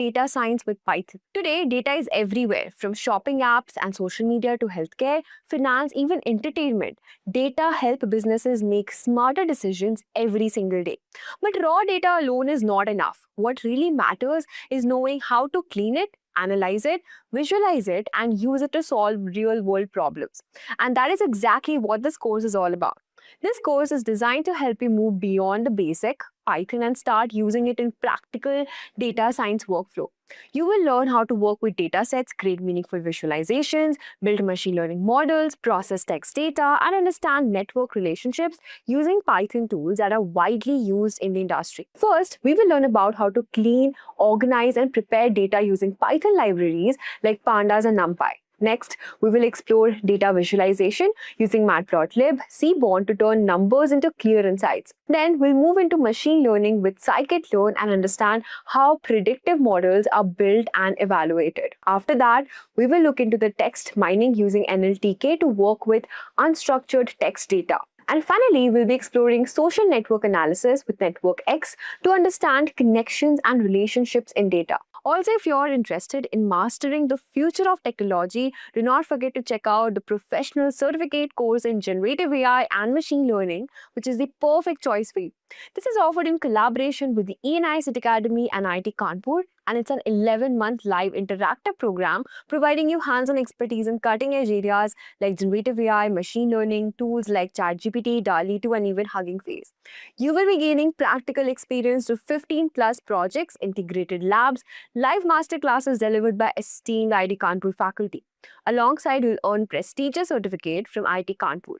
Data science with Python. Today, data is everywhere, from shopping apps and social media to healthcare, finance, even entertainment. Data help businesses make smarter decisions every single day. But raw data alone is not enough. What really matters is knowing how to clean it, analyze it, visualize it, and use it to solve real world problems. And that is exactly what this course is all about. This course is designed to help you move beyond the basic Python and start using it in practical data science workflow. You will learn how to work with datasets, create meaningful visualizations, build machine learning models, process text data, and understand network relationships using Python tools that are widely used in the industry. First, we will learn about how to clean, organize, and prepare data using Python libraries like Pandas and NumPy. Next, we will explore data visualization using Matplotlib, Seaborn to turn numbers into clear insights. Then we'll move into machine learning with Scikit-learn and understand how predictive models are built and evaluated. After that, we will look into the text mining using NLTK to work with unstructured text data. And finally, we'll be exploring social network analysis with Network X to understand connections and relationships in data. Also, if you're interested in mastering the future of technology, do not forget to check out the professional certificate course in generative AI and machine learning, which is the perfect choice for you. This is offered in collaboration with the ENI Academy and IIT Kanpur, and it's an 11-month live interactive program providing you hands-on expertise in cutting-edge areas like generative AI, machine learning, tools like ChatGPT, DALL-E 2, and even Hugging Face. You will be gaining practical experience to 15 plus projects, integrated labs, live masterclasses delivered by esteemed IIT Kanpur faculty. Alongside, you'll earn prestigious certificate from IIT Kanpur.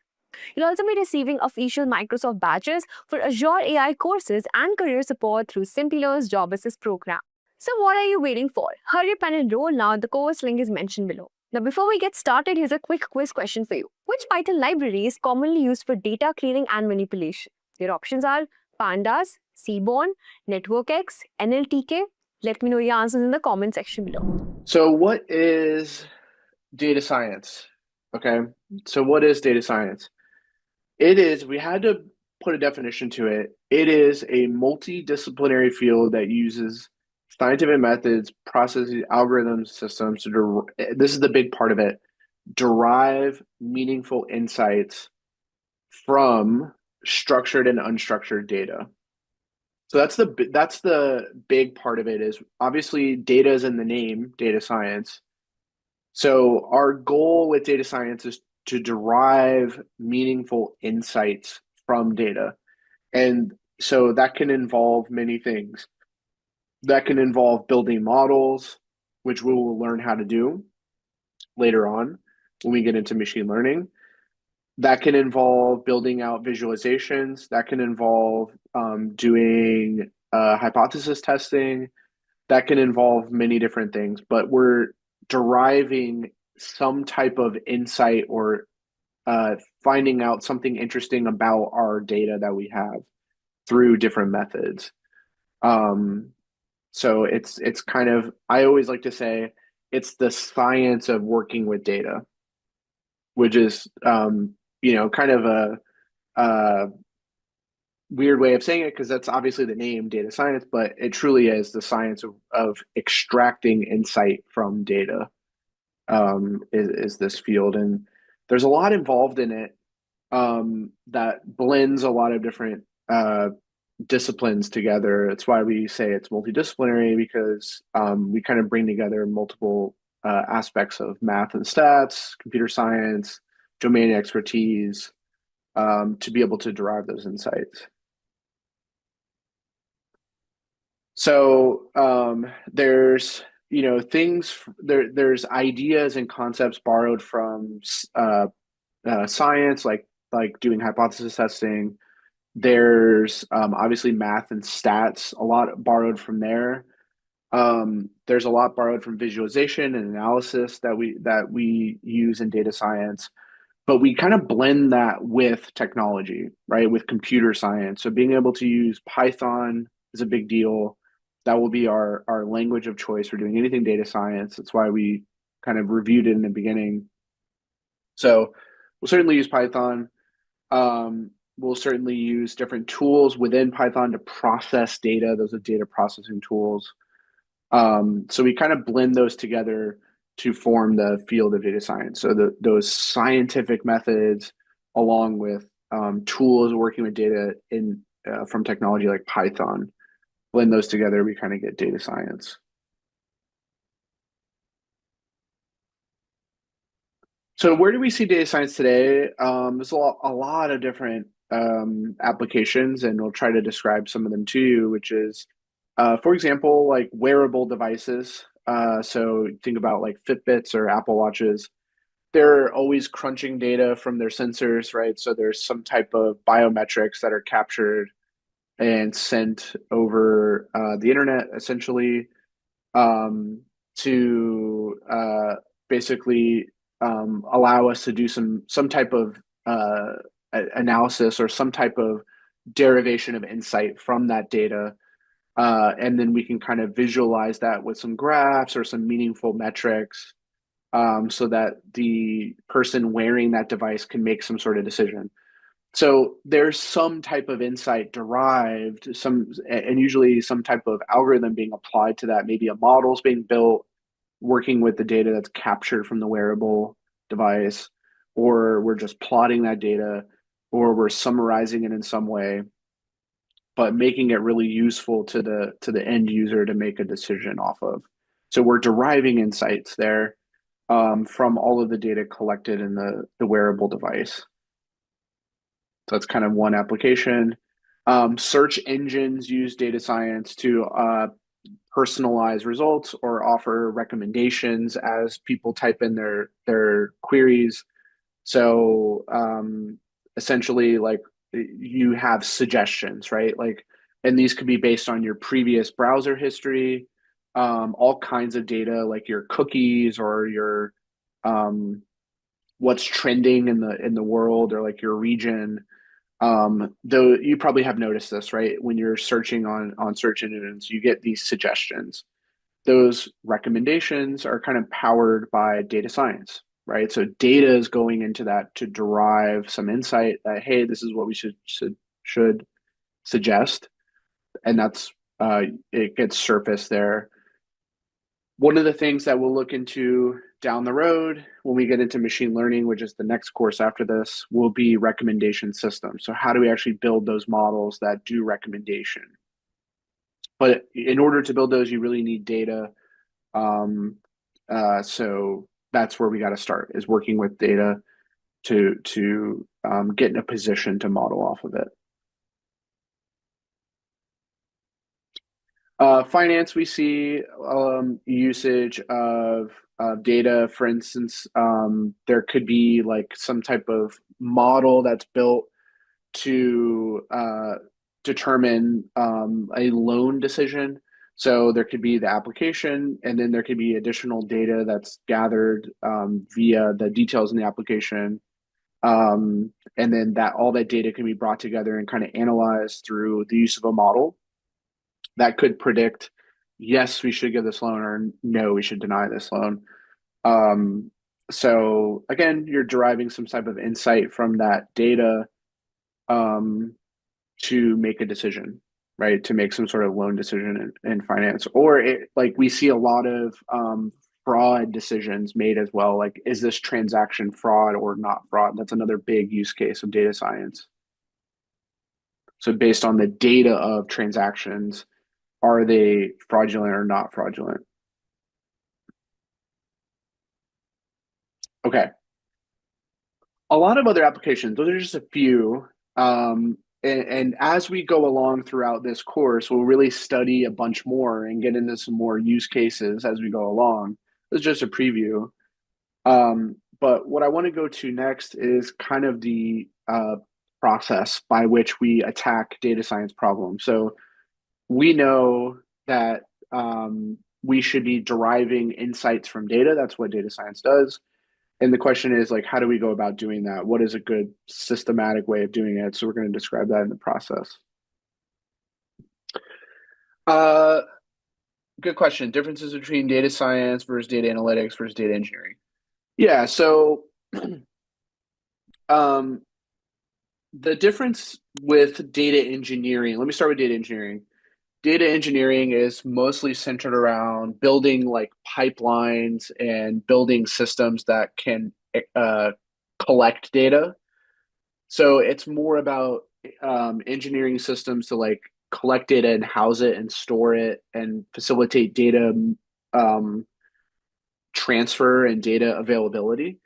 You'll also be receiving official Microsoft badges for Azure AI courses and career support through Simplilearn's Job Assist program. So what are you waiting for? Hurry up and enroll now. The course link is mentioned below. Now, before we get started, here's a quick quiz question for you. Which Python library is commonly used for data cleaning and manipulation? Your options are Pandas, Seaborn, NetworkX, NLTK. Let me know your answers in the comment section below. So what is data science? Okay, so what is data science? We had to put a definition to it. It is a multidisciplinary field that uses scientific methods, processes, algorithms, systems this is the big part of it, derive meaningful insights from structured and unstructured data. So that's the big part of it. Is obviously data is in the name, data science. So our goal with data science is to derive meaningful insights from data. And so that can involve many things. That can involve building models, which we will learn how to do later on when we get into machine learning. That can involve building out visualizations. That can involve doing hypothesis testing. That can involve many different things, but we're deriving some type of insight or finding out something interesting about our data that we have through different methods. So it's kind of, I always like to say it's the science of working with data, which is kind of a weird way of saying it because that's obviously the name data science, but it truly is the science of extracting insight from data. Is this field, and there's a lot involved in it that blends a lot of different disciplines together. It's why we say it's multidisciplinary, because we kind of bring together multiple aspects of math and stats, computer science, domain expertise, to be able to derive those insights. So there's there's ideas and concepts borrowed from science, like doing hypothesis testing. There's obviously math and stats, a lot borrowed from there. There's a lot borrowed from visualization and analysis that we use in data science, but we kind of blend that with technology, right? With computer science. So being able to use Python is a big deal. That will be our language of choice for doing anything data science. That's why we kind of reviewed it in the beginning. So we'll certainly use Python. We'll certainly use different tools within Python to process data. Those are data processing tools. So we kind of blend those together to form the field of data science. So those scientific methods, along with tools working with data in from technology like Python, blend those together, we kind of get data science. So where do we see data science today? There's a lot of different applications, and we'll try to describe some of them to you, which is, for example, like wearable devices. So think about like Fitbits or Apple Watches. They're always crunching data from their sensors, right? So there's some type of biometrics that are captured and sent over the internet, essentially, um, to basically allow us to do some type of analysis or some type of derivation of insight from that data. And then we can kind of visualize that with some graphs or some meaningful metrics, so that the person wearing that device can make some sort of decision. So there's some type of insight derived, and usually some type of algorithm being applied to that. Maybe a model's being built, working with the data that's captured from the wearable device, or we're just plotting that data, or we're summarizing it in some way, but making it really useful to the end user to make a decision off of. So we're deriving insights there, from all of the data collected in the wearable device. So that's kind of one application. Search engines use data science to personalize results or offer recommendations as people type in their queries. So essentially, like, you have suggestions, right? Like, and these could be based on your previous browser history, all kinds of data, like your cookies or your what's trending in the world, or like your region. Though you probably have noticed this, right? When you're searching on search engines, you get these suggestions. Those recommendations are kind of powered by data science, right? So data is going into that to derive some insight that, hey, this is what we should suggest, and that's it gets surfaced there. One of the things that we'll look into down the road when we get into machine learning, which is the next course after this, will be recommendation systems. So how do we actually build those models that do recommendation? But in order to build those, you really need data. Um, so that's where we got to start, is working with data to get in a position to model off of it. Finance, we see usage of data. For instance, there could be like some type of model that's built to determine a loan decision. So there could be the application, and then there could be additional data that's gathered via the details in the application. And then that all that data can be brought together and kind of analyzed through the use of a model that could predict, yes, we should give this loan, or no, we should deny this loan. Um, so again, you're deriving some type of insight from that data, um, to make a decision, right? To make some sort of loan decision in finance, or like we see a lot of fraud decisions made as well. Like, is this transaction fraud or not fraud? That's another big use case of data science. So based on the data of transactions, are they fraudulent or not fraudulent? Okay. A lot of other applications, those are just a few. And as we go along throughout this course, we'll really study a bunch more and get into some more use cases as we go along. This is just a preview. But what I want to go to next is kind of the process by which we attack data science problems. So we know that we should be deriving insights from data. That's what data science does. And the question is, like, how do we go about doing that? What is a good systematic way of doing it? So we're going to describe that in the process. Uh, Good question. Differences between data science versus data analytics versus data engineering. Yeah, so um, the difference with data engineering, let me start with data engineering. data engineering is mostly centered around building like pipelines and building systems that can uh, collect data. So it's more about engineering systems to like collect data and house it and store it and facilitate data um, transfer and data availability.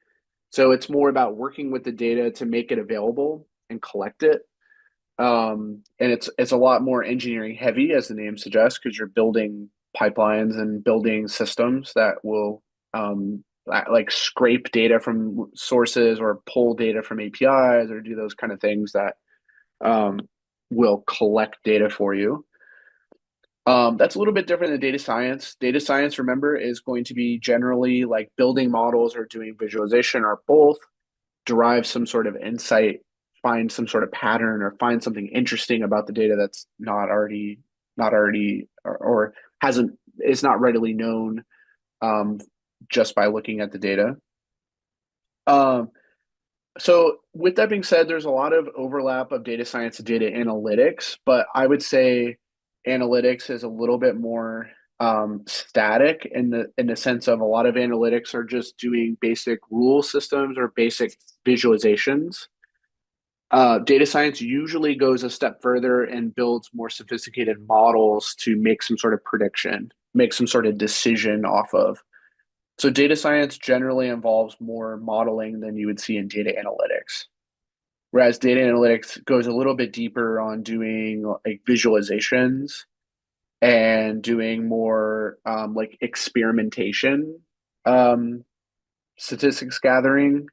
So it's more about working with the data to make it available and collect it. And it's a lot more engineering heavy, as the name suggests, because you're building pipelines and building systems that will like scrape data from sources or pull data from APIs or do those kind of things that um, will collect data for you. That's a little bit different than data science. Data science, remember, is going to be generally like building models or doing visualization or both, derive some sort of insight, find some sort of pattern, or find something interesting about the data that's not already or hasn't is not readily known um, just by looking at the data. Um, so with that being said, there's a lot of overlap of data science and data analytics, but I would say analytics is a little bit more static in the sense of a lot of analytics are just doing basic rule systems or basic visualizations. Data science usually goes a step further and builds more sophisticated models to make some sort of prediction, make some sort of decision off of. So data science generally involves more modeling than you would see in data analytics. Whereas data analytics goes a little bit deeper on doing like visualizations and doing more like experimentation, um, statistics gathering.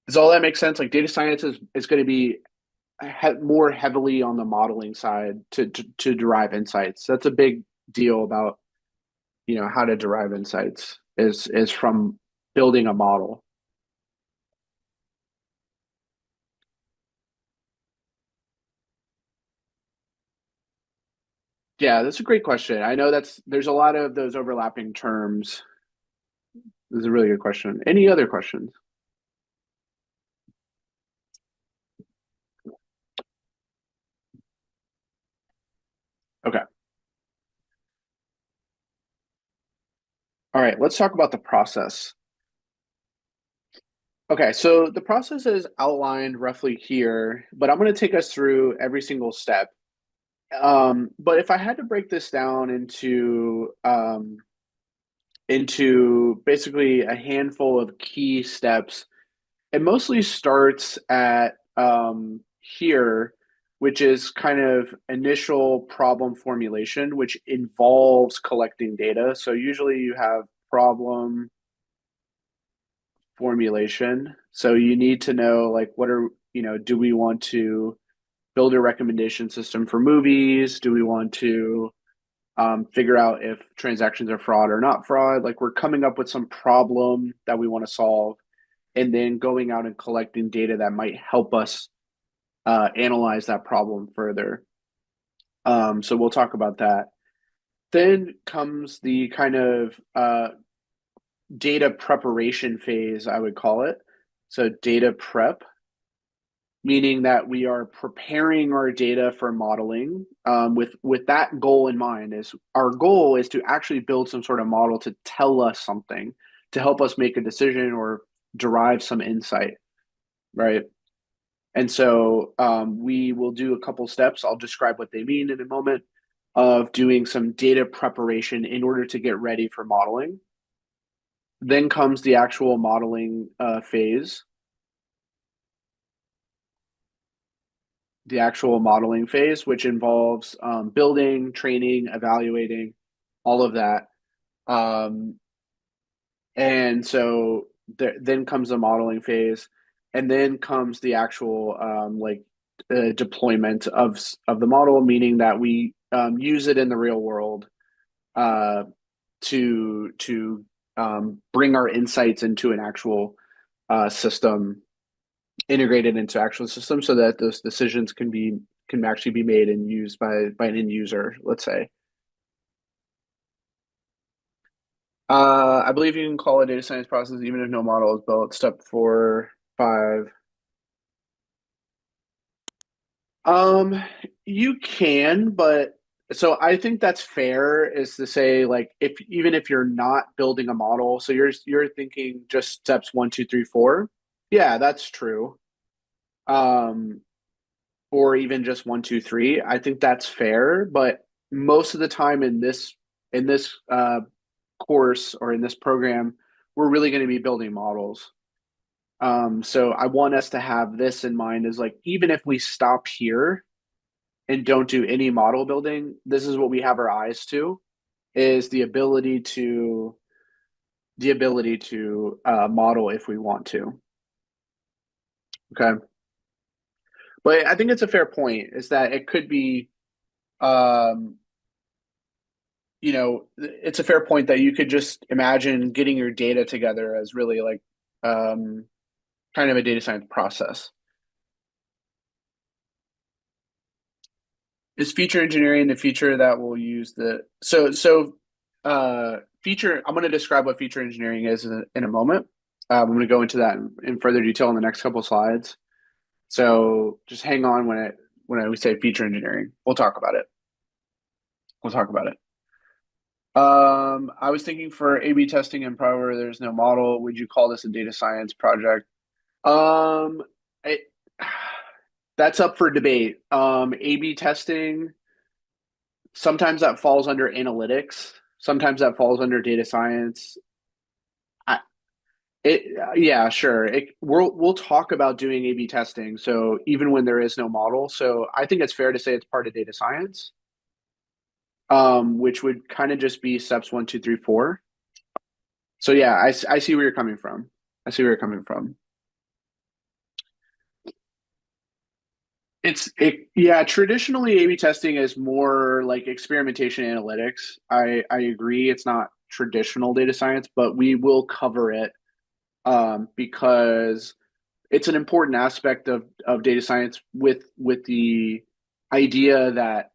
Does all that make sense? Like data science is going to be more heavily on the modeling side to derive insights. That's a big deal about how to derive insights is from building a model. Yeah, that's a great question. I know there's a lot of those overlapping terms. This is a really good question. Any other questions? Okay. All right, let's talk about the process. Okay, so the process is outlined roughly here, but I'm going to take us through every single step. But if I had to break this down into basically a handful of key steps, it mostly starts at here, which is kind of initial problem formulation, which involves collecting data. So usually you have problem formulation. So you need to know like do we want to build a recommendation system for movies? Do we want to figure out if transactions are fraud or not fraud? Like we're coming up with some problem that we want to solve and then going out and collecting data that might help us analyze that problem further. So we'll talk about that. Then comes the kind of data preparation phase, I would call it. So data prep, meaning that we are preparing our data for modeling with that goal in mind. Is our goal is to actually build some sort of model to tell us something, to help us make a decision or derive some insight, right? And so we will do a couple steps. I'll describe what they mean in a moment of doing some data preparation in order to get ready for modeling. Then comes the actual modeling phase, which involves building, training, evaluating, all of that. Um, and so then comes the modeling phase, and then comes the actual deployment of the model, meaning that we use it in the real world uh, to bring our insights into an actual system, integrated into actual system, so that those decisions can actually be made and used by an end user. Let's say. I believe you can call a data science process even if no model is built. Step 4, 5. Um, You can, but so I think that's fair is to say like if even if you're not building a model, so you're thinking just steps one, two, three, four. Yeah, that's true. Um, or even just one, two, three. I think that's fair, but most of the time in this course or in this program, we're really going to be building models. So I want us to have this in mind is like even if we stop here and don't do any model building, this is what we have our eyes to is the ability to model if we want to. Okay. But I think it's a fair point is that it could be um, it's a fair point that you could just imagine getting your data together as really like um, kind of a data science process. Is feature engineering the feature that will use the feature? I'm going to describe what feature engineering is in a moment. I'm going to go into that in further detail in the next couple of slides. So just hang on when we say feature engineering. We'll talk about it. We'll talk about it. I was thinking for A/B testing and probably where there's no model, would you call this a data science project? Um, it, that's up for debate. A/B testing, sometimes that falls under analytics. Sometimes that falls under data science. I, yeah, sure. We'll talk about doing A/B testing. So even when there is no model, so I think it's fair to say it's part of data science, which would kind of just be steps one, two, three, four. So yeah, I see where you're coming from. I see where you're coming from. Yeah, traditionally A/B testing is more like experimentation analytics. I agree it's not traditional data science, but we will cover it because it's an important aspect of data science with the idea that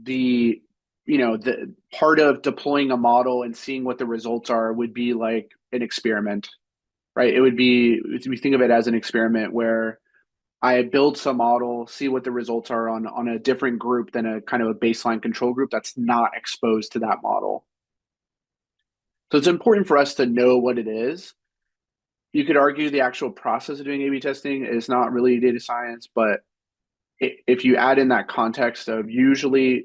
the the part of deploying a model and seeing what the results are would be like an experiment, right? It would be we think of it as an experiment where I build some model, see what the results are on a different group than a kind of a baseline control group that's not exposed to that model. So it's important for us to know what it is. You could argue the actual process of doing A/B testing is not really data science, but if you add in that context of usually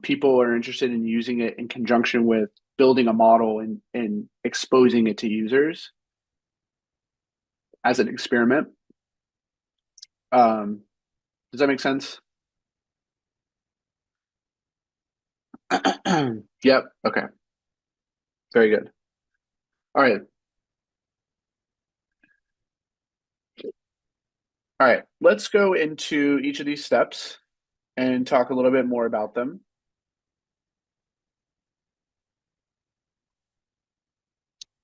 people are interested in using it in conjunction with building a model and exposing it to users as an experiment. Um, does that make sense? Yep. Okay. Very good. All right. All right. Let's go into each of these steps and talk a little bit more about them.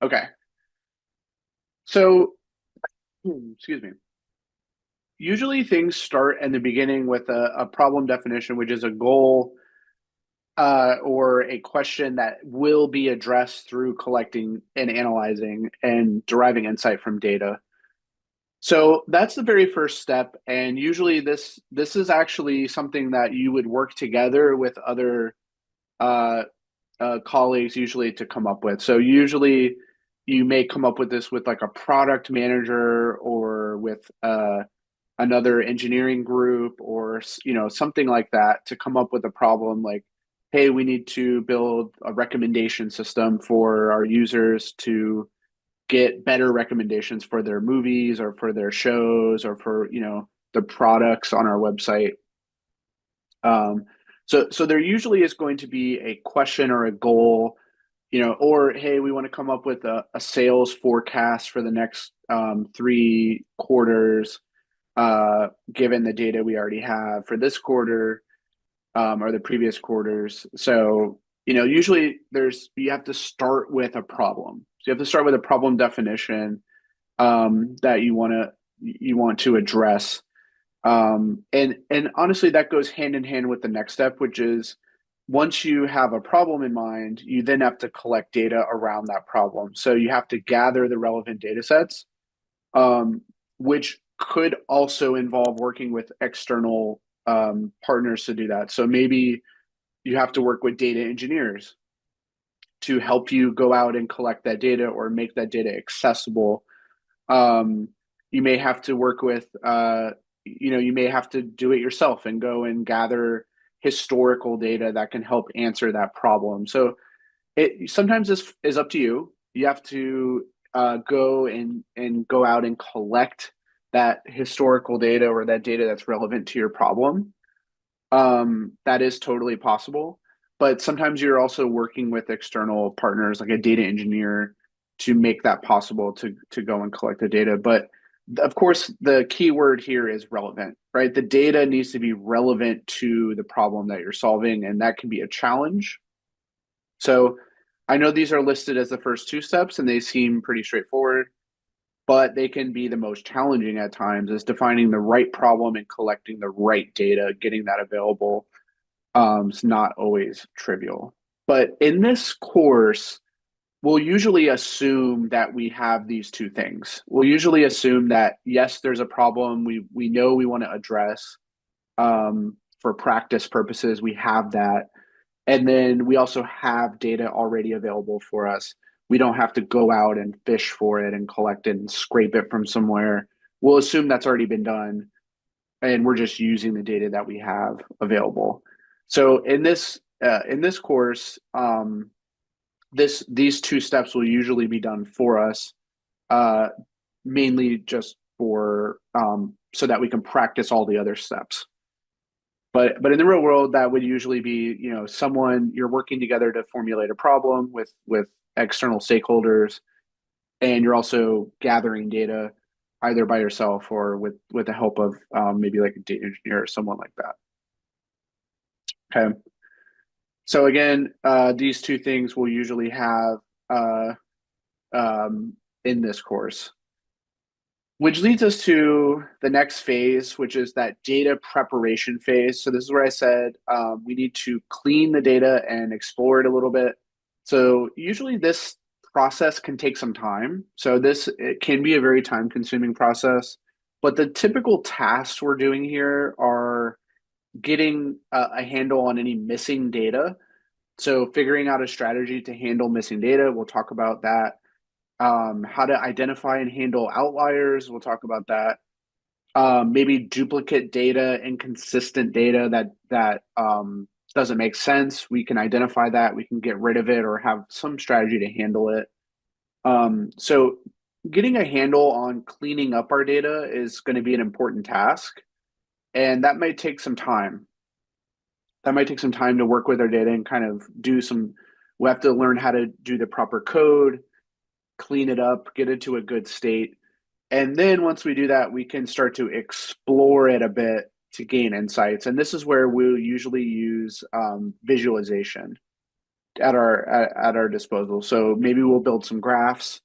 Okay. So, excuse me. Usually things start in the beginning with a problem definition, which is a goal or a question that will be addressed through collecting and analyzing and deriving insight from data. So that's the very first step, and usually this is actually something that you would work together with other uh, colleagues usually to come up with. So usually you may come up with this with like a product manager or with another engineering group or something like that to come up with a problem like, hey, we need to build a recommendation system for our users to get better recommendations for their movies or for their shows or for the products on our website. So there usually is going to be a question or a goal, or hey, we want to come up with a sales forecast for the next 3 quarters, given the data we already have for this quarter or the previous quarters. So usually you have to start with a problem. So you have to start with a problem definition that you want to address. And honestly, that goes hand in hand with the next step, which is once you have a problem in mind, you then have to collect data around that problem. So you have to gather the relevant data sets, which could also involve working with external partners to do that. So maybe you have to work with data engineers to help you go out and collect that data or make that data accessible. Um, you may have to work with, you may have to do it yourself and go and gather historical data that can help answer that problem. So it sometimes this is up to you. You have to go and go out and collect that historical data or that data that's relevant to your problem. That is totally possible. But sometimes you're also working with external partners, like a data engineer, to make that possible to go and collect the data. But of course, the key word here is relevant, right? The data needs to be relevant to the problem that you're solving, and that can be a challenge. So I know these are listed as the first two steps, and they seem pretty straightforward, but they can be the most challenging at times, is defining the right problem and collecting the right data, getting that available. It's not always trivial. But in this course, we'll usually assume that we have these two things. We'll usually assume that, yes, there's a problem we know we want to address. For practice purposes, we have that. And then we also have data already available for us. We don't have to go out and fish for it and collect it and scrape it from somewhere. We'll assume that's already been done, and we're just using the data that we have available. So in this course, these two steps will usually be done for us, uh, mainly just for so that we can practice all the other steps. But in the real world, that would usually be, someone you're working together to formulate a problem with external stakeholders, and you're also gathering data either by yourself or with the help of maybe like a data engineer or someone like that. Okay. So again, these two things we'll usually have uh, in this course. Which leads us to the next phase, which is that data preparation phase. So this is where I said we need to clean the data and explore it a little bit. So usually this process can take some time. So it can be a very time-consuming process. But the typical tasks we're doing here are getting a handle on any missing data. So figuring out a strategy to handle missing data. We'll talk about that. How to identify and handle outliers. We'll talk about that. Maybe duplicate data, inconsistent data that doesn't make sense. We can identify that. We can get rid of it or have some strategy to handle it. So getting a handle on cleaning up our data is going to be an important task, and that might take some time. That might take some time to work with our data and kind of do some. We have to learn how to do the proper code, clean it up, get it to a good state. And then once we do that, we can start to explore it a bit to gain insights. And this is where we'll usually use visualization at our disposal. So maybe we'll build some graphs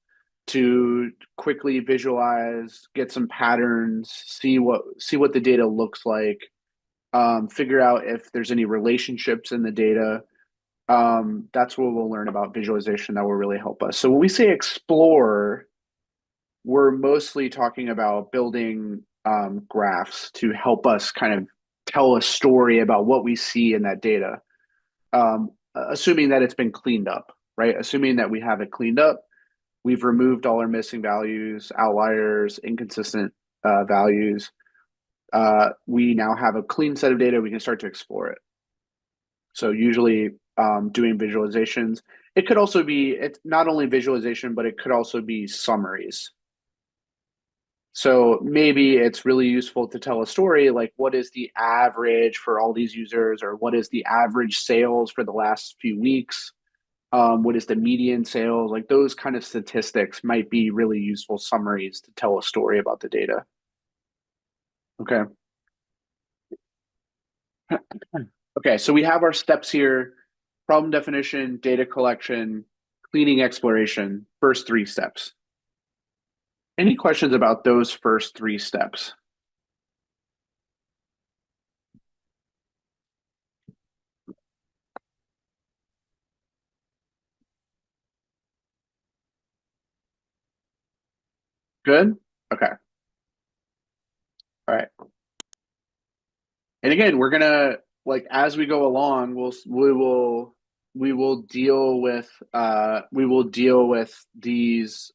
to quickly visualize, get some patterns, see what the data looks like, figure out if there's any relationships in the data. That's what we'll learn about visualization that will really help us. So when we say explore, we're mostly talking about building graphs to help us kind of tell a story about what we see in that data, assuming that it's been cleaned up, right? Assuming that we have it cleaned up, we've removed all our missing values, outliers, inconsistent values. We now have a clean set of data. We can start to explore it. So usually doing visualizations. It could also be, it's not only visualization, but it could also be summaries. So maybe it's really useful to tell a story like what is the average for all these users, or what is the average sales for the last few weeks? What is the median sales? Like those kind of statistics might be really useful summaries to tell a story about the data. Okay. Okay, so we have our steps here: problem definition, data collection, cleaning, exploration, first three steps. Any questions about those first three steps? Good? Okay. All right. And again, we're gonna like as we go along, we will deal with these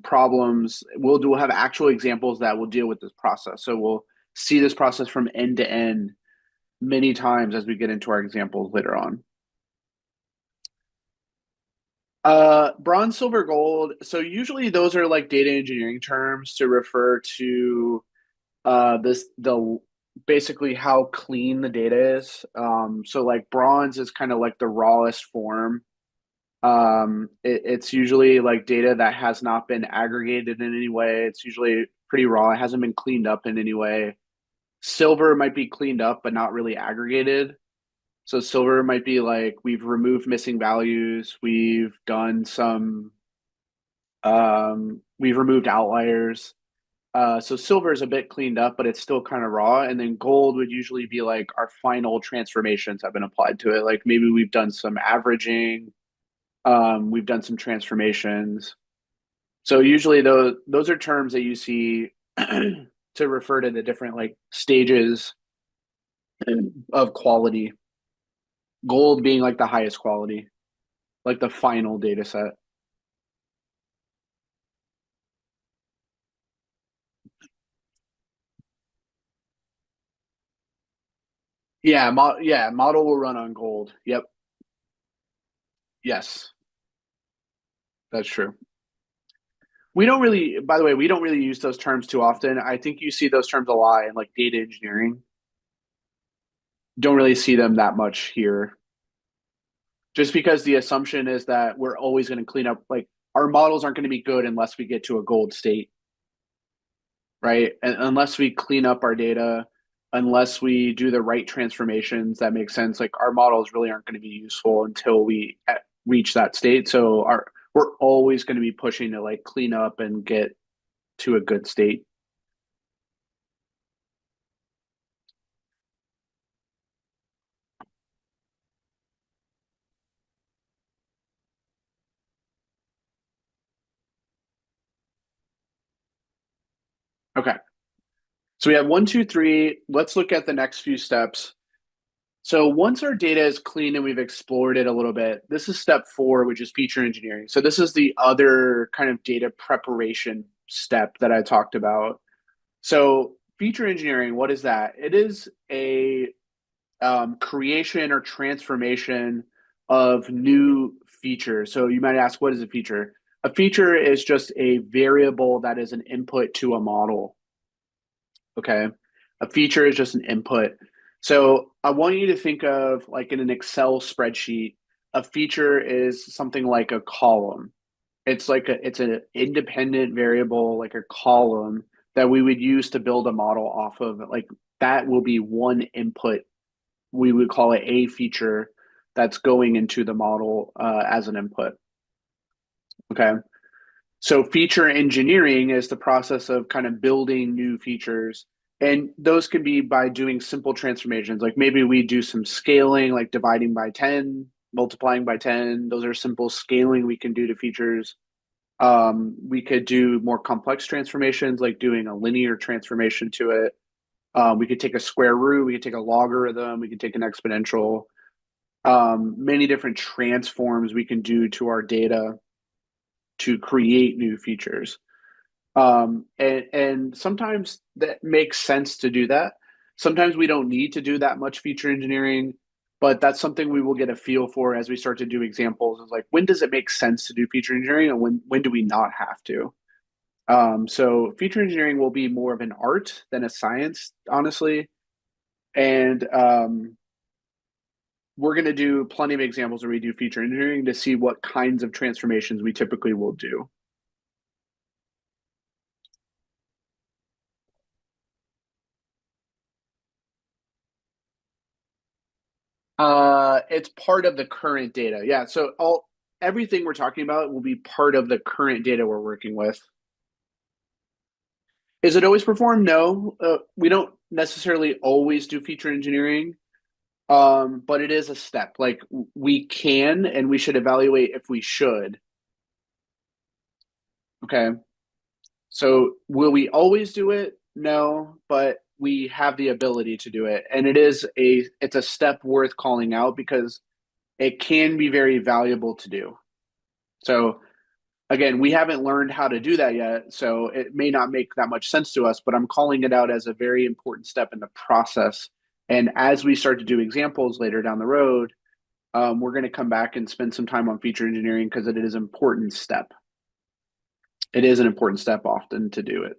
problems. We'll have actual examples that will deal with this process. So we'll see this process from end to end many times as we get into our examples later on. Bronze, silver, gold. So usually those are like data engineering terms to refer to this the basically how clean the data is. So like bronze is kind of like the rawest form. It's usually like data that has not been aggregated in any way. It's usually pretty raw. It hasn't been cleaned up in any way. Silver might be cleaned up, but not really aggregated. So silver might be like we've removed missing values. We've removed outliers. So silver is a bit cleaned up, but it's still kind of raw. And then gold would usually be like our final transformations have been applied to it. Like maybe we've done some averaging, we've done some transformations. So usually those are terms that you see to refer to the different like stages of quality. Gold being like the highest quality, like the final data set. Yeah, model will run on gold. Yep. Yes, that's true. We don't really, by the way, we don't really use those terms too often. I think you see those terms a lot in like data engineering. Don't really see them that much here, just because the assumption is that we're always going to clean up, like our models aren't going to be good unless we get to a gold state, right? And unless we clean up our data, unless we do the right transformations that make sense, like our models really aren't going to be useful until we reach that state. So we're always going to be pushing to like clean up and get to a good state. Okay. So we have one, two, three. Let's look at the next few steps. So once our data is clean and we've explored it a little bit, this is step four, which is feature engineering. So this is the other kind of data preparation step that I talked about. So feature engineering, what is that? It is a creation or transformation of new features. So you might ask, what is a feature? A feature is just a variable that is an input to a model. Okay. A feature is just an input. So I want you to think of like in an Excel spreadsheet, a feature is something like a column. It's an independent variable, like a column that we would use to build a model off of. Like that will be one input. We would call it a feature that's going into the model as an input. Okay. So feature engineering is the process of kind of building new features. And those can be by doing simple transformations. Like maybe we do some scaling, like dividing by 10, multiplying by 10. Those are simple scaling we can do to features. We could do more complex transformations, like doing a linear transformation to it. We could take a square root, we could take a logarithm, we could take an exponential. Many different transforms we can do to our data to create new features. And sometimes that makes sense to do that. Sometimes we don't need to do that much feature engineering, but that's something we will get a feel for as we start to do examples. Is like when does it make sense to do feature engineering, and when do we not have to? So feature engineering will be more of an art than a science, honestly. And we're going to do plenty of examples where we do feature engineering to see what kinds of transformations we typically will do. It's part of the current data. Yeah. So everything we're talking about will be part of the current data we're working with. Is it always performed? No. We don't necessarily always do feature engineering, but it is a step. Like we can and we should evaluate if we should. Okay. So will we always do it? No, but we have the ability to do it. And it's a step worth calling out because it can be very valuable to do. So again, we haven't learned how to do that yet, so it may not make that much sense to us, but I'm calling it out as a very important step in the process. And as we start to do examples later down the road, we're going to come back and spend some time on feature engineering because it is an important step. It is an important step often to do it.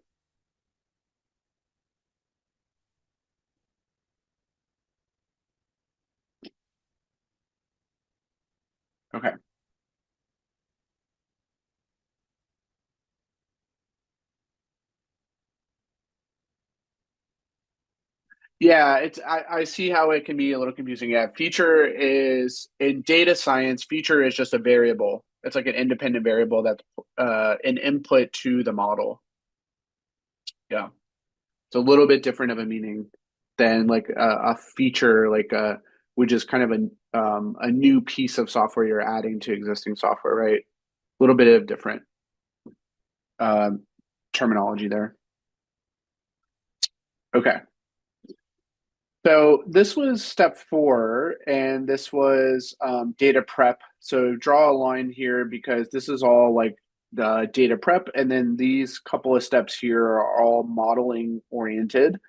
Okay. Yeah, I see how it can be a little confusing. Yeah, feature is in data science, feature is just a variable. It's like an independent variable that's an input to the model. Yeah. It's a little bit different of a meaning than like a feature, which is kind of a new piece of software you're adding to existing software, right? A little bit of different um, terminology there. Okay. So this was step 4, and this was data prep. So draw a line here because this is all like the data prep, and then these couple of steps here are all modeling oriented.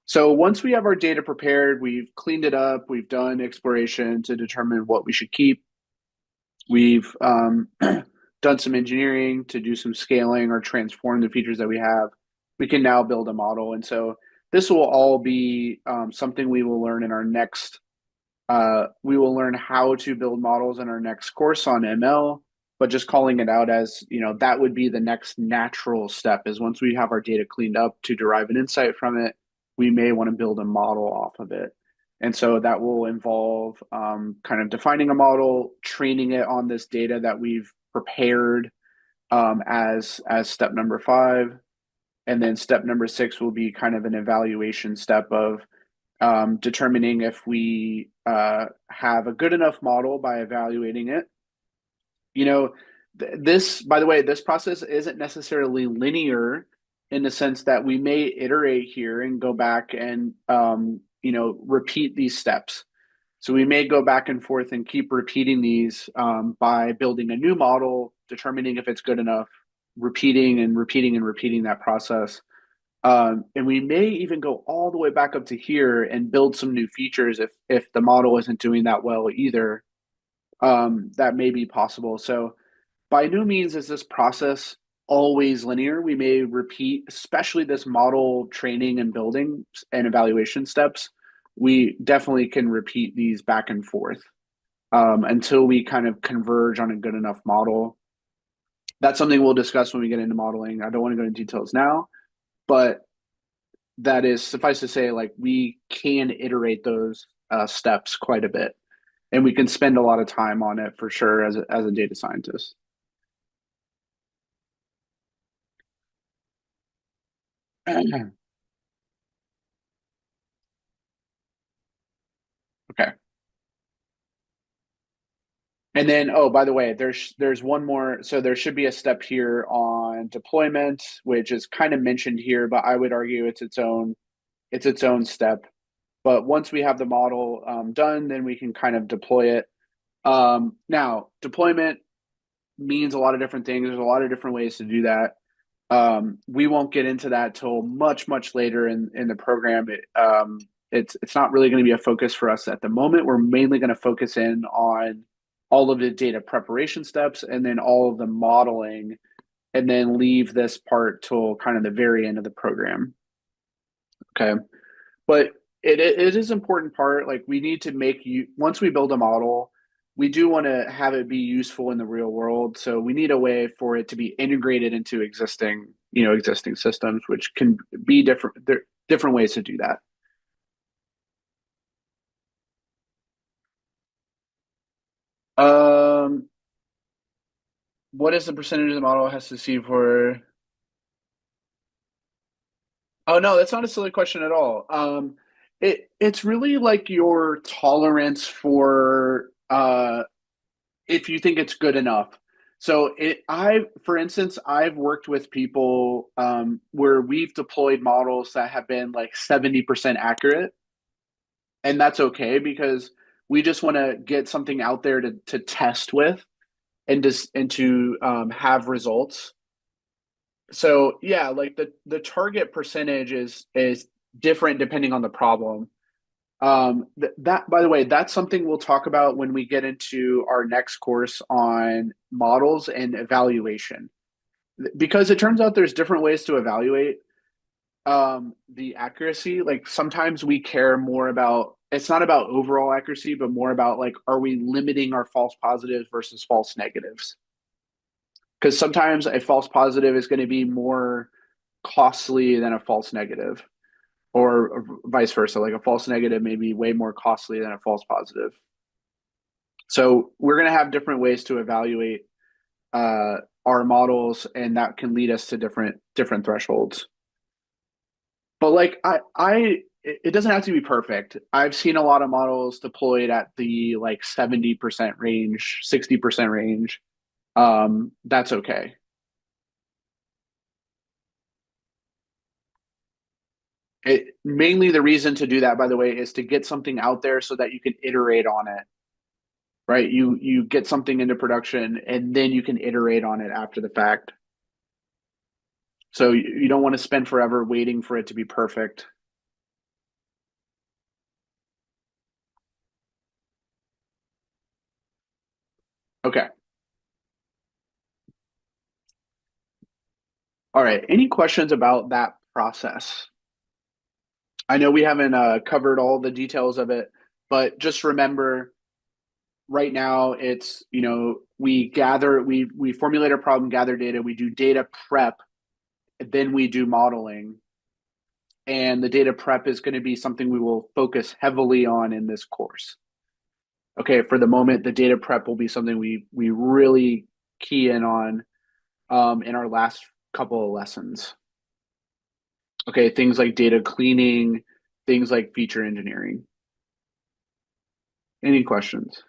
So once we have our data prepared, we've cleaned it up, we've done exploration to determine what we should keep. We've done some engineering to do some scaling or transform the features that we have. We can now build a model. And so this will all be something we will learn in our next, we will learn how to build models in our next course on ML, but just calling it out as, that would be the next natural step is once we have our data cleaned up to derive an insight from it, we may want to build a model off of it. And so that will involve kind of defining a model, training it on this data that we've prepared as step number 5. And then step number 6 will be kind of an evaluation step of determining if we have a good enough model by evaluating it. This, by the way, this process isn't necessarily linear in the sense that we may iterate here and go back and repeat these steps. So we may go back and forth and keep repeating these by building a new model, determining if it's good enough, repeating and repeating and repeating that process. And we may even go all the way back up to here and build some new features if the model isn't doing that well either. That may be possible. So by no means is this process always linear. We may repeat, especially this model training and building and evaluation steps. We definitely can repeat these back and forth until we kind of converge on a good enough model. That's something we'll discuss when we get into modeling. I don't want to go into details now, but that is suffice to say, like we can iterate those steps quite a bit, and we can spend a lot of time on it for sure as a data scientist. Okay. And then, oh, by the way, there's one more. So there should be a step here on deployment, which is kind of mentioned here, but I would argue it's its own step. But once we have the model done, then we can kind of deploy it. Now, deployment means a lot of different things. There's a lot of different ways to do that. We won't get into that till much later in the program. It's not really going to be a focus for us at the moment. We're mainly going to focus in on all of the data preparation steps and then all of the modeling, and then leave this part till kind of the very end of the program. Okay, but it is important part. Like we need to make you once we build a model, we do want to have it be useful in the real world. So we need a way for it to be integrated into existing systems, which can be different. There are different ways to do that. Um, what is the percentage of the model has to see for? Oh no, that's not a silly question at all. It's really like your tolerance for if you think it's good enough. So for instance, I've worked with people where we've deployed models that have been like 70% accurate, and that's okay because we just want to get something out there to test with and to have results. So yeah, like the target percentage is different depending on the problem. That, by the way, that's something we'll talk about when we get into our next course on models and evaluation. Because it turns out there's different ways to evaluate the accuracy. Like sometimes we care more about it's not about overall accuracy, but more about like are we limiting our false positives versus false negatives? Because sometimes a false positive is going to be more costly than a false negative, or vice versa. Like a false negative may be way more costly than a false positive. So we're going to have different ways to evaluate our models, and that can lead us to different thresholds. But like it doesn't have to be perfect. I've seen a lot of models deployed at the like 70% range, 60% range. That's okay. Mainly the reason to do that, by the way, is to get something out there so that you can iterate on it, right? You get something into production and then you can iterate on it after the fact. So you don't want to spend forever waiting for it to be perfect. Okay. All right. Any questions about that process? I know we haven't covered all the details of it, but just remember right now it's, we formulate a problem, gather data, we do data prep, then we do modeling. And the data prep is going to be something we will focus heavily on in this course. Okay, for the moment, the data prep will be something we really key in on in our last couple of lessons. Okay, things like data cleaning, things like feature engineering. Any questions?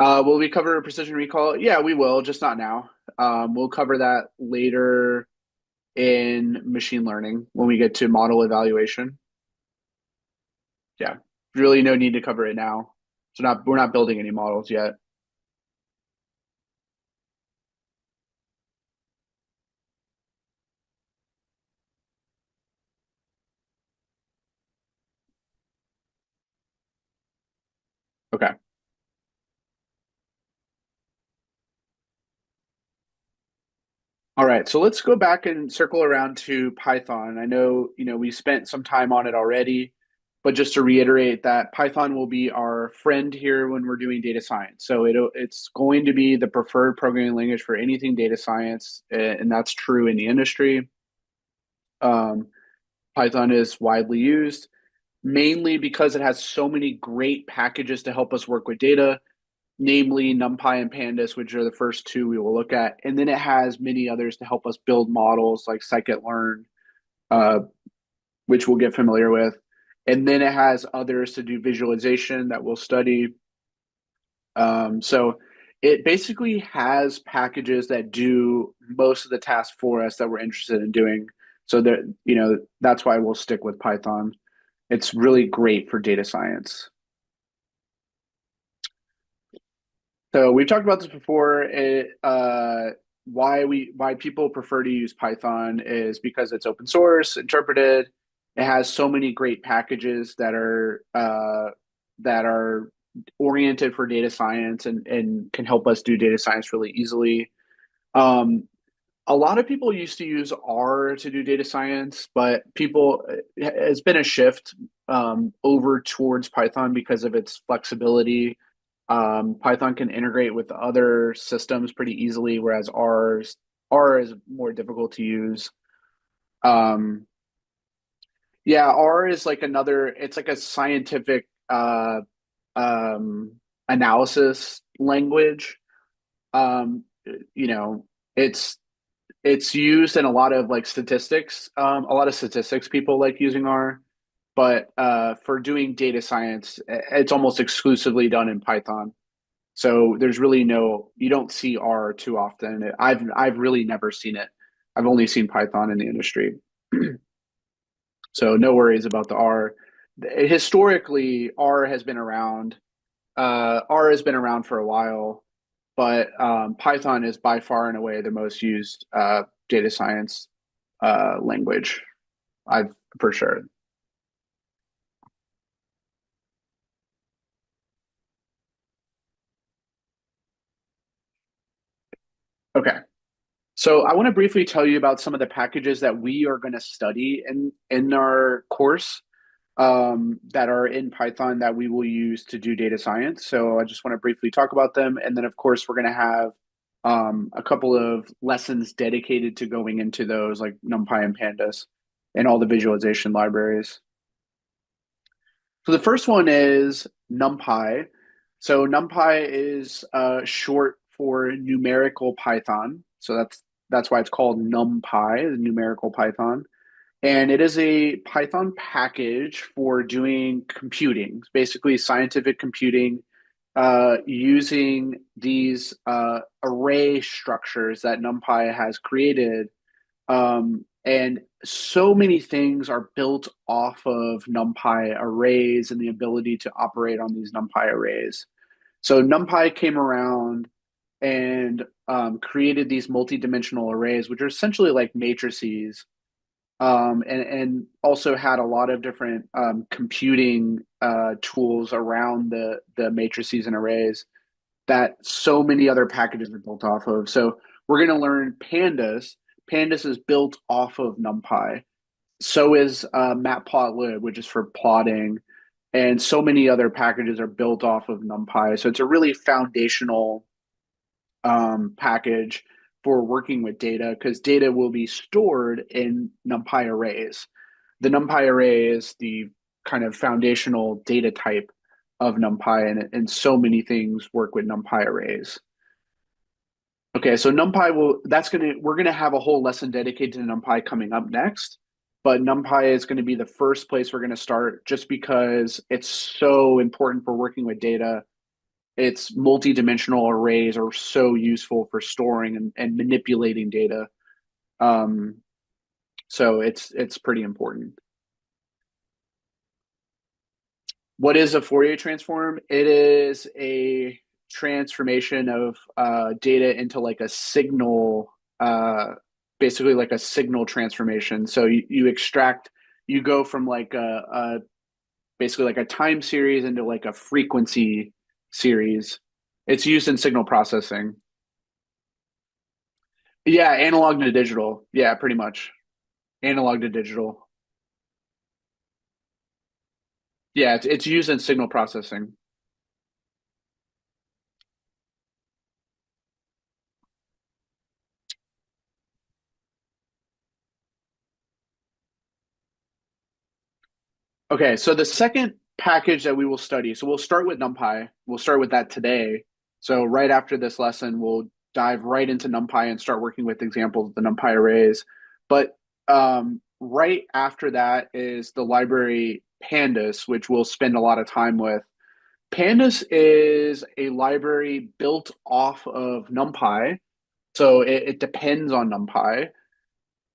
Will we cover precision recall? Yeah, we will, just not now. We'll cover that later in machine learning when we get to model evaluation. Yeah, really no need to cover it now. So we're not building any models yet. Okay. All right, so let's go back and circle around to Python. I know, we spent some time on it already, but just to reiterate that Python will be our friend here when we're doing data science. So it's going to be the preferred programming language for anything data science, and that's true in the industry. Um, Python is widely used, mainly because it has so many great packages to help us work with data, namely NumPy and Pandas, which are the first two we will look at. And then it has many others to help us build models like Scikit-learn, uh, which we'll get familiar with. And then it has others to do visualization that we'll study. So it basically has packages that do most of the tasks for us that we're interested in doing. So that, that's why we'll stick with Python. It's really great for data science. So we've talked about this before. Why people prefer to use Python is because it's open source, interpreted. It has so many great packages that are oriented for data science and can help us do data science really easily. Um, a lot of people used to use R to do data science, but people has been a shift over towards Python because of its flexibility. Python can integrate with other systems pretty easily, whereas R is more difficult to use. Um, yeah, R is like it's like a scientific um, analysis language. Um, you know, it's it's used in a lot of like statistics. A lot of statistics people like using R, but for doing data science, it's almost exclusively done in Python. So there's really you don't see R too often. I've really never seen it. I've only seen Python in the industry. So no worries about the R. Historically, R has been around. R has been around for a while, but Python is by far and away the most used data science language. I've for sure. Okay. So I want to briefly tell you about some of the packages that we are going to study in our course that are in Python that we will use to do data science. So I just want to briefly talk about them, and then of course we're going to have a couple of lessons dedicated to going into those, like NumPy and Pandas, and all the visualization libraries. So the first one is NumPy. So NumPy is short for numerical Python. So that's why it's called NumPy, the numerical Python. And it is a Python package for doing computing, basically scientific computing, using these array structures that NumPy has created, and so many things are built off of NumPy arrays and the ability to operate on these NumPy arrays. So NumPy came around and created these multi-dimensional arrays, which are essentially like matrices, and also had a lot of different computing tools around the matrices and arrays that so many other packages are built off of. So we're going to learn Pandas. Pandas is built off of NumPy. So is Matplotlib, which is for plotting, and so many other packages are built off of NumPy. So it's a really foundational package for working with data because data will be stored in NumPy arrays. The NumPy array is the kind of foundational data type of NumPy, and so many things work with NumPy arrays. Okay, so NumPy we're gonna have a whole lesson dedicated to NumPy coming up next, but NumPy is going to be the first place we're going to start just because it's so important for working with data. Its multi-dimensional arrays are so useful for storing and manipulating data. Um, so it's pretty important. What is a Fourier transform? It is a transformation of data into like a signal, basically like a signal transformation. So you go from like basically like a time series into like a frequency series. It's used in signal processing. Yeah, analog to digital. Yeah, pretty much. Analog to digital. Yeah, it's used in signal processing. Okay, so the second package that we will study, so we'll start with NumPy. We'll start with that today. So right after this lesson, we'll dive right into NumPy and start working with examples of the NumPy arrays. But right after that is the library Pandas, which we'll spend a lot of time with. Pandas is a library built off of NumPy, so it depends on NumPy,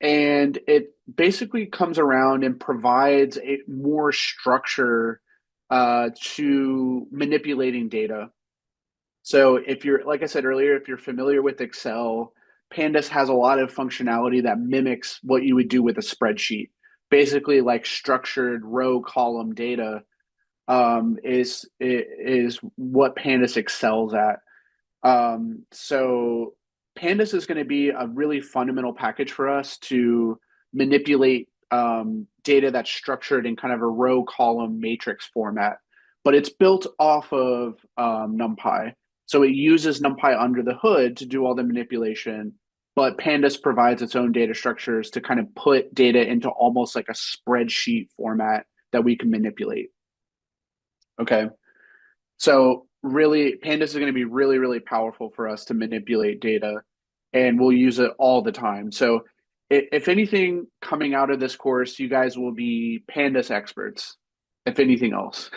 and it basically comes around and provides a more structure to manipulating data. So if you're, like I said earlier, if you're familiar with Excel, Pandas has a lot of functionality that mimics what you would do with a spreadsheet. Basically, like structured row column data is what Pandas excels at. So Pandas is going to be a really fundamental package for us to manipulate data that's structured in kind of a row column matrix format, but it's built off of NumPy. So it uses NumPy under the hood to do all the manipulation, but Pandas provides its own data structures to kind of put data into almost like a spreadsheet format that we can manipulate. Okay. So really, Pandas is going to be really, really powerful for us to manipulate data, and we'll use it all the time. So if anything coming out of this course, you guys will be Pandas experts, if anything else.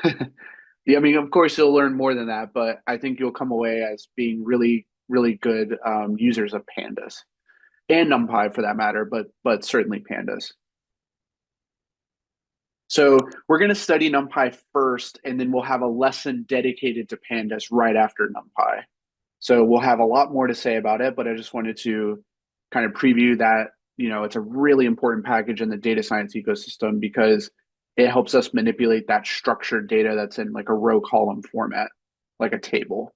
Yeah, I mean, of course, you'll learn more than that, but I think you'll come away as being really, really good users of Pandas and NumPy for that matter, but certainly Pandas. So we're going to study NumPy first, and then we'll have a lesson dedicated to Pandas right after NumPy. So we'll have a lot more to say about it, but I just wanted to kind of preview that, it's a really important package in the data science ecosystem because it helps us manipulate that structured data that's in like a row column format, like a table.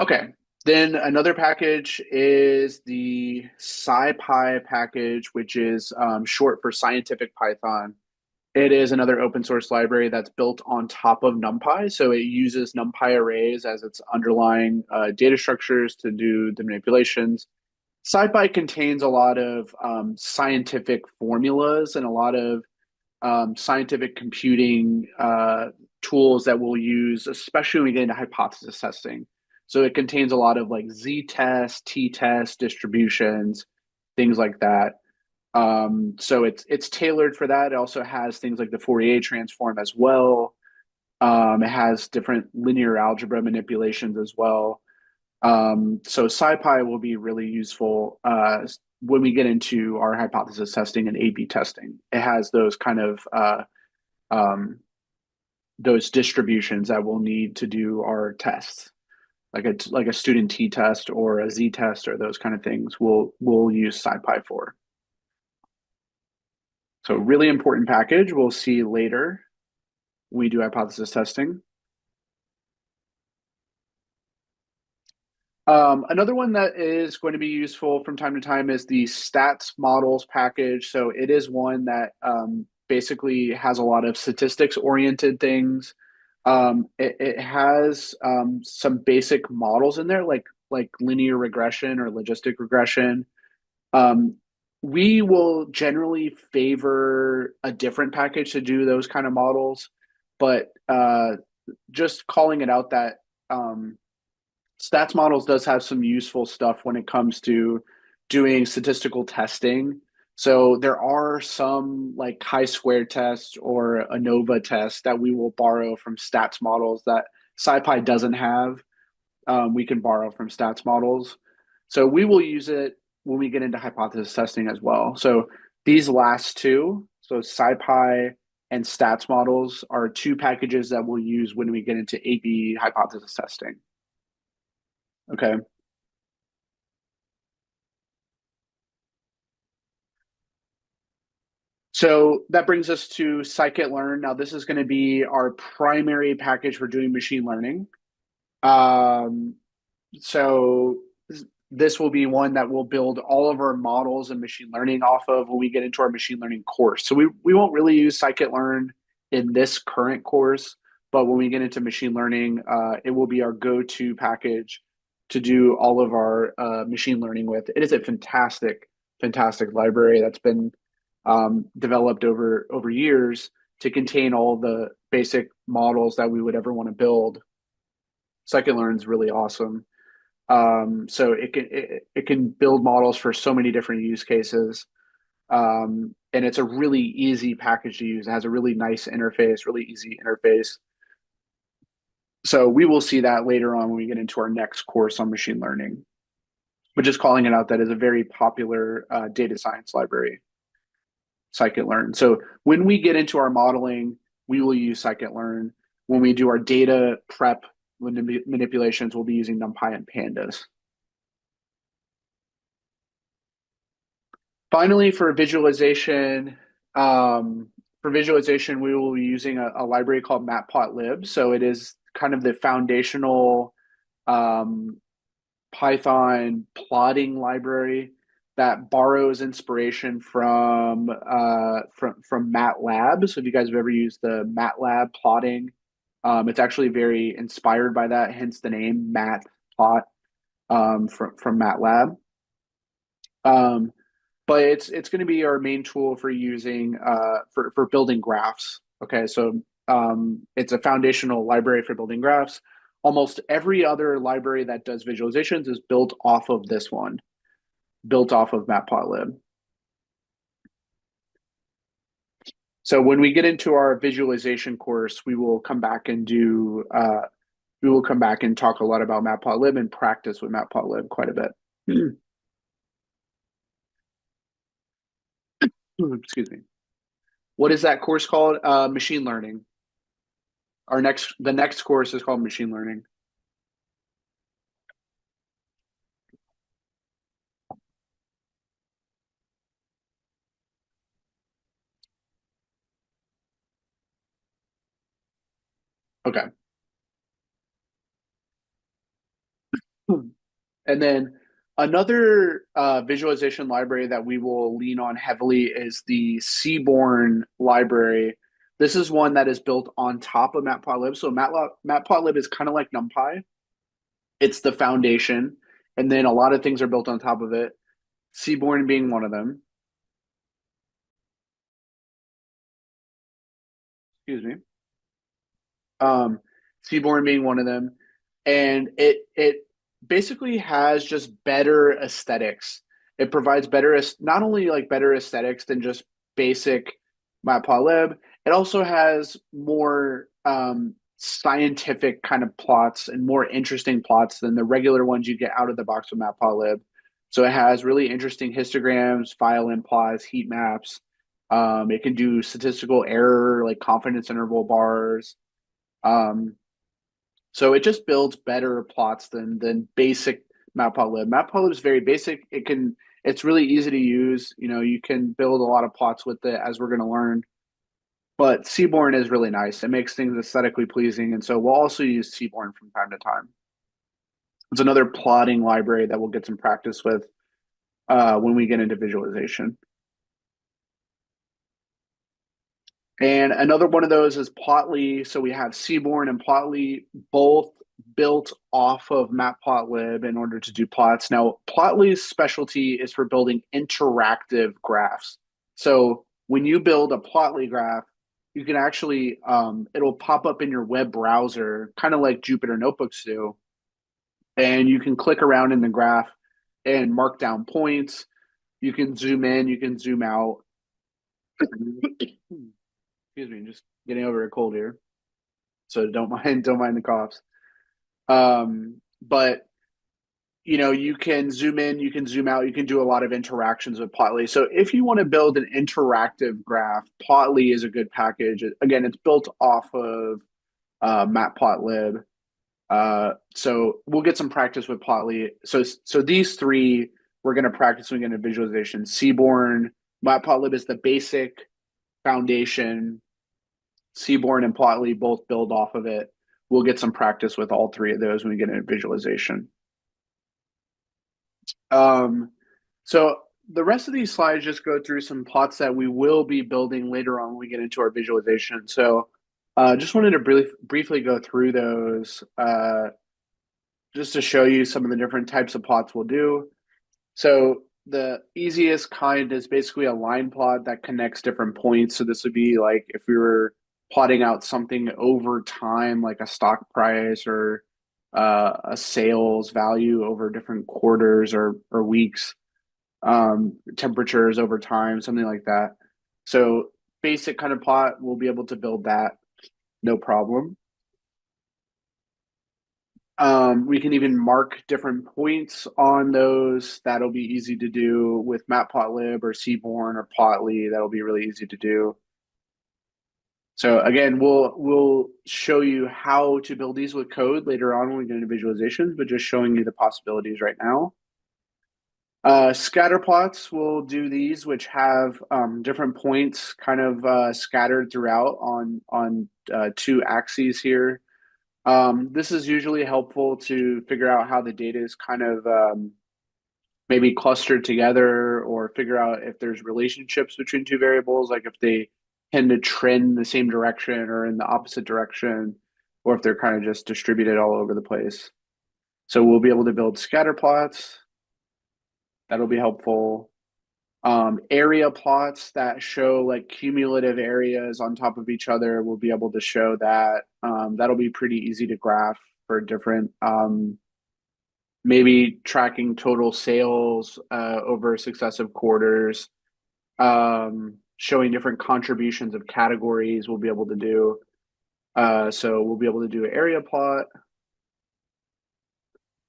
Okay. Then another package is the SciPy package, which is short for Scientific Python. It is another open source library that's built on top of NumPy. So it uses NumPy arrays as its underlying data structures to do the manipulations. SciPy contains a lot of scientific formulas and a lot of scientific computing tools that we'll use, especially when we get into hypothesis testing. So it contains a lot of like z-test, t-test distributions, things like that. So it's tailored for that. It also has things like the Fourier transform as well. It has different linear algebra manipulations as well. So SciPy will be really useful when we get into our hypothesis testing and A/B testing. It has those kind of those distributions that we'll need to do our tests, like a student t-test or a z-test or those kind of things. We'll use SciPy for. So really important package. We'll see later when we do hypothesis testing. Another one that is going to be useful from time to time is the stats models package. So it is one that basically has a lot of statistics oriented things. It has some basic models in there, like linear regression or logistic regression. Um, we will generally favor a different package to do those kind of models, but just calling it out that stats models does have some useful stuff when it comes to doing statistical testing. So there are some like chi-square tests or ANOVA tests that we will borrow from stats models that SciPy doesn't have. We can borrow from stats models. So we will use it when we get into hypothesis testing as well. So these last two, so SciPy and stats models, are two packages that we'll use when we get into A/B hypothesis testing. Okay. So that brings us to Scikit-learn. Now, this is going to be our primary package for doing machine learning. Um, so this will be one that we'll build all of our models and machine learning off of when we get into our machine learning course. So we won't really use Scikit-learn in this current course, but when we get into machine learning, it will be our go-to package to do all of our machine learning with. It is a fantastic, fantastic library that's been developed over years to contain all the basic models that we would ever want to build. Scikit-learn is really awesome. So it can build models for so many different use cases. And it's a really easy package to use. It has a really nice interface, really easy interface. So we will see that later on when we get into our next course on machine learning. But just calling it out, that is a very popular data science library, Scikit-learn. So when we get into our modeling, we will use Scikit-learn. When we do our data prep manipulations, we'll be using NumPy and Pandas. Finally, for visualization, we will be using a library called Matplotlib. So it is kind of the foundational um, Python plotting library that borrows inspiration from MATLAB. So if you guys have ever used the MATLAB plotting, it's actually very inspired by that, hence the name Matplot from MATLAB. Um, but it's going to be our main tool for using for building graphs. Okay, so it's a foundational library for building graphs. Almost every other library that does visualizations is built off of this one, built off of Matplotlib. So when we get into our visualization course, we will come back and talk a lot about Matplotlib and practice with Matplotlib quite a bit. Excuse me. What is that course called? Machine learning. The next course is called machine learning. Okay. And then another visualization library that we will lean on heavily is the Seaborn library. This is one that is built on top of Matplotlib. So Matplotlib is kind of like NumPy. It's the foundation, and then a lot of things are built on top of it. Seaborn being one of them. Excuse me. Um, Seaborn being one of them, and it basically has just better aesthetics. It provides not only like better aesthetics than just basic Matplotlib. It also has more scientific kind of plots and more interesting plots than the regular ones you get out of the box with Matplotlib. So it has really interesting histograms, file plots, heat maps. It can do statistical error, like confidence interval bars. Um, so it just builds better plots than basic Matplotlib. Matplotlib is very basic. It's really easy to use. You can build a lot of plots with it, as we're going to learn. But Seaborn is really nice. It makes things aesthetically pleasing, and so we'll also use Seaborn from time to time. It's another plotting library that we'll get some practice with when we get into visualization. And another one of those is Plotly. So we have Seaborn and Plotly both built off of Matplotlib in order to do plots. Now, Plotly's specialty is for building interactive graphs. So when you build a Plotly graph, you can actually, it'll pop up in your web browser, kind of like Jupyter Notebooks do. And you can click around in the graph and mark down points. You can zoom in, you can zoom out. Excuse me, just getting over a cold here. So don't mind the coughs. But you can zoom in, you can zoom out, you can do a lot of interactions with Plotly. So if you want to build an interactive graph, Plotly is a good package. Again, it's built off of Matplotlib. So we'll get some practice with Plotly. So these three we're going to practice when we get into visualization. Seaborn, Matplotlib is the basic foundation. Seaborn and Plotly both build off of it. We'll get some practice with all three of those when we get into visualization. So the rest of these slides just go through some plots that we will be building later on when we get into our visualization. So just wanted to briefly go through those just to show you some of the different types of plots we'll do. So the easiest kind is basically a line plot that connects different points. So this would be like if we were plotting out something over time, like a stock price or a sales value over different quarters or weeks, temperatures over time, something like that. So basic kind of plot, we'll be able to build that, no problem. We can even mark different points on those. That'll be easy to do with Matplotlib or Seaborn or Plotly. That'll be really easy to do. So again, we'll show you how to build these with code later on when we get into visualizations, but just showing you the possibilities right now. Scatter plots, we'll do these, which have different points kind of scattered throughout on two axes here. This is usually helpful to figure out how the data is kind of maybe clustered together or figure out if there's relationships between two variables, like if they tend to trend the same direction or in the opposite direction, or if they're kind of just distributed all over the place. So we'll be able to build scatter plots. That'll be helpful. Area plots that show like cumulative areas on top of each other, we'll be able to show that. That'll be pretty easy to graph for different, maybe tracking total sales over successive quarters. showing different contributions of categories we'll be able to do. So we'll be able to do an area plot.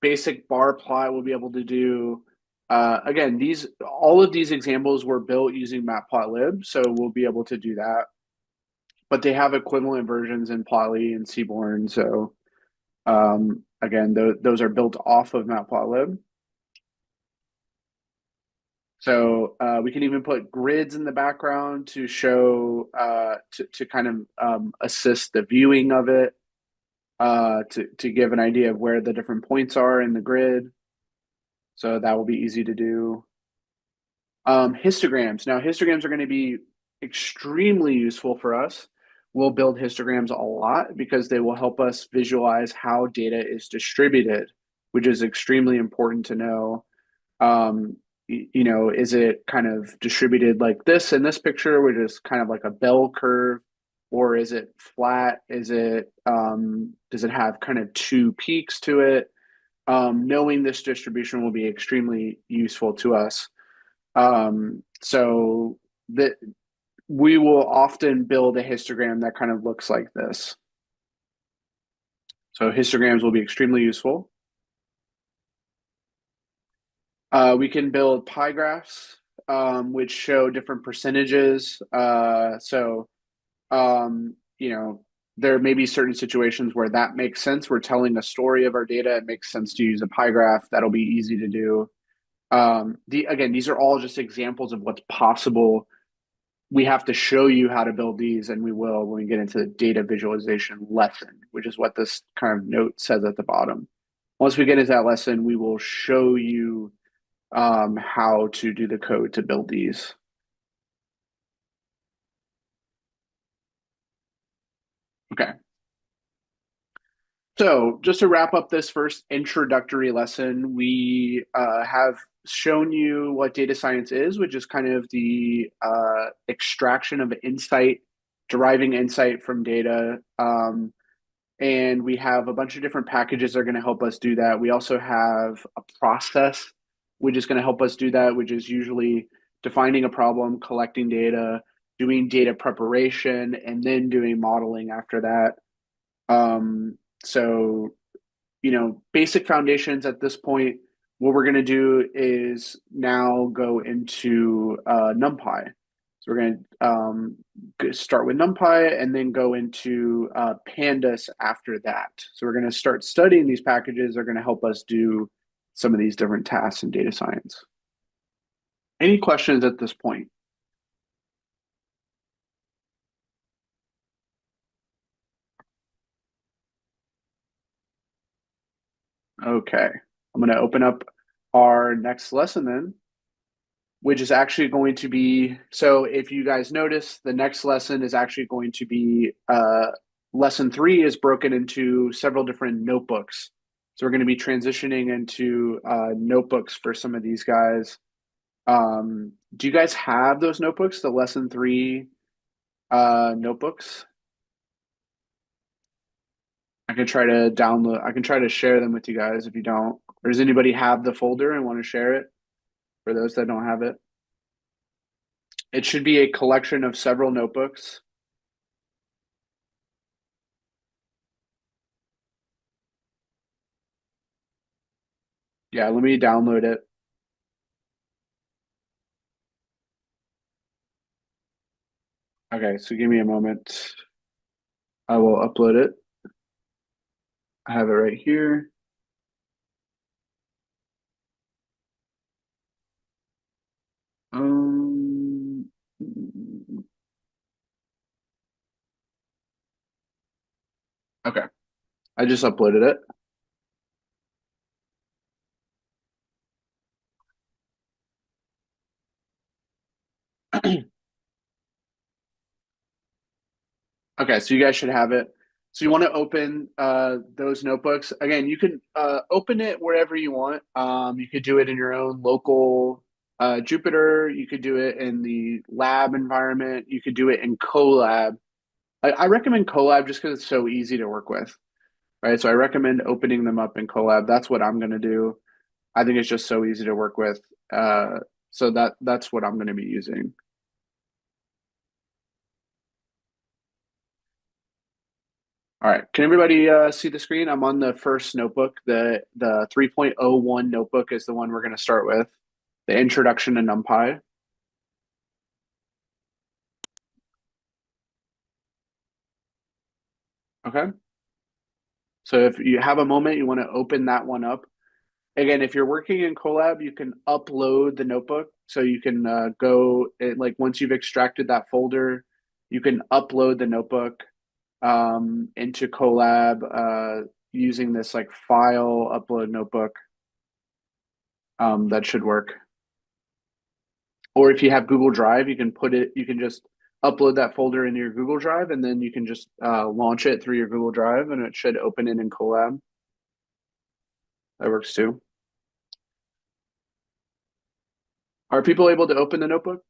Basic bar plot we'll be able to do. Again, all of these examples were built using Matplotlib, so we'll be able to do that. But they have equivalent versions in Plotly and Seaborn. So again, those are built off of Matplotlib. So we can even put grids in the background to show to kind of assist the viewing of it, to give an idea of where the different points are in the grid. So that will be easy to do. Histograms. Now, histograms are going to be extremely useful for us. We'll build histograms a lot because they will help us visualize how data is distributed, which is extremely important to know. Is it kind of distributed like this in this picture, which is kind of like a bell curve, or is it flat? Does it have kind of two peaks to it? Knowing this distribution will be extremely useful to us. So that we will often build a histogram that kind of looks like this. So histograms will be extremely useful. We can build pie graphs, which show different percentages. There may be certain situations where that makes sense. We're telling a story of our data. It makes sense to use a pie graph. That'll be easy to do. Again, these are all just examples of what's possible. We have to show you how to build these, and we will when we get into the data visualization lesson, which is what this kind of note says at the bottom. Once we get into that lesson, we will show you how to do the code to build these. Okay. So just to wrap up this first introductory lesson, we have shown you what data science is, which is kind of the extraction of insight, deriving insight from data. And we have a bunch of different packages that are going to help us do that. We also have a process, which is going to help us do that, which is usually defining a problem, collecting data, doing data preparation, and then doing modeling after that. So, basic foundations at this point. What we're going to do is now go into NumPy. So we're going to start with NumPy and then go into Pandas after that. So we're going to start studying these packages. They're going to help us do some of these different tasks in data science. Any questions at this point? Okay, I'm going to open up our next lesson then, which is actually going to be, so if you guys notice, the next lesson is actually going to be, lesson 3 is broken into several different notebooks. So we're going to be transitioning into notebooks for some of these guys. Do you guys have those notebooks, the lesson 3 notebooks? I can try to share them with you guys if you don't. Or does anybody have the folder and want to share it for those that don't have it? It should be a collection of several notebooks. Yeah, let me download it. Okay, so give me a moment. I will upload it. I have it right here. Um, okay, I just uploaded it. Okay, so you guys should have it. So you want to open those notebooks. Again, you can open it wherever you want. You could do it in your own local Jupyter. You could do it in the lab environment. You could do it in Colab. I recommend Colab just because it's so easy to work with, right? So I recommend opening them up in Colab. That's what I'm going to do. I think it's just so easy to work with. So that's what I'm going to be using. All right. Can everybody see the screen? I'm on the first notebook. The 3.01 notebook is the one we're going to start with. The introduction to NumPy. Okay. So if you have a moment, you want to open that one up. Again, if you're working in Colab, you can upload the notebook. So you can like once you've extracted that folder, you can upload the notebook into Colab using this like file upload notebook. That should work. Or if you have Google Drive, you can just upload that folder into your Google Drive, and then you can just launch it through your Google Drive, and it should open it in Colab. That works too. Are people able to open the notebook?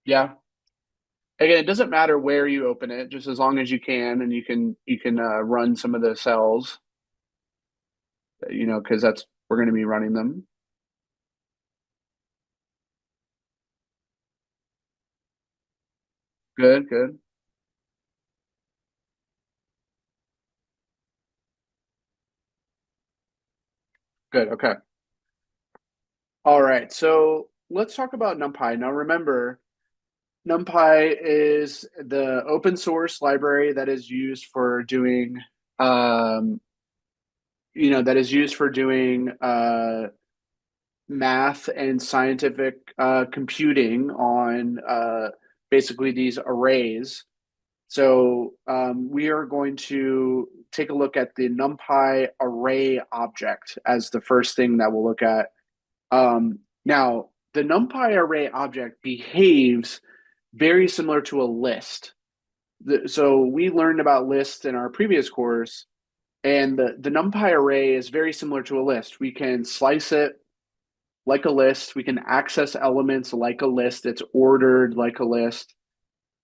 Yeah. Again, it doesn't matter where you open it, just as long as you can, and you can run some of the cells, because that's we're going to be running them. Good, good, good. Okay. All right. So let's talk about NumPy. Now, remember, NumPy is the open source library that is used for doing, um, that is used for doing math and scientific computing on basically these arrays. So we are going to take a look at the NumPy array object as the first thing that we'll look at. Now, the NumPy array object behaves very similar to a list. So we learned about lists in our previous course, and the NumPy array is very similar to a list. We can slice it like a list. We can access elements like a list. It's ordered like a list.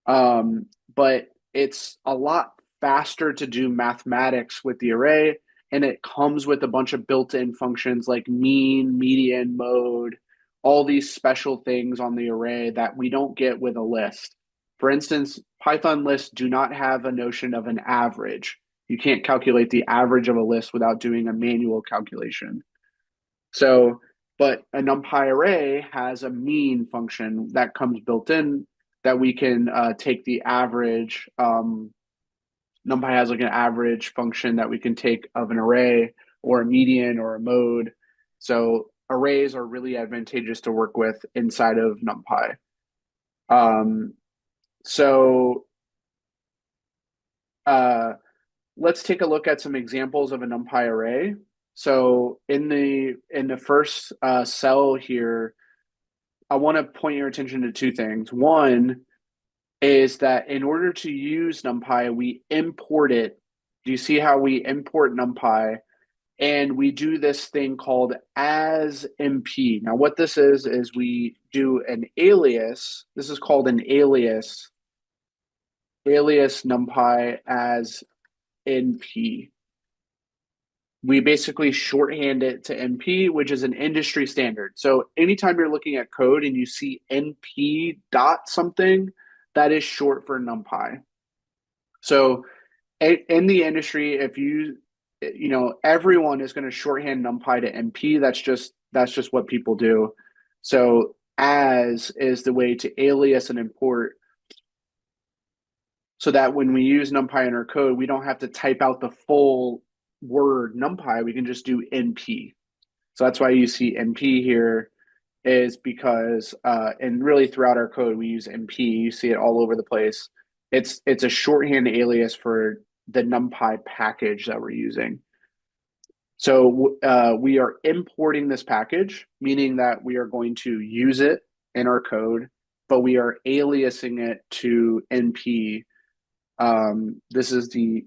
But it's a lot faster to do mathematics with the array, and it comes with a bunch of built-in functions like mean, median, mode, all these special things on the array that we don't get with a list. For instance, Python lists do not have a notion of an average. You can't calculate the average of a list without doing a manual calculation. So, but a NumPy array has a mean function that comes built in that we can take the average. NumPy has like an average function that we can take of an array or a median or a mode. So arrays are really advantageous to work with inside of NumPy. Um, so uh, let's take a look at some examples of a NumPy array. So in the first cell here, I want to point your attention to two things. One is that in order to use NumPy, we import it. Do you see how we import NumPy? And we do this thing called as MP. Now, what this is we do an alias. This is called an alias NumPy as NP. We basically shorthand it to NP, which is an industry standard. So anytime you're looking at code and you see NP dot something, that is short for NumPy. So in the industry, if everyone is going to shorthand NumPy to NP. That's just what people do. So as is the way to alias and import so that when we use NumPy in our code, we don't have to type out the full word NumPy. We can just do NP. So that's why you see NP here is because, and really throughout our code, we use NP. You see it all over the place. It's a shorthand alias for the NumPy package that we're using. So we are importing this package, meaning that we are going to use it in our code, but we are aliasing it to NP. This is the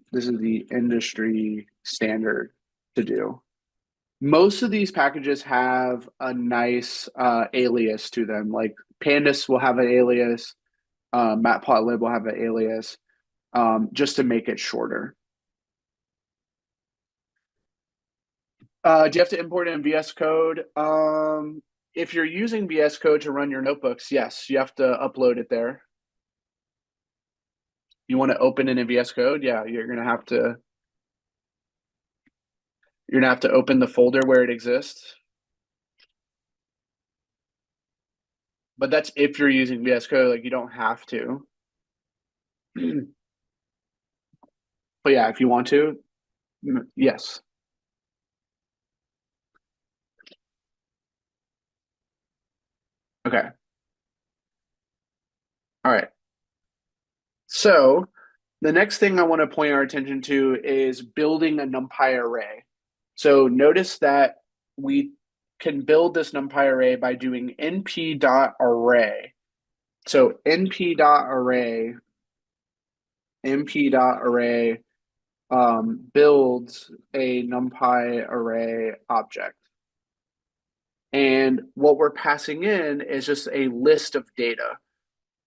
industry standard to do. Most of these packages have a nice alias to them. Like Pandas will have an alias, Matplotlib will have an alias, just to make it shorter. Do you have to import in VS Code? if you're using VS Code to run your notebooks, yes, you have to upload it there. You want to open it in VS Code? Yeah, you're gonna have to open the folder where it exists. But that's if you're using VS Code, like you don't have to. But yeah, if you want to, yes. Okay. All right. So the next thing I want to point our attention to is building a NumPy array. So notice that we can build this NumPy array by doing np.array. So np.array builds a NumPy array object. And what we're passing in is just a list of data.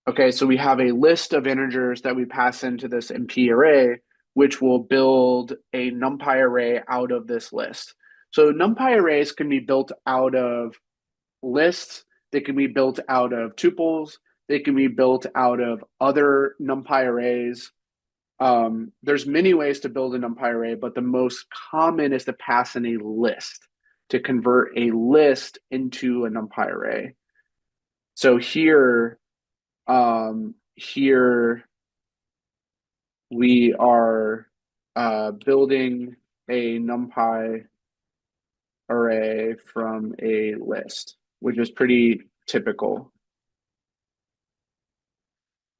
Okay, so we have a list of integers that we pass into this NP array, which will build a NumPy array out of this list. So NumPy arrays can be built out of lists, they can be built out of tuples, they can be built out of other NumPy arrays. There's many ways to build a NumPy array, but the most common is to pass in a list, to convert a list into a NumPy array. So here we are building a NumPy array from a list, which is pretty typical.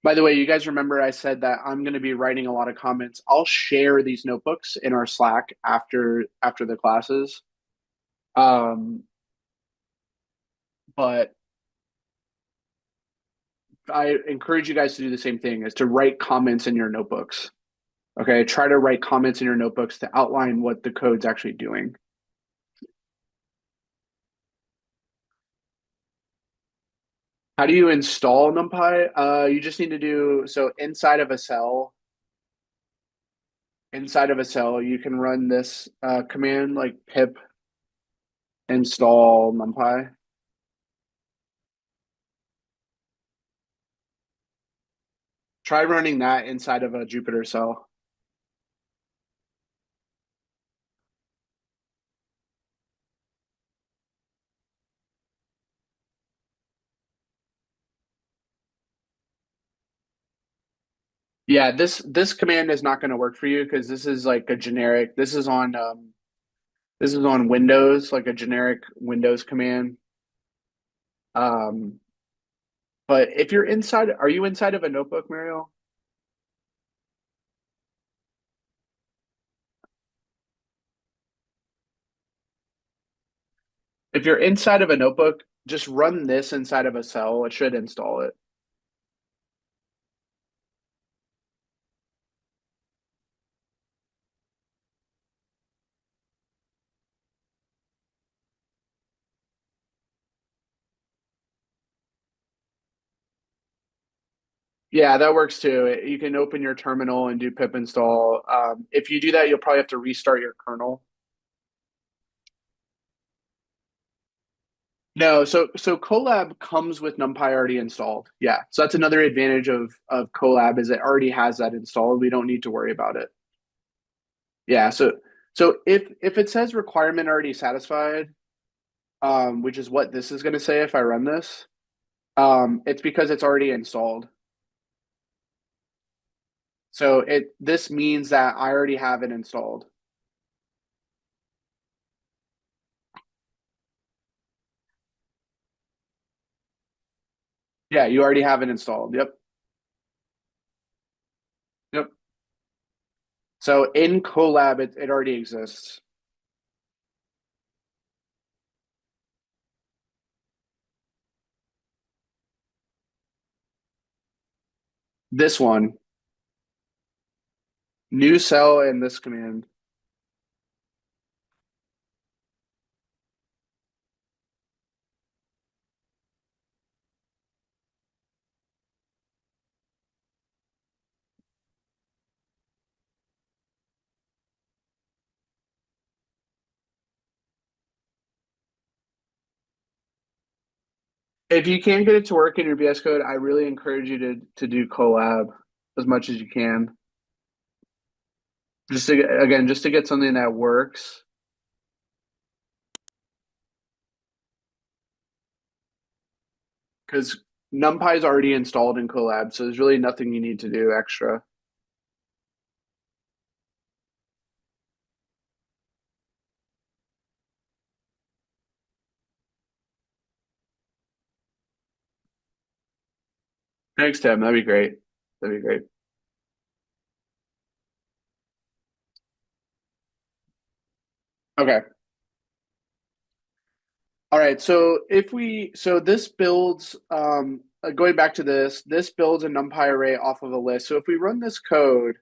By the way, you guys remember I said that I'm going to be writing a lot of comments. I'll share these notebooks in our Slack after the classes. But I encourage you guys to do the same thing, is to write comments in your notebooks. Okay, try to write comments in your notebooks to outline what the code's actually doing. How do you install NumPy? You just need to do so inside of a cell, you can run this command like pip install NumPy. Try running that inside of a Jupyter cell. Yeah, this command is not going to work for you because this is like a generic. This is on Windows, like a generic Windows command. Um, but if you're inside, are you inside of a notebook, Mariel? If you're inside of a notebook, just run this inside of a cell. It should install it. Yeah, that works too. You can open your terminal and do pip install. If you do that, you'll probably have to restart your kernel. No, so Colab comes with NumPy already installed. Yeah, so that's another advantage of Colab is it already has that installed. We don't need to worry about it. Yeah, so if it says requirement already satisfied, which is what this is going to say if I run this, it's because it's already installed. So this means that I already have it installed. Yeah, you already have it installed. Yep. Yep. So in Colab, it already exists. This one, new cell and this command. If you can't get it to work in your VS Code, I really encourage you to do collab as much as you can. Just to again, just to get something that works. Because NumPy is already installed in Collab, so there's really nothing you need to do extra. Thanks, Tim. That'd be great. That'd be great. Okay. All right. So this builds, going back to this builds a NumPy array off of a list. So if we run this code,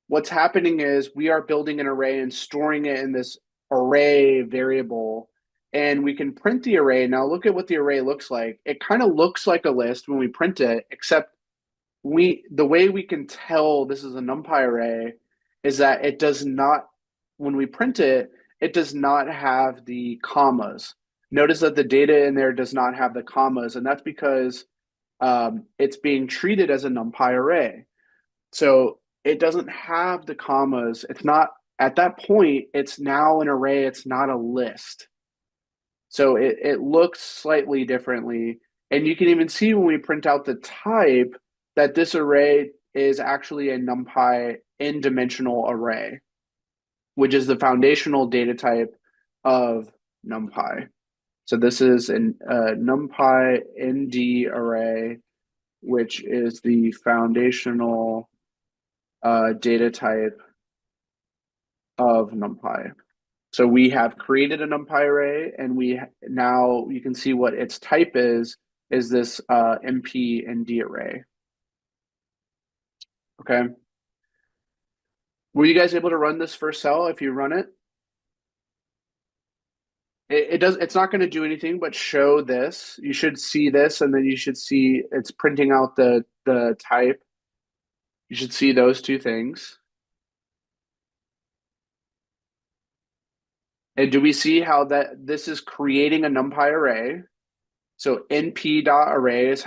what's happening is we are building an array and storing it in this array variable, and we can print the array. Now look at what the array looks like. It kind of looks like a list when we print it, except the way we can tell this is a NumPy array is that it does not, when we print it, it does not have the commas. Notice that the data in there does not have the commas, and that's because it's being treated as a NumPy array. So it doesn't have the commas. It's not, at that point, it's now an array, it's not a list. So it looks slightly differently. And you can even see when we print out the type that this array is actually a NumPy n-dimensional array, which is the foundational data type of NumPy. So this is an NumPy ND array, which is the foundational data type of NumPy. So we have created a NumPy array, and we now you can see what its type is this MP ND array. Okay. Were you guys able to run this first cell if you run it? It's not going to do anything but show this. You should see this, and then you should see it's printing out the type. You should see those two things. And do we see how that this is creating a NumPy array? So np.array is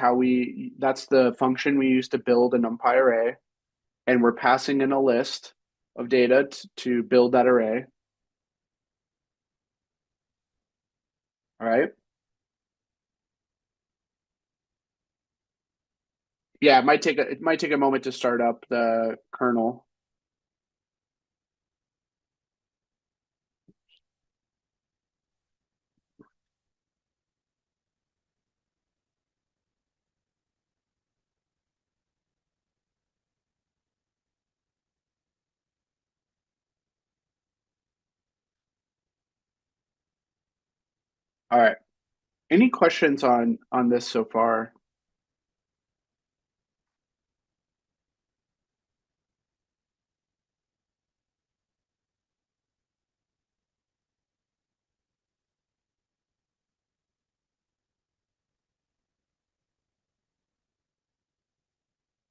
that's the function we use to build a NumPy array. And we're passing in a list of data to build that array. All right. Yeah, it might take a moment to start up the kernel. All right. Any questions on this so far?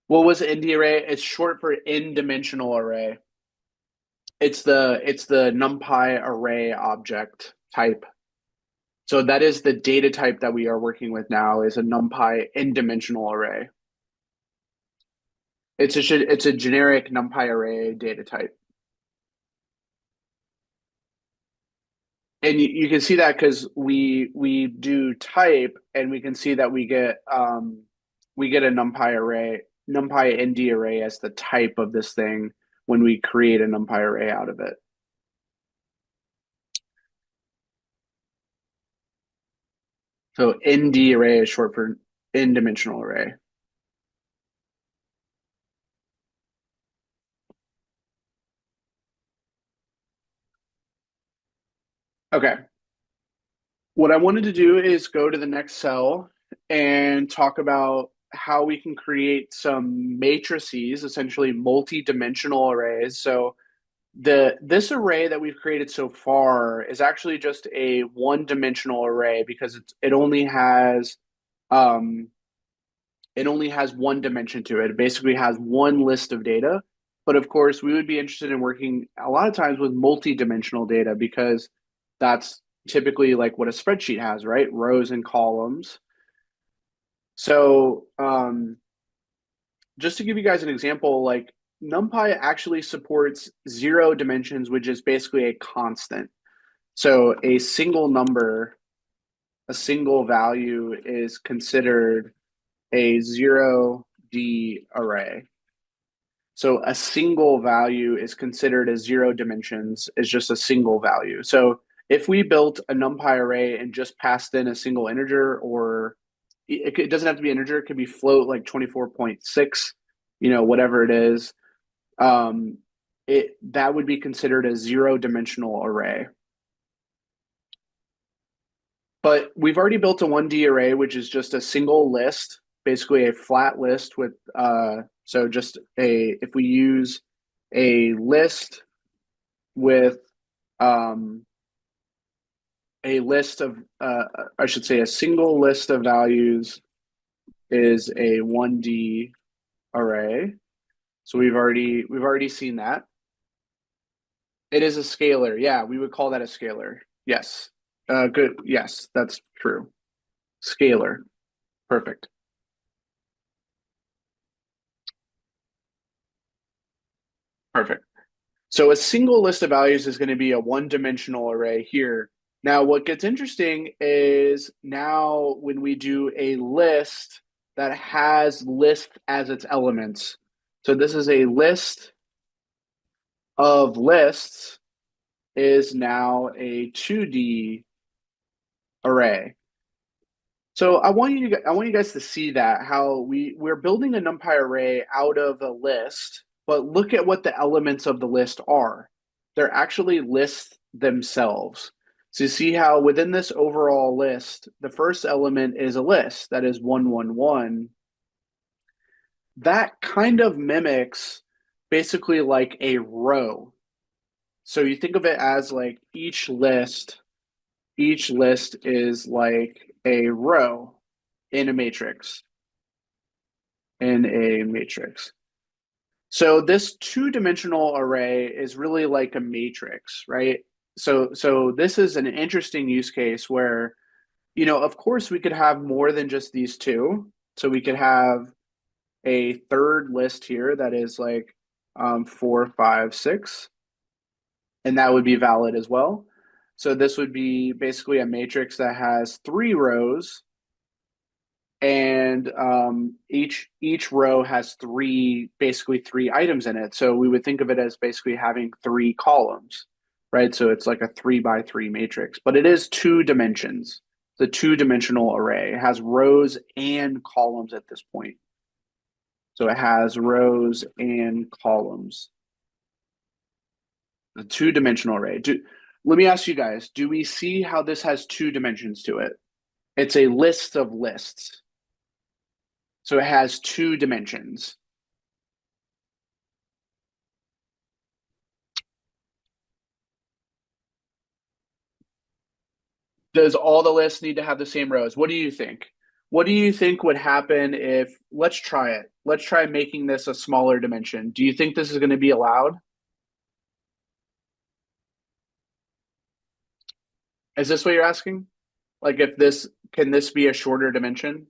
What was ND array? It's short for n-dimensional array. It's the NumPy array object type. So that is the data type that we are working with now is a NumPy n-dimensional array. It's a generic NumPy array data type. And you can see that because we do type, and we can see that we get a NumPy ND array as the type of this thing when we create a NumPy array out of it. So ND array is short for n-dimensional array. Okay. What I wanted to do is go to the next cell and talk about how we can create some matrices, essentially multi-dimensional arrays. So this array that we've created so far is actually just a one-dimensional array because um, it only has one dimension to it. It basically has one list of data. But of course, we would be interested in working a lot of times with multi-dimensional data because that's typically like what a spreadsheet has, right? Rows and columns. So just to give you guys an example, like NumPy actually supports 0 dimensions, which is basically a constant. So a single number, a single value is considered a 0D array. So a single value is considered as 0 dimensions, is just a single value. So if we built a NumPy array and just passed in a single integer, or it doesn't have to be integer, it could be float like 24.6, whatever it is, that would be considered a 0 dimensional array. But we've already built a 1D array, which is just a single list, basically a flat list with, so just if we use a list with a list of, I should say a single list of values is a 1D array. So we've already seen that. It is a scalar. Yeah, we would call that a scalar. Yes. Good. Yes, that's true. Scalar. Perfect. Perfect. So a single list of values is going to be a one-dimensional array here. Now, what gets interesting is now when we do a list that has list as its elements. So this is a list of lists is now a 2D array. So I want you guys to see that how we're building a NumPy array out of a list, but look at what the elements of the list are. They're actually lists themselves. So you see how within this overall list, the first element is a list that is 111. That kind of mimics basically like a row. So you think of it as like each list is like a row in a matrix. So this two-dimensional array is really like a matrix, right? So this is an interesting use case where, of course we could have more than just these two. So we could have a third list here that is like 4, 5, 6, and that would be valid as well. So this would be basically a matrix that has 3 rows, and each row has basically three items in it. So we would think of it as basically having 3 columns, right? So it's like a 3 by 3 matrix, but it is 2 dimensions. The two-dimensional array. It has rows and columns at this point. So it has rows and columns. The two-dimensional array. Let me ask you guys, do we see how this has 2 dimensions to it? It's a list of lists. So it has 2 dimensions. Does all the lists need to have the same rows? What do you think? What do you think would happen if, let's try it. Let's try making this a smaller dimension. Do you think this is going to be allowed? Is this what you're asking? Like if can this be a shorter dimension?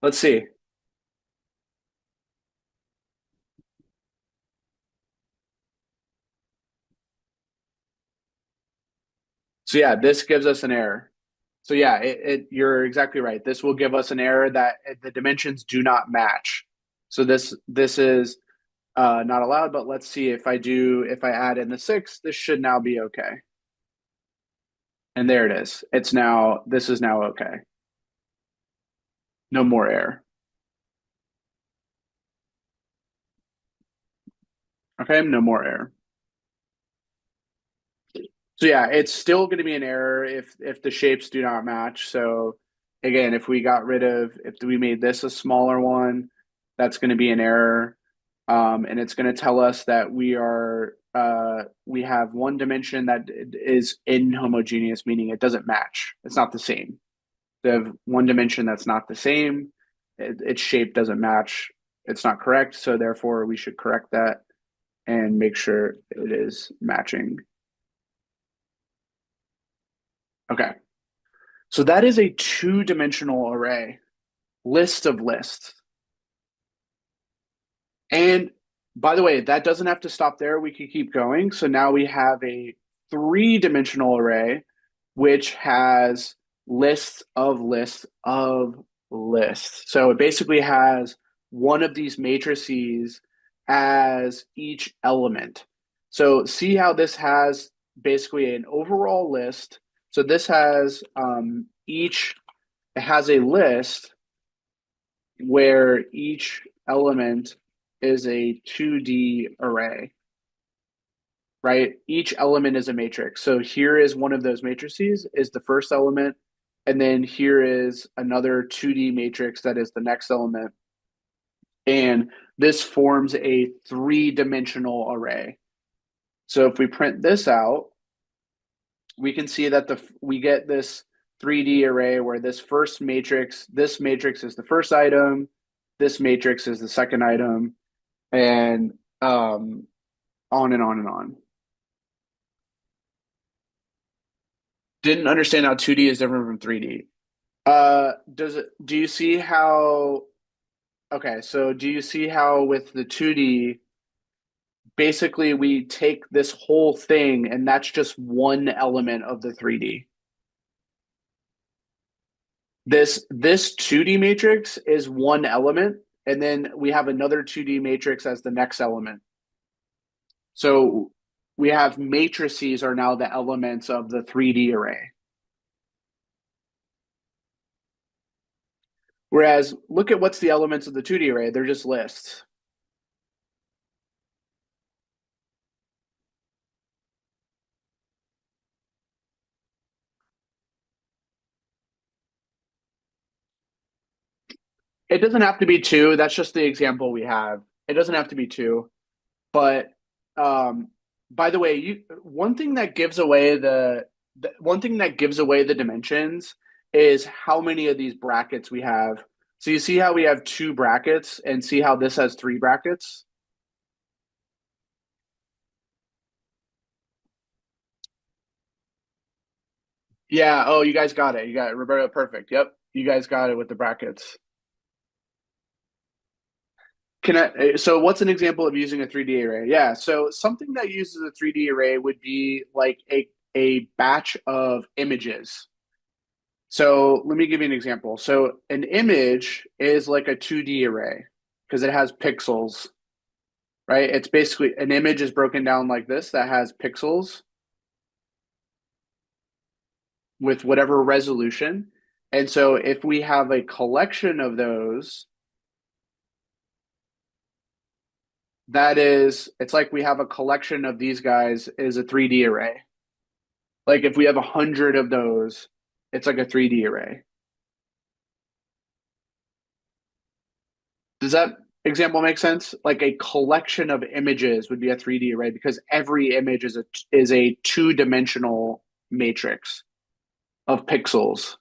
Let's see. So yeah, this gives us an error. So yeah, you're exactly right. This will give us an error that the dimensions do not match. So this is not allowed, but let's see if I add in the 6, this should now be okay. And there it is. This is now okay. No more error. Okay, no more error. So yeah, it's still going to be an error if the shapes do not match. So again, if we made this a smaller one, that's going to be an error. And it's going to tell us that we have one dimension that is inhomogeneous, meaning it doesn't match. It's not the same. They have one dimension that's not the same. Its shape doesn't match. It's not correct. So therefore we should correct that. and make sure it is matching. Okay. So that is a two-dimensional array, list of lists. And by the way, that doesn't have to stop there. We can keep going. So now we have a three-dimensional array, which has lists of lists of lists. So it basically has one of these matrices as each element. So see how this has basically an overall list. So this has it has a list where each element is a 2D array, right? Each element is a matrix. So here is one of those matrices is the first element, and then here is another 2D matrix that is the next element. And this forms a three-dimensional array. So if we print this out, we can see that we get this 3D array where this matrix is the first item, this matrix is the second item, and on and on and on. Didn't understand how 2D is different from 3D. Do you see how, okay, so do you see how with the 2D, basically we take this whole thing and that's just one element of the 3D. This 2D matrix is one element, and then we have another 2D matrix as the next element. So we have matrices are now the elements of the 3D array. Whereas look at what's the elements of the 2D array, they're just lists. It doesn't have to be two. That's just the example we have. It doesn't have to be two. But by the way, one thing that gives away the dimensions is how many of these brackets we have. So you see how we have two brackets and see how this has three brackets? Yeah. Oh, you guys got it. You got it. Roberto, perfect. Yep. You guys got it with the brackets. So what's an example of using a 3D array? Yeah, so something that uses a 3D array would be like a batch of images. So let me give you an example. So an image is like a 2D array because it has pixels, right? It's basically an image is broken down like this that has pixels with whatever resolution. And so if we have a collection of those, it's like we have a collection of these guys is a 3D array. Like if we have 100 of those, it's like a 3D array. Does that example make sense? Like a collection of images would be a 3D array because every image is a two-dimensional matrix of pixels.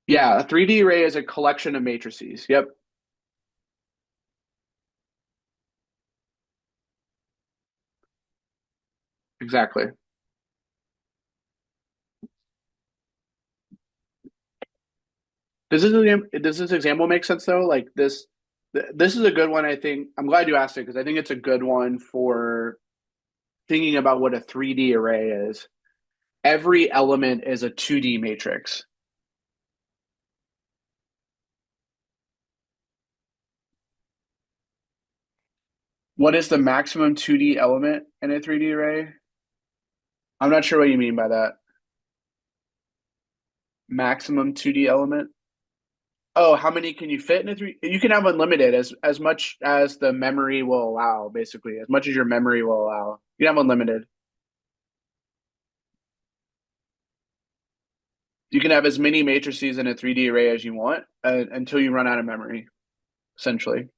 Yeah, a 3D array is a collection of matrices. Yep, exactly. Does this example make sense though? Like this is a good one, I think. I'm glad you asked it because I think it's a good one for thinking about what a 3D array is. Every element is a 2D matrix. What is the maximum 2D element in a 3D array? I'm not sure what you mean by that. Maximum 2D element? Oh, how many can you fit in a three? You can have unlimited as much as the memory will allow, basically, as much as your memory will allow. You can have unlimited. You can have as many matrices in a 3D array as you want until you run out of memory, essentially.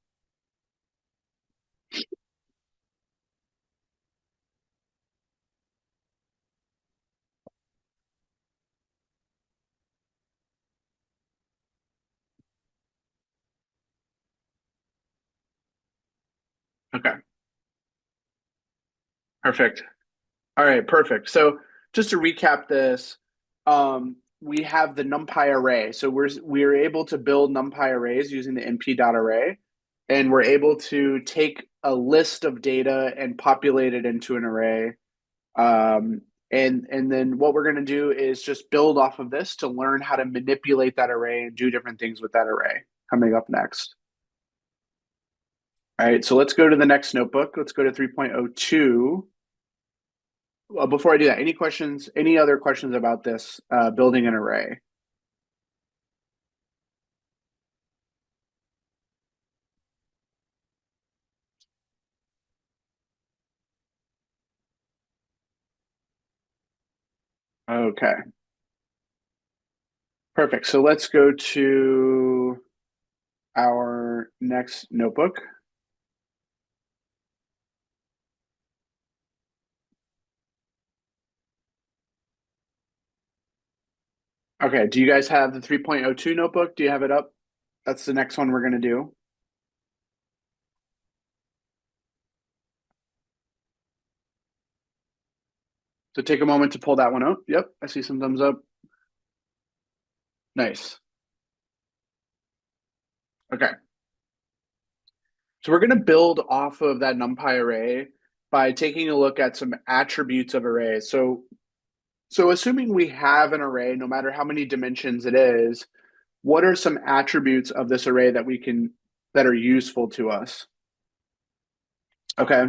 Okay, perfect. All right, perfect. So just to recap this, we have the NumPy array. So we're able to build NumPy arrays using the np.array, and we're able to take a list of data and populate it into an array. Um, and then what we're going to do is just build off of this to learn how to manipulate that array and do different things with that array. Coming up next. All right, so let's go to the next notebook. Let's go to 3.02. Before I do that, any questions, any other questions about this building an array? Okay, perfect. So let's go to our next notebook. Okay, do you guys have the 3.02 notebook? Do you have it up? That's the next one we're going to do. So take a moment to pull that one out. Yep, I see some thumbs up. Nice. Okay. So we're going to build off of that NumPy array by taking a look at some attributes of arrays. So assuming we have an array, no matter how many dimensions it is, what are some attributes of this array that are useful to us? Okay.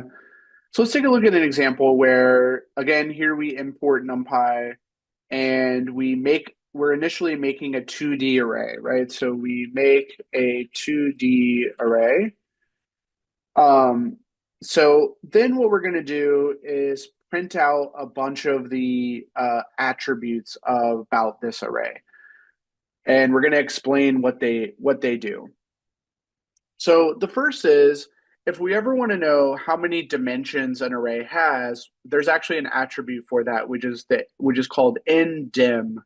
So let's take a look at an example where, again, here we import NumPy and we're initially making a 2D array, right? So we make a 2D array. So then what we're going to do is print out a bunch of the attributes about this array. And we're going to explain what they do. So the first is, if we ever want to know how many dimensions an array has, there's actually an attribute for that, which is called ndim.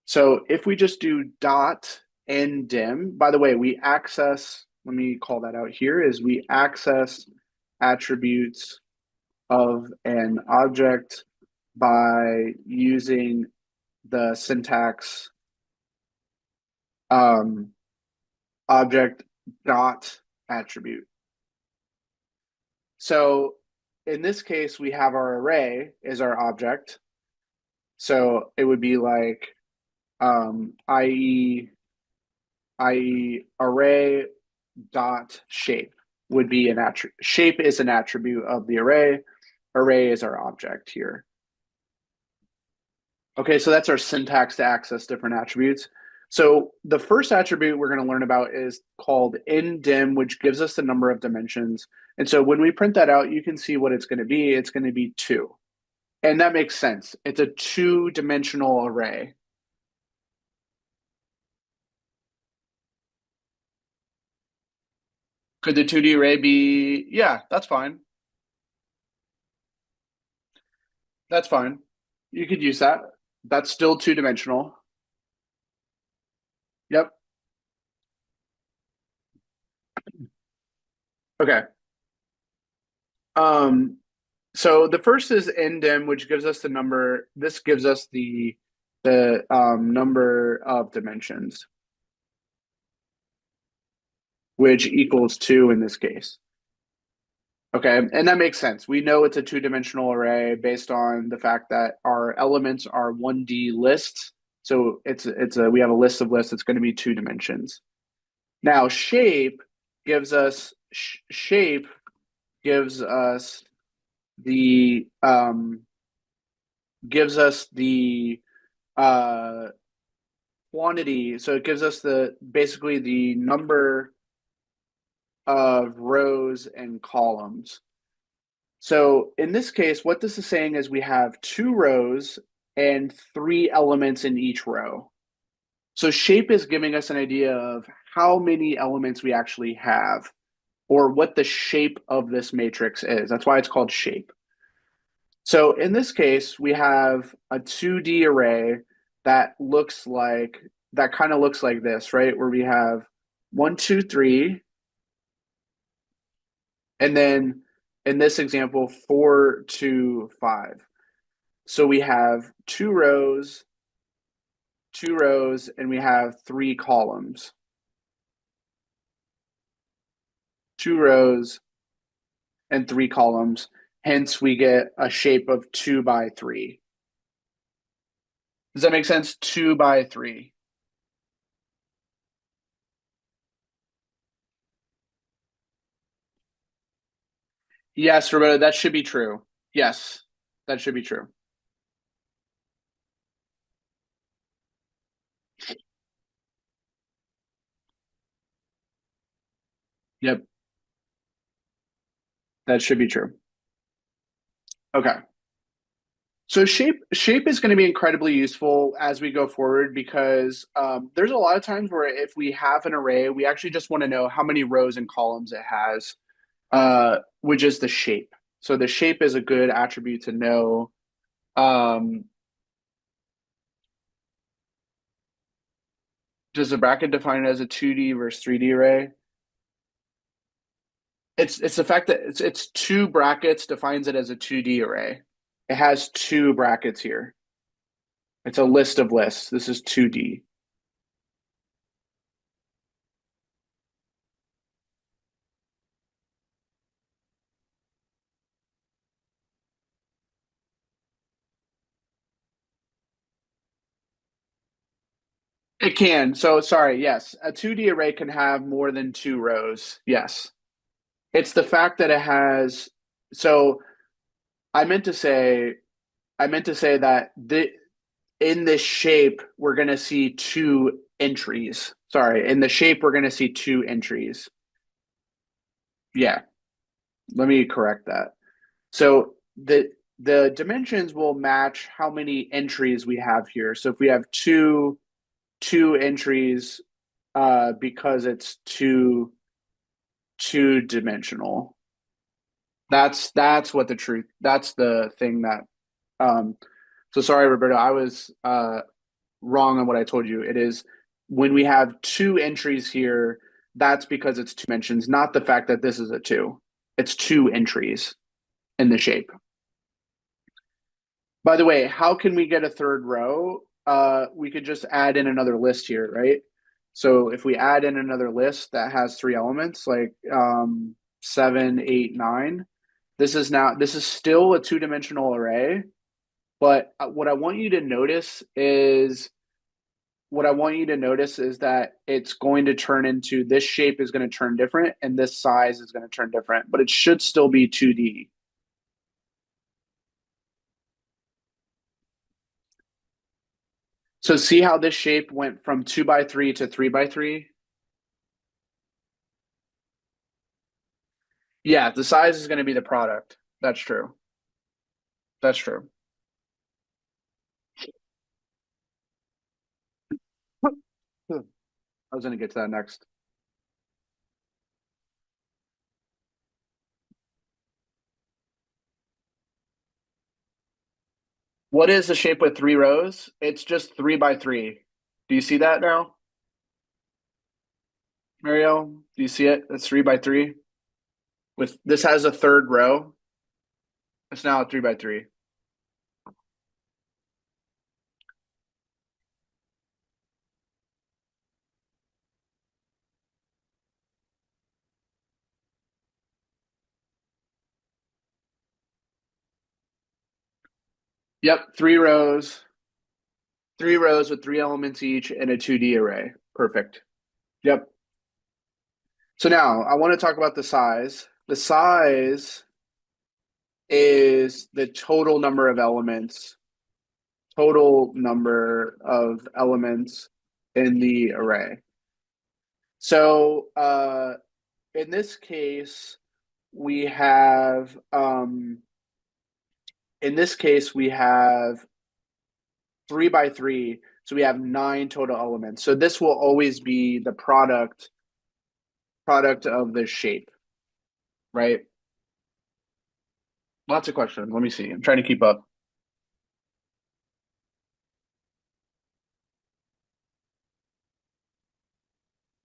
So if we just do dot ndim, by the way, let me call that out here, is we access attributes of an object by using the syntax object dot attribute. So in this case, we have our array is our object. So it would be like i.e. array dot shape would be an attribute. Shape is an attribute of the array. Array is our object here. Okay, so that's our syntax to access different attributes. So the first attribute we're going to learn about is called ndim, which gives us the number of dimensions. And so when we print that out, you can see what it's going to be. It's going to be 2. And that makes sense. It's a 2-dimensional array. Could the 2D array be, yeah, that's fine. That's fine. You could use that. That's still 2-dimensional. Yep. Okay. Um, so the first is ndim, which gives us the number. This gives us the number of dimensions, which equals 2 in this case. Okay, and that makes sense. We know it's a 2-dimensional array based on the fact that our elements are 1D lists. So we have a list of lists. It's going to be 2 dimensions. Now shape gives us the uh, quantity. So it gives us basically the number of rows and columns. So in this case, what this is saying is we have 2 rows and 3 elements in each row. So shape is giving us an idea of how many elements we actually have, or what the shape of this matrix is. That's why it's called shape. So in this case, we have a 2D array that kind of looks like this, right? Where we have 1, 2, 3, And then in this example, 4 to 5. So we have two rows, and we have 3 columns. 2 rows and 3 columns. Hence, we get a shape of 2 by 3. Does that make sense? 2 by 3. Yes, Roberto, that should be true. Yes, that should be true. Yep, that should be true. Okay. So shape is going to be incredibly useful as we go forward because there's a lot of times where if we have an array, we actually just want to know how many rows and columns it has, which is the shape. So the shape is a good attribute to know. Um, does the bracket define it as a 2D versus 3D array? It's the fact that it's 2 brackets defines it as a 2D array. It has 2 brackets here. It's a list of lists. This is 2D. It can. So sorry, yes. A 2D array can have more than 2 rows. Yes. It's the fact that it has so I meant to say that in this shape we're going to see 2 entries. Sorry, in the shape we're going to see 2 entries. Yeah. Let me correct that. So the dimensions will match how many entries we have here. So if we have two entries, because it's two dimensional. That's what the truth. That's the thing that. Um, so sorry, Roberto. I was wrong on what I told you. It is when we have 2 entries here. That's because it's 2 dimensions, not the fact that this is a 2. It's 2 entries in the shape. By the way, how can we get a third row? We could just add in another list here, right? So if we add in another list that has 3 elements, like 7, 8, 9, this is still a 2-dimensional array. But what I want you to notice is that it's going to turn into this shape is going to turn different and this size is going to turn different, but it should still be 2D. So see how this shape went from 2 by 3 to 3 by 3? Yeah, the size is going to be the product. That's true. That's true. I was going to get to that next. What is the shape with 3 rows? It's just 3 by 3. Do you see that now, Mario? Do you see it? It's 3 by 3. With this has a third row. It's now a 3 by 3. Yep, 3 rows. 3 rows with 3 elements each in a 2D array. Perfect. Yep. So now I want to talk about the size. The size is the total number of elements in the array. So in this case, we have in this case we have 3 by 3, so we have 9 total elements. So this will always be the product of the shape, right? Lots of questions. Let me see. I'm trying to keep up.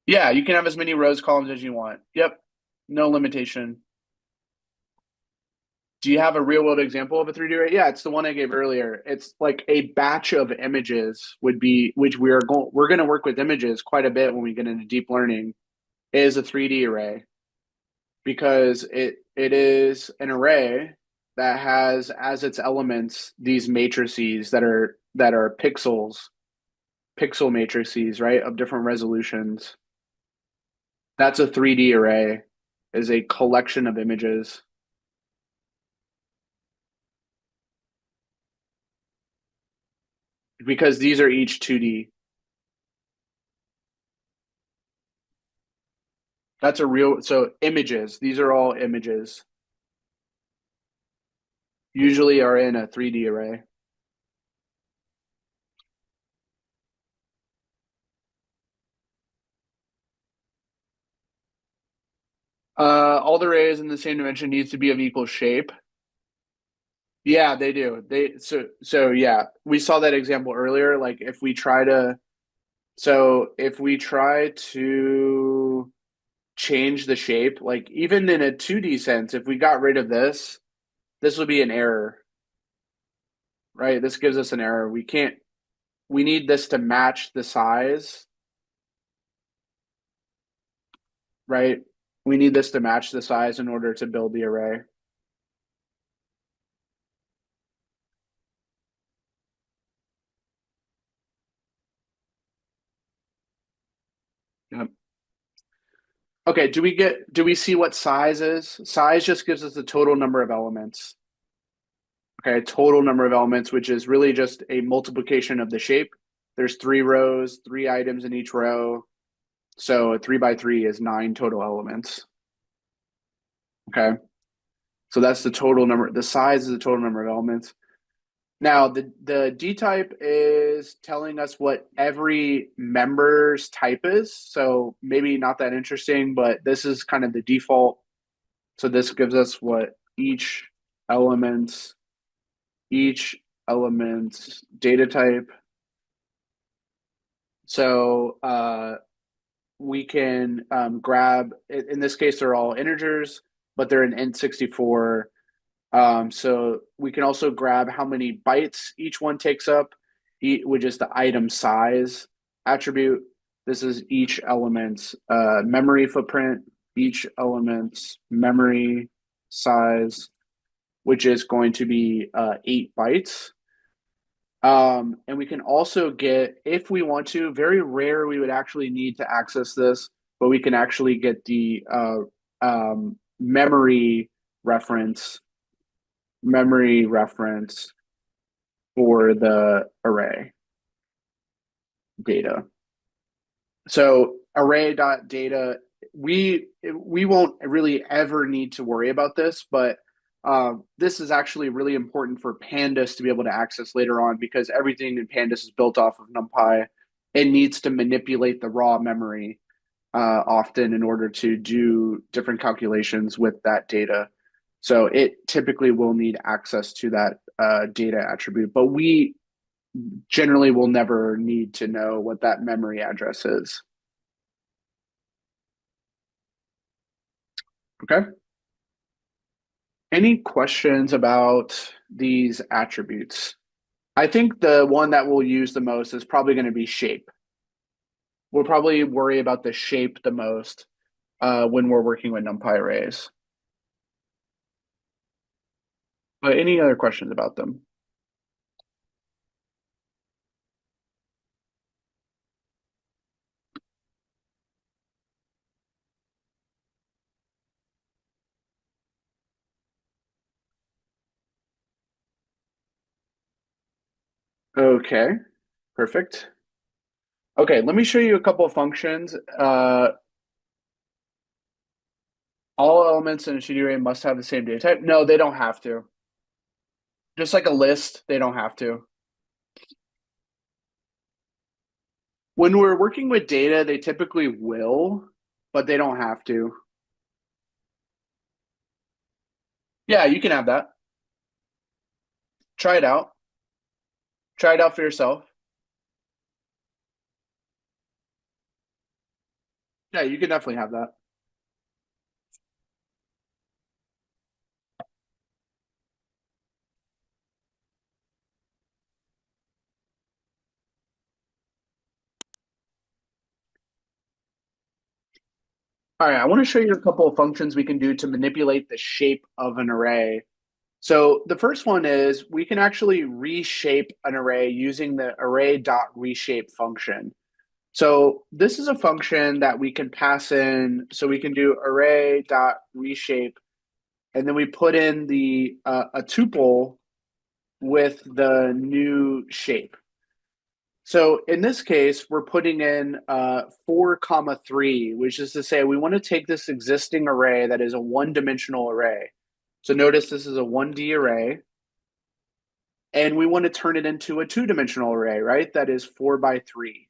Yeah, you can have as many rows, columns as you want. Yep. No limitation. Do you have a real world example of a 3D array? Yeah, it's the one I gave earlier. It's like a batch of images would be, which we're going to work with images quite a bit when we get into deep learning, is a 3D array because it is an array that has as its elements these matrices that are pixel matrices, right, of different resolutions. That's a 3D array, is a collection of images. Because these are each 2D. That's a real, so images, these are all images, usually are in a 3D array. All the arrays in the same dimension needs to be of equal shape. Yeah, they do. So yeah, we saw that example earlier. Like if we try to change the shape, like even in a 2D sense, if we got rid of this would be an error, right? This gives us an error. We need this to match the size, right? We need this to match the size in order to build the array. Yep. Okay, do we see what size is? Size just gives us the total number of elements. Okay, total number of elements, which is really just a multiplication of the shape. There's 3 rows, 3 items in each row. So a 3 by 3 is 9 total elements. Okay. So that's the total number. The size is the total number of elements. Now the D type is telling us what every member's type is. So maybe not that interesting, but this is kind of the default. So this gives us what element each element's data type. So we can grab, in this case, they're all integers, but they're in Int64. So we can also grab how many bytes each one takes up, which is the item size attribute. This is each element's memory footprint, each element's memory size, which is going to be 8 bytes. And we can also get, if we want to, very rare we would actually need to access this, but we can actually get the memory reference for the array data. So array.data, we won't really ever need to worry about this, but this is actually really important for Pandas to be able to access later on because everything in Pandas is built off of NumPy. It needs to manipulate the raw memory often in order to do different calculations with that data. So it typically will need access to that data attribute, but we generally will never need to know what that memory address is. Okay. Any questions about these attributes? I think the one that we'll use the most is probably going to be shape. We'll probably worry about the shape the most when we're working with NumPy arrays. But any other questions about them? Okay, perfect. Okay, let me show you a couple of functions. All elements in a 2D array must have the same data type. No, they don't have to. Just like a list, they don't have to. When we're working with data, they typically will, but they don't have to. Yeah, you can have that. Try it out. Try it out for yourself. Yeah, you can definitely have that. All right, I want to show you a couple of functions we can do to manipulate the shape of an array. So the first one is we can actually reshape an array using the array.reshape function. So this is a function that we can pass in. So we can do array.reshape, and then we put in the a tuple with the new shape. So in this case, we're putting in 4 comma 3, which is to say we want to take this existing array that is a one-dimensional array. So notice this is a 1D array, and we want to turn it into a two-dimensional array, right? That is 4 by 3.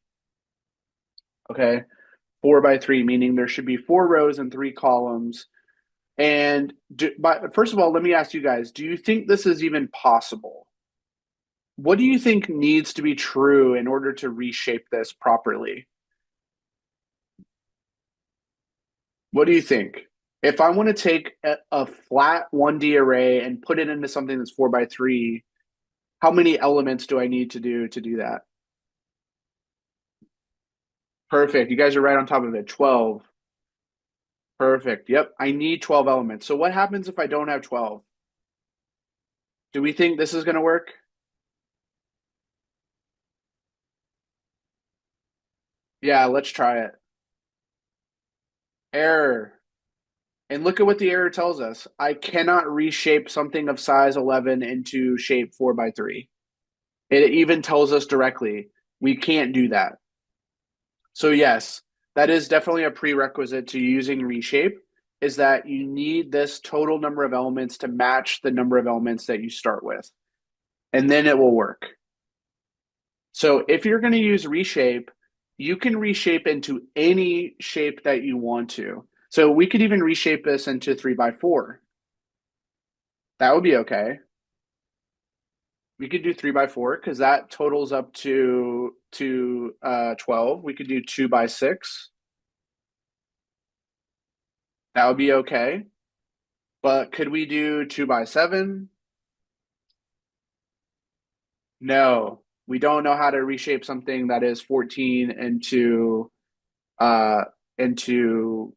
Okay, 4 by 3, meaning there should be 4 rows and 3 columns. But first of all, let me ask you guys, do you think this is even possible? What do you think needs to be true in order to reshape this properly? What do you think? If I want to take a flat 1D array and put it into something that's 4 by 3, how many elements do I need to do that? Perfect. You guys are right on top of it. 12. Perfect. Yep. I need 12 elements. So what happens if I don't have 12? Do we think this is going to work? Yeah, let's try it. Error. And look at what the error tells us. I cannot reshape something of size 11 into shape 4 by 3. It even tells us directly we can't do that. So yes, that is definitely a prerequisite to using reshape, is that you need this total number of elements to match the number of elements that you start with, and then it will work. So if you're going to use reshape, you can reshape into any shape that you want to. So we could even reshape this into 3 by 4. That would be okay. We could do 3 by 4 because that totals up to 12. We could do 2 by 6. That would be okay. But could we do 2 by 7? No, we don't know how to reshape something that is 14 uh into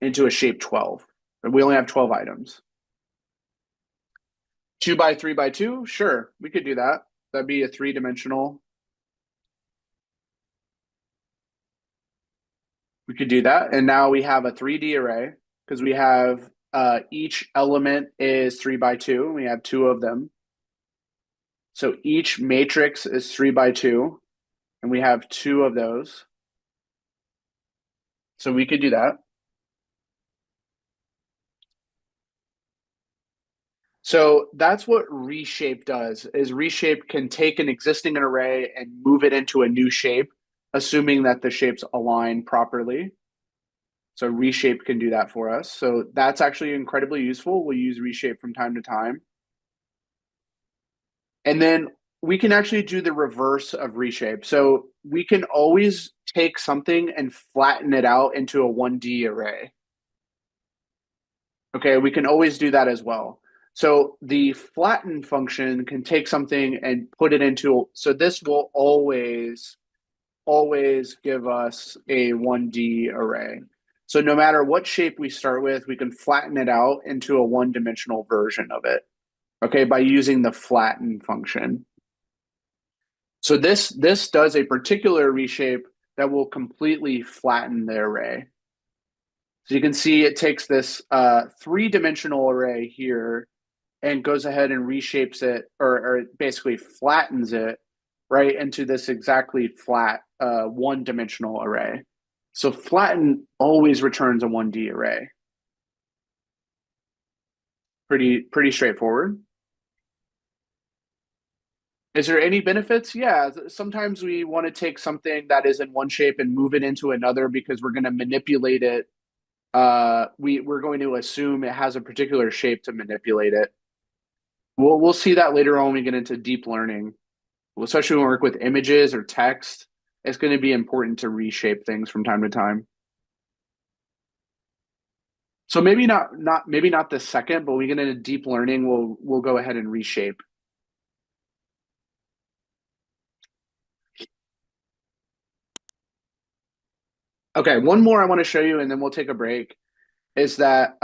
into a shape 12. We only have 12 items. 2 by 3 by 2? Sure, we could do that. That'd be a three-dimensional. We could do that. And now we have a 3D array because we have each element is 3 by 2, and we have 2 of them. So each matrix is 3 by 2, and we have 2 of those. So we could do that. So that's what reshape does, is reshape can take an existing array and move it into a new shape, assuming that the shapes align properly. So reshape can do that for us. So that's actually incredibly useful. We'll use reshape from time to time. And then we can actually do the reverse of reshape. So we can always take something and flatten it out into a 1D array. Okay, we can always do that as well. So the flatten function can take something and put it into, so this will always give us a 1D array. So no matter what shape we start with, we can flatten it out into a one-dimensional version of it, okay, by using the flatten function. So this does a particular reshape that will completely flatten the array. So you can see it takes this three-dimensional array here and goes ahead and reshapes it, or basically flattens it right into this exactly flat one-dimensional array. So flatten always returns a 1D array. Pretty straightforward. Is there any benefits? Yeah, sometimes we want to take something that is in one shape and move it into another because we're going to manipulate it. We're going to assume it has a particular shape to manipulate it. We'll see that later on when we get into deep learning, especially when we work with images or text. It's going to be important to reshape things from time to time. So maybe not this second, but when we get into deep learning, we'll go ahead and reshape. Okay, one more I want to show you, and then we'll take a break. Is that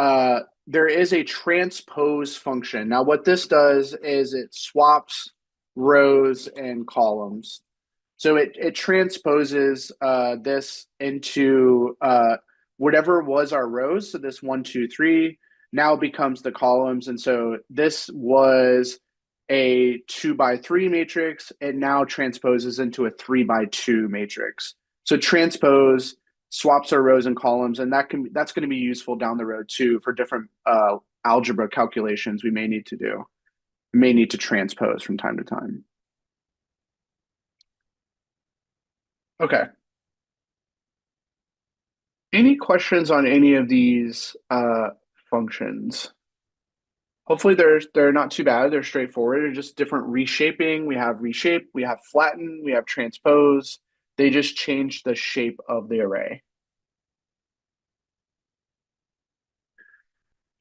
there is a transpose function. Now, what this does is it swaps rows and columns. So it transposes this into whatever was our rows. So this 1, 2, 3 now becomes the columns. And so this was a 2 by 3 matrix. It now transposes into a 3 by 2 matrix. So transpose swaps our rows and columns, and that's going to be useful down the road too for different algebra calculations we may need to do. We may need to transpose from time to time. Okay. Any questions on any of these functions? Hopefully they're not too bad. They're straightforward. They're just different reshaping. We have reshape, we have flatten, we have transpose. They just change the shape of the array.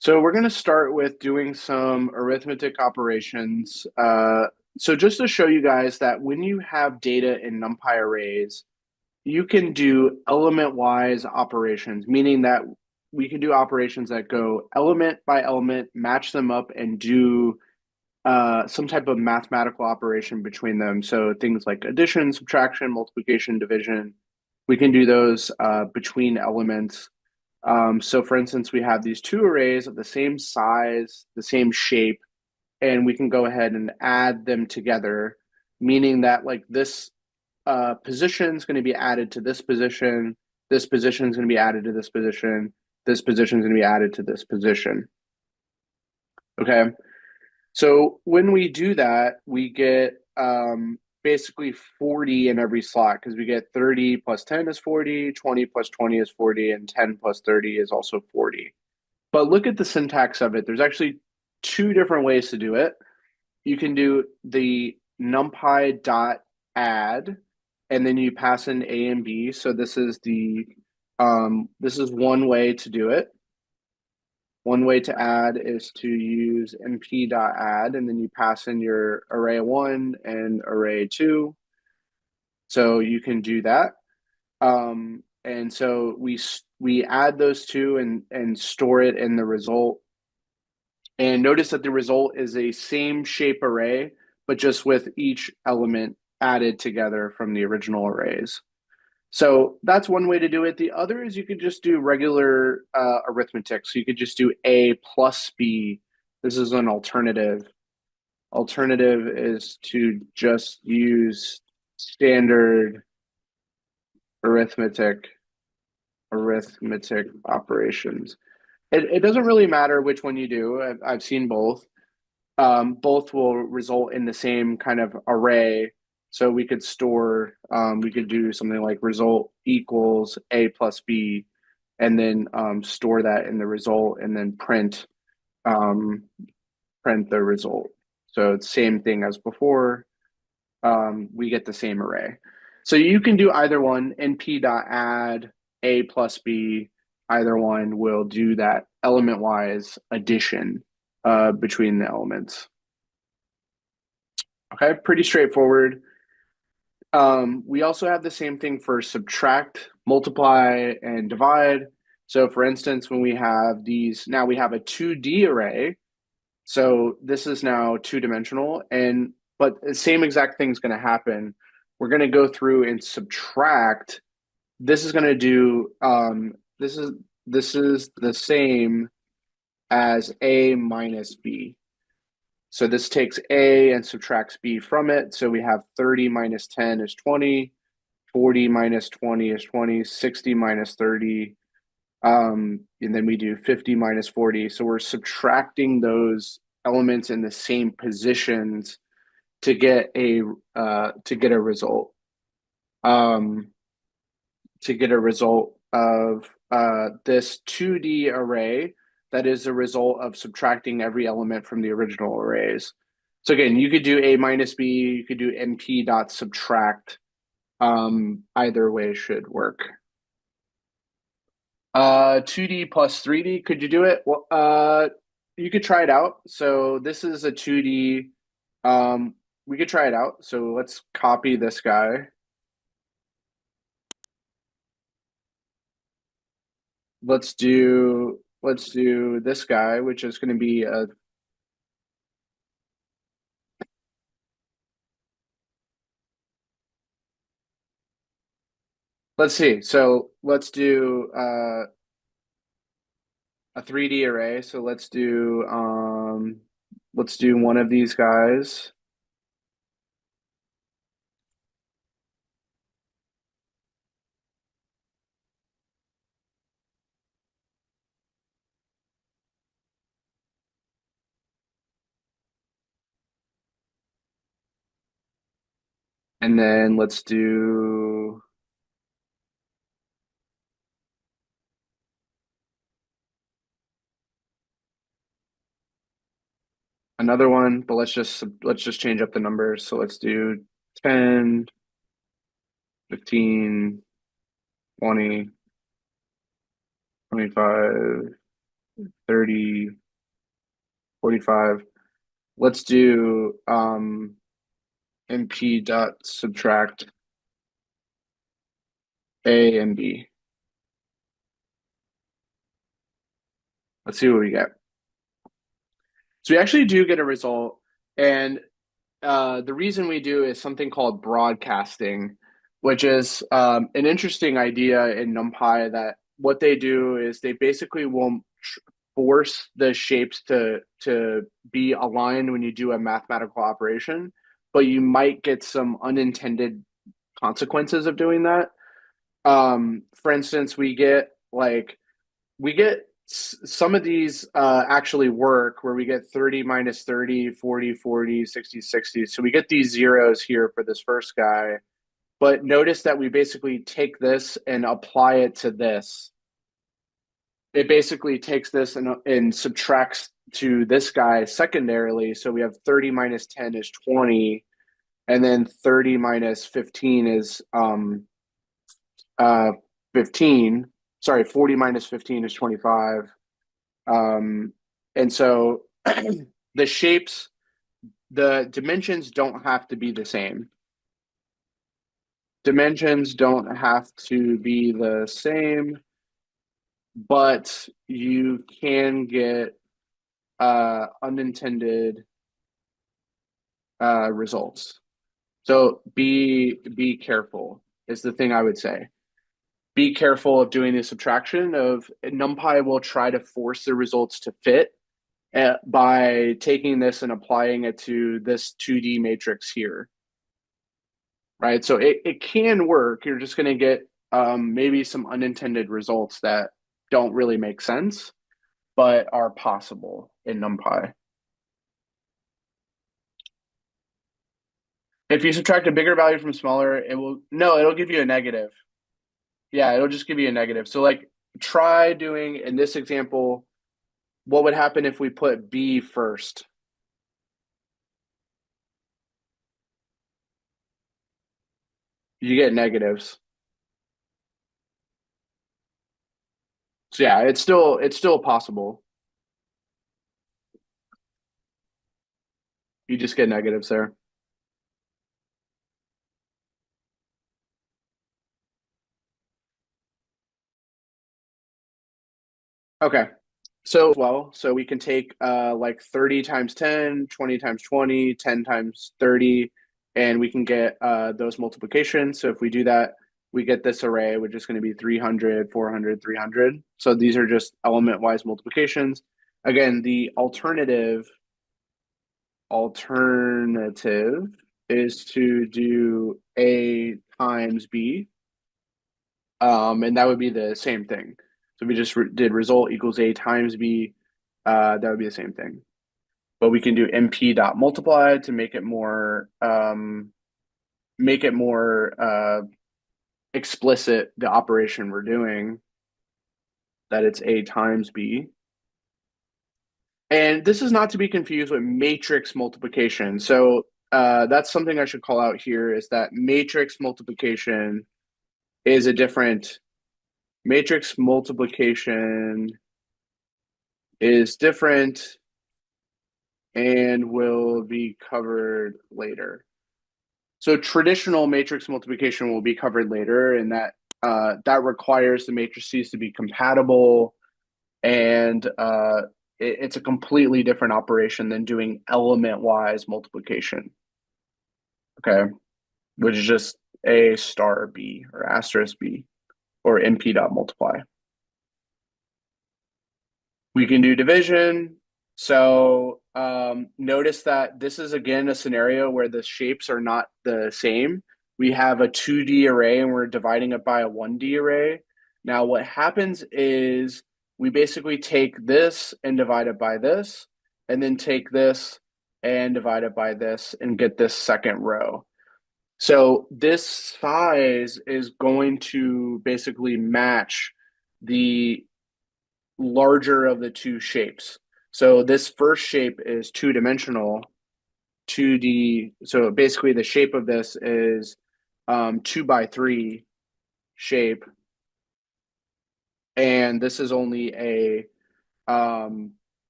So we're going to start with doing some arithmetic operations. So just to show you guys that when you have data in NumPy arrays, you can do element-wise operations, meaning that we can do operations that go element by element, match them up, and do some type of mathematical operation between them. So things like addition, subtraction, multiplication, division, we can do those between elements. So for instance, we have these two arrays of the same size, the same shape, and we can go ahead and add them together, meaning that like this position is going to be added to this position is going to be added to this position is going to be added to this position. Okay, so when we do that, we get basically 40 in every slot because we get 30 plus 10 is 40, 20 plus 20 is 40, and 10 plus 30 is also 40. But look at the syntax of it. There's actually two different ways to do it. You can do the numpy dot add, and then you pass in A and B. So this is one way to do it. One way to add is to use np.add, and then you pass in your array1 and array2. So you can do that. And so we add those two and store it in the result. And notice that the result is a same shape array, but just with each element added together from the original arrays. So that's one way to do it. The other is you could just do regular arithmetic. So you could just do A plus B. This is an alternative. Alternative is to just use standard arithmetic operations. It doesn't really matter which one you do. I've seen both. Both will result in the same kind of array. So we could store, we could do something like result equals A plus B, and then store that in the result, and then print the result. So it's same thing as before. We get the same array. So you can do either one, np.add A plus B. Either one will do that element-wise addition between the elements. Okay, pretty straightforward. We also have the same thing for subtract, multiply, and divide. So for instance, when we have these, now we have a 2D array. So this is now two-dimensional, but the same exact thing is going to happen. We're going to go through and subtract. This is going to do, this is the same as A minus B. So this takes A and subtracts B from it. So we have 30 minus 10 is 20, 40 minus 20 is 20, 60 minus 30, and then we do 50 minus 40. So we're subtracting those elements in the same positions to get a result. To get a result of this 2D array that is a result of subtracting every element from the original arrays. So again, you could do A minus B, you could do np dot subtract. Either way should work. 2D plus 3D, could you do it? Well, you could try it out. So this is a 2D. We could try it out. So let's copy this guy. let's do this guy, which is going to be a let's see. So let's do a 3D array. So let's do one of these guys. And then let's do another one, but let's just change up the numbers. So let's do 10, 15, 20, 25, 30, 45. Let's do np dot subtract A and B. Let's see what we get. So we actually do get a result, and the reason we do is something called broadcasting, which is an interesting idea in NumPy that what they do is they basically will force the shapes to be aligned when you do a mathematical operation, but you might get some unintended consequences of doing that. For instance, we get some of these actually work where we get 30 minus 30, 40, 40, 60, 60. So we get these zeros here for this first guy. But notice that we basically take this and apply it to this. It basically takes this and subtracts to this guy secondarily. So we have 30 minus 10 is 20. And then 30 minus 15 is 15. Sorry, 40 minus 15 is 25. And so the shapes, the dimensions don't have to be the same. Dimensions don't have to be the same, but you can get unintended results. So be careful is the thing I would say. Be careful of doing the subtraction of NumPy will try to force the results to fit by taking this and applying it to this 2D matrix here, right? So it can work. You're just going to get maybe some unintended results that don't really make sense, but are possible in NumPy. If you subtract a bigger value from smaller, it'll give you a negative. Yeah, it'll just give you a negative. So like try doing in this example, what would happen if we put B first? You get negatives. So yeah, it's still possible. You just get negatives there. Okay. So we can take like 30 times 10, 20 times 20, 10 times 30, and we can get those multiplications. So if we do that, we get this array, which is going to be 300, 400, 300. So these are just element-wise multiplications. Again, the alternative is to do A times B, and that would be the same thing. So we just did result equals A times B. That would be the same thing. But we can do np dot multiply to make it more explicit the operation we're doing, that it's A times B. And this is not to be confused with matrix multiplication. So that's something I should call out here is that matrix multiplication is a different matrix multiplication is different and will be covered later. So traditional matrix multiplication will be covered later, and that that requires the matrices to be compatible, and it's a completely different operation than doing element-wise multiplication. Okay, which is just A star B or asterisk B or NP dot multiply. We can do division. So notice that this is again a scenario where the shapes are not the same. We have a 2D array and we're dividing it by a 1D array. Now what happens is we basically take this and divide it by this, and then take this and divide it by this and get this second row. So this size is going to basically match the larger of the two shapes. So this first shape is two-dimensional, 2D. So basically the shape of this is 2x3 shape. And this is only a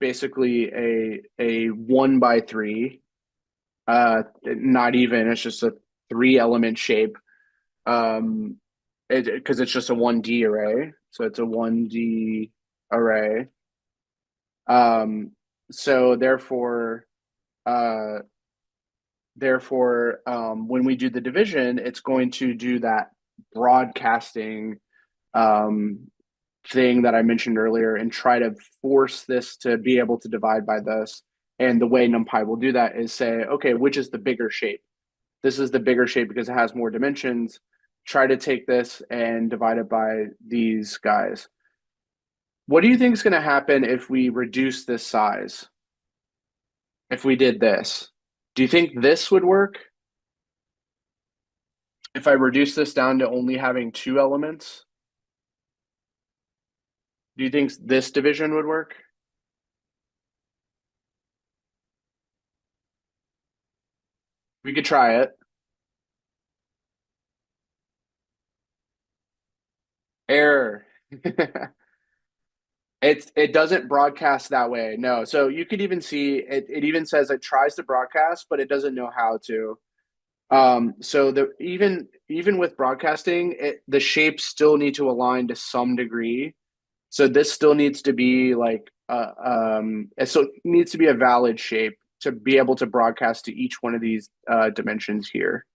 basically a 1x3. Not even, it's just a 3-element shape. Because it's just a 1D array. So it's a 1D array. So therefore, when we do the division, it's going to do that broadcasting thing that I mentioned earlier and try to force this to be able to divide by this. And the way NumPy will do that is say, okay, which is the bigger shape? This is the bigger shape because it has more dimensions. Try to take this and divide it by these guys. What do you think is going to happen if we reduce this size? If we did this, do you think this would work? If I reduce this down to only having 2 elements, do you think this division would work? We could try it. Error. It doesn't broadcast that way. No. So you could even see it even says it tries to broadcast, but it doesn't know how to. So even with broadcasting, the shapes still need to align to some degree. So this still needs to be like so it needs to be a valid shape to be able to broadcast to each one of these dimensions here.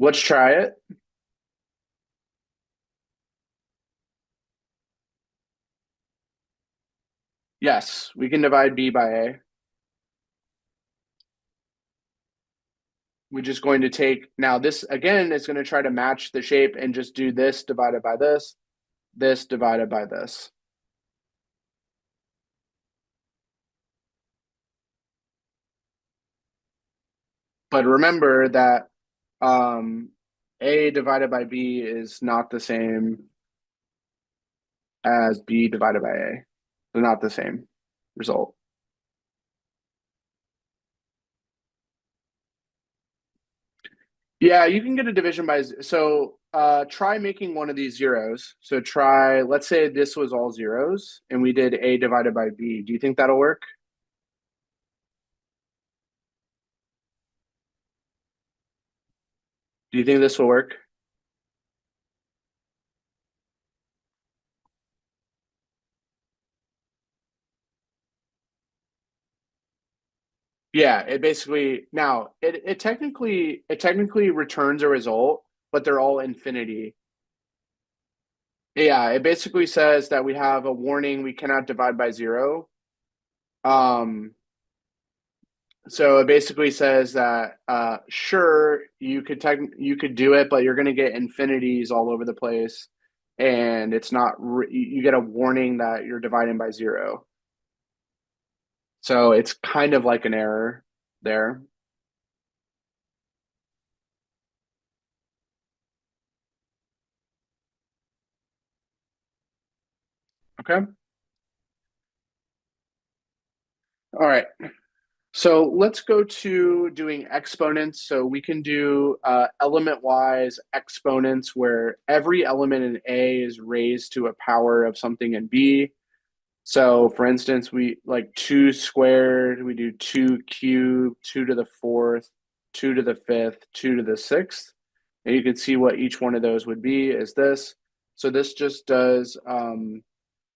Let's try it. Yes, we can divide B by A. We're just going to take, now this again is going to try to match the shape and just do this divided by this divided by this. But remember that A divided by B is not the same as B divided by A. They're not the same result. Yeah, you can get a division by, so try making one of these zeros. So try, let's say this was all zeros and we did A divided by B. Do you think that'll work? Do you think this will work? Yeah, it basically, now it technically returns a result, but they're all infinity. Yeah, it basically says that we have a warning we cannot divide by 0. So it basically says that sure, you could do it, but you're going to get infinities all over the place, and it's not you get a warning that you're dividing by 0. So it's kind of like an error there. Okay. All right. So let's go to doing exponents. So we can do element-wise exponents where every element in A is raised to a power of something in B. So for instance, we like 2 squared, we do 2 cubed, 2 to the fourth, 2 to the fifth, 2 to the sixth. And you can see what each one of those would be is this. So this just does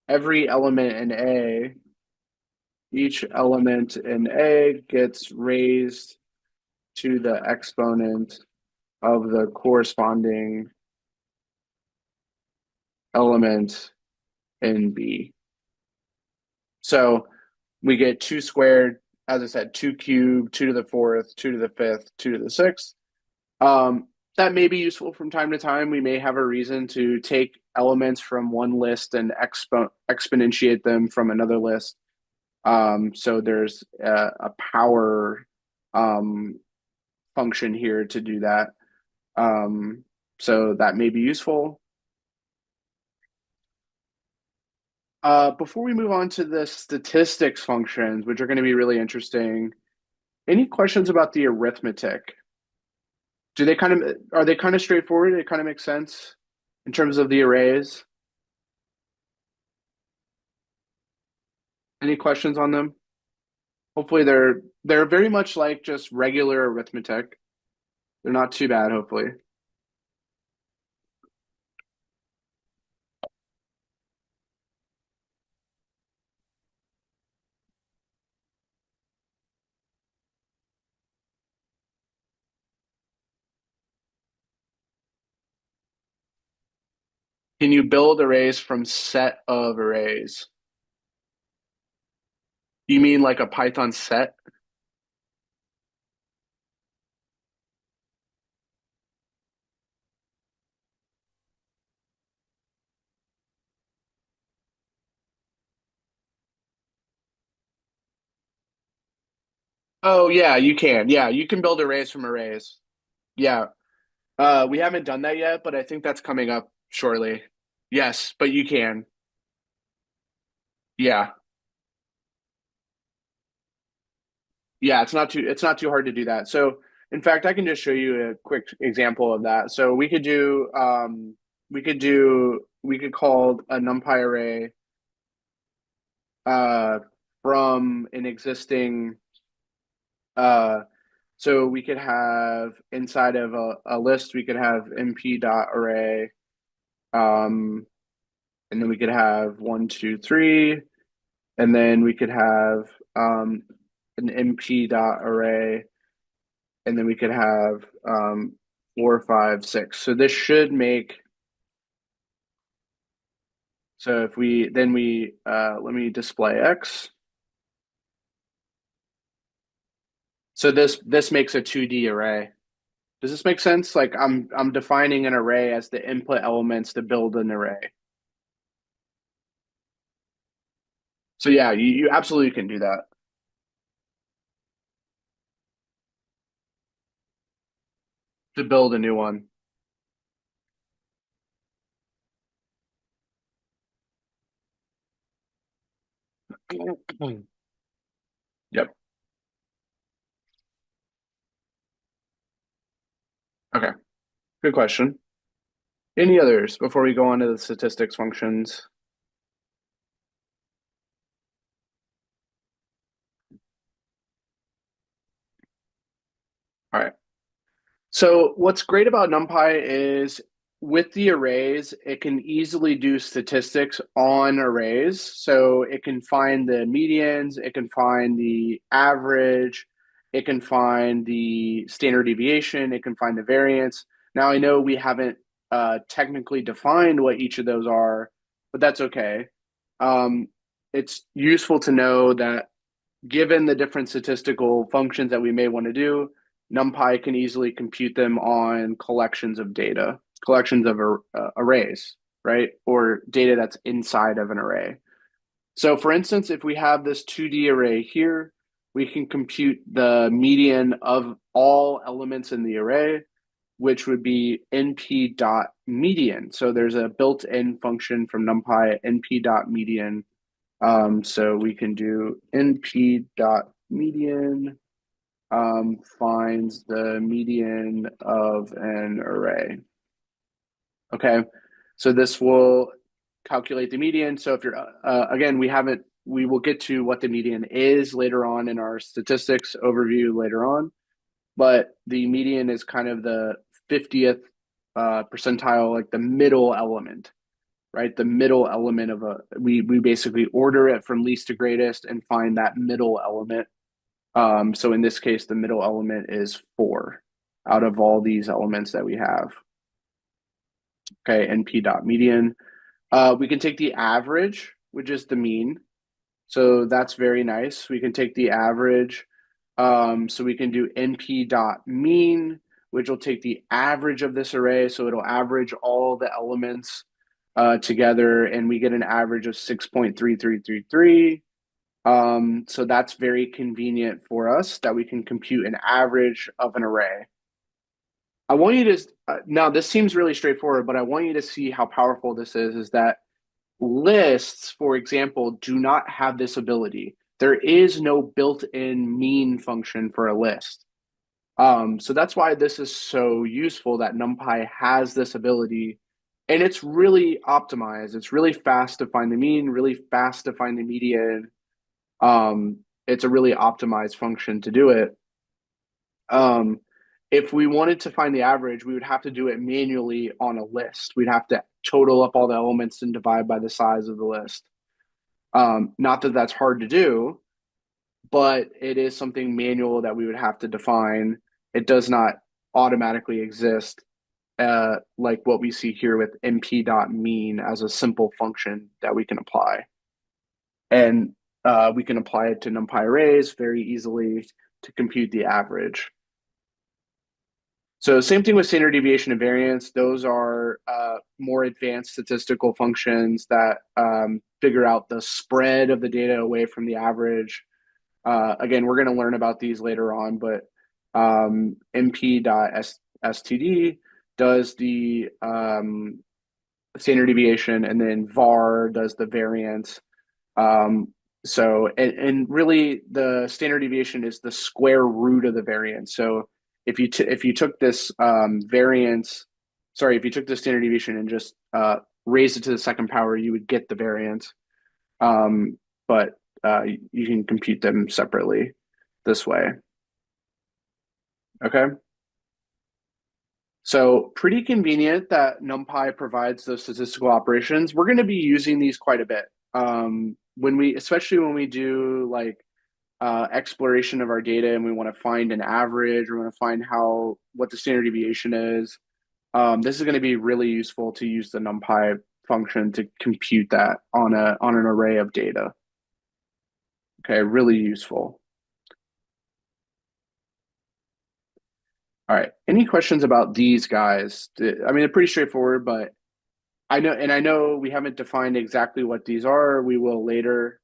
every element in A, each element in A gets raised to the exponent of the corresponding element in B. So we get 2 squared, as I said, 2 cubed, 2 to the fourth, 2 to the fifth, 2 to the sixth. That may be useful from time to time. We may have a reason to take elements from one list and exponentiate them from another list. So there's a power function here to do that. So that may be useful. Before we move on to the statistics functions, which are going to be really interesting, any questions about the arithmetic? Are they kind of straightforward? It kind of makes sense in terms of the arrays. Any questions on them? Hopefully they're very much like just regular arithmetic. They're not too bad, hopefully. Can you build arrays from set of arrays? You mean like a Python set? Oh yeah, you can. Yeah, you can build arrays from arrays. Yeah. We haven't done that yet, but I think that's coming up shortly. Yes, but you can. Yeah. Yeah, it's not too hard to do that. So in fact, I can just show you a quick example of that. So we could call a NumPy array uh from an existing so we could have inside of a list we could have np dot array and then we could have 1 2 3 and then we could have an np dot array and then we could have 4 5 6. So this should make so if we then we let me display X. So this makes a 2D array. Does this make sense? Like I'm defining an array as the input elements to build an array. So yeah, you absolutely can do that to build a new one. Yep. Okay. Good question. Any others before we go on to the statistics functions? All right. So what's great about NumPy is with the arrays, it can easily do statistics on arrays. So it can find the medians, it can find the average, it can find the standard deviation, it can find the variance. Now I know we haven't technically defined what each of those are, but that's okay. Um, it's useful to know that given the different statistical functions that we may want to do, NumPy can easily compute them on collections of data, collections of arrays, right? Or data that's inside of an array. So for instance, if we have this 2D array here, we can compute the median of all elements in the array, which would be np.median. So there's a built-in function from NumPy, np.median. So we can do np.median finds the median of an array. Okay, so this will calculate the median. So if you're, again, we will get to what the median is later on in our statistics overview later on, but the median is kind of the 50th percentile, like the middle element, right? The middle element of we basically order it from least to greatest and find that middle element. So in this case, the middle element is 4 out of all these elements that we have. Okay, NP dot median. We can take the average, which is the mean. So that's very nice. We can take the average. So we can do NP dot mean, which will take the average of this array. So it'll average all the elements together, and we get an average of 6.3333. So that's very convenient for us that we can compute an average of an array. I want you to, now this seems really straightforward, but I want you to see how powerful this is that lists, for example, do not have this ability. There is no built-in mean function for a list. So that's why this is so useful that NumPy has this ability, and it's really optimized. It's really fast to find the mean, really fast to find the median. It's a really optimized function to do it. If we wanted to find the average, we would have to do it manually on a list. We'd have to total up all the elements and divide by the size of the list. Not that that's hard to do, but it is something manual that we would have to define. It does not automatically exist like what we see here with np.mean as a simple function that we can apply. And we can apply it to NumPy arrays very easily to compute the average. So same thing with standard deviation and variance. Those are more advanced statistical functions that figure out the spread of the data away from the average. Again, we're going to learn about these later on, but np.std does the standard deviation, and then var does the variance. And really the standard deviation is the square root of the variance. So if you took this if you took the standard deviation and just raised it to the second power, you would get the variance. But you can compute them separately this way. Okay. So pretty convenient that NumPy provides those statistical operations. We're going to be using these quite a bit. Especially when we do like exploration of our data and we want to find an average, we want to find what the standard deviation is. This is going to be really useful to use the NumPy function to compute that on an array of data. Okay, really useful. All right, any questions about these guys? I mean, they're pretty straightforward, but I know we haven't defined exactly what these are. We will later.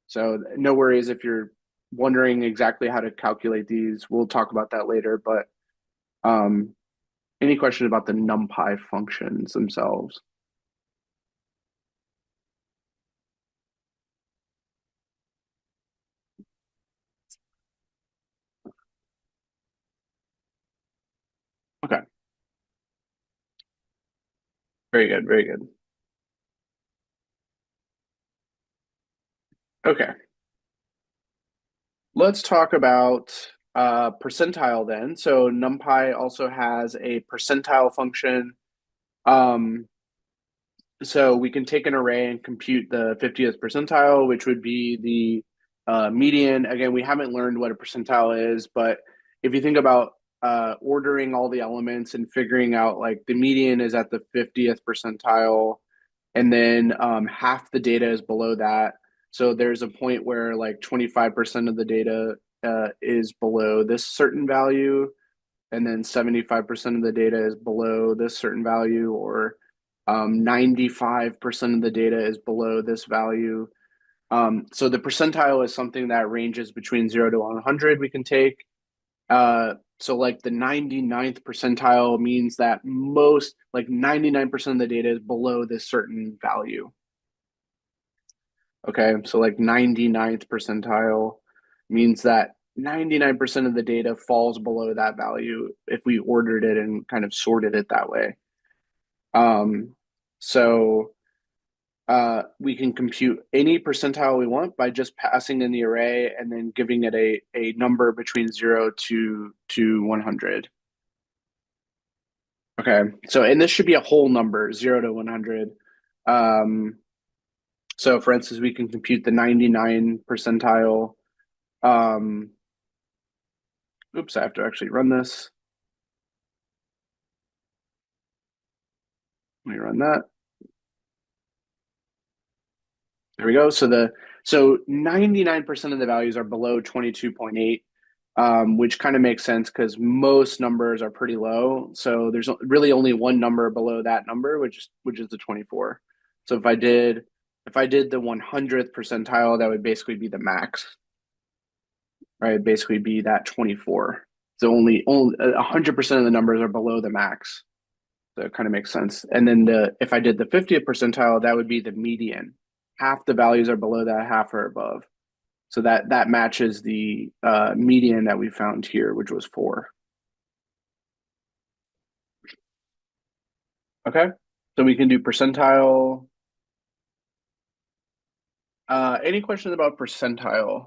So no worries if you're wondering exactly how to calculate these. We'll talk about that later, but any questions about the NumPy functions themselves? Okay. Very good, very good. Okay. Let's talk about percentile then. So NumPy also has a percentile function. So we can take an array and compute the 50th percentile, which would be the median. Again, we haven't learned what a percentile is, but if you think about ordering all the elements and figuring out like the median is at the 50th percentile, and then half the data is below that. So there's a point where like 25% of the data is below this certain value, and then 75% of the data is below this certain value, or 95% of the data is below this value. So the percentile is something that ranges between 0 to 100 we can take. So like the 99th percentile means that most, like 99% of the data is below this certain value. Okay, so like 99th percentile means that 99% of the data falls below that value if we ordered it and kind of sorted it that way. So we can compute any percentile we want by just passing in the array and then giving it a number between 0 to 100. Okay, so and this should be a whole number, 0 to 100. So for instance, we can compute the 99 percentile. Oops, I have to actually run this. Let me run that. There we go. So 99% of the values are below 22.8, which kind of makes sense because most numbers are pretty low. So there's really only one number below that number, which is the 24. So if I did the 100th percentile, that would basically be the max, right? It'd basically be that 24. So only 100% of the numbers are below the max. So it kind of makes sense. And then if I did the 50th percentile, that would be the median. Half the values are below that, half are above. So that matches the median that we found here, which was 4. Okay, so we can do percentile. Any questions about percentile?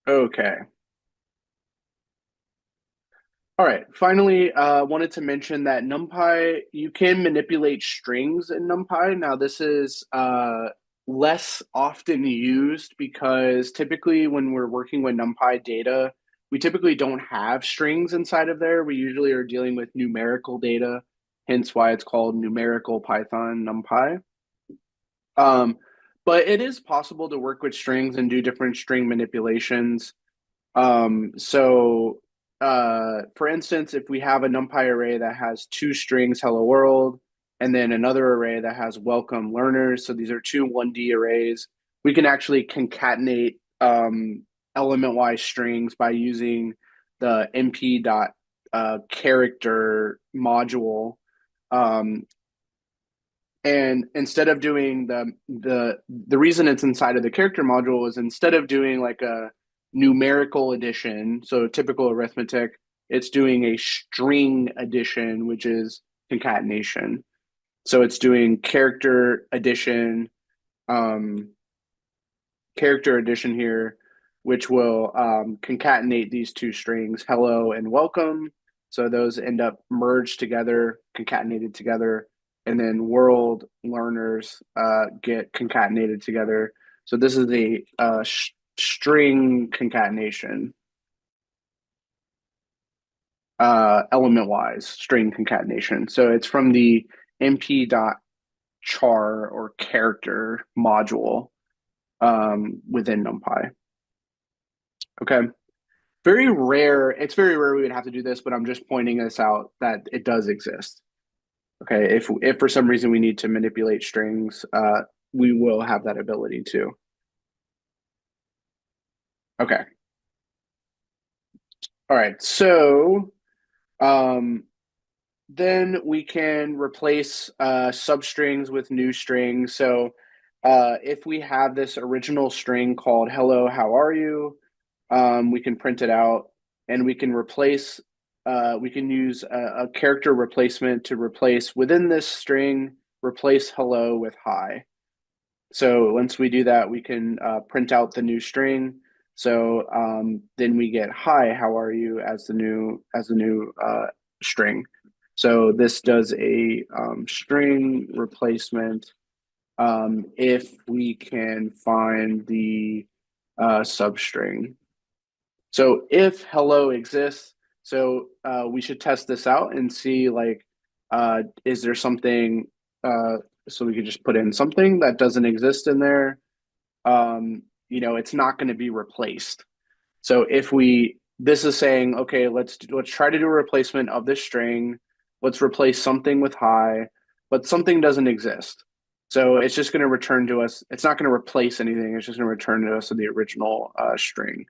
Okay. All right. Finally, wanted to mention that NumPy, you can manipulate strings in NumPy. Now, this is less often used because typically when we're working with NumPy data, we typically don't have strings inside of there. We usually are dealing with numerical data, hence why it's called numerical Python NumPy. But it is possible to work with strings and do different string manipulations. So for instance, if we have a NumPy array that has 2 strings, hello world, and then another array that has welcome learners, so these are 2 1D arrays, we can actually concatenate element-wise strings by using the np.character module. And instead of doing the reason it's inside of the character module is instead of doing like a numerical addition, so typical arithmetic, it's doing a string addition, which is concatenation. So it's doing character addition here, which will concatenate these 2 strings, hello and welcome. So those end up merged together, concatenated together, and then world learners get concatenated together. So this is a string concatenation, element-wise string concatenation. So it's from the np.char or character module within NumPy. Okay. It's very rare we would have to do this, but I'm just pointing this out that it does exist. Okay, if for some reason we need to manipulate strings, we will have that ability too. Okay. All right, so then we can replace substrings with new strings. So if we have this original string called hello, how are you? We can print it out and we can replace, we can use a character replacement to replace within this string, replace hello with hi. So once we do that, we can print out the new string. So then we get hi, how are you as the new string. So this does a string replacement if we can find the substring. So if hello exists, so we should test this out and see like, is there something, so we could just put in something that doesn't exist in there. It's not going to be replaced. So this is saying, okay, let's try to do a replacement of this string. Let's replace something with hi, but something doesn't exist. So it's just going to return to us. It's not going to replace anything. It's just going to return to us the original string.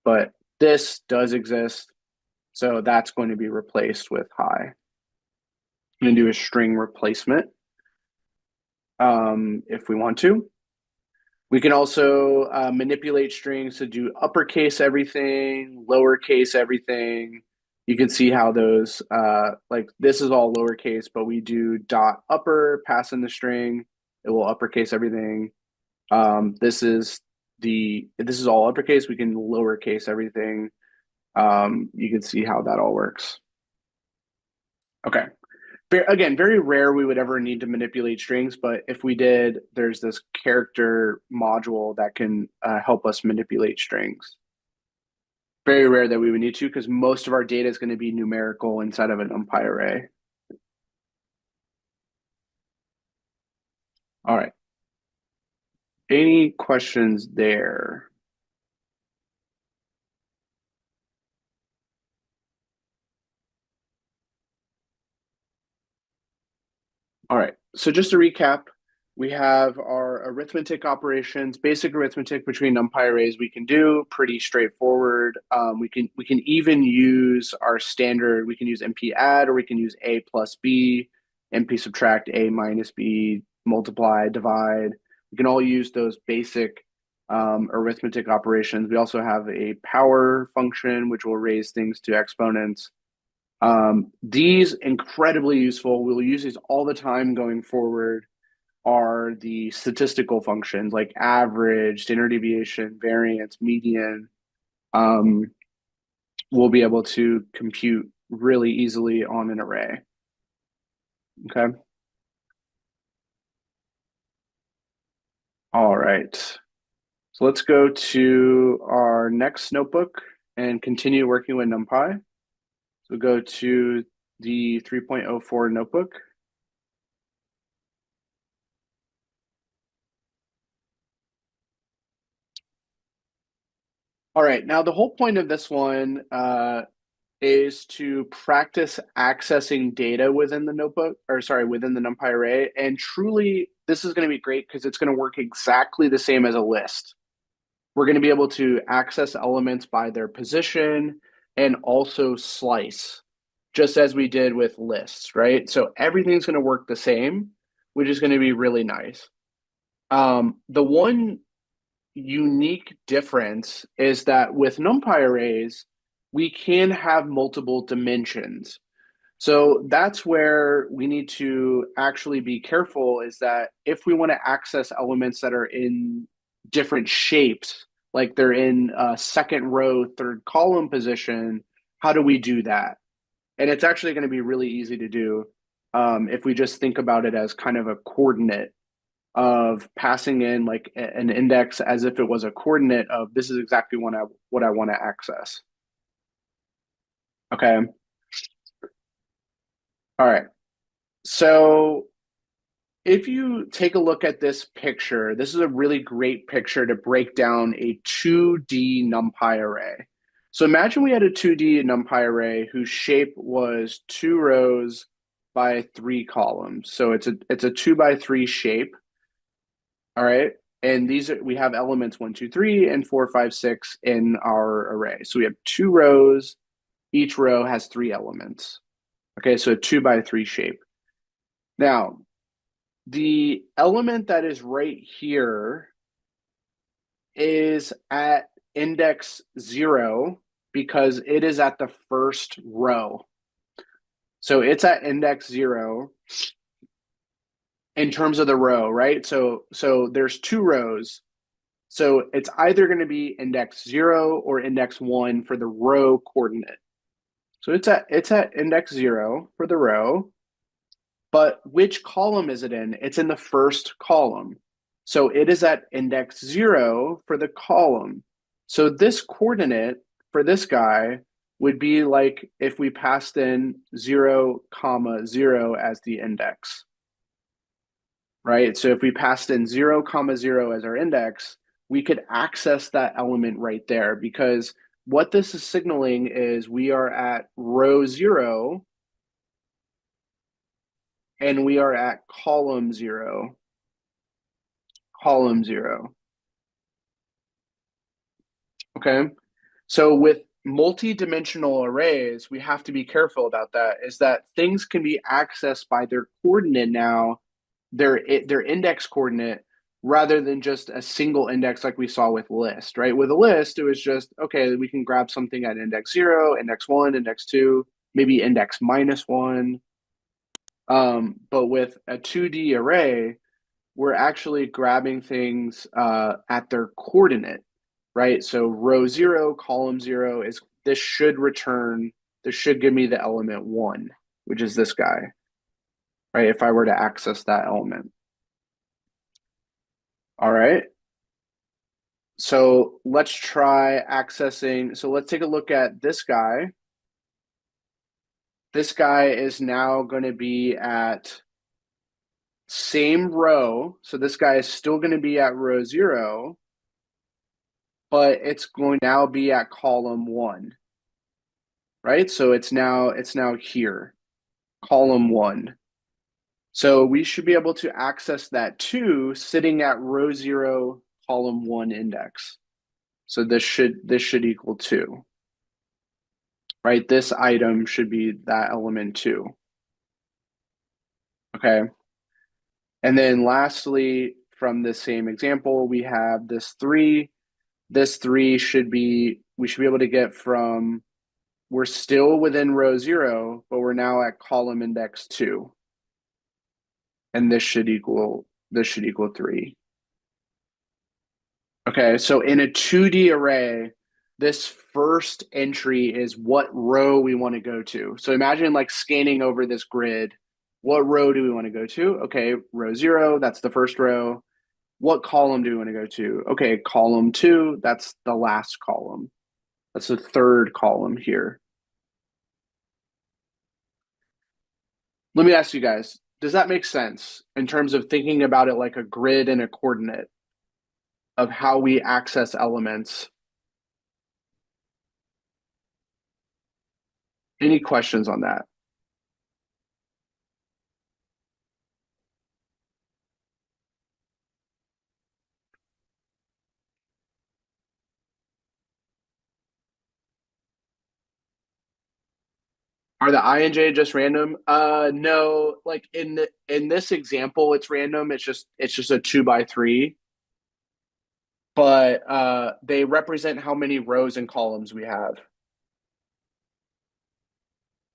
But this does exist. So that's going to be replaced with hi. I'm going to do a string replacement if we want to. We can also manipulate strings to do uppercase everything, lowercase everything. You can see how those, like this is all lowercase, but we do dot upper, pass in the string, it will uppercase everything. This is all uppercase. We can lowercase everything. You can see how that all works. Okay. Again, very rare we would ever need to manipulate strings, but if we did, there's this character module that can help us manipulate strings. Very rare that we would need to because most of our data is going to be numerical inside of an NumPy array. All right. Any questions there? All right. So just to recap, we have our arithmetic operations, basic arithmetic between NumPy arrays we can do, pretty straightforward. We can even use our standard, we can use NP add or we can use A plus B, NP subtract, A minus B, multiply, divide. We can all use those basic arithmetic operations. We also have a power function, which will raise things to exponents. These incredibly useful. We'll use these all the time going forward. Are the statistical functions like average, standard deviation, variance, median. We'll be able to compute really easily on an array. Okay. All right. So let's go to our next notebook and continue working with NumPy. So go to the 3.04 notebook. All right, now the whole point of this one is to practice accessing data within the notebook, or sorry, within the NumPy array. And truly, this is going to be great because it's going to work exactly the same as a list. We're going to be able to access elements by their position and also slice, just as we did with lists, right? So everything's going to work the same, which is going to be really nice. The one unique difference is that with NumPy arrays, we can have multiple dimensions. So that's where we need to actually be careful is that if we want to access elements that are in different shapes, like they're in a second row, third column position, how do we do that? And it's actually going to be really easy to do if we just think about it as kind of a coordinate of passing in like an index as if it was a coordinate of this is exactly what I want to access. Okay. All right. So if you take a look at this picture, this is a really great picture to break down a 2D NumPy array. So imagine we had a 2D NumPy array whose shape was 2 rows by 3 columns. So it's a 2 by 3 shape. All right. And we have elements 1, 2, 3, and 4, 5, 6 in our array. So we have 2 rows. Each row has 3 elements. Okay, so a 2 by 3 shape. Now, the element that is right here is at index 0 because it is at the first row. So it's at index 0 in terms of the row, right? So there's 2 rows. So it's either going to be index 0 or index 1 for the row coordinate. So it's at index 0 for the row, but which column is it in? It's in the first column. So it is at index 0 for the column. So this coordinate for this guy would be like if we passed in 0, 0 as the index, right? So if we passed in 0, 0 as our index, we could access that element right there because what this is signaling is we are at row 0 and we are at column 0. Column 0. Okay. So with multi-dimensional arrays, we have to be careful about that, is that things can be accessed by their coordinate now, their index coordinate, rather than just a single index like we saw with list, right? With a list, it was just, okay, we can grab something at index 0, index 1, index 2, maybe index -1. But with a 2D array, we're actually grabbing things at their coordinate, right? So row 0, column 0 is, this should give me the element 1, which is this guy, right? If I were to access that element. All right. So let's try accessing. So let's take a look at this guy. This guy is now going to be at same row. So this guy is still going to be at row 0, but it's going to now be at column 1, right? So it's now here, column 1. So we should be able to access that 2 sitting at row 0, column 1 index. So this should equal 2. Right? This item should be that element 2. Okay. And then lastly, from the same example, we have this 3. This 3 should be, we should be able to get from, we're still within row 0, but we're now at column index 2. And this should equal 3. Okay, so in a 2D array, this first entry is what row we want to go to. So imagine like scanning over this grid. What row do we want to go to? Okay, row 0, that's the first row. What column do we want to go to? Okay, column 2, that's the last column. That's the third column here. Let me ask you guys, does that make sense in terms of thinking about it like a grid and a coordinate of how we access elements? Any questions on that? Are the I and J just random? No. Like in this example, it's random. It's just a 2 by 3, but they represent how many rows and columns we have,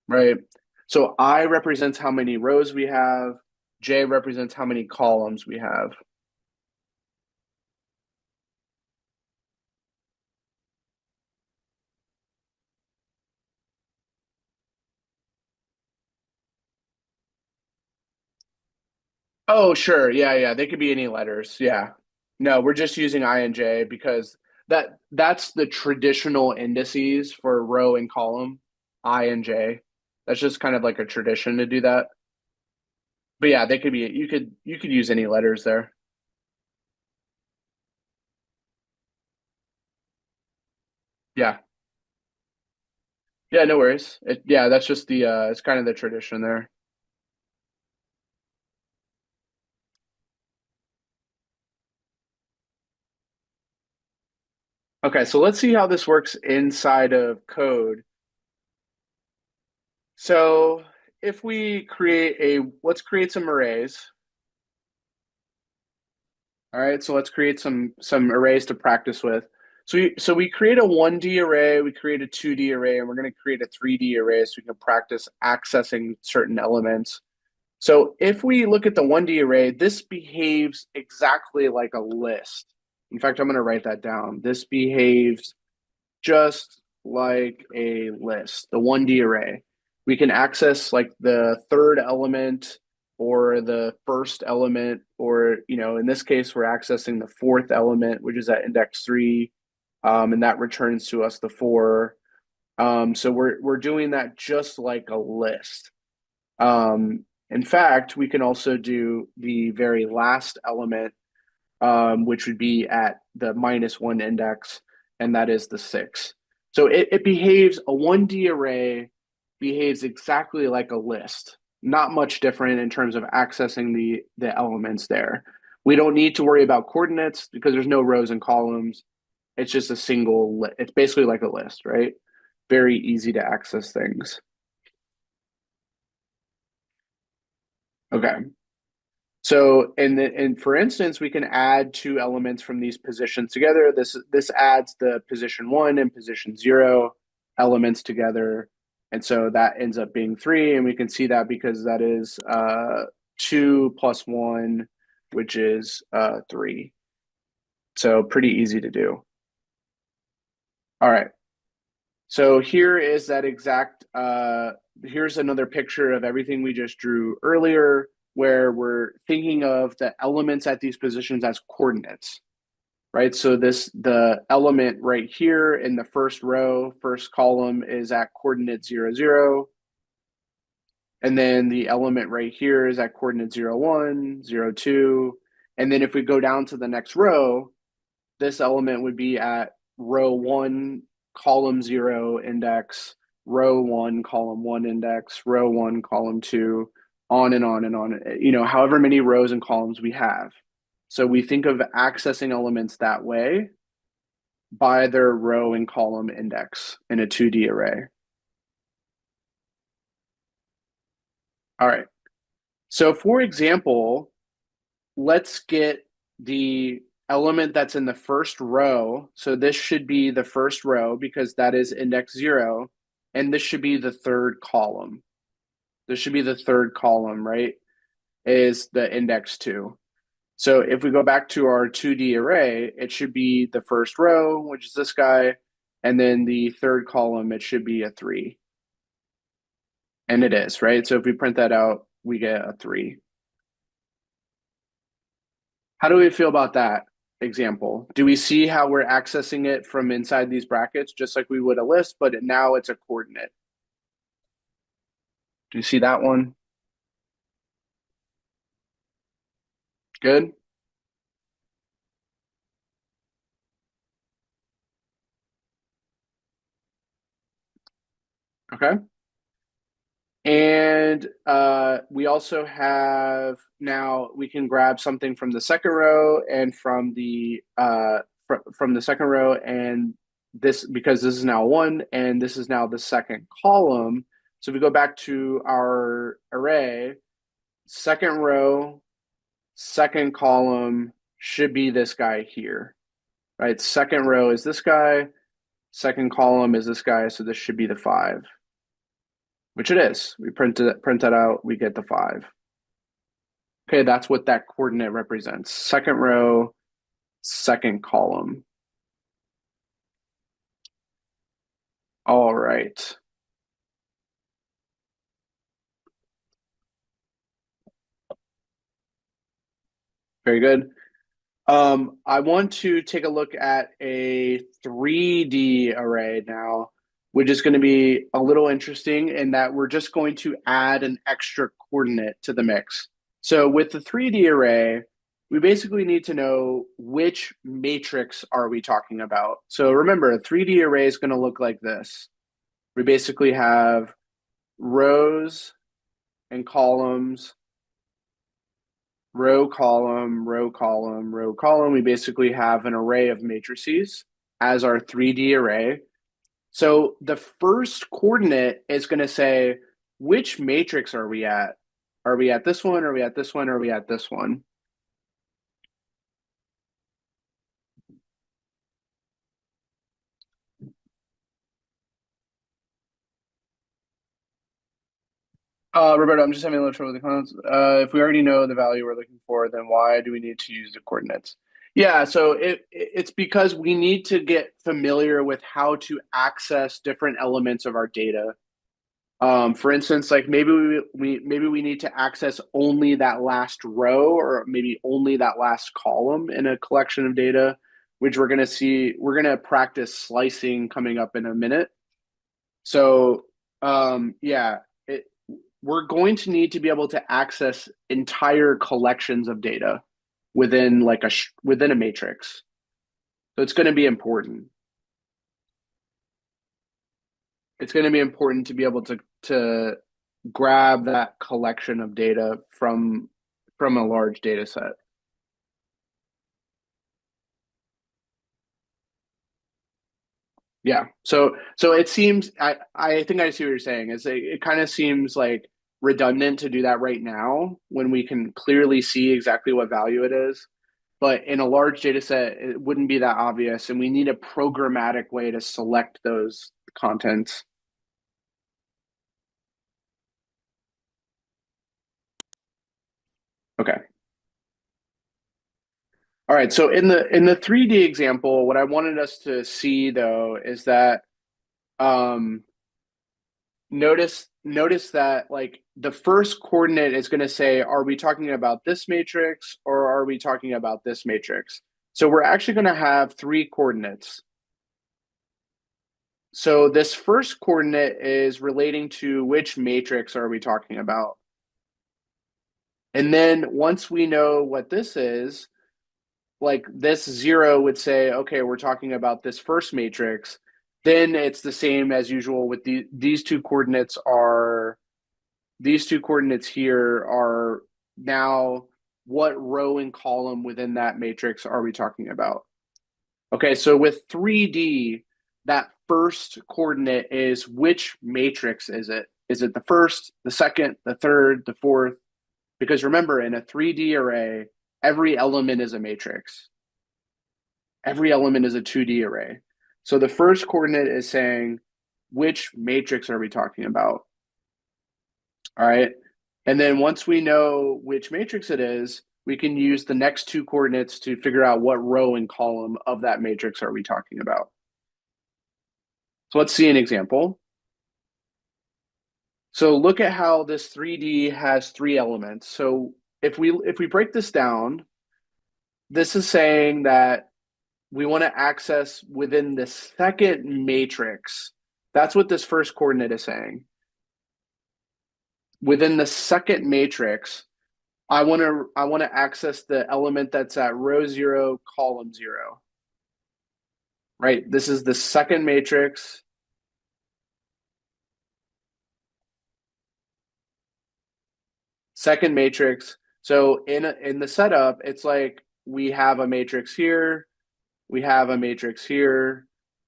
right? So I represents how many rows we have. J represents how many columns we have. Oh, sure. Yeah, yeah. They could be any letters. Yeah. No, we're just using I and J because that's the traditional indices for row and column, I and J. That's just kind of like a tradition to do that. But yeah, they could be, you could use any letters there. Yeah. Yeah, no worries. Yeah, that's just the it's kind of the tradition there. Okay, so let's see how this works inside of code. So if we let's create some arrays. All right, so let's create some arrays to practice with. So we create a 1D array, we create a 2D array, and we're going to create a 3D array so we can practice accessing certain elements. So if we look at the 1D array, this behaves exactly like a list. In fact, I'm going to write that down. This behaves just like a list, the 1D array. We can access like the third element or the first element, or, in this case, we're accessing the fourth element, which is at index 3, and that returns to us the 4. So we're doing that just like a list. In fact, we can also do the very last element, which would be at the -1 index, and that is the 6. So it behaves, a 1D array behaves exactly like a list, not much different in terms of accessing the elements there. We don't need to worry about coordinates because there's no rows and columns. It's just a single, it's basically like a list, right? Very easy to access things. Okay. So, and for instance, we can add two elements from these positions together. This adds the position 1 and position 0 elements together. And so that ends up being 3. And we can see that because that is 2 plus 1, which is 3. So pretty easy to do. All right. So here is that exact, here's another picture of everything we just drew earlier, where we're thinking of the elements at these positions as coordinates, right? So the element right here in the first row, first column is at coordinate 0, 0. And then the element right here is at coordinate 0, 1, 0, 2. And then if we go down to the next row, this element would be at row 1, column 0 index, row 1, column 1 index, row 1, column 2, on and on and on, however many rows and columns we have. So we think of accessing elements that way by their row and column index in a 2D array. All right. So for example, let's get the element that's in the first row. So this should be the first row because that is index 0. And this should be the third column. This should be the third column, right? Is the index 2. So if we go back to our 2D array, it should be the first row, which is this guy. And then the third column, it should be a 3. And it is, right? So if we print that out, we get a 3. How do we feel about that example? Do we see how we're accessing it from inside these brackets, just like we would a list, but now it's a coordinate? Do you see that one? Good? Okay. And we also have now we can grab something from the second row and from the second row, and this, because this is now 1 and this is now the second column. So if we go back to our array, second row, second column should be this guy here, right? Second row is this guy, second column is this guy, so this should be the 5. Which it is. We print that out, we get the 5. Okay, that's what that coordinate represents. Second row, second column. All right. Very good. I want to take a look at a 3D array now, which is going to be a little interesting in that we're just going to add an extra coordinate to the mix. So with the 3D array, we basically need to know which matrix are we talking about. So remember, a 3D array is going to look like this. We basically have rows and columns, row, column, row, column, row, column. We basically have an array of matrices as our 3D array. So the first coordinate is going to say, which matrix are we at? Are we at this one? Are we at this one? Are we at this one? Roberto, I'm just having a little trouble with the comments. If we already know the value we're looking for, then why do we need to use the coordinates? Yeah, so it's because we need to get familiar with how to access different elements of our data. For instance, like maybe we need to access only that last row or maybe only that last column in a collection of data, which we're gonna see. We're gonna practice slicing coming up in a minute. So yeah, we're going to need to be able to access entire collections of data within within a matrix. So it's going to be important. It's going to be important to be able to grab that collection of data from a large data set. Yeah. So it seems I think I see what you're saying. It kind of seems like redundant to do that right now when we can clearly see exactly what value it is. But in a large data set, it wouldn't be that obvious, and we need a programmatic way to select those contents. Okay. All right. So in the 3D example, what I wanted us to see though is that notice that like the first coordinate is going to say, are we talking about this matrix or are we talking about this matrix? So we're actually going to have three coordinates. So this first coordinate is relating to which matrix are we talking about? And then once we know what this is, like this 0 would say, okay, we're talking about this first matrix. Then it's the same as usual with these two coordinates here are now what row and column within that matrix are we talking about? Okay, so with 3D, that first coordinate is which matrix is it? Is it the first, the second, the third, the fourth? Because remember, in a 3D array, every element is a matrix. Every element is a 2D array. So the first coordinate is saying, which matrix are we talking about? All right. And then once we know which matrix it is, we can use the next two coordinates to figure out what row and column of that matrix are we talking about. So let's see an example. So look at how this 3D has three elements. So if we break this down, this is saying that we want to access within the second matrix. That's what this first coordinate is saying. Within the second matrix, I want to access the element that's at row 0, column 0. Right? This is the second matrix. Second matrix. So in the setup, it's like we have a matrix here, we have a matrix here,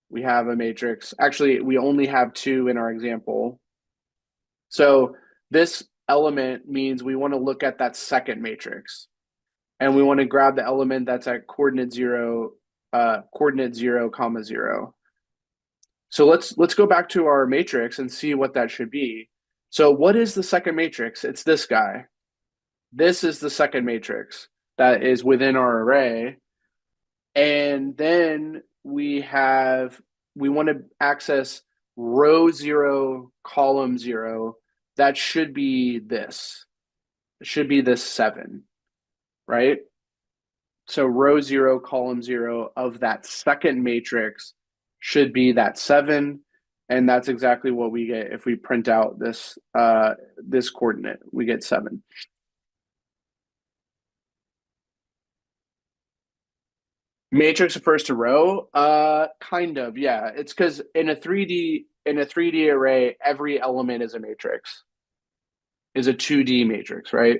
we have a matrix. Actually, we only have two in our example. So this element means we want to look at that second matrix. And we want to grab the element that's at coordinate 0, comma 0. So let's go back to our matrix and see what that should be. So what is the second matrix? It's this guy. This is the second matrix that is within our array. And then we want to access row 0, column 0. That should be this. It should be this 7, right? So row 0, column 0 of that second matrix should be that 7. And that's exactly what we get if we print out this this coordinate. We get 7. Matrix refers to row? Kind of, yeah. It's because in a 3D array, every element is a matrix. Is a 2D matrix, right?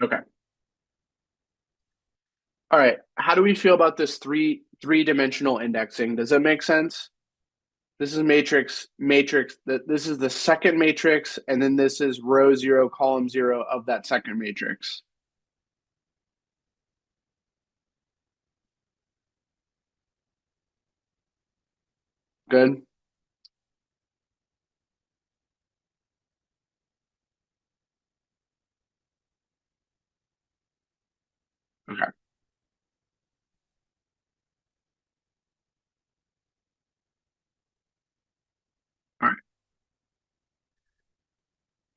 Okay. All right. How do we feel about this three-dimensional indexing? Does that make sense? This is matrix. This is the second matrix, and then this is row 0, column 0 of that second matrix. Good? Okay. All right.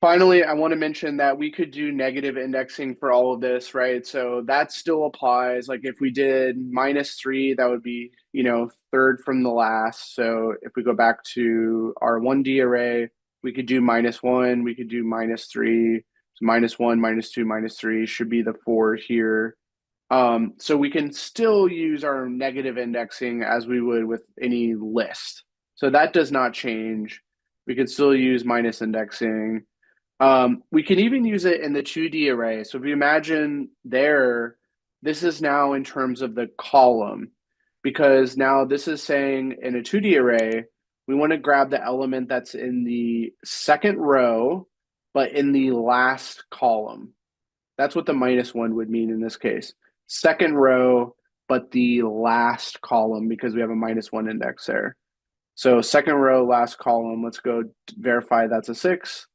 Finally, I want to mention that we could do negative indexing for all of this, right? So that still applies. Like if we did -3, that would be, third from the last. So if we go back to our 1D array, we could do -1, we could do -3. So -1, -2, -3 should be the 4 here. So we can still use our negative indexing as we would with any list. So that does not change. We can still use minus indexing. We can even use it in the 2D array. So if you imagine there, this is now in terms of the column, because now this is saying in a 2D array, we want to grab the element that's in the second row, but in the last column. That's what the -1 would mean in this case. Second row, but the last column, because we have a -1 index there. So second row, last column. Let's go verify that's a 6.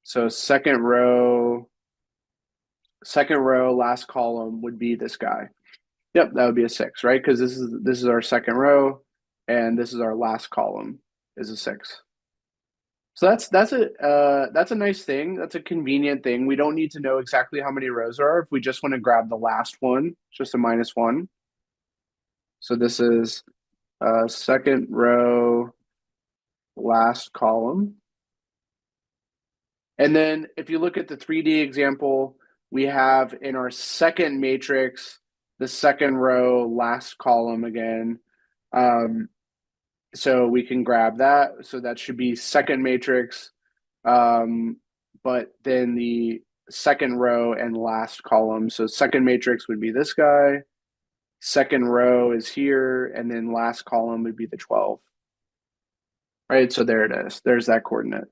So second row, last column would be this guy. Yep, that would be a 6, right? Because this is our second row, and this is our last column is a 6. So that's a nice thing. That's a convenient thing. We don't need to know exactly how many rows there are. If we just want to grab the last one, it's just a -1. So this is second row, last column. And then if you look at the 3D example, we have in our second matrix, the second row, last column again. So we can grab that. So that should be second matrix, but then the second row and last column. So second matrix would be this guy. Second row is here, and then last column would be the 12. Right, so there it is. There's that coordinate.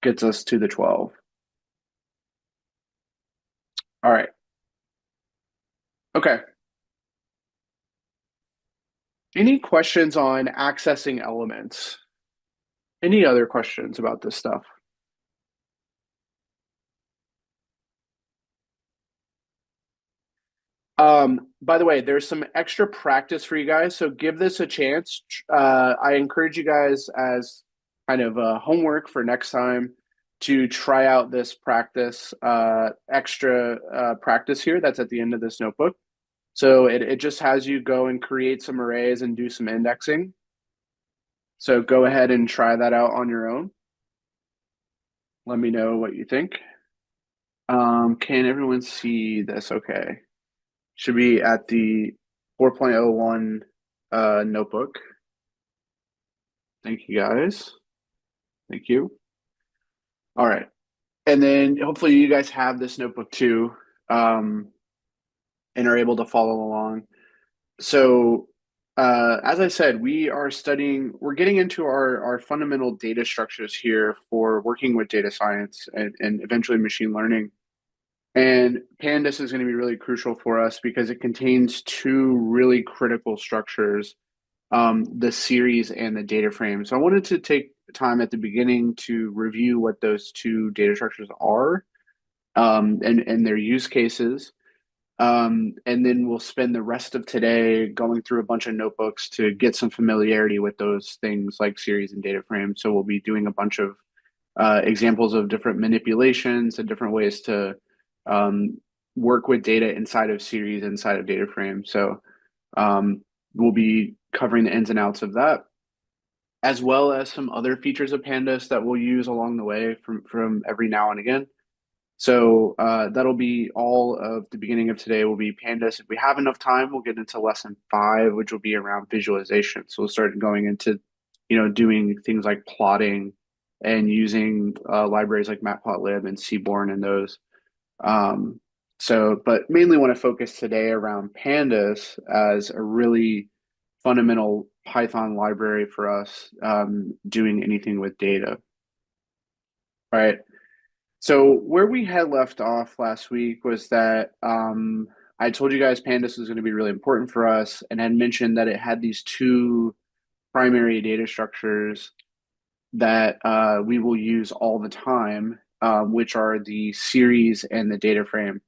Gets us to the 12. All right. Okay. Any questions on accessing elements? Any other questions about this stuff? By the way, there's some extra practice for you guys, so give this a chance. I encourage you guys as kind of homework for next time to try out this practice, extra practice here that's at the end of this notebook. So it just has you go and create some arrays and do some indexing. So go ahead and try that out on your own. Let me know what you think. Can everyone see this okay? Should be at the 4.01 notebook. Thank you guys. Thank you. All right. And then hopefully you guys have this notebook too, and are able to follow along. So as I said, we're getting into our fundamental data structures here for working with data science and eventually machine learning. And Pandas is going to be really crucial for us because it contains two really critical structures, the series and the data frame. So I wanted to take time at the beginning to review what those two data structures are, and their use cases. And then we'll spend the rest of today going through a bunch of notebooks to get some familiarity with those things like series and data frame. So we'll be doing a bunch of examples of different manipulations and different ways to work with data inside of series, inside of data frame. So we'll be covering the ins and outs of that, as well as some other features of Pandas that we'll use along the way from every now and again. So that'll be all of the beginning of today will be Pandas. If we have enough time, we'll get into lesson 5, which will be around visualization. So we'll start going into, doing things like plotting and using libraries like Matplotlib and Seaborn and those. But mainly want to focus today around Pandas as a really fundamental Python library for us doing anything with data. All right. So where we had left off last week was that I told you guys Pandas was going to be really important for us and had mentioned that it had these two primary data structures that we will use all the time, which are the series and the data frame.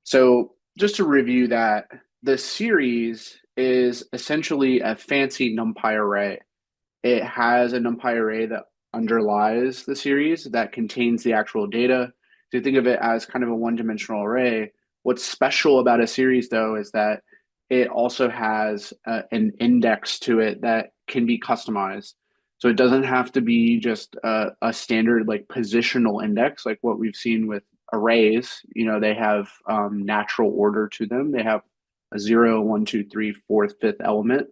So just to review that, the series is essentially a fancy NumPy array. It has a NumPy array that underlies the series that contains the actual data. So you think of it as kind of a one-dimensional array. What's special about a series, though, is that it also has an index to it that can be customized. So it doesn't have to be just a standard like positional index, like what we've seen with arrays, they have natural order to them. They have a 0, 1, 2, 3, fourth, fifth element.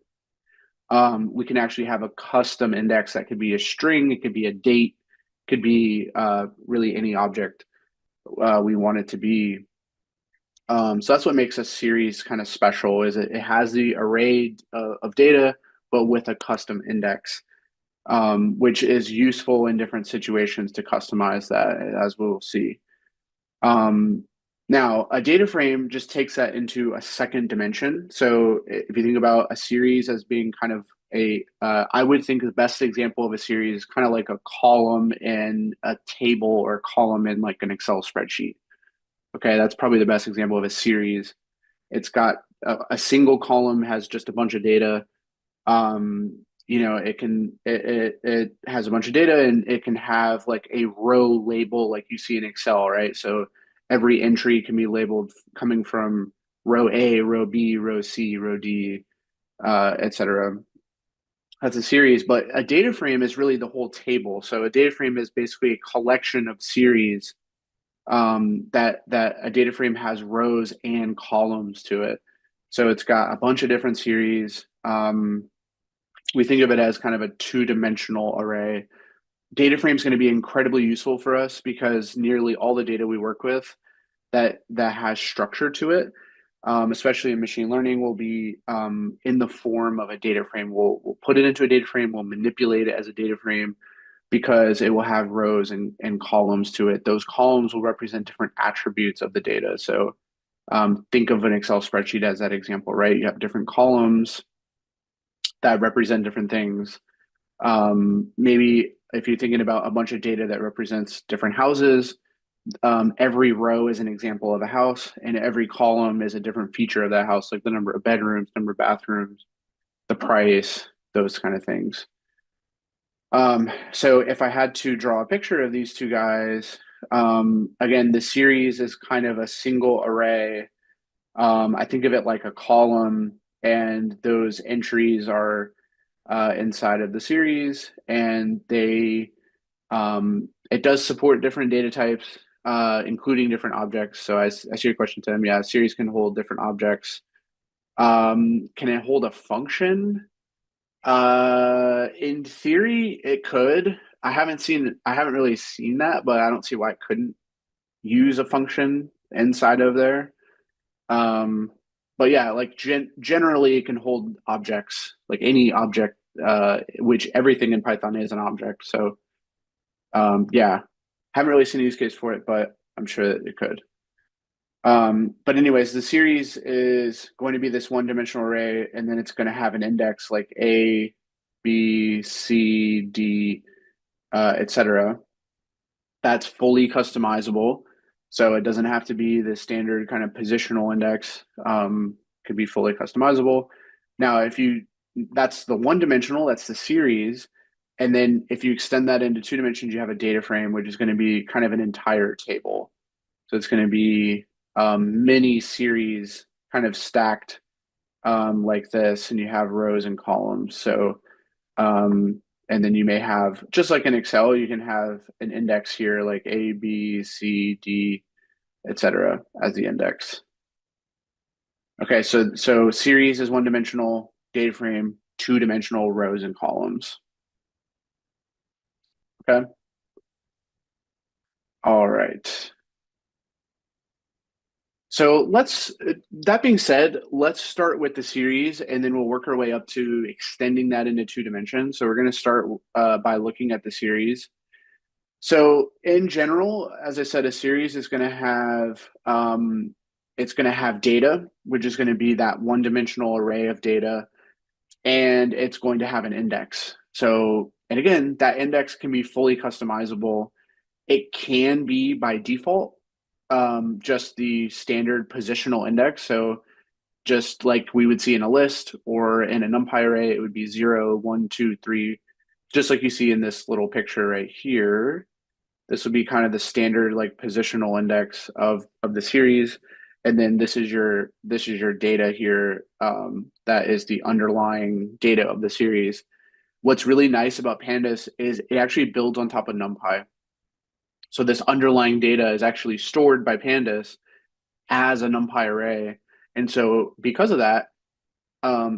We can actually have a custom index that could be a string, it could be a date, could be really any object we want it to be. So that's what makes a series kind of special, is it has the array of data, but with a custom index, which is useful in different situations to customize that, as we'll see. Now, a data frame just takes that into a second dimension. So if you think about a series as being kind of I would think the best example of a series is kind of like a column in a table or a column in like an Excel spreadsheet. Okay, that's probably the best example of a series. It's got a single column has just a bunch of data. It has a bunch of data, and it can have like a row label like you see in Excel, right? So every entry can be labeled coming from row A, row B, row C, row D, etc. That's a series, but a data frame is really the whole table. So a data frame is basically a collection of series, that a data frame has rows and columns to it. So it's got a bunch of different series. We think of it as kind of a two-dimensional array. Data frame is going to be incredibly useful for us because nearly all the data we work with that has structure to it, especially in machine learning, will be in the form of a data frame. We'll put it into a data frame, we'll manipulate it as a data frame because it will have rows and columns to it. Those columns will represent different attributes of the data. So think of an Excel spreadsheet as that example, right? You have different columns that represent different things. Maybe if you're thinking about a bunch of data that represents different houses, every row is an example of a house, and every column is a different feature of that house, like the number of bedrooms, number of bathrooms, the price, those kind of things. So if I had to draw a picture of these two guys, again, the series is kind of a single array. I think of it like a column, and those entries are inside of the series, and it does support different data types, including different objects. So I see your question, Tim. Yeah, a series can hold different objects. Can it hold a function? In theory, it could. I haven't really seen that, but I don't see why it couldn't use a function inside of there. Um, but yeah, like generally it can hold objects, like any object, which everything in Python is an object. So yeah, haven't really seen a use case for it, but I'm sure that it could. But anyways, the series is going to be this one-dimensional array, and then it's going to have an index like A, B, C, D, etc. That's fully customizable. So it doesn't have to be the standard kind of positional index. Could be fully customizable. Now, that's the one dimensional, that's the series. And then if you extend that into two dimensions, you have a data frame, which is going to be kind of an entire table. So it's going to be many series kind of stacked like this, and you have rows and columns. So and then you may have, just like in Excel, you can have an index here like A, B, C, D, etc. as the index. Okay, so series is one dimensional, data frame, two dimensional rows and columns. Okay. All right. So that being said, let's start with the series, and then we'll work our way up to extending that into two dimensions. So we're going to start by looking at the series. So in general, as I said, a series is going to have data, which is going to be that one-dimensional array of data, and it's going to have an index. So, and again, that index can be fully customizable. It can be by default, just the standard positional index. So just like we would see in a list or in a NumPy array, it would be 0, 1, 2, 3, just like you see in this little picture right here. This would be kind of the standard like positional index of the series. And then this is your data here. That is the underlying data of the series. What's really nice about Pandas is it actually builds on top of NumPy. So this underlying data is actually stored by Pandas as a NumPy array. And so because of that,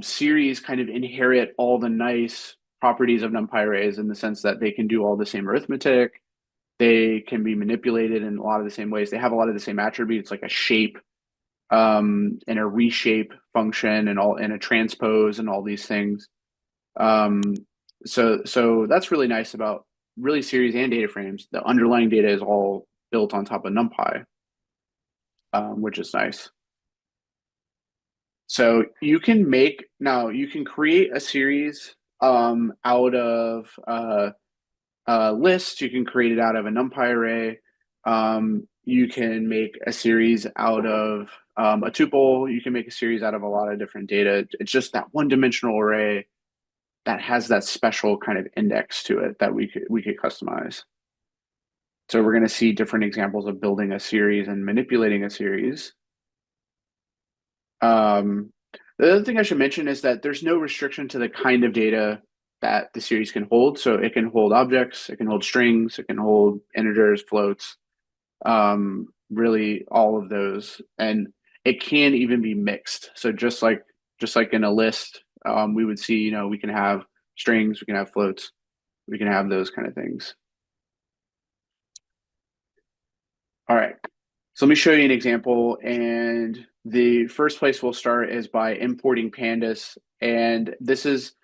series kind of inherit all the nice properties of NumPy arrays in the sense that they can do all the same arithmetic. They can be manipulated in a lot of the same ways. They have a lot of the same attributes, like a shape, and a reshape function, and a transpose, and all these things. So that's really nice about really series and data frames. The underlying data is all built on top of NumPy, which is nice. So you can create a series out of a list. You can create it out of a NumPy array. You can make a series out of a tuple. You can make a series out of a lot of different data. It's just that one-dimensional array that has that special kind of index to it that we could customize. So we're going to see different examples of building a series and manipulating a series. The other thing I should mention is that there's no restriction to the kind of data that the series can hold. So it can hold objects, it can hold strings, it can hold integers, floats, really all of those. And it can even be mixed. So just like in a list, we would see, we can have strings, we can have floats, we can have those kind of things. All right. So let me show you an example. And the first place we'll start is by importing pandas. And this is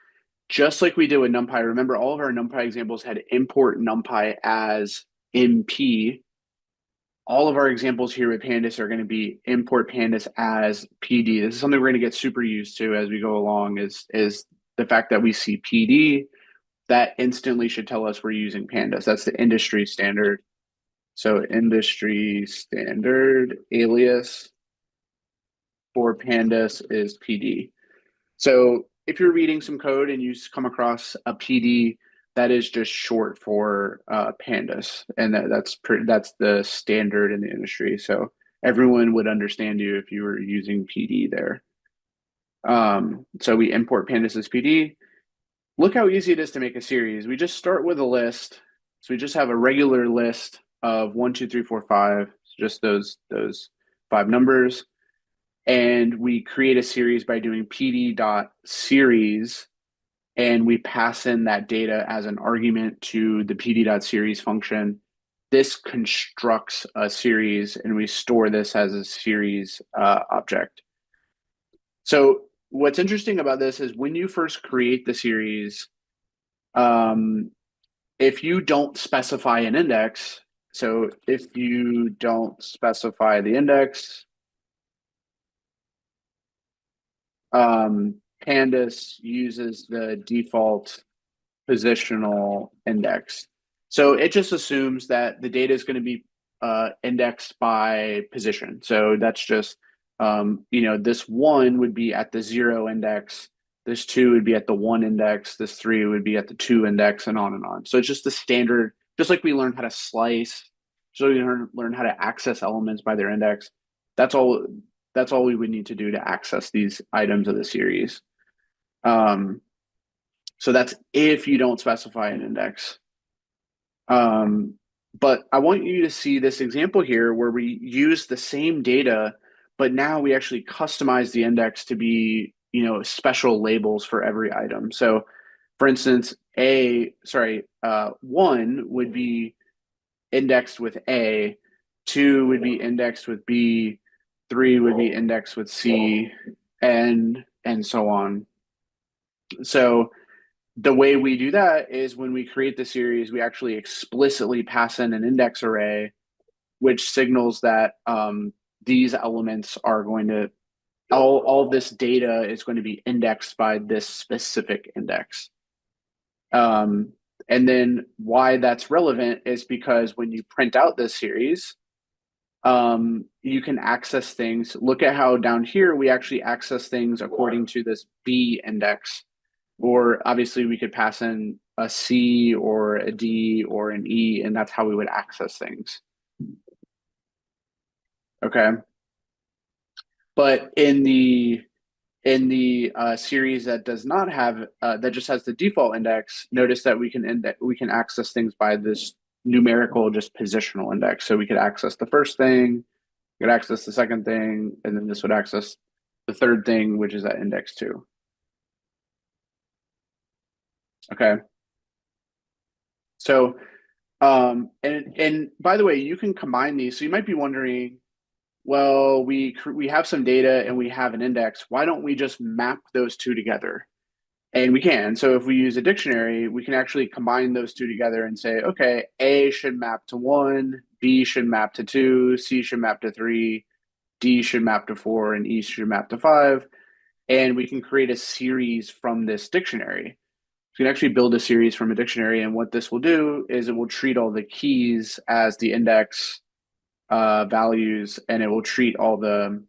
just like we did with NumPy. Remember, all of our NumPy examples had import NumPy as MP. All of our examples here with pandas are going to be import pandas as PD. This is something we're going to get super used to as we go along, is the fact that we see PD, that instantly should tell us we're using pandas. That's the industry standard. So industry standard alias for pandas is PD. So if you're reading some code and you come across a PD, that is just short for pandas, and that's the standard in the industry. So everyone would understand you if you were using PD there. So we import pandas as PD. Look how easy it is to make a series. We just start with a list. So we just have a regular list of 1, 2, 3, 4, 5, just those 5 numbers. And we create a series by doing pd.series, and we pass in that data as an argument to the pd.series function. This constructs a series, and we store this as a series object. So what's interesting about this is when you first create the series, if you don't specify an index, so if you don't specify the index, Pandas uses the default positional index. So it just assumes that the data is going to be indexed by position. So that's just, this 1 would be at the 0 index, this 2 would be at the 1 index, this 3 would be at the 2 index, and on and on. So it's just the standard, just like we learned how to slice, so we learn how to access elements by their index. That's all we would need to do to access these items of the series. So that's if you don't specify an index. But I want you to see this example here where we use the same data, but now we actually customize the index to be, special labels for every item. So for instance, 1 would be indexed with A, 2 would be indexed with B, 3 would be indexed with C, and so on. So the way we do that is when we create the series, we actually explicitly pass in an index array, which signals that these elements are going to, all this data is going to be indexed by this specific index. And then why that's relevant is because when you print out this series, you can access things. Look at how down here we actually access things according to this B index. Or obviously we could pass in a C or a D or an E, and that's how we would access things. Okay. But in the series that does not have that just has the default index, notice that we can access things by this numerical, just positional index. So we could access the first thing, we could access the second thing, and then this would access the third thing, which is at index 2. Okay. So, and by the way, you can combine these. So you might be wondering, well, we have some data and we have an index. Why don't we just map those two together? And we can. So if we use a dictionary, we can actually combine those two together and say, okay, A should map to 1, B should map to 2, C should map to 3, D should map to 4, and E should map to 5. And we can create a series from this dictionary. So you can actually build a series from a dictionary. And what this will do is it will treat all the keys as the index values, and it will treat all the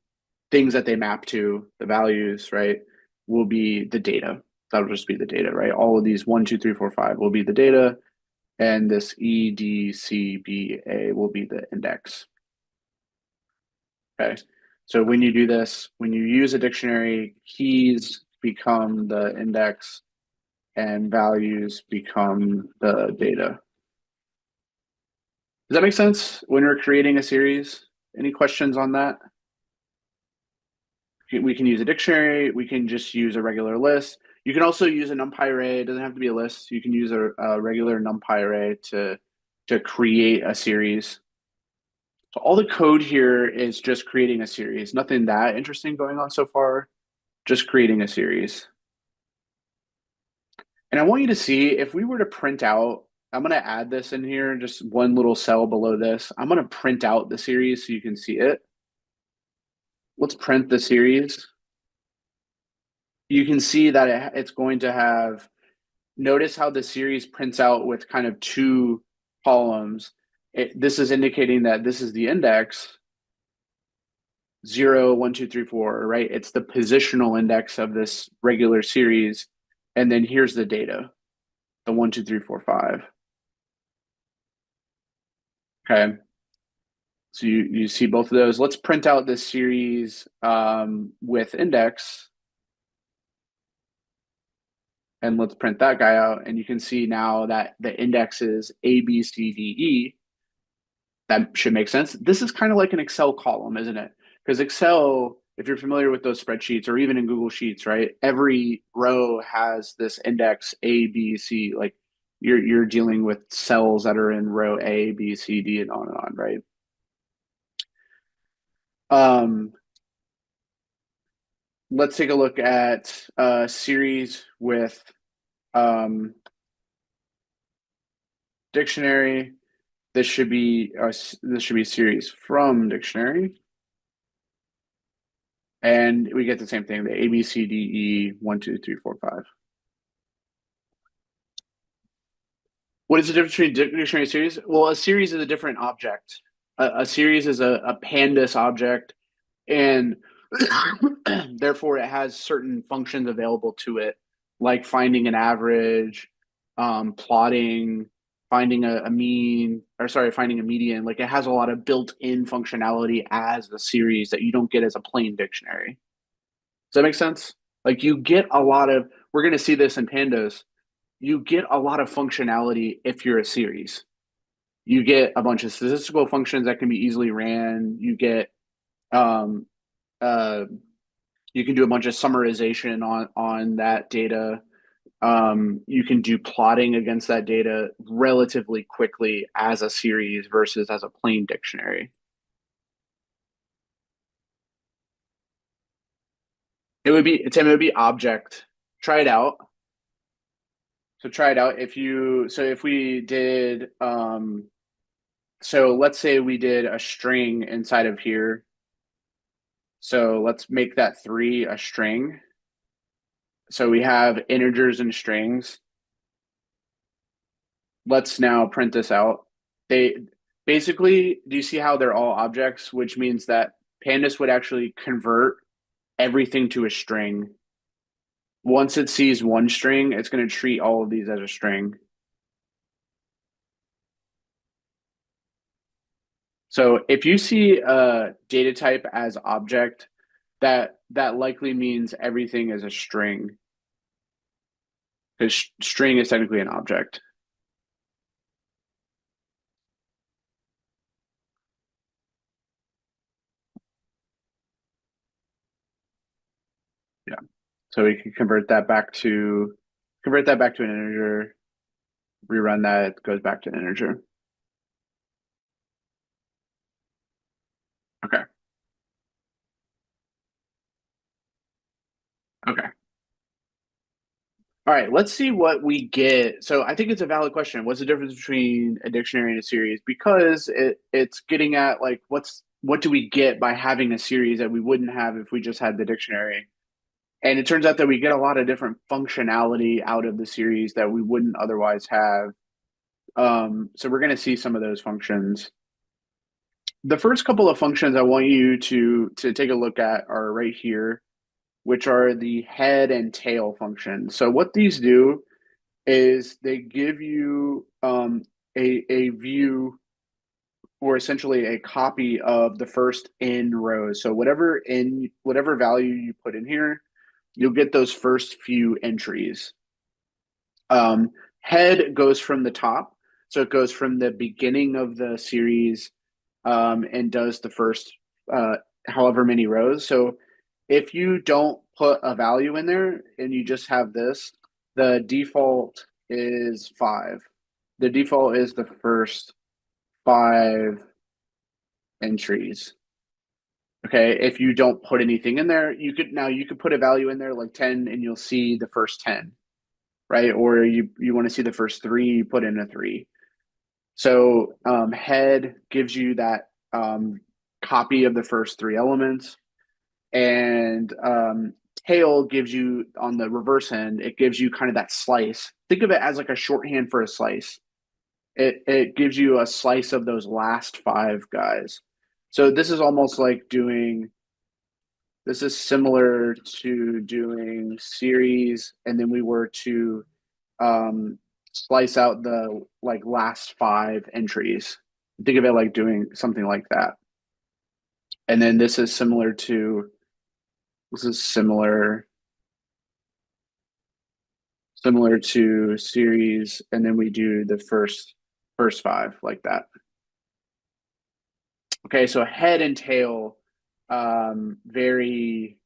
things that they map to, the values, right, will be the data. That'll just be the data, right? All of these 1, 2, 3, 4, 5 will be the data, and this E, D, C, B, A will be the index. Okay. So when you do this, when you use a dictionary, keys become the index and values become the data. Does that make sense when we're creating a series? Any questions on that? We can use a dictionary. We can just use a regular list. You can also use a NumPy array. It doesn't have to be a list. You can use a regular NumPy array to create a series. So all the code here is just creating a series. Nothing that interesting going on so far. Just creating a series. And I want you to see if we were to print out, I'm going to add this in here, just one little cell below this. I'm going to print out the series so you can see it. Let's print the series. You can see that it's going to have, notice how the series prints out with kind of two columns. This is indicating that this is the index 0, 1, 2, 3, 4, right? It's the positional index of this regular series. And then here's the data, the 1, 2, 3, 4, 5. Okay. So you see both of those. Let's print out this series with index. And let's print that guy out. And you can see now that the index is A, B, C, D, E. That should make sense. This is kind of like an Excel column, isn't it? Because Excel, if you're familiar with those spreadsheets or even in Google Sheets, right? Every row has this index A, B, C. Like you're dealing with cells that are in row A, B, C, D, and on, right? Let's take a look at a series with dictionary. This should be a series from dictionary. And we get the same thing, the A, B, C, D, E, 1, 2, 3, 4, 5. What is the difference between dictionary and series? Well, a series is a different object. A series is a pandas object, and therefore it has certain functions available to it, like finding an average, plotting, finding a mean, or sorry, finding a median. Like it has a lot of built-in functionality as a series that you don't get as a plain dictionary. Does that make sense? Like you get a lot of, we're going to see this in pandas, you get a lot of functionality if you're a series. You get a bunch of statistical functions that can be easily ran. You get, um, uh, you can do a bunch of summarization on that data. You can do plotting against that data relatively quickly as a series versus as a plain dictionary. It would be, Tim, it would be object. Try it out. So try it out. If we did, so let's say we did a string inside of here. So let's make that 3 a string. So we have integers and strings. Let's now print this out. They basically, do you see how they're all objects, which means that Pandas would actually convert everything to a string. Once it sees one string, it's going to treat all of these as a string. So if you see a data type as object, that likely means everything is a string, because string is technically an object. So we can convert that back to an integer, rerun that, it goes back to an integer. Okay. Okay. All right, let's see what we get. So I think it's a valid question. What's the difference between a dictionary and a series? Because it's getting at like what do we get by having a series that we wouldn't have if we just had the dictionary? And it turns out that we get a lot of different functionality out of the series that we wouldn't otherwise have. So we're going to see some of those functions. The first couple of functions I want you to take a look at are right here, which are the head and tail functions. So what these do is they give you a view or essentially a copy of the first n rows. So whatever value you put in here, you'll get those first few entries. Head goes from the top, so it goes from the beginning of the series and does the first however many rows. So if you don't put a value in there and you just have this, the default is 5. The default is the first 5 entries. Okay, if you don't put anything in there, you could put a value in there like 10 and you'll see the first 10, right? Or you want to see the first 3, you put in a 3. So head gives you that copy of the first 3 elements, and tail gives you on the reverse end, it gives you kind of that slice. Think of it as like a shorthand for a slice. It gives you a slice of those last 5 guys. So this is almost like this is similar to doing series, and then we were to slice out the like last 5 entries. Think of it like doing something like that. And then this is similar to series, and then we do the first 5 like that. Okay, so head and tail, very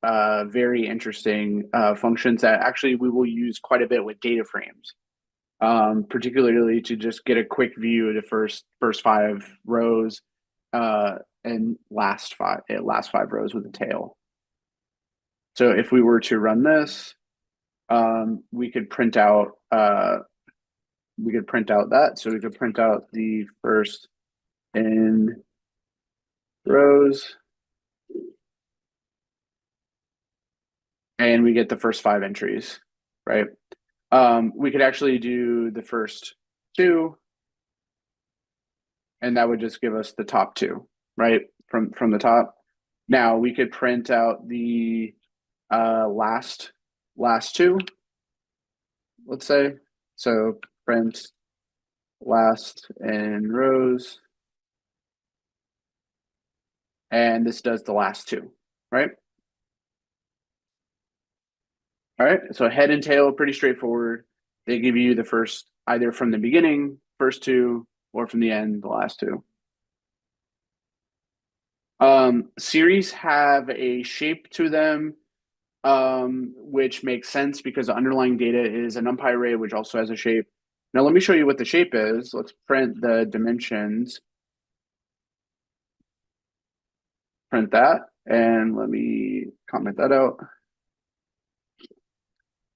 very interesting functions that actually we will use quite a bit with DataFrames, particularly to just get a quick view of the first 5 rows and last 5 rows with the tail. So if we were to run this, we could print out that. So we could print out the first n rows, and we get the first 5 entries, right? We could actually do the first 2, and that would just give us the top 2, right? From the top. Now we could print out the last 2, let's say. So print last n rows, and this does the last 2, right? All right, so head and tail, pretty straightforward. They give you the first, either from the beginning, first 2, or from the end, the last 2. Series have a shape to them, which makes sense because the underlying data is a NumPy array, which also has a shape. Now let me show you what the shape is. Let's print the dimensions. Print that, and let me comment that out.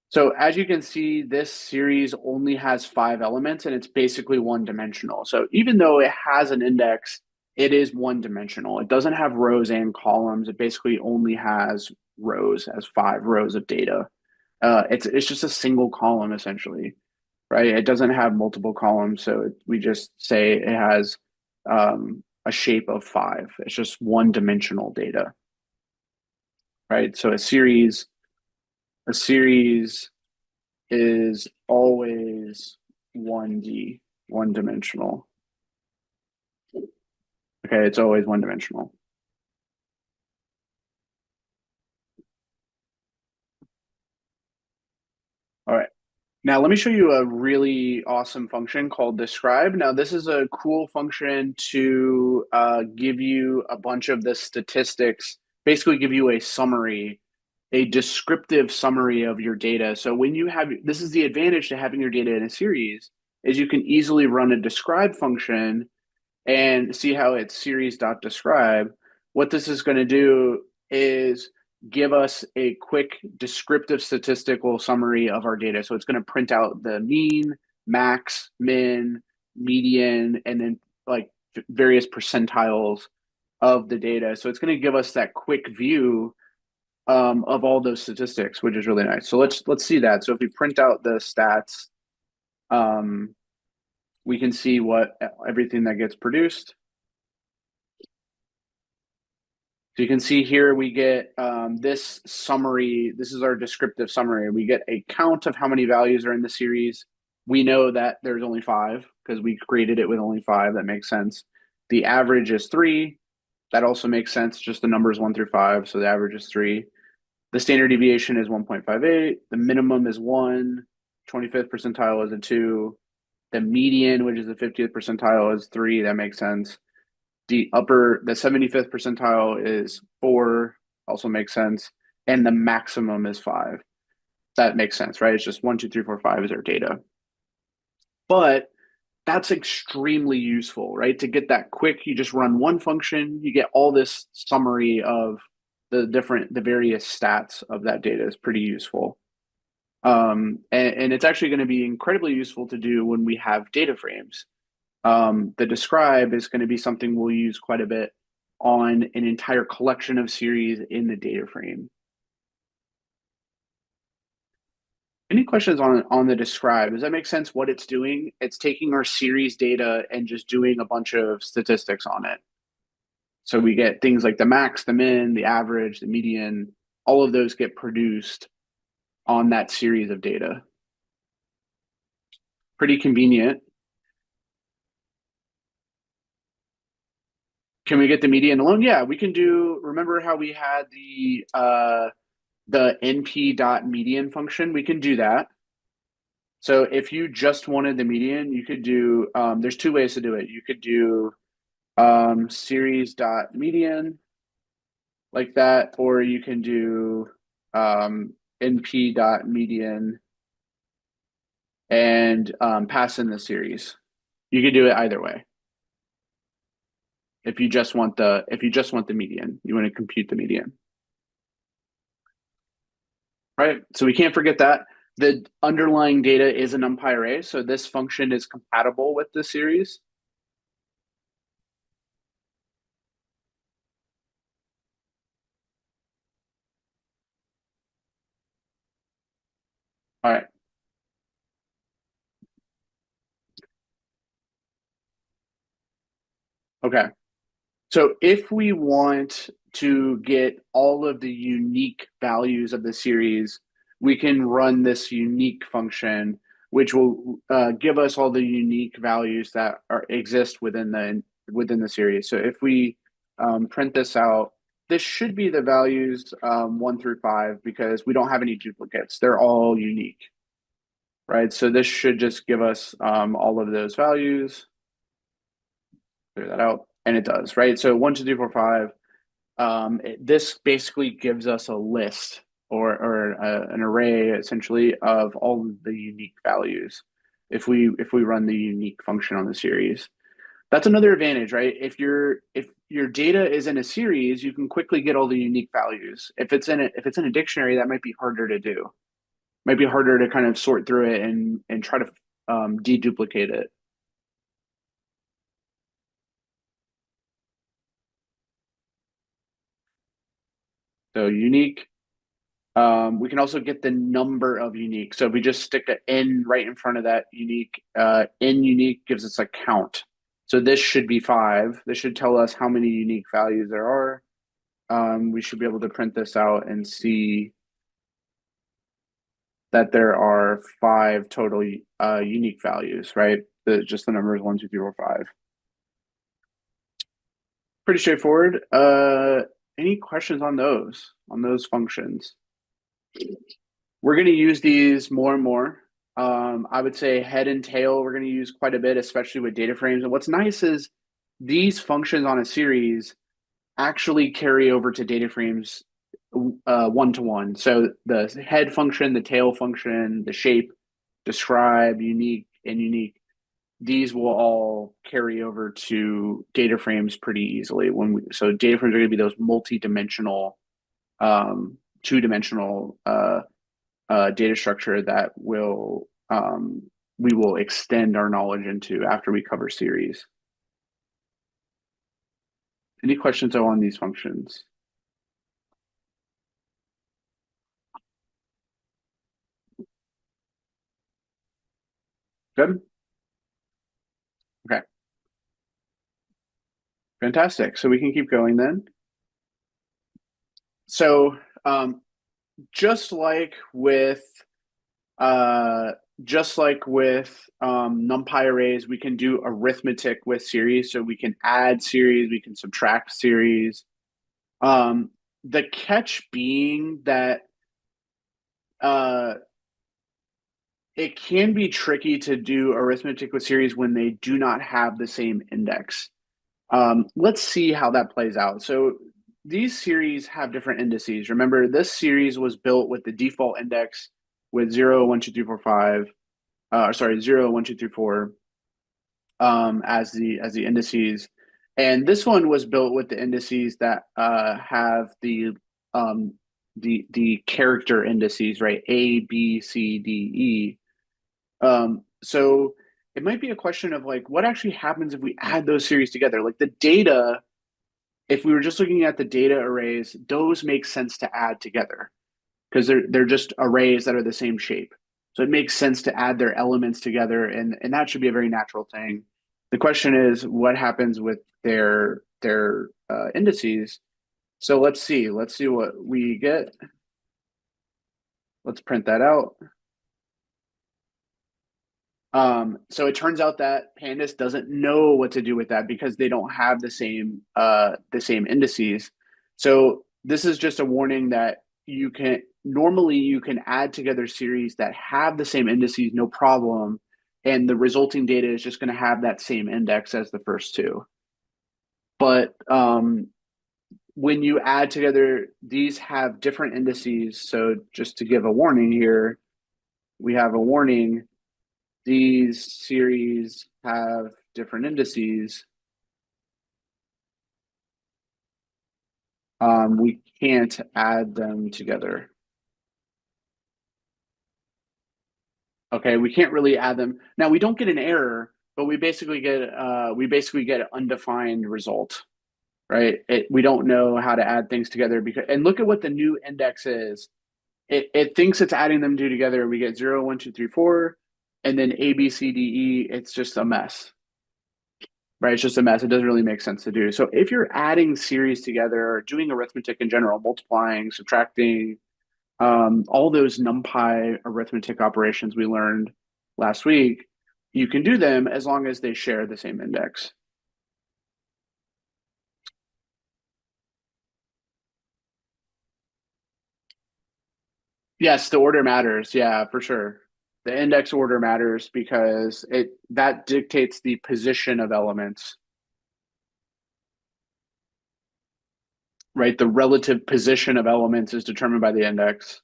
So as you can see, this series only has 5 elements, and it's basically one-dimensional. So even though it has an index, it is one-dimensional. It doesn't have rows and columns. It basically only has rows, as 5 rows of data. It's just a single column, essentially, right? It doesn't have multiple columns, so we just say it has a shape of 5. It's just one-dimensional data, right? So a series is always 1D, one-dimensional. Okay, it's always one-dimensional. All right. Now let me show you a really awesome function called describe. Now this is a cool function to give you a bunch of the statistics, basically give you a summary a descriptive summary of your data. So when you have, this is the advantage to having your data in a series, is you can easily run a describe function and see how it's series.describe. What this is going to do is give us a quick descriptive statistical summary of our data. So it's going to print out the mean, max, min, median, and then like various percentiles of the data. So it's going to give us that quick view of all those statistics, which is really nice. So let's see that. So if we print out the stats, we can see what everything that gets produced. So you can see here we get this summary. This is our descriptive summary. We get a count of how many values are in the series. We know that there's only 5 because we created it with only 5. That makes sense. The average is 3. That also makes sense. Just the numbers 1 through 5. So the average is 3. The standard deviation is 1.58. The minimum is 1. 25th percentile is a 2. The median, which is the 50th percentile, is 3. That makes sense. The 75th percentile is 4. Also makes sense. And the maximum is 5. That makes sense, right? It's just 1, 2, 3, 4, 5 is our data. But that's extremely useful, right? To get that quick, you just run one function, you get all this summary of the various stats of that data is pretty useful. And it's actually going to be incredibly useful to do when we have data frames. The describe is going to be something we'll use quite a bit on an entire collection of series in the data frame. Any questions on the describe? Does that make sense what it's doing? It's taking our series data and just doing a bunch of statistics on it. So we get things like the max, the min, the average, the median, all of those get produced on that series of data. Pretty convenient. Can we get the median alone? Yeah, we can do, remember how we had the np.median function? We can do that. So if you just wanted the median, you could do, there's 2 ways to do it. You could do series.median like that, or you can do np.median and pass in the series. You could do it either way. If you just want the median, you want to compute the median. Right? So we can't forget that. The underlying data is a NumPy array, so this function is compatible with the series. All right. Okay. So if we want to get all of the unique values of the series, we can run this unique function, which will give us all the unique values that exist within the series. So if we print this out, this should be the values 1 through 5 because we don't have any duplicates. They're all unique, right? So this should just give us all of those values. Clear that out. And it does, right? So 1, 2, 3, 4, 5. This basically gives us a list or an array essentially of all of the unique values if we run the unique function on the series. That's another advantage, right? If your data is in a series, you can quickly get all the unique values. If it's in a dictionary, that might be harder to do. Might be harder to kind of sort through it and try to deduplicate it. So unique. We can also get the number of unique. So if we just stick an N right in front of that unique, N unique gives us a count. So this should be 5. This should tell us how many unique values there are. We should be able to print this out and see that there are 5 total unique values, right? Just the numbers 1, 2, 3, 4, 5. Pretty straightforward. Any questions on those functions? We're going to use these more and more. I would say head and tail we're going to use quite a bit, especially with data frames. And what's nice is these functions on a series actually carry over to data frames one-to-one. So the head function, the tail function, the shape, describe, unique, and unique, these will all carry over to data frames pretty easily. So data frames are going to be those multi-dimensional, two-dimensional data structure that we will extend our knowledge into after we cover series. Any questions on these functions? Good. Okay. Fantastic. So we can keep going then. So just like with NumPy arrays, we can do arithmetic with series. So we can add series, we can subtract series. The catch being that it can be tricky to do arithmetic with series when they do not have the same index. Let's see how that plays out. So these series have different indices. Remember, this series was built with the default index with 0, 1, 2, 3, 4, 5. Sorry, 0, 1, 2, 3, 4 as the indices. And this one was built with the indices that have the character indices, right? A, B, C, D, E. So it might be a question of like, what actually happens if we add those series together? Like the data, if we were just looking at the data arrays, those make sense to add together because they're just arrays that are the same shape. So it makes sense to add their elements together, and that should be a very natural thing. The question is, what happens with their indices? So let's see what we get. Let's print that out. So it turns out that Pandas doesn't know what to do with that because they don't have the same indices. So this is just a warning that you can add together series that have the same indices, no problem, and the resulting data is just going to have that same index as the first two. But when you add together, these have different indices. So just to give a warning here, we have a warning. These series have different indices. We can't add them together. Okay, we can't really add them. Now we don't get an error, but we basically get an undefined result, right? We don't know how to add things together because and look at what the new index is. It thinks it's adding them two together. We get 0, 1, 2, 3, 4, and then A, B, C, D, E. It's just a mess. Right, it's just a mess. It doesn't really make sense to do. So if you're adding series together or doing arithmetic in general, multiplying, subtracting, all those NumPy arithmetic operations we learned last week, you can do them as long as they share the same index. Yes, the order matters. Yeah, for sure. The index order matters because that dictates the position of elements, right? The relative position of elements is determined by the index.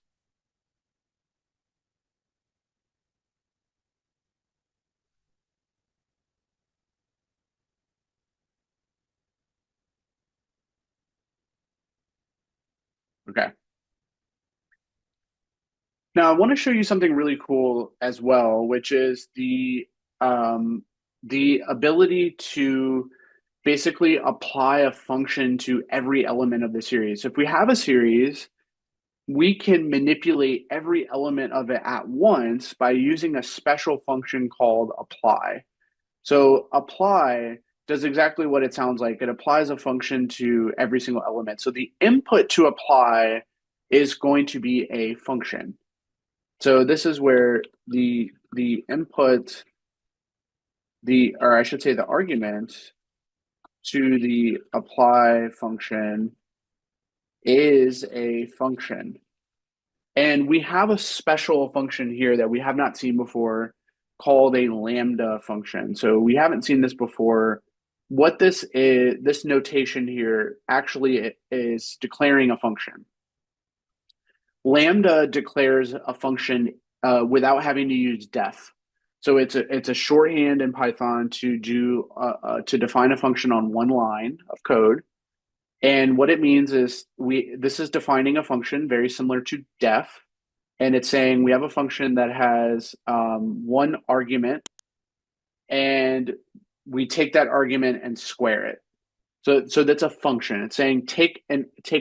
Okay. Now, I want to show you something really cool as well, which is the ability to basically apply a function to every element of the series. So if we have a series, we can manipulate every element of it at once by using a special function called apply. So apply does exactly what it sounds like. It applies a function to every single element. So the input to apply is going to be a function. So this is where the input, or I should say the argument to the apply function is a function. And we have a special function here that we have not seen before called a lambda function. So we haven't seen this before. What this is, this notation here actually is declaring a function. Lambda declares a function without having to use def. So it's a shorthand in Python to define a function on one line of code. And what it means is this is defining a function very similar to def, and it's saying we have a function that has one argument, and we take that argument and square it. So that's a function. It's saying take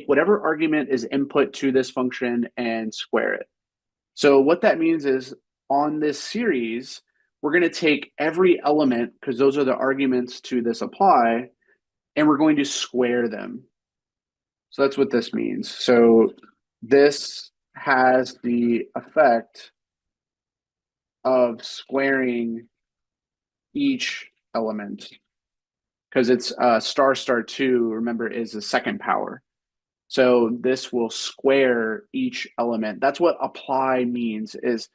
whatever argument is input to this function and square it. So what that means is on this series, we're going to take every element, because those are the arguments to this apply, and we're going to square them. So that's what this means. So this has the effect of squaring each element, because it's star star 2, remember, is the second power. So this will square each element. That's what apply means, is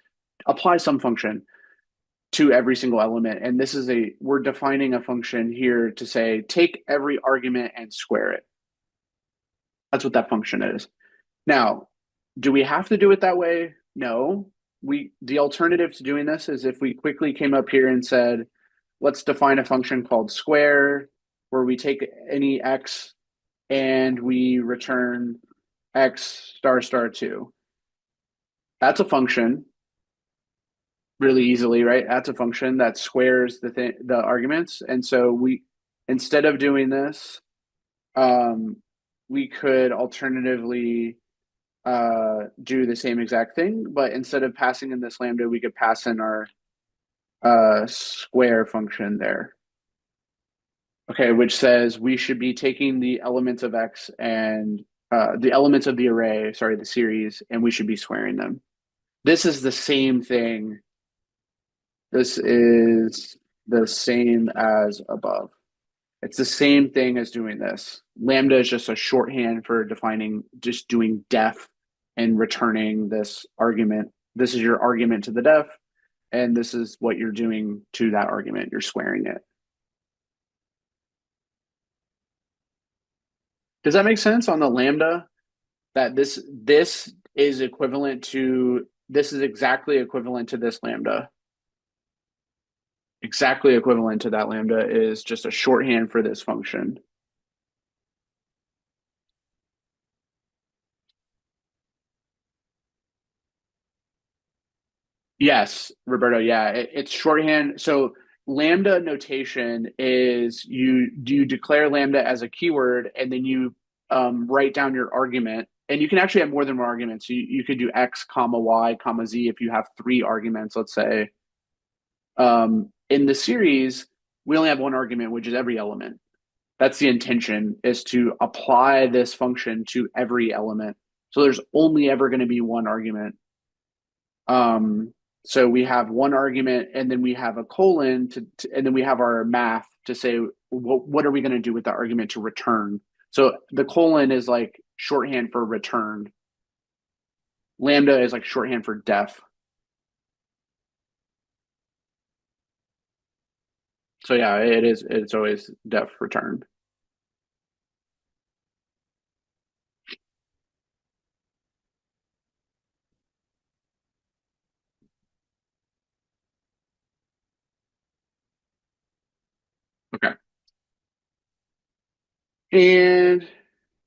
apply some function to every single element. And this is we're defining a function here to say, take every argument and square it. That's what that function is. Now, do we have to do it that way? No. The alternative to doing this is if we quickly came up here and said, let's define a function called square, where we take any x and we return x star star 2. That's a function really easily, right? That's a function that squares the arguments. And so instead of doing this, we could alternatively do the same exact thing, but instead of passing in this lambda, we could pass in our square function there. Okay, which says we should be taking the elements of x and the elements of the array, sorry, the series, and we should be squaring them. This is the same thing. This is the same as above. It's the same thing as doing this. Lambda is just a shorthand for just doing def and returning this argument. This is your argument to the def, and this is what you're doing to that argument. You're squaring it. Does that make sense on the lambda? That this is equivalent to, this is exactly equivalent to this lambda. Exactly equivalent to that lambda is just a shorthand for this function. Yes, Roberto. Yeah, it's shorthand. So lambda notation is you declare lambda as a keyword, and then you write down your argument. And you can actually have more than one argument. So you could do x comma y comma z if you have 3 arguments, let's say. In the series, we only have one argument, which is every element. That's the intention, is to apply this function to every element. So there's only ever going to be one argument. So we have one argument, and then we have a colon and then we have our math to say what are we going to do with the argument to return. So the colon is like shorthand for return. Lambda is like shorthand for def. So yeah, it's always def return. Okay. And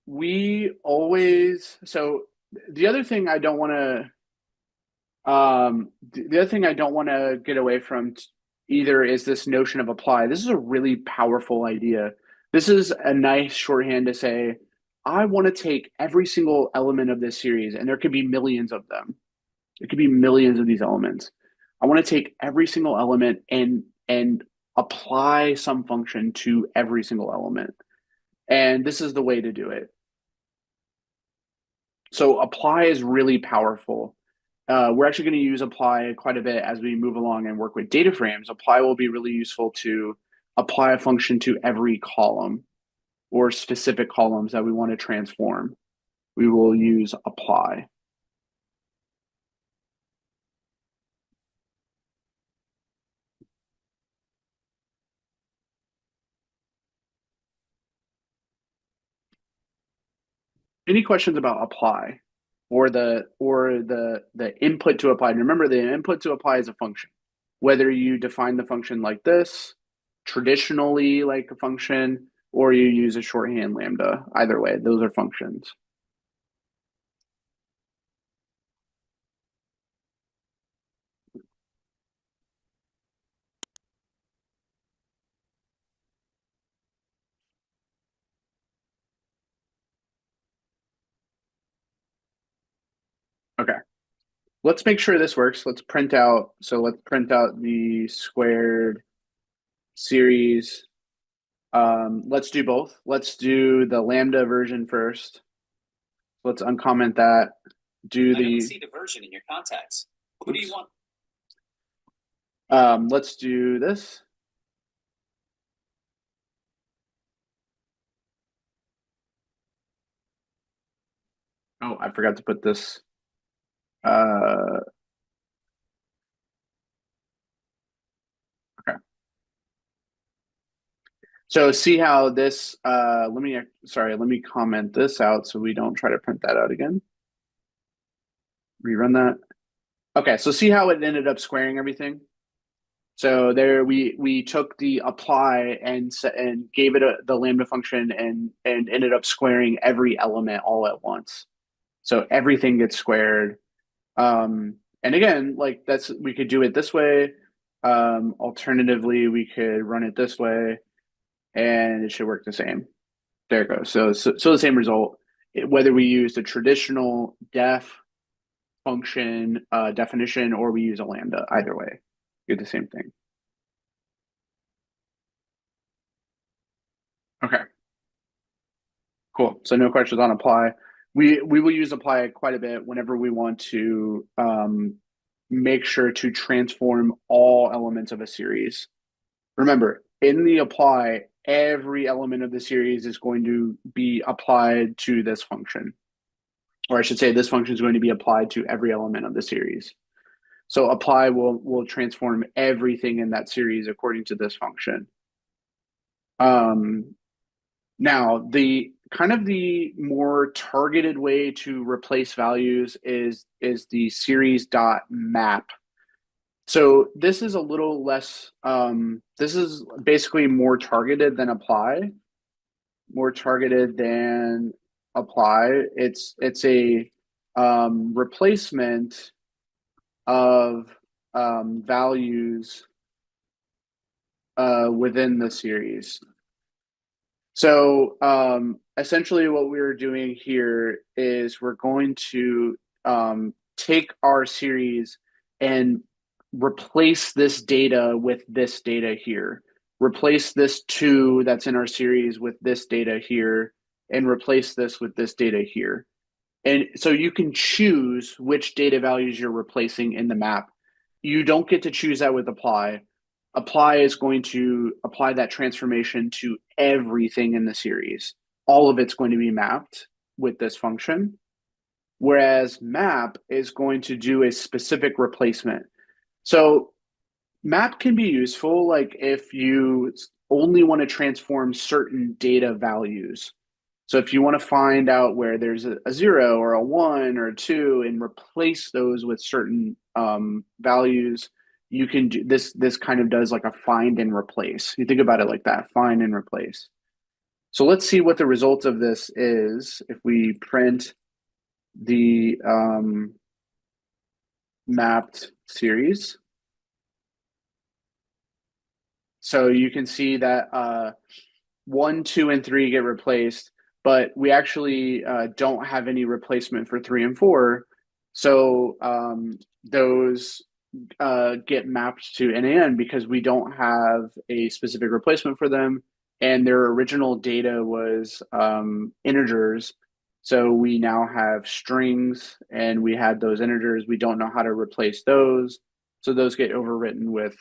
we always, so the other thing I don't want to the other thing I don't want to get away from either is this notion of apply. This is a really powerful idea. This is a nice shorthand to say, I want to take every single element of this series, and there could be millions of them. There could be millions of these elements. I want to take every single element and apply some function to every single element. And this is the way to do it. So apply is really powerful. We're actually going to use apply quite a bit as we move along and work with DataFrames. Apply will be really useful to apply a function to every column or specific columns that we want to transform. We will use apply. Any questions about apply? or the input to apply. And remember, the input to apply is a function. Whether you define the function like this, traditionally like a function, or you use a shorthand lambda. Either way, those are functions. Okay, let's make sure this works. Let's print out. So let's print out the squared series. Let's do both. Let's do the lambda version first. Let's uncomment that. Do I don't the see the version in your contacts. Who do you want? let's do this. Oh, I forgot to put this. Okay. So see how this, let me comment this out so we don't try to print that out again. Rerun that. Okay, so see how it ended up squaring everything? So there we took the apply and gave it the lambda function and ended up squaring every element all at once. So everything gets squared. And again, like we could do it this way. Alternatively, we could run it this way and it should work the same. There it goes. So the same result, whether we use the traditional def function definition or we use a lambda, either way, get the same thing. Okay, cool. So no questions on apply. We will use apply quite a bit whenever we want to make sure to transform all elements of a series. Remember, in the apply, every element of the series is going to be applied to this function. Or I should say this function is going to be applied to every element of the series. So apply will transform everything in that series according to this function. Now, the kind of the more targeted way to replace values is the series dot map. So this is a little less, this is basically more targeted than apply, more targeted than apply. It's a replacement of values within the series. So essentially what we're doing here is we're going to take our series and replace this data with this data here. Replace this 2 that's in our series with this data here, and replace this with this data here. And so you can choose which data values you're replacing in the map. You don't get to choose that with apply. Apply is going to apply that transformation to everything in the series. All of it's going to be mapped with this function. Whereas map is going to do a specific replacement. So map can be useful like if you only want to transform certain data values. So if you want to find out where there's a 0 or a 1 or a 2 and replace those with certain values, you can do this. This kind of does like a find and replace. You think about it like that, find and replace. So let's see what the result of this is if we print the mapped series. So you can see that 1, 2, and 3 get replaced, but we actually don't have any replacement for 3 and 4. So those get mapped to NaN because we don't have a specific replacement for them, and their original data was integers. So we now have strings, and we had those integers. We don't know how to replace those, so those get overwritten with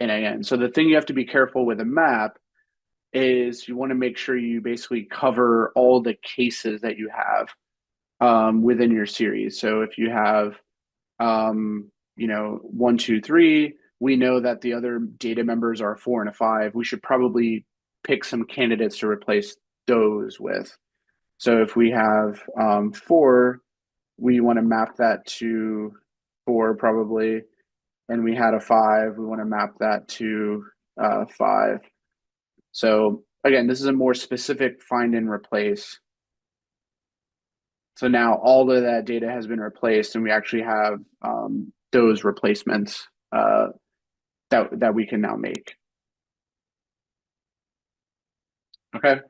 NaN. So the thing you have to be careful with a map is you want to make sure you basically cover all the cases that you have within your series. So if you have, 1, 2, 3, we know that the other data members are 4 and a 5. We should probably pick some candidates to replace those with. So if we have 4, we want to map that to 4 probably, and we had a 5, we want to map that to 5. So again, this is a more specific find and replace. So now all of that data has been replaced, and we actually have those replacements that we can now make. Okay,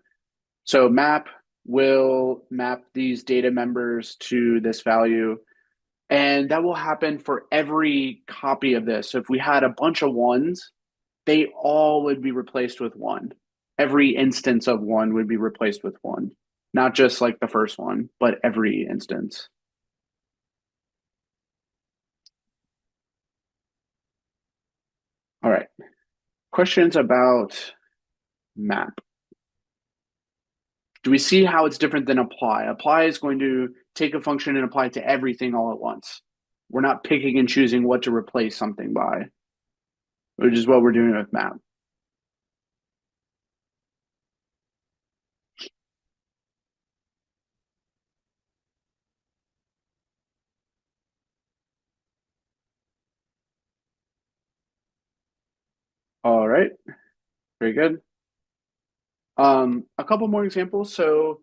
so map will map these data members to this value, and that will happen for every copy of this. So if we had a bunch of 1s, they all would be replaced with 1. Every instance of 1 would be replaced with 1, not just like the first one, but every instance. All right, questions about map? Do we see how it's different than apply? Apply is going to take a function and apply it to everything all at once. We're not picking and choosing what to replace something by, which is what we're doing with map. All right, very good. A couple more examples. So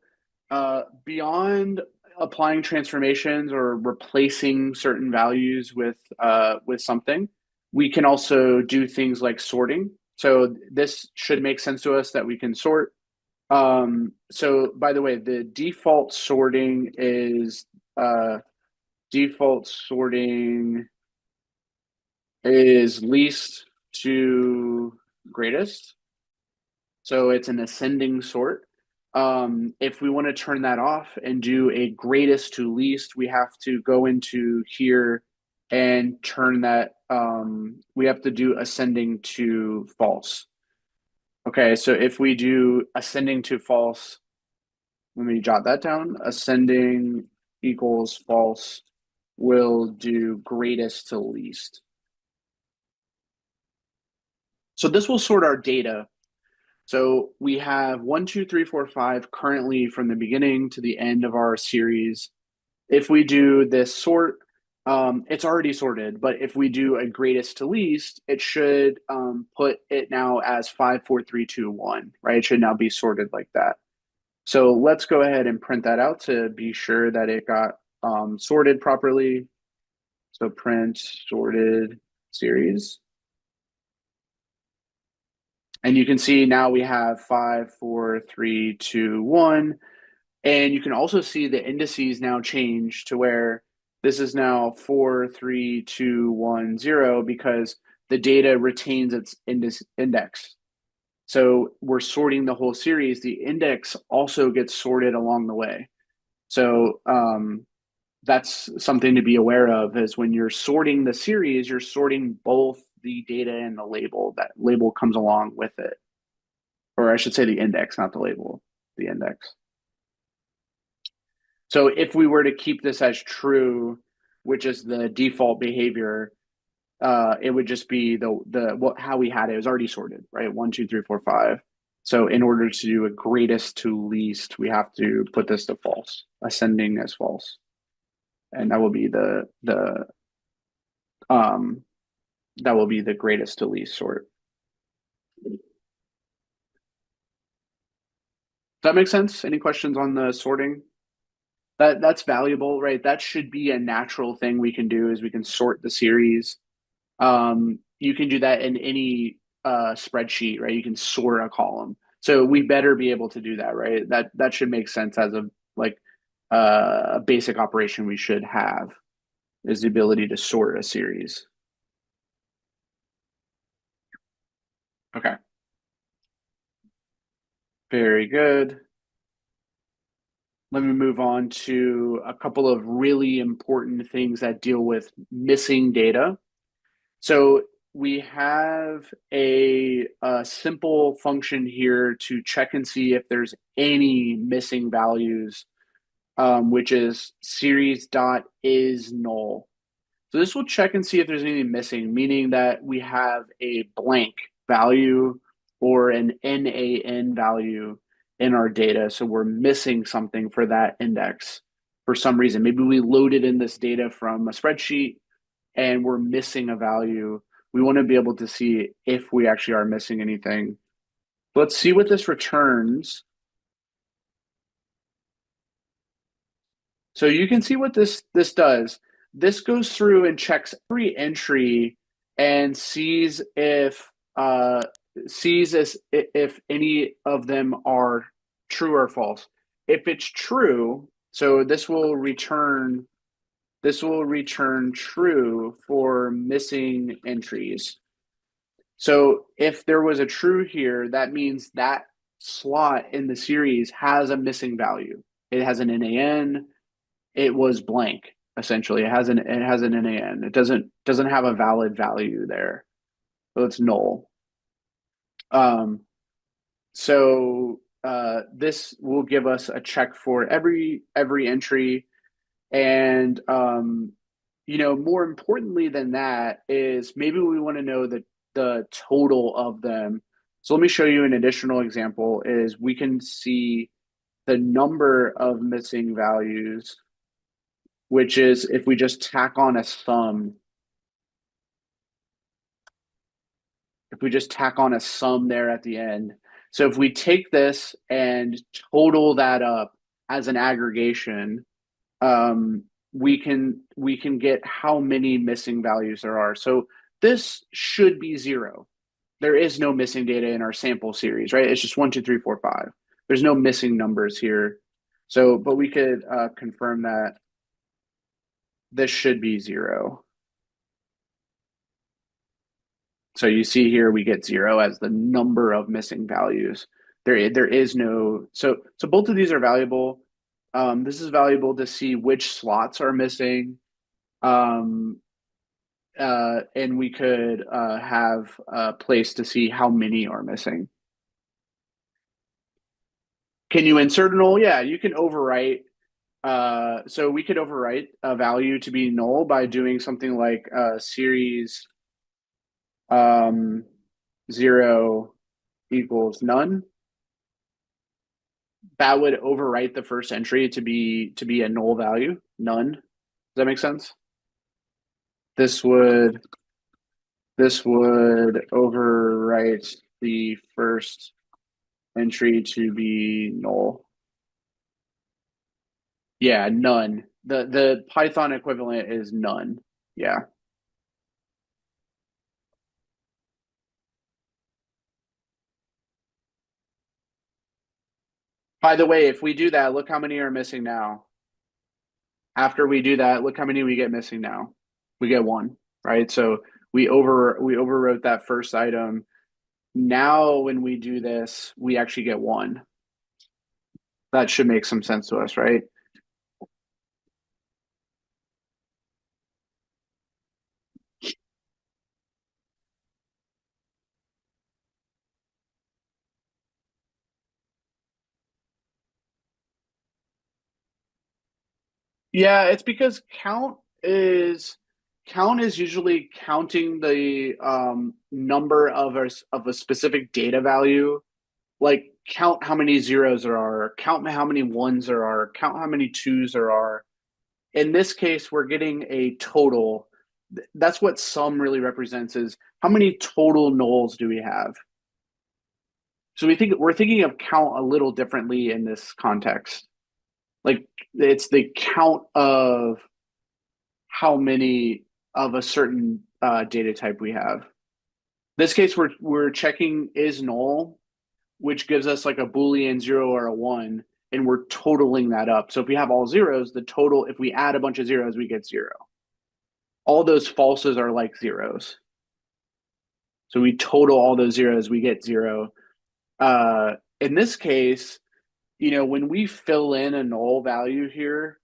beyond applying transformations or replacing certain values with something, we can also do things like sorting. So this should make sense to us that we can sort. So by the way, the default sorting is least to greatest. So it's an ascending sort. If we want to turn that off and do a greatest to least, we have to go into here and turn that, we have to do ascending to false. Okay, so if we do ascending to false, let me jot that down. Ascending equals false, we'll do greatest to least. So this will sort our data. So we have 1, 2, 3, 4, 5 currently from the beginning to the end of our series. If we do this sort, it's already sorted, but if we do a greatest to least, it should put it now as 5, 4, 3, 2, 1, right? It should now be sorted like that. So let's go ahead and print that out to be sure that it got sorted properly. So print sorted series. And you can see now we have 5, 4, 3, 2, 1. And you can also see the indices now change to where this is now 4, 3, 2, 1, 0 because the data retains its index. So we're sorting the whole series. The index also gets sorted along the way. So that's something to be aware of is when you're sorting the series, you're sorting both the data and the label. That label comes along with it. Or I should say the index, not the label, the index. So if we were to keep this as true, which is the default behavior, it would just be how we had it. It was already sorted, right? 1, 2, 3, 4, 5. So in order to do a greatest to least, we have to put this to false, ascending as false, and that will be the greatest to least sort. Does that make sense? Any questions on the sorting? That's valuable, right? That should be a natural thing we can do is we can sort the series. You can do that in any spreadsheet, right? You can sort a column. So we better be able to do that, right? That should make sense as a basic operation we should have is the ability to sort a series. Okay. Very good. Let me move on to a couple of really important things that deal with missing data. So we have a simple function here to check and see if there's any missing values, which is series.isNull. So this will check and see if there's anything missing, meaning that we have a blank value or an NaN value in our data. So we're missing something for that index. for some reason. Maybe we loaded in this data from a spreadsheet and we're missing a value. We want to be able to see if we actually are missing anything. Let's see what this returns. So you can see what this does. This goes through and checks every entry and sees if any of them are true or false. If it's true, so this will return true for missing entries. So if there was a true here, that means that slot in the series has a missing value. It has an NaN. It was blank, essentially. It has an NaN. It doesn't have a valid value there. So it's null. This will give us a check for every entry. And more importantly than that is maybe we want to know the total of them. So let me show you an additional example is we can see the number of missing values, which is if we just tack on a sum. If we just tack on a sum there at the end. So if we take this and total that up as an aggregation, we can get how many missing values there are. So this should be 0. There is no missing data in our sample series, right? It's just 1, 2, 3, 4, 5. There's no missing numbers here. So, but we could confirm that this should be 0. So you see here we get 0 as the number of missing values. There is no, so both of these are valuable. This is valuable to see which slots are missing. And we could have a place to see how many are missing. Can you insert null? Yeah, you can overwrite. So we could overwrite a value to be null by doing something like series 0 equals none. That would overwrite the first entry to be a null value, none. Does that make sense? This would overwrite the first entry to be null. Yeah, none. The Python equivalent is none. Yeah. By the way, if we do that, look how many are missing now. After we do that, look how many we get missing now. We get 1, right? So we overwrote that first item. Now when we do this, we actually get 1. That should make some sense to us, right? Yeah, it's because count is usually counting the number of a specific data value. Like count how many zeros there are, count how many ones there are, count how many twos there are. In this case, we're getting a total. That's what sum really represents, is how many total nulls do we have? So we're thinking of count a little differently in this context. Like it's the count of how many of a certain data type we have. In this case, we're checking is null, which gives us like a Boolean 0 or a 1, and we're totaling that up. So if we have all zeros, the total, if we add a bunch of zeros, we get 0. All those falses are like zeros. So we total all those zeros, we get 0. In this case, when we fill in a null value here,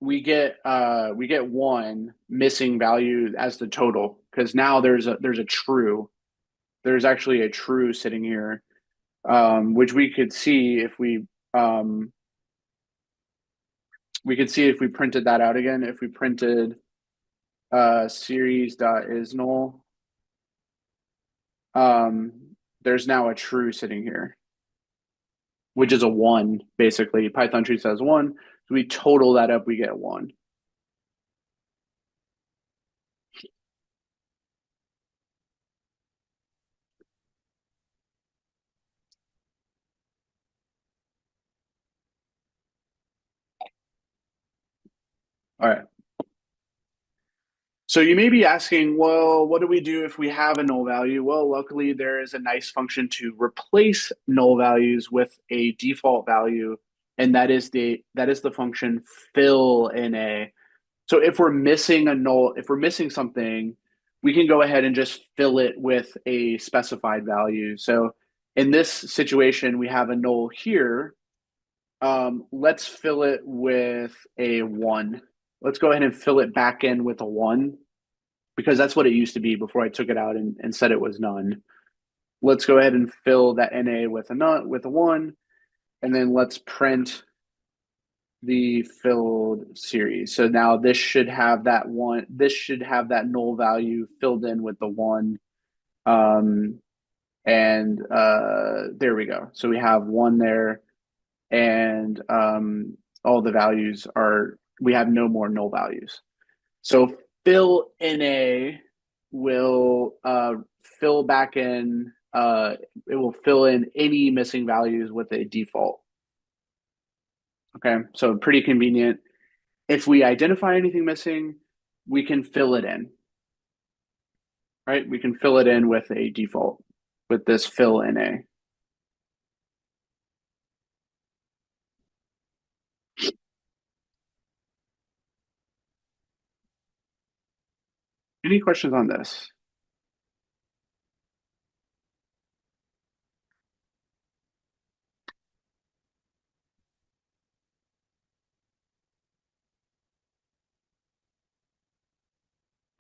we get 1 missing value as the total, because now there's a true. There's actually a true sitting here, which we could see if we printed that out again. If we printed series.isNull, there's now a true sitting here. which is a 1, basically. Python treats that as 1. So we total that up, we get 1. All right. So you may be asking, well, what do we do if we have a null value? Well, luckily there is a nice function to replace null values with a default value, and that is the function fill NA. So if we're missing something, we can go ahead and just fill it with a specified value. So in this situation, we have a null here. Let's fill it with a 1. Let's go ahead and fill it back in with a 1, because that's what it used to be before I took it out and said it was none. Let's go ahead and fill that NA with a 1, and then let's print the filled series. So now this should have that null value filled in with the 1. And there we go. So we have 1 there, and all the values we have no more null values. So fill NA will fill back in, it will fill in any missing values with a default. Okay, so pretty convenient. If we identify anything missing, we can fill it in, right? We can fill it in with a default, with this fill NA. Any questions on this?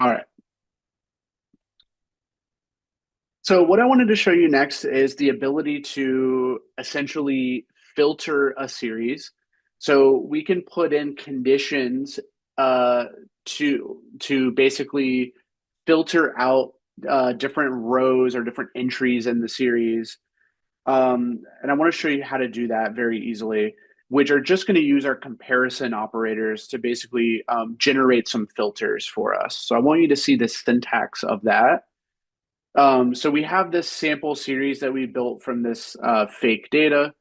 All right. So what I wanted to show you next is the ability to essentially filter a series. So we can put in conditions to basically filter out different rows or different entries in the series. And I want to show you how to do that very easily, which are just going to use our comparison operators to basically generate some filters for us. So I want you to see the syntax of that. So we have this sample series that we built from this fake data.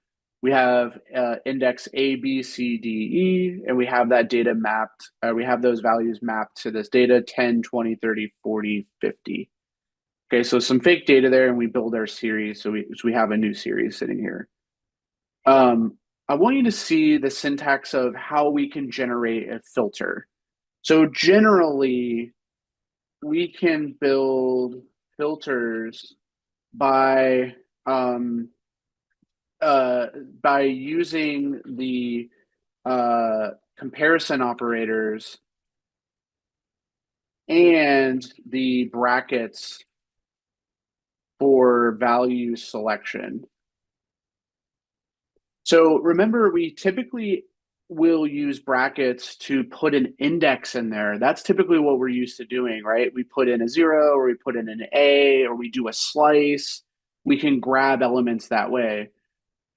We have index A, B, C, D, E, and we have that data mapped. We have those values mapped to this data 10, 20, 30, 40, 50. Okay, so some fake data there, and we build our series. So we have a new series sitting here. I want you to see the syntax of how we can generate a filter. So generally, we can build filters by using the comparison operators and the brackets for value selection. So remember, we typically will use brackets to put an index in there. That's typically what we're used to doing, right? We put in a 0, or we put in an A, or we do a slice. We can grab elements that way.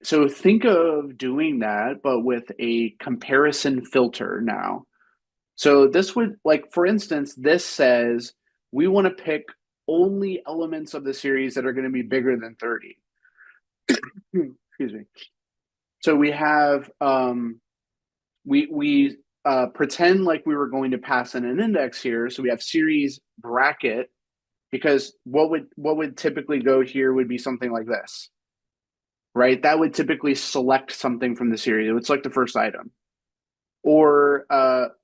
So think of doing that, but with a comparison filter now. So this would, like, for instance, this says we want to pick only elements of the series that are going to be bigger than 30. Excuse me. So we have, we pretend like we were going to pass in an index here. So we have series bracket, because what would typically go here would be something like this, right? That would typically select something from the series. It would select the first item, or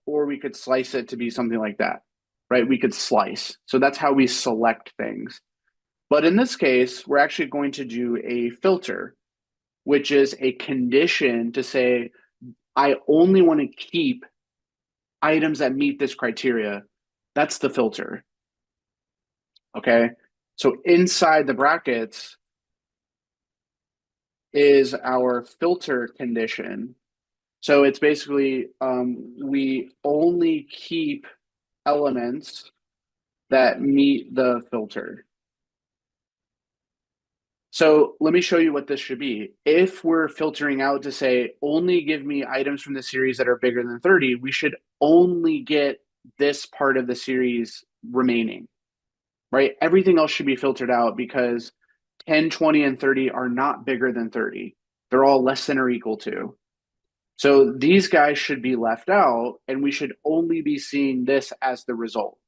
we could slice it to be something like that, right? We could slice. So that's how we select things. But in this case, we're actually going to do a filter, which is a condition to say, I only want to keep items that meet this criteria. That's the filter. Okay. So inside the brackets is our filter condition. So it's basically, we only keep elements that meet the filter. So let me show you what this should be. If we're filtering out to say, only give me items from the series that are bigger than 30, we should only get this part of the series remaining, right? Everything else should be filtered out because 10, 20, and 30 are not bigger than 30. They're all less than or equal to. So these guys should be left out, and we should only be seeing this as the result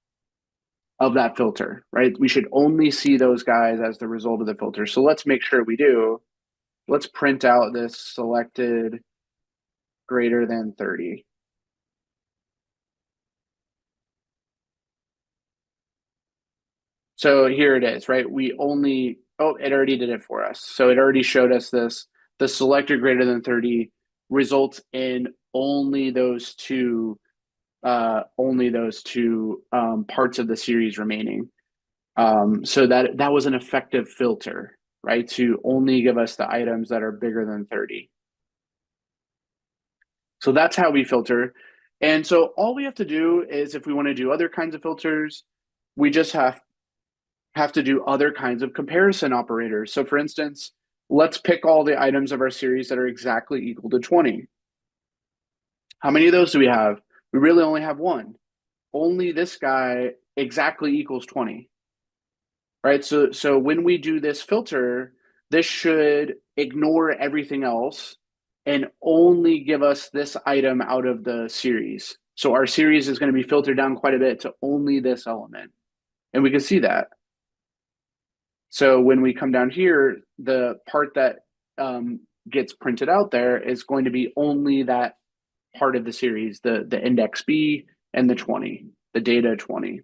of that filter, right? We should only see those guys as the result of the filter. So let's make sure we do. Let's print out this selected greater than 30. So here it is, right? We only, oh, it already did it for us. So it already showed us this. The selected greater than 30 results in only those two parts of the series remaining. So that was an effective filter, right? To only give us the items that are bigger than 30. So that's how we filter. And so all we have to do is, if we want to do other kinds of filters, we just have to do other kinds of comparison operators. So for instance, let's pick all the items of our series that are exactly equal to 20. How many of those do we have? We really only have one. Only this guy exactly equals 20. Right? So when we do this filter, this should ignore everything else and only give us this item out of the series. So our series is going to be filtered down quite a bit to only this element. And we can see that. So when we come down here, the part that gets printed out there is going to be only that part of the series, the index B and the 20, the data 20.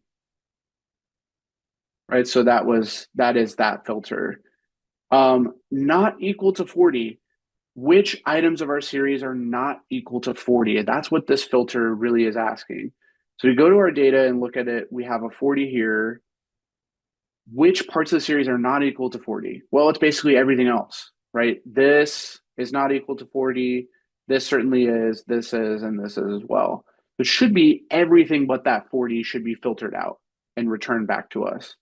Right, so that is that filter. Not equal to 40. Which items of our series are not equal to 40? That's what this filter really is asking. So we go to our data and look at it. We have a 40 here. Which parts of the series are not equal to 40? Well, it's basically everything else, right? This is not equal to 40. This certainly is, this is, and this is as well. It should be everything but that 40 should be filtered out and returned back to us.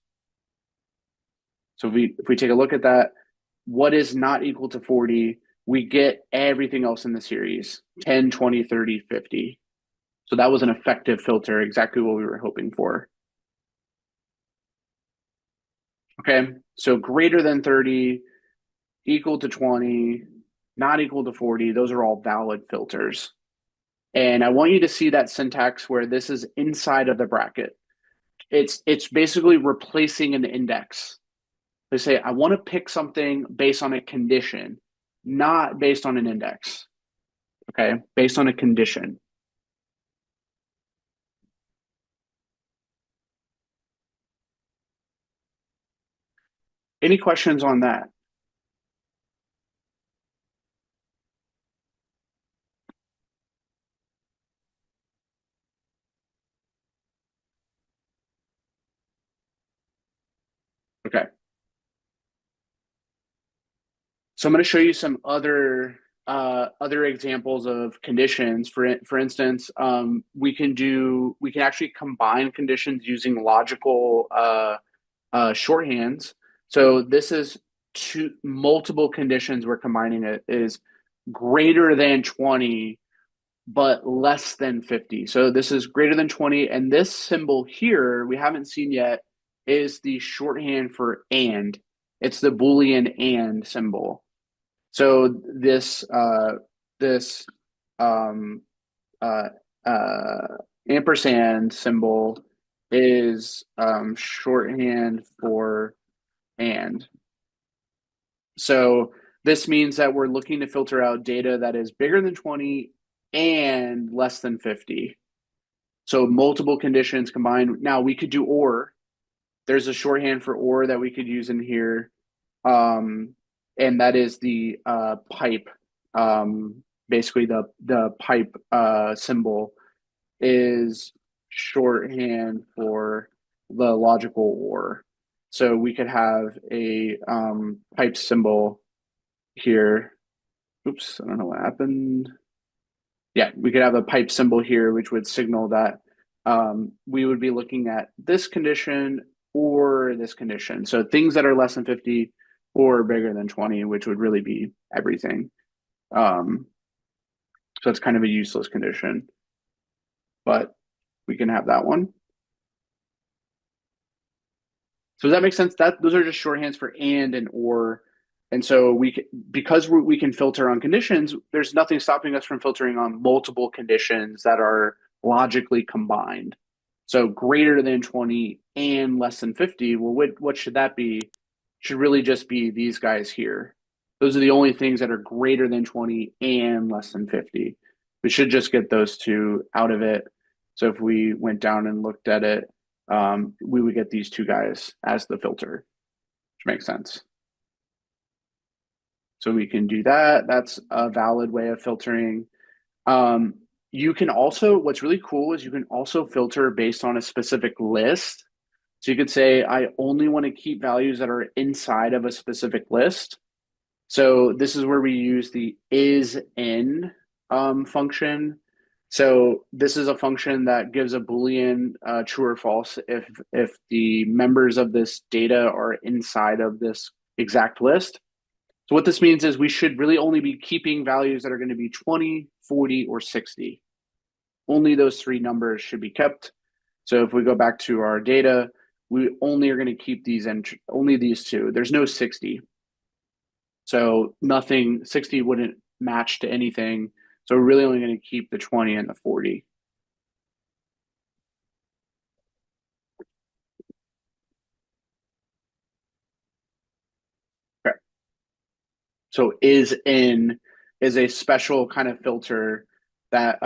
So if we take a look at that, what is not equal to 40, we get everything else in the series, 10, 20, 30, 50. So that was an effective filter, exactly what we were hoping for. Okay, so greater than 30, equal to 20, not equal to 40, those are all valid filters. And I want you to see that syntax where this is inside of the bracket. It's basically replacing an index. They say, I want to pick something based on a condition, not based on an index. Okay, based on a condition. Any questions on that? Okay. So I'm going to show you some other examples of conditions. For instance, we can actually combine conditions using logical shorthands. So this is multiple conditions we're combining. It is greater than 20 but less than 50. So this is greater than 20, and this symbol here we haven't seen yet is the shorthand for and. It's the Boolean and symbol. So this ampersand symbol is shorthand for and. So this means that we're looking to filter out data that is bigger than 20 and less than 50. So multiple conditions combined. Now we could do or. There's a shorthand for or that we could use in here. And that is the pipe. Basically the pipe symbol is shorthand for the logical or. So we could have a pipe symbol here. Oops, I don't know what happened. Yeah, we could have a pipe symbol here, which would signal that we would be looking at this condition or this condition. So things that are less than 50 or bigger than 20, which would really be everything. So it's kind of a useless condition, but we can have that one. So does that make sense? Those are just shorthands for and or. And so because we can filter on conditions, there's nothing stopping us from filtering on multiple conditions that are logically combined. So greater than 20 and less than 50, well, what should that be? Should really just be these guys here. Those are the only things that are greater than 20 and less than 50. We should just get those two out of it. So if we went down and looked at it, we would get these two guys as the filter, which makes sense. So we can do that. That's a valid way of filtering. You can also, what's really cool is you can also filter based on a specific list. So you could say, I only want to keep values that are inside of a specific list. So this is where we use the is_in function. So this is a function that gives a Boolean true or false if the members of this data are inside of this exact list. So what this means is we should really only be keeping values that are going to be 20, 40, or 60. Only those three numbers should be kept. So if we go back to our data, we only are going to keep only these two. There's no 60. So 60 wouldn't match to anything. So we're really only going to keep the 20 and the 40. Okay. So is_in is a special kind of filter that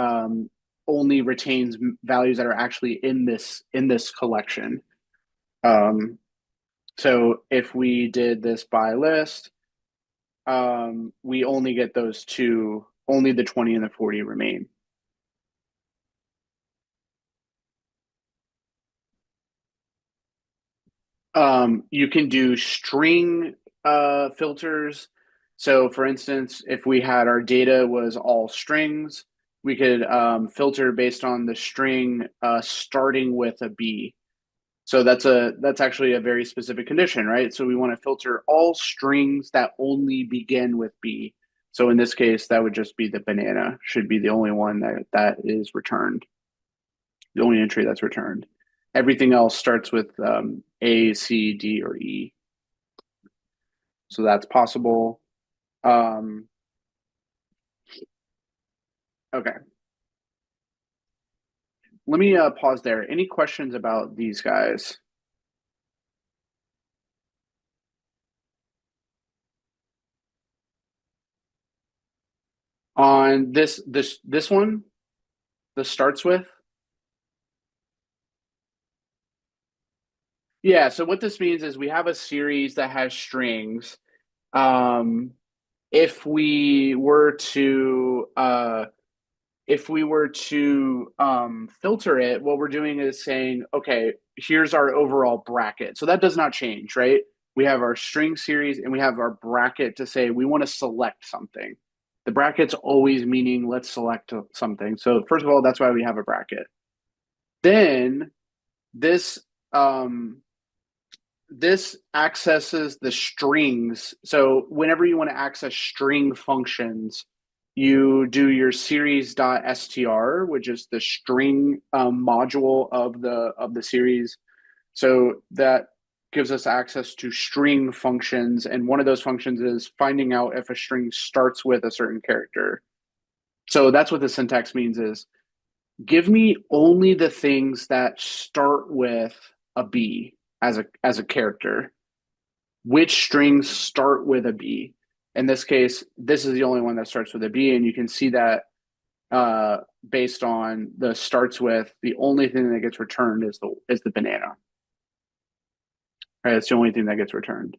only retains values that are actually in this collection. So if we did this by list, we only get those two, only the 20 and the 40 remain. You can do string filters. So for instance, if we had our data was all strings, we could filter based on the string starting with a B. So that's actually a very specific condition, right? So we want to filter all strings that only begin with B. So in this case, that would just be the banana, should be the only one that is returned, the only entry that's returned. Everything else starts with A, C, D, or E. So that's possible. Okay. Let me pause there. Any questions about these guys? On this one, the starts with? Yeah, so what this means is we have a series that has strings. If we were to filter it, what we're doing is saying, okay, here's our overall bracket. So that does not change, right? We have our string series and we have our bracket to say we want to select something. The bracket's always meaning let's select something. So first of all, that's why we have a bracket. Then this accesses the strings. So whenever you want to access string functions, you do your series.str, which is the string module of the series. So that gives us access to string functions, and one of those functions is finding out if a string starts with a certain character. So that's what the syntax means is give me only the things that start with a B as a character. Which strings start with a B? In this case, this is the only one that starts with a B, and you can see that based on the starts with, the only thing that gets returned is the banana. Right, it's the only thing that gets returned.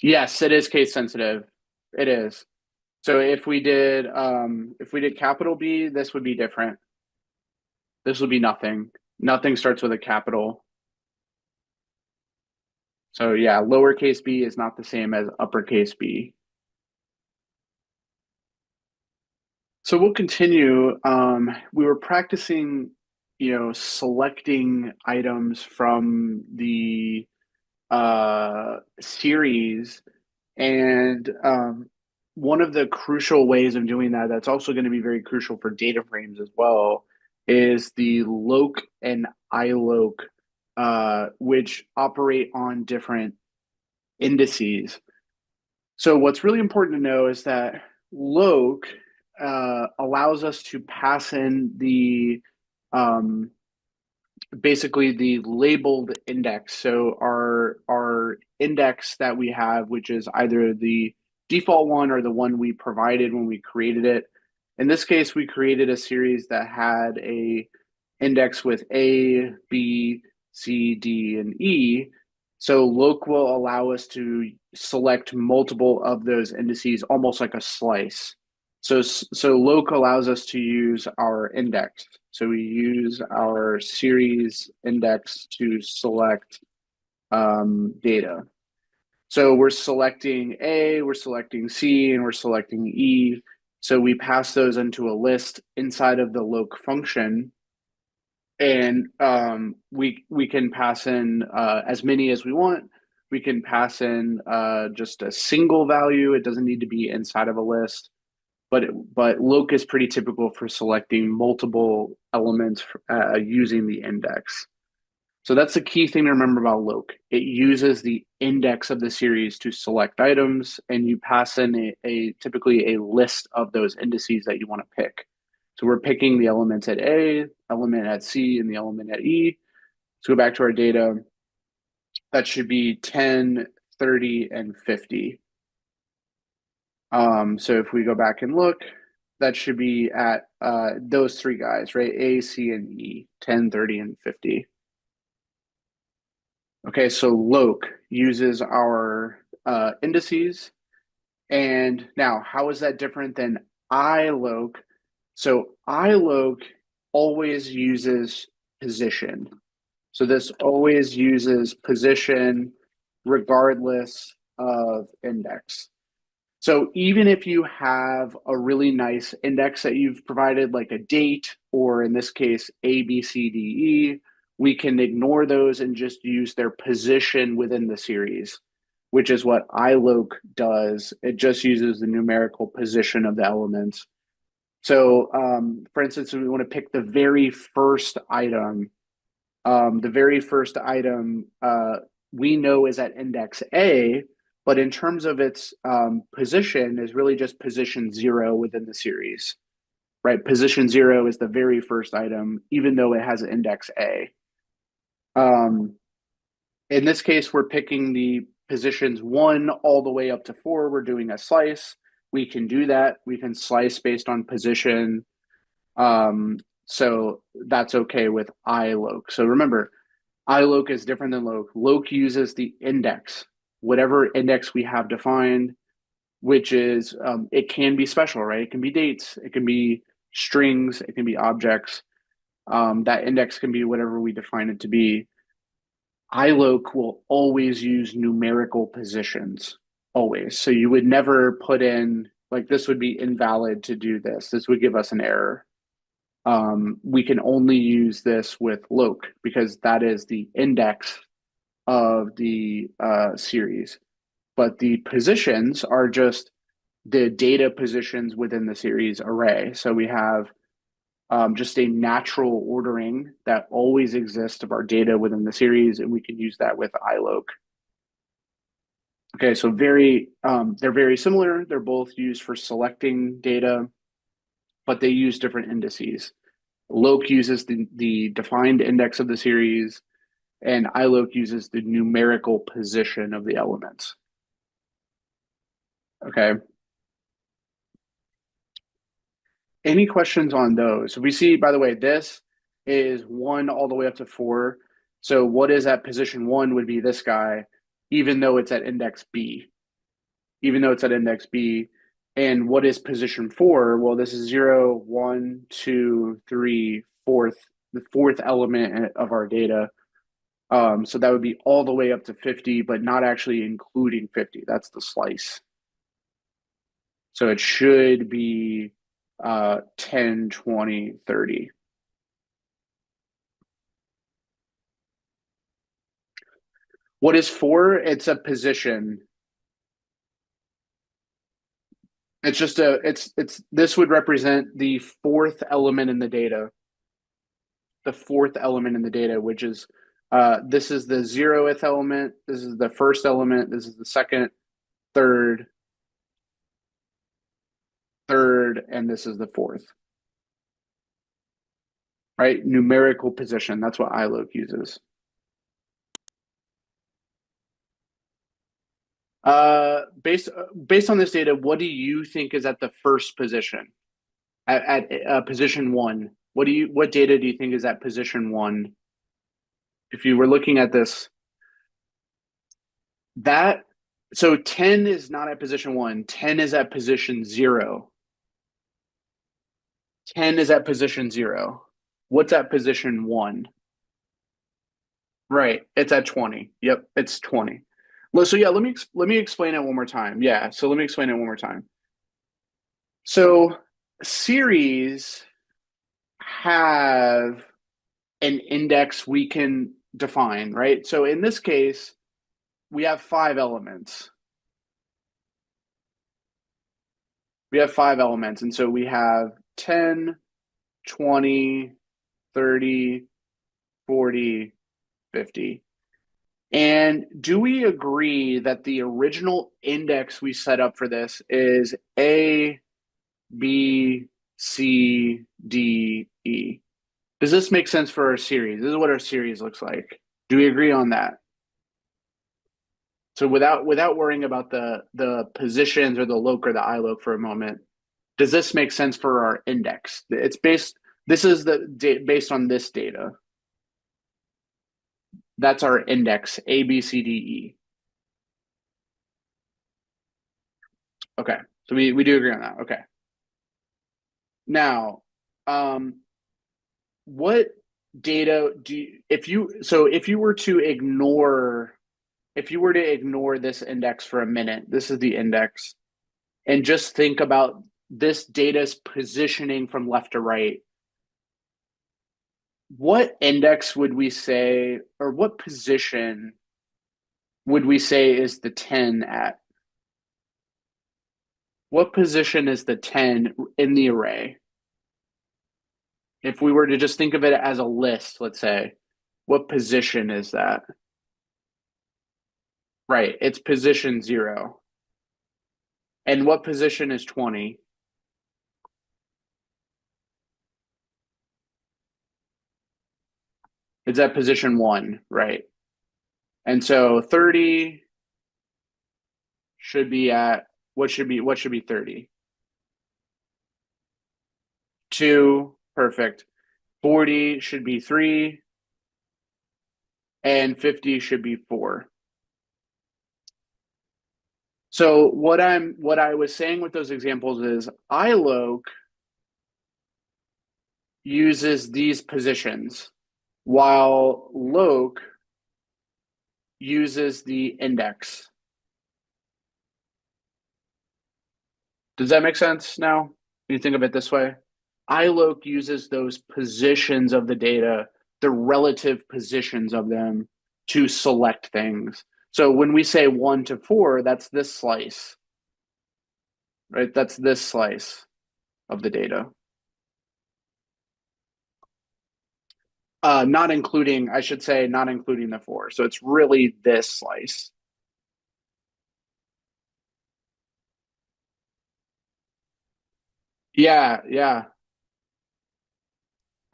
Yes, it is case sensitive. It is. So if we did capital B, this would be different. This would be nothing. Nothing starts with a capital. So yeah, lowercase b is not the same as uppercase B. So we'll continue. We were practicing, selecting items from the series. And one of the crucial ways of doing that, that's also going to be very crucial for DataFrames as well, is the loc and iloc, which operate on different indices. So what's really important to know is that loc allows us to pass in the basically the labeled index. So our index that we have, which is either the default one or the one we provided when we created it. In this case, we created a series that had a index with A, B, C, D, and E. So loc will allow us to select multiple of those indices, almost like a slice. So loc allows us to use our index. So we use our series index to select data. So we're selecting A, we're selecting C, and we're selecting E. So we pass those into a list inside of the loc function. And we can pass in as many as we want. We can pass in just a single value. It doesn't need to be inside of a list. But loc is pretty typical for selecting multiple elements using the index. So that's the key thing to remember about loc. It uses the index of the series to select items, and you pass in typically a list of those indices that you want to pick. So we're picking the elements at A, element at C, and the element at E. Let's go back to our data. That should be 10, 30, and 50. So if we go back and look, that should be at those three guys, right? A, C, and E, 10, 30, and 50. Okay, so loc uses our indices. And now, how is that different than iloc? So iloc always uses position. So this always uses position regardless of index. So even if you have a really nice index that you've provided, like a date, or in this case, A, B, C, D, E, we can ignore those and just use their position within the series, which is what iloc does. It just uses the numerical position of the elements. So for instance, if we want to pick the very first item, we know is at index A, but in terms of its position is really just position 0 within the series, right? Position 0 is the very first item, even though it has index A. In this case, we're picking the positions 1 all the way up to 4. We're doing a slice. We can do that. We can slice based on position. So that's okay with iloc. So remember, iloc is different than loc. Loc uses the index, whatever index we have defined, which is, it can be special, right? It can be dates, it can be strings, it can be objects. That index can be whatever we define it to be. iloc will always use numerical positions, always. So you would never put in, like, this would be invalid to do this. This would give us an error. We can only use this with loc because that is the index of the series. But the positions are just the data positions within the series array. So we have just a natural ordering that always exists of our data within the series, and we can use that with iloc. Okay, so they're very similar. They're both used for selecting data, but they use different indices. Loc uses the defined index of the series, and iloc uses the numerical position of the elements. Okay. Any questions on those? So we see, by the way, this is 1 all the way up to 4. So what is at position 1 would be this guy, even though it's at index B. Even though it's at index B. And what is position 4? Well, this is 0, 1, 2, 3, 4th, the 4th element of our data. So that would be all the way up to 50, but not actually including 50. That's the slice. So it should be 10, 20, 30. What is 4? It's a position. It's just this would represent the fourth element in the data. The fourth element in the data, which is this is the 0th element, this is the first element, this is the second, third, and this is the fourth. Right? Numerical position. That's what iLoc uses. Based on this data, what do you think is at the first position? At position 1, what data do you think is at position 1? If you were looking at this, so 10 is not at position 1. 10 is at position 0. 10 is at position 0. What's at position 1? Right, it's at 20. Yep, it's 20. Well, so yeah, let me explain it one more time. Yeah, so let me explain it one more time. So series have an index we can define, right? So in this case, we have 5 elements. And so we have 10, 20, 30, 40, 50. And do we agree that the original index we set up for this is A, B, C, D, E? Does this make sense for our series? This is what our series looks like. Do we agree on that? So without worrying about the positions or the loc or the iLoc for a moment, does this make sense for our index? This is based on this data. That's our index, A, B, C, D, E. Okay, so we do agree on that. Okay. Now, what data if you were to ignore this index for a minute, this is the index, and just think about this data's positioning from left to right, what index would we say, or what position would we say is the 10 at? What position is the 10 in the array? If we were to just think of it as a list, let's say, what position is that? Right, it's position 0. And what position is 20? It's at position 1, right? And so 30 should be at what should be 30? 2, perfect. 40 should be 3, and 50 should be 4. So what I was saying with those examples is iLoc uses these positions, while loc uses the index. Does that make sense now? When you think of it this way? iLoc uses those positions of the data, the relative positions of them, to select things. So when we say 1 to 4, that's this slice, right? That's this slice of the data. Not including the 4. So it's really this slice. Yeah.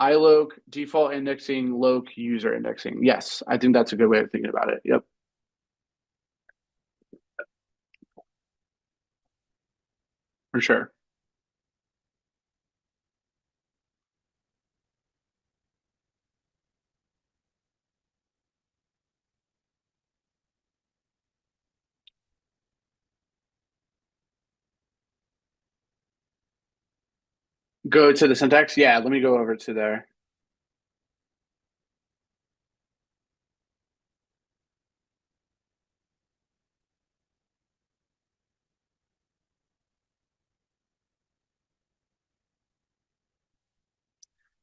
iLoc, default indexing, loc, user indexing. Yes, I think that's a good way of thinking about it. Yep. For sure. Go to the syntax? Yeah, let me go over to there.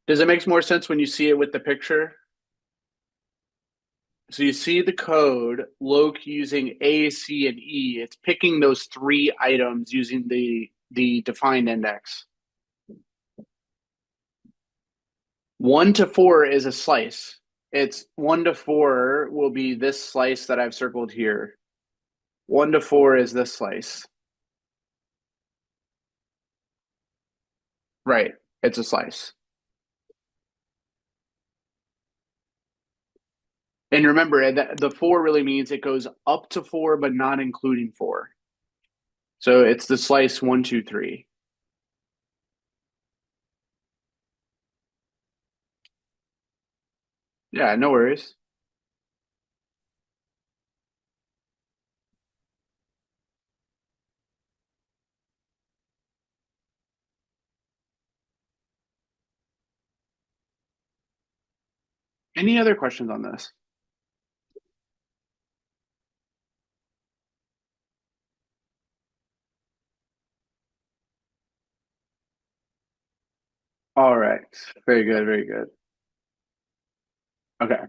Does it make more sense when you see it with the picture? So you see the code, loc using A, C, and E. It's picking those three items using the defined index. 1 to 4 is a slice. It's 1 to 4 will be this slice that I've circled here. 1 to 4 is this slice. Right, it's a slice. And remember that the 4 really means it goes up to 4, but not including 4. So it's the slice 1, 2, 3. Yeah, no worries. Any other questions on this? All right. Very good, very good. Okay.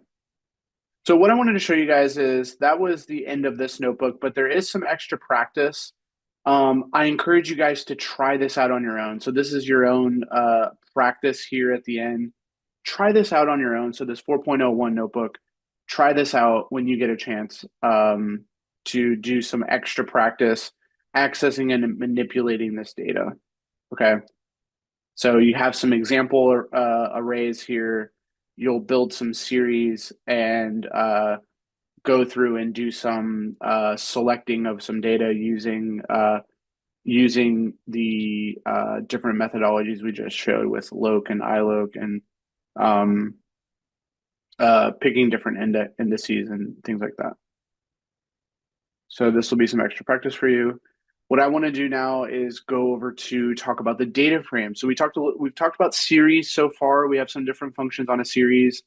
So what I wanted to show you guys is that was the end of this notebook, but there is some extra practice. I encourage you guys to try this out on your own. So this is your own practice here at the end. Try this out on your own. So this 4.01 notebook, try this out when you get a chance to do some extra practice accessing and manipulating this data. Okay. So you have some example arrays here. You'll build some series and go through and do some selecting of some data using the different methodologies we just showed with loc and iloc and um, picking different indices and things like that. So this will be some extra practice for you. What I want to do now is go over to talk about the data frame. So we've talked about series so far. We have some different functions on a series.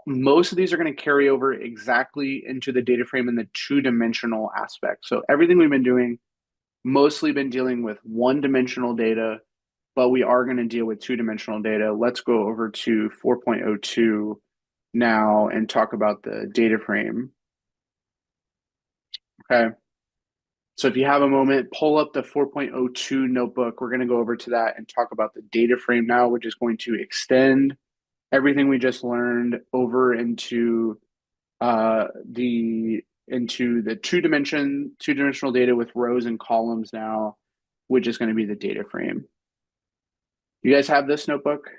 Most of these are going to carry over exactly into the data frame in the two-dimensional aspect. So everything we've been doing, mostly been dealing with one-dimensional data, but we are going to deal with two-dimensional data. Let's go over to 4.02 now and talk about the data frame. Okay. So if you have a moment, pull up the 4.02 notebook. We're going to go over to that and talk about the data frame now, which is going to extend everything we just learned over into the two-dimensional data with rows and columns now, which is going to be the data frame. You guys have this notebook?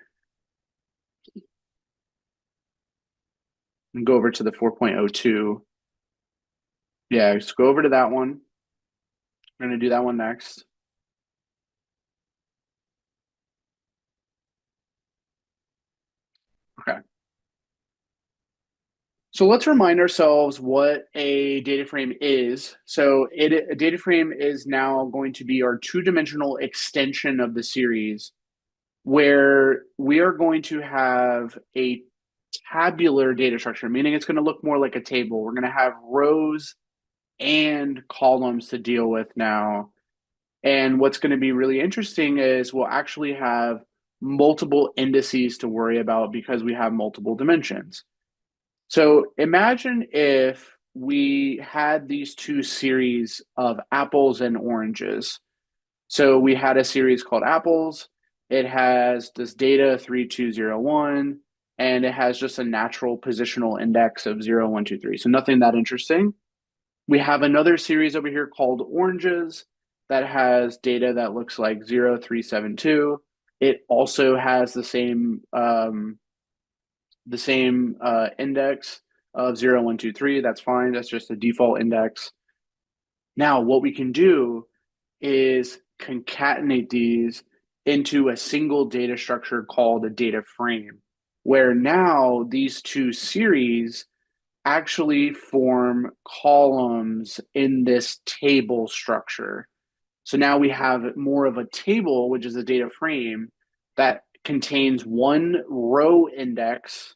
And go over to the 4.02. Yeah, just go over to that one. We're going to do that one next. Okay. So let's remind ourselves what a data frame is. So a data frame is now going to be our two-dimensional extension of the series, where we are going to have a tabular data structure, meaning it's going to look more like a table. We're going to have rows and columns to deal with now. And what's going to be really interesting is we'll actually have multiple indices to worry about because we have multiple dimensions. So imagine if we had these two series of apples and oranges. So we had a series called apples. It has this data 3201, and it has just a natural positional index of 0, 1, 2, 3. So nothing that interesting. We have another series over here called oranges that has data that looks like 0, 3, 7, 2. It also has the same index of 0, 1, 2, 3. That's fine. That's just a default index. Now, what we can do is concatenate these into a single data structure called a data frame, where now these two series actually form columns in this table structure. So now we have more of a table, which is a data frame that contains one row index.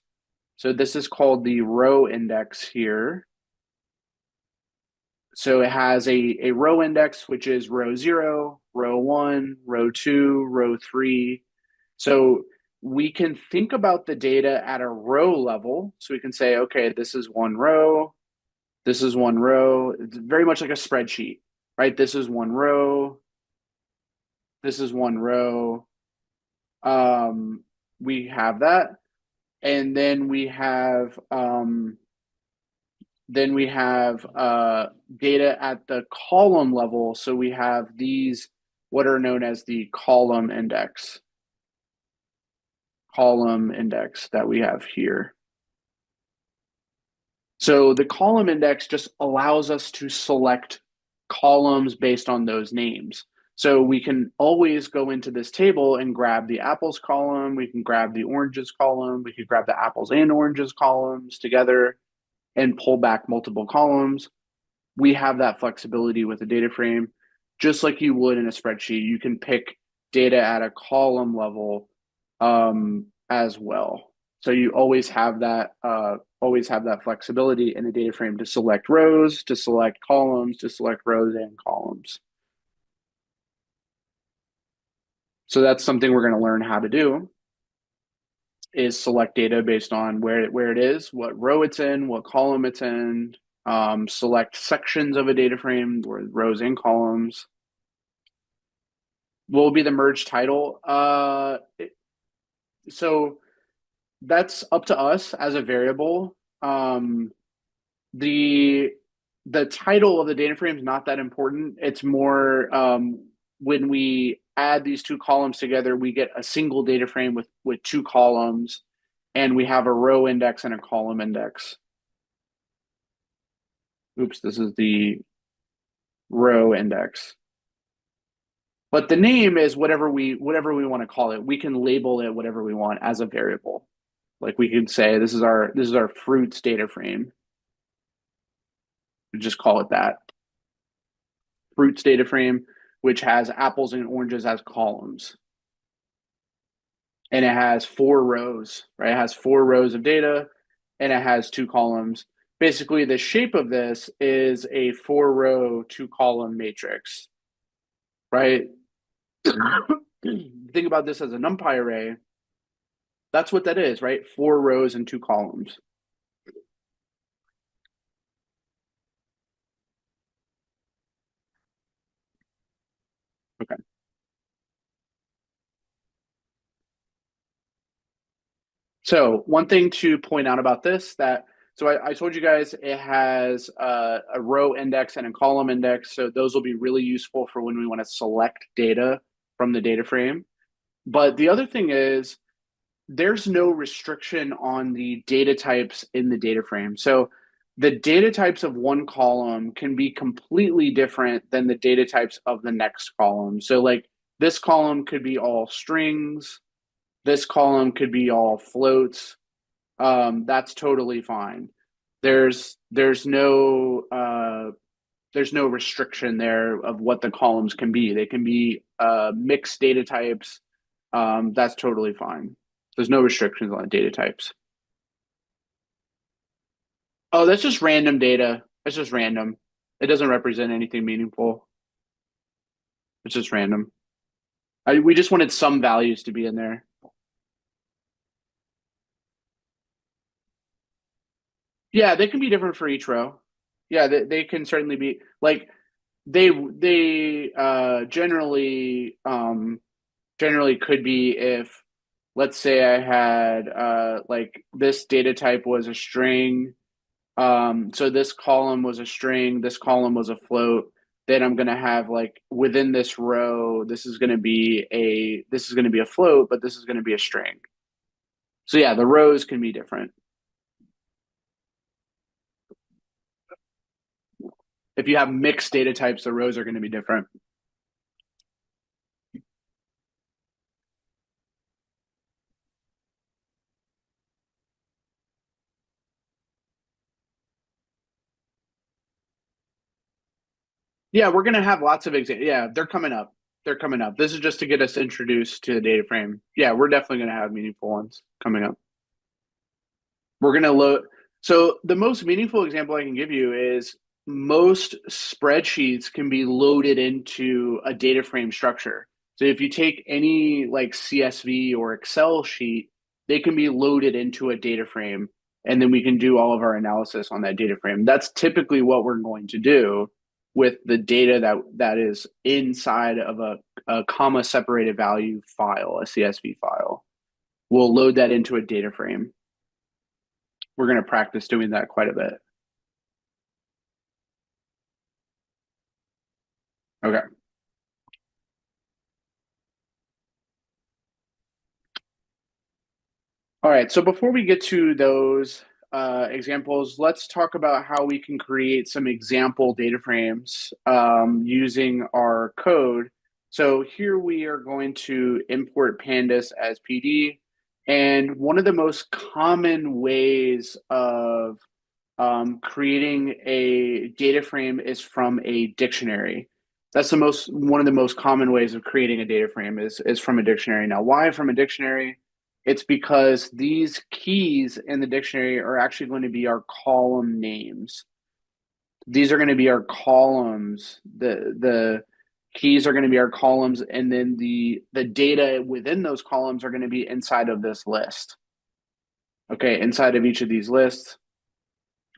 So this is called the row index here. So it has a row index, which is row 0, row 1, row 2, row 3. So we can think about the data at a row level. So we can say, okay, this is one row. This is one row. It's very much like a spreadsheet, right? This is one row. This is one row. We have that. And then we have data at the column level. So we have these, what are known as the column index that we have here. So the column index just allows us to select columns based on those names. So we can always go into this table and grab the apples column. We can grab the oranges column. We could grab the apples and oranges columns together and pull back multiple columns. We have that flexibility with a data frame, just like you would in a spreadsheet. You can pick data at a column level as well. So you always have that flexibility in a data frame to select rows, to select columns, to select rows and columns. So that's something we're going to learn how to do, is select data based on where it is, what row it's in, what column it's in, select sections of a data frame, or rows and columns. What will be the merge title? So that's up to us as a variable. The title of the data frame is not that important. It's more when we add these two columns together, we get a single data frame with two columns, and we have a row index and a column index. Oops, this is the row index. But the name is whatever we want to call it. We can label it whatever we want as a variable. Like we could say this is our fruits data frame. Just call it that. Fruits data frame, which has apples and oranges as columns. And it has 4 rows, right? It has 4 rows of data and it has 2 columns. Basically, the shape of this is a 4-row, 2-column matrix, right? Think about this as a NumPy array. That's what that is, right? 4 rows and 2 columns. Okay. So one thing to point out about this, so I told you guys it has a row index and a column index. So those will be really useful for when we want to select data from the data frame. But the other thing is there's no restriction on the data types in the data frame. So the data types of one column can be completely different than the data types of the next column. So like this column could be all strings. This column could be all floats. That's totally fine. There's no restriction there of what the columns can be. They can be mixed data types. That's totally fine. There's no restrictions on data types. Oh, that's just random data. It's just random. It doesn't represent anything meaningful. It's just random. We just wanted some values to be in there. Yeah, they can be different for each row. Yeah, they can certainly be like they generally could be if, let's say I had like this data type was a string. So this column was a string, this column was a float. Then I'm gonna have like within this row, this is gonna be a float, but this is gonna be a string. So yeah, the rows can be different. If you have mixed data types, the rows are going to be different. Yeah, we're going to have lots of examples. Yeah, they're coming up. They're coming up. This is just to get us introduced to the data frame. Yeah, we're definitely going to have meaningful ones coming up. We're going to load. So the most meaningful example I can give you is most spreadsheets can be loaded into a data frame structure. So if you take any like CSV or Excel sheet, they can be loaded into a data frame, and then we can do all of our analysis on that data frame. That's typically what we're going to do with the data that is inside of a comma separated value file, a CSV file. We'll load that into a data frame. We're going to practice doing that quite a bit. Okay. All right, so before we get to those examples, let's talk about how we can create some example data frames using our code. So here we are going to import Pandas as PD. And one of the most common ways of creating a data frame is from a dictionary. That's one of the most common ways of creating a data frame is from a dictionary. Now, why from a dictionary? It's because these keys in the dictionary are actually going to be our column names. These are going to be our columns. The keys are going to be our columns, and then the data within those columns are going to be inside of this list. Okay, inside of each of these lists.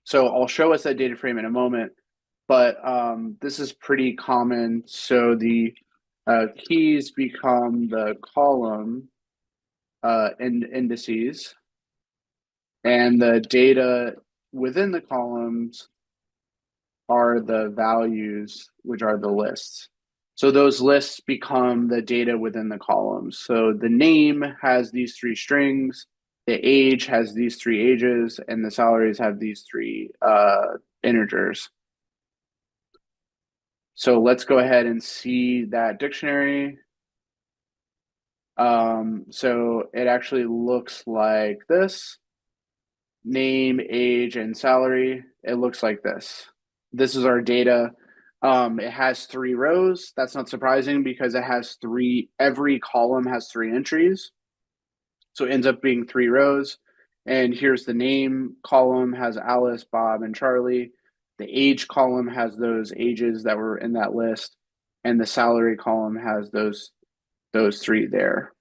So I'll show us that data frame in a moment, but this is pretty common. So the keys become the column indices, and the data within the columns are the values, which are the lists. So those lists become the data within the columns. So the name has these three strings, the age has these three ages, and the salaries have these three integers. So let's go ahead and see that dictionary. So it actually looks like this. Name, age, and salary. It looks like this. This is our data. It has 3 rows. That's not surprising because it has every column has 3 entries. So it ends up being 3 rows. And here's the name column has Alice, Bob, and Charlie. The age column has those ages that were in that list. And the salary column has those 3 there.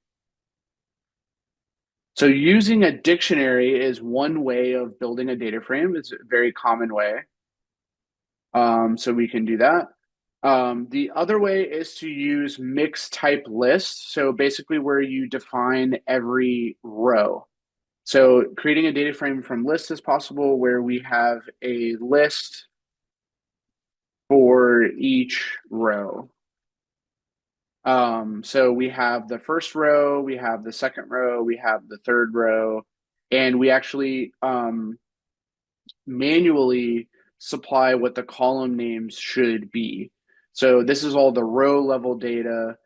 So using a dictionary is one way of building a data frame. It's a very common way. So we can do that. The other way is to use mixed type lists. So basically where you define every row. So creating a data frame from lists is possible where we have a list for each row. So we have the first row, we have the second row, we have the third row, and we actually manually supply what the column names should be. So this is all the row level data,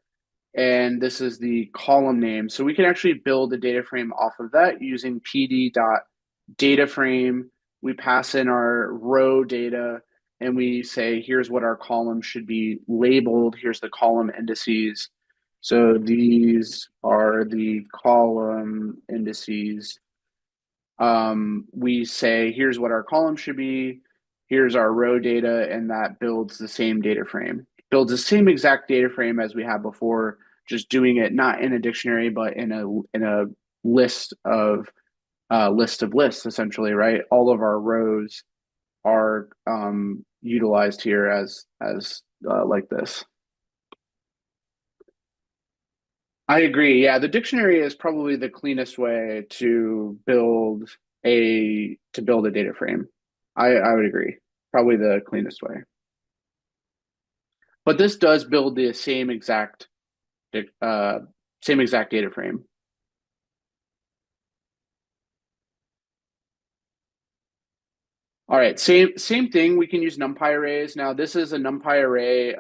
and this is the column name. So we can actually build a data frame off of that using pd.dataframe. We pass in our row data, and we say, here's what our column should be labeled. Here's the column indices. So these are the column indices. We say, here's what our column should be. Here's our row data, and that builds the same data frame. Builds the same exact data frame as we had before, just doing it not in a dictionary, but in a list of lists, essentially, right? All of our rows are utilized here as like this. I agree. Yeah, the dictionary is probably the cleanest way to build a data frame. I would agree. Probably the cleanest way. But this does build the same exact data frame. All right, same thing. We can use NumPy arrays. Now, this is a NumPy array.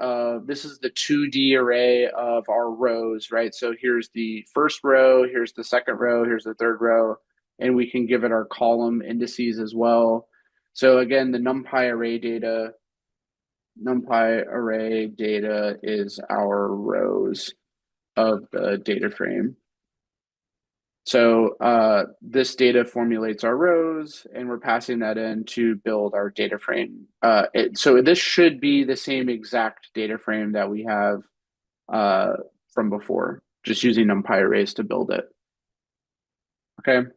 This is the 2D array of our rows, right? So here's the first row, here's the second row, here's the third row, and we can give it our column indices as well. So again, the NumPy array data is our rows of the data frame. So this data formulates our rows, and we're passing that in to build our data frame. So this should be the same exact data frame that we have from before, just using NumPy arrays to build it. Okay.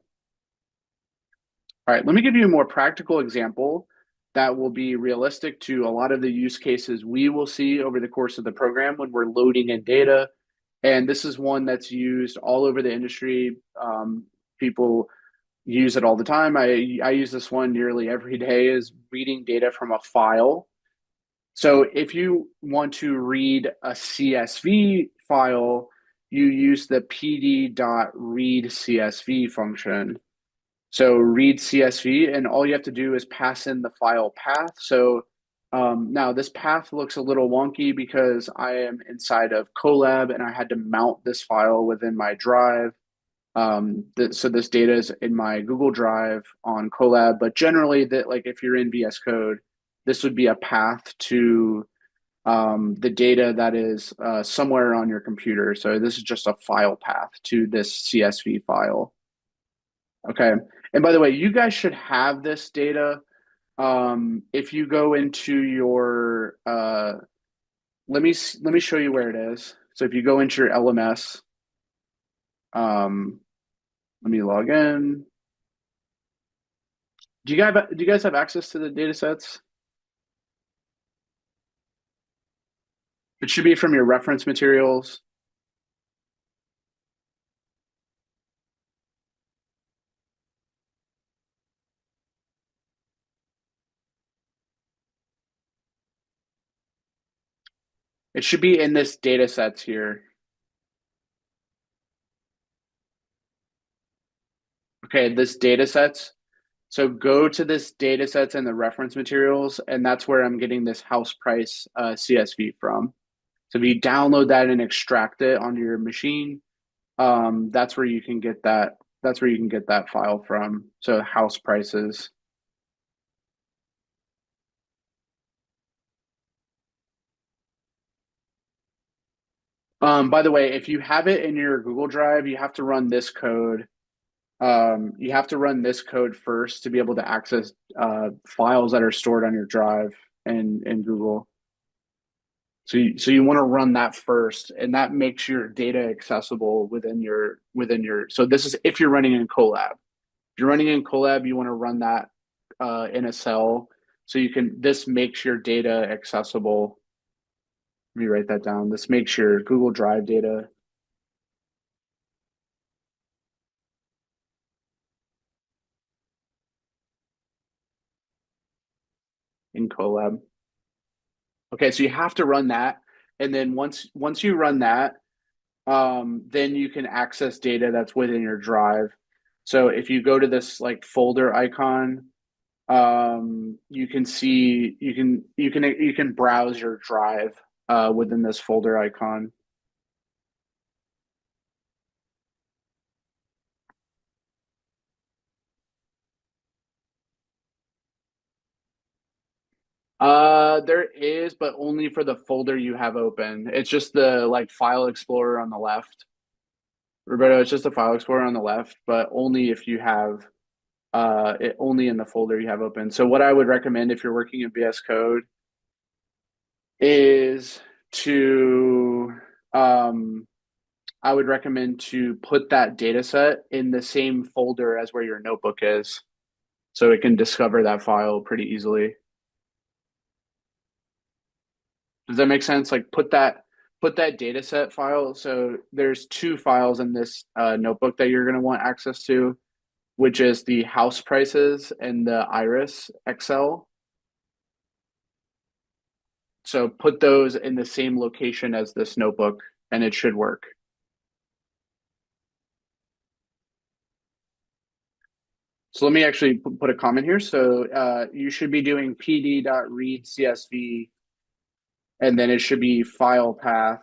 All right, let me give you a more practical example that will be realistic to a lot of the use cases we will see over the course of the program when we're loading in data. And this is one that's used all over the industry. People use it all the time. I use this one nearly every day, is reading data from a file. So if you want to read a CSV file, you use the pd.readCSV function. So read CSV, and all you have to do is pass in the file path. So now this path looks a little wonky because I am inside of Colab and I had to mount this file within my drive. So this data is in my Google Drive on Colab, but generally that, like, if you're in VS Code, this would be a path to the data that is somewhere on your computer. So this is just a file path to this CSV file. Okay. And by the way, you guys should have this data. If you go into your, let me show you where it is. So if you go into your LMS, let me log in. Do you guys have access to the data sets? It should be from your reference materials. It should be in this data sets here. Okay, this data sets. So go to this data sets and the reference materials, and that's where I'm getting this house price CSV from. So if you download that and extract it onto your machine, that's where you can get that. That's where you can get that file from. So house prices. By the way, if you have it in your Google Drive, you have to run this code. You have to run this code first to be able to access files that are stored on your drive in Google. So you want to run that first, and that makes your data accessible within your. So this is if you're running in Colab. If you're running in Colab, you want to run that in a cell, so you can. This makes your data accessible. Let me write that down. This makes your Google Drive data in Colab. Okay, so you have to run that, and then once you run that, then you can access data that's within your drive. So if you go to this like folder icon, you can see you can browse your drive within this folder icon. There is, but only for the folder you have open. It's just the like file explorer on the left. Roberto, it's just the file explorer on the left, but only if you have it only in the folder you have open. So what I would recommend if you're working in VS Code is to I would recommend to put that data set in the same folder as where your notebook is, so it can discover that file pretty easily. Does that make sense? Like put that data set file. So there's two files in this notebook that you're going to want access to, which is the house prices and the iris Excel. So put those in the same location as this notebook, and it should work. So let me actually put a comment here. So you should be doing pd.read CSV, and then it should be file path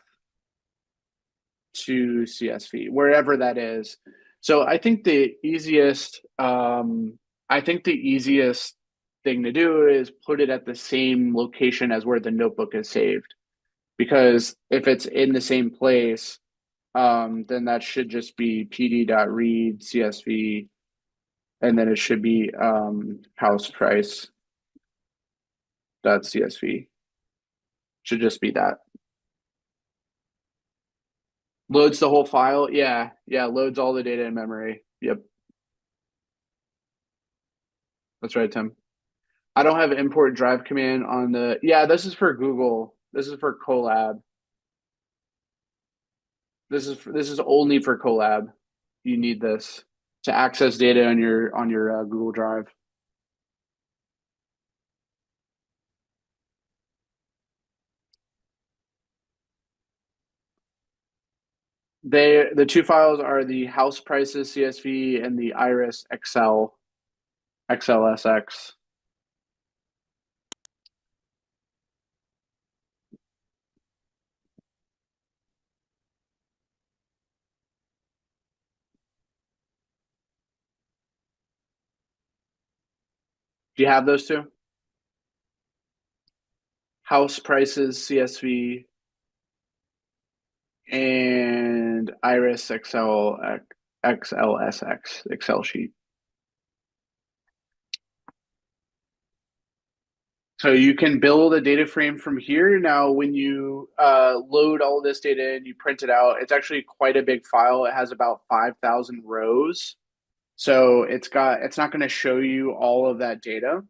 to CSV, wherever that is. So I think the easiest thing to do is put it at the same location as where the notebook is saved. Because if it's in the same place, then that should just be pd.read CSV, and then it should be house price .csv. Should just be that. Loads the whole file. Yeah, loads all the data in memory. Yep, that's right, Tim. I don't have import drive command on the. Yeah, this is for Google. This is for Colab. This is only for Colab. You need this to access data on your Google Drive. The two files are the house prices CSV and the Iris Excel XLSX. Do you have those two? House prices CSV and Iris XLSX Excel sheet. So you can build a data frame from here. Now, when you load all this data and you print it out, it's actually quite a big file. It has about 5,000 rows. So it's not going to show you all of that data,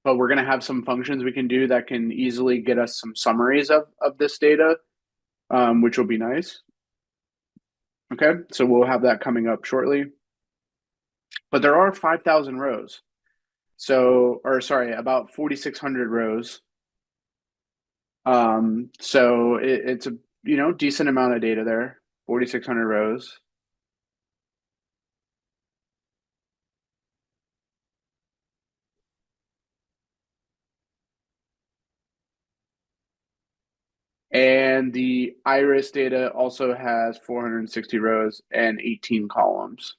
but we're going to have some functions we can do that can easily get us some summaries of this data, which will be nice. Okay, so we'll have that coming up shortly. But there are 5,000 rows. So, or sorry, about 4,600 rows. So it's a decent amount of data there, 4,600 rows. And the Iris data also has 460 rows and 18 columns.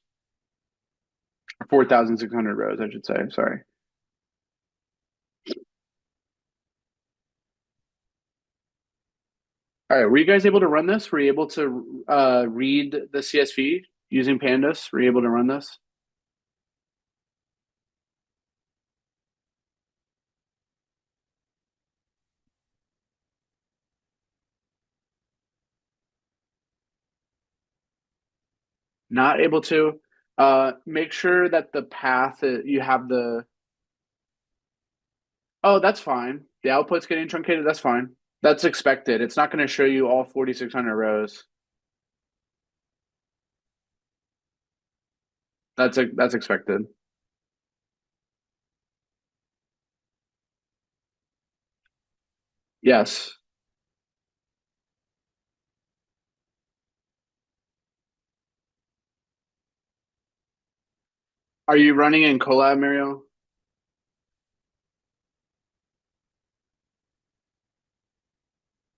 4,600 rows, I should say. Sorry. All right, were you guys able to run this? Were you able to read the CSV using Pandas? Were you able to run this? Not able to. Make sure that the path you have the. Oh, that's fine. The output's getting truncated. That's fine. That's expected. It's not going to show you all 4,600 rows. That's expected. Yes. Are you running in Colab, Mario?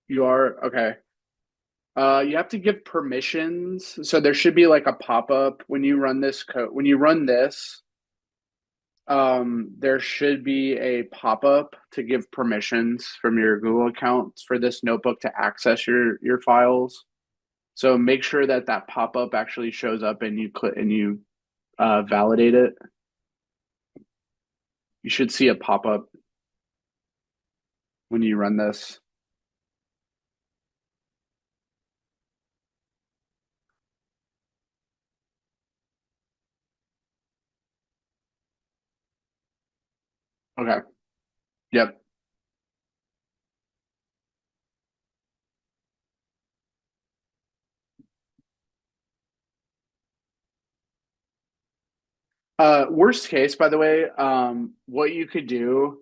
You are? Okay. You have to give permissions. So there should be like a pop-up when you run this code. When you run this, there should be a pop-up to give permissions from your Google account for this notebook to access your files. So make sure that that pop-up actually shows up and you click and you validate it. You should see a pop-up when you run this. Okay. Yep. Worst case, by the way, what you could do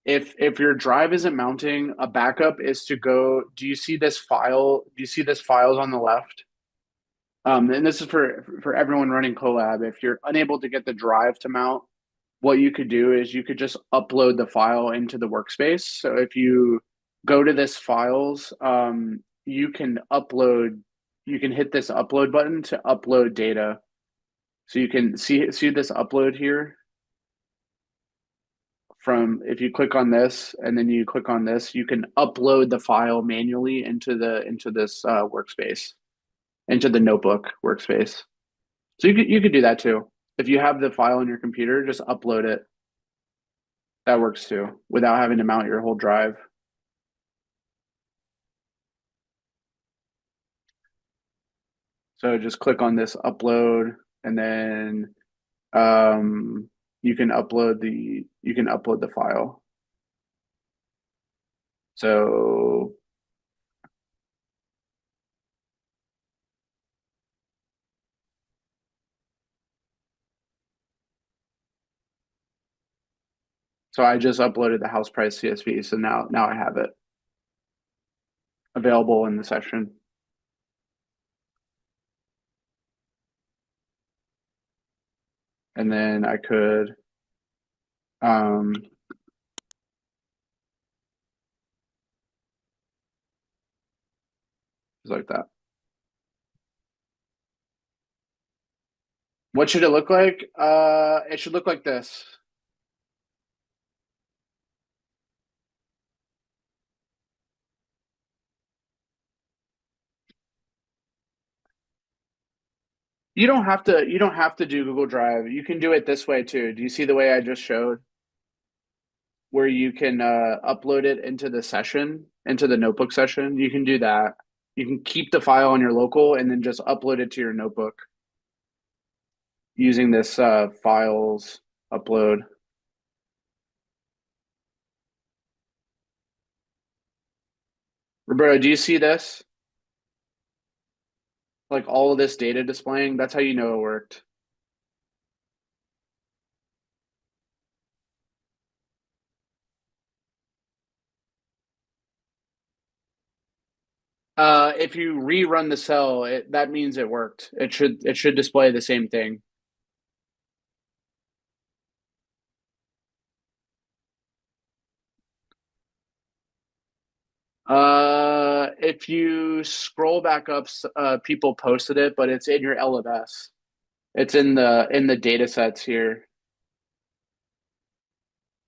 if your drive isn't mounting, a backup is to go. Do you see this file? Do you see this files on the left? And this is for everyone running Colab. If you're unable to get the drive to mount, what you could do is you could just upload the file into the workspace. So if you go to this files, you can upload. You can hit this upload button to upload data. So you can see this upload here from if you click on this and then you click on this, you can upload the file manually into this workspace, into the notebook workspace. So you could do that too. If you have the file on your computer, just upload it. That works too, without having to mount your whole drive. So just click on this upload, and then you can upload the file. So I just uploaded the house price CSV. So now I have it available in the session. And then I could just like that. What should it look like? It should look like this. You don't have to do Google Drive. You can do it this way too. Do you see the way I just showed? Where you can upload it into the session, into the notebook session. You can do that. You can keep the file on your local and then just upload it to your notebook using this files upload. Roberto, do you see this? Like all of this data displaying? That's how you know it worked. If you rerun the cell, that means it worked. It should display the same thing. If you scroll back up, people posted it, but it's in your LMS. It's in the data sets here.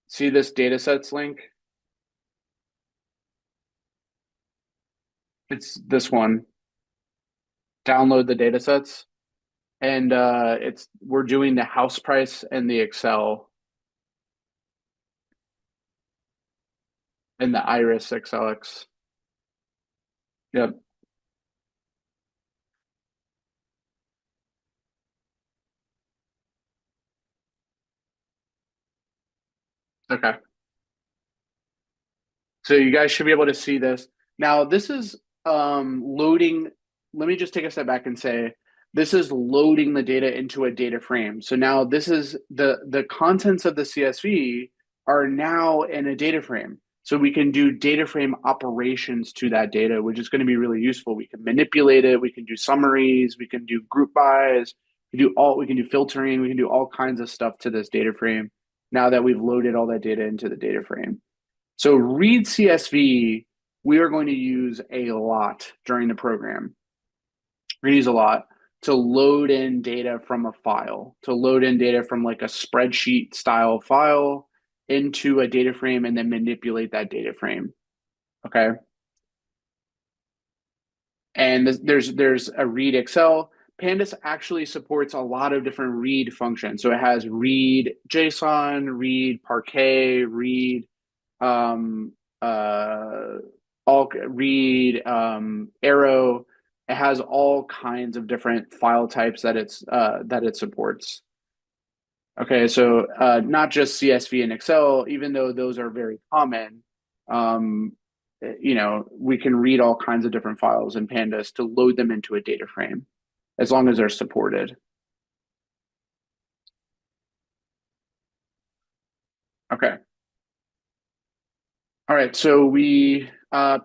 See this data sets link? It's this one. Download the data sets. And we're doing the house price and the Excel and the Iris XLX. Yep. Okay. So you guys should be able to see this. Now, this is loading. Let me just take a step back and say this is loading the data into a data frame. So now this is the contents of the CSV are now in a data frame. So we can do data frame operations to that data, which is going to be really useful. We can manipulate it. We can do summaries. We can do group bys. We can do filtering. We can do all kinds of stuff to this data frame now that we've loaded all that data into the data frame. So read CSV, we are going to use a lot during the program. We're going to use a lot to load in data from a file, to load in data from like a spreadsheet style file into a data frame and then manipulate that data frame. Okay. And there's a read Excel. Pandas actually supports a lot of different read functions. So it has read JSON, read Parquet, read all read arrow. It has all kinds of different file types that it supports. Okay, so not just CSV and Excel, even though those are very common. We can read all kinds of different files in Pandas to load them into a data frame, as long as they're supported. Okay. All right, so we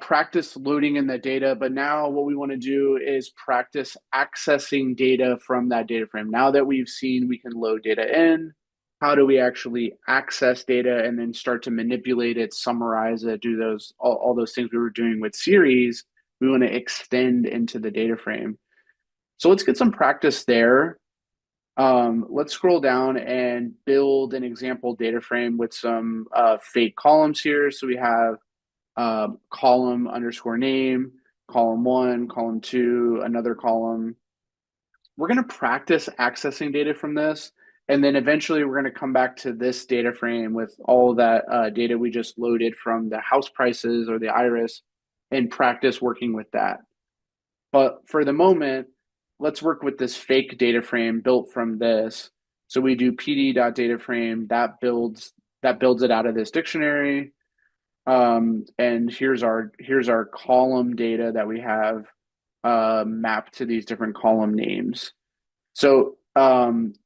practice loading in the data, but now what we want to do is practice accessing data from that data frame. Now that we've seen we can load data in, how do we actually access data and then start to manipulate it, summarize it, do all those things we were doing with series, we want to extend into the data frame. So let's get some practice there. Let's scroll down and build an example data frame with some fake columns here. So we have column underscore name, column 1, column 2, another column. We're going to practice accessing data from this. And then eventually we're going to come back to this data frame with all that data we just loaded from the house prices or the Iris and practice working with that. But for the moment, let's work with this fake data frame built from this. So we do pd.dataframe, that builds it out of this dictionary. And here's our column data that we have mapped to these different column names. So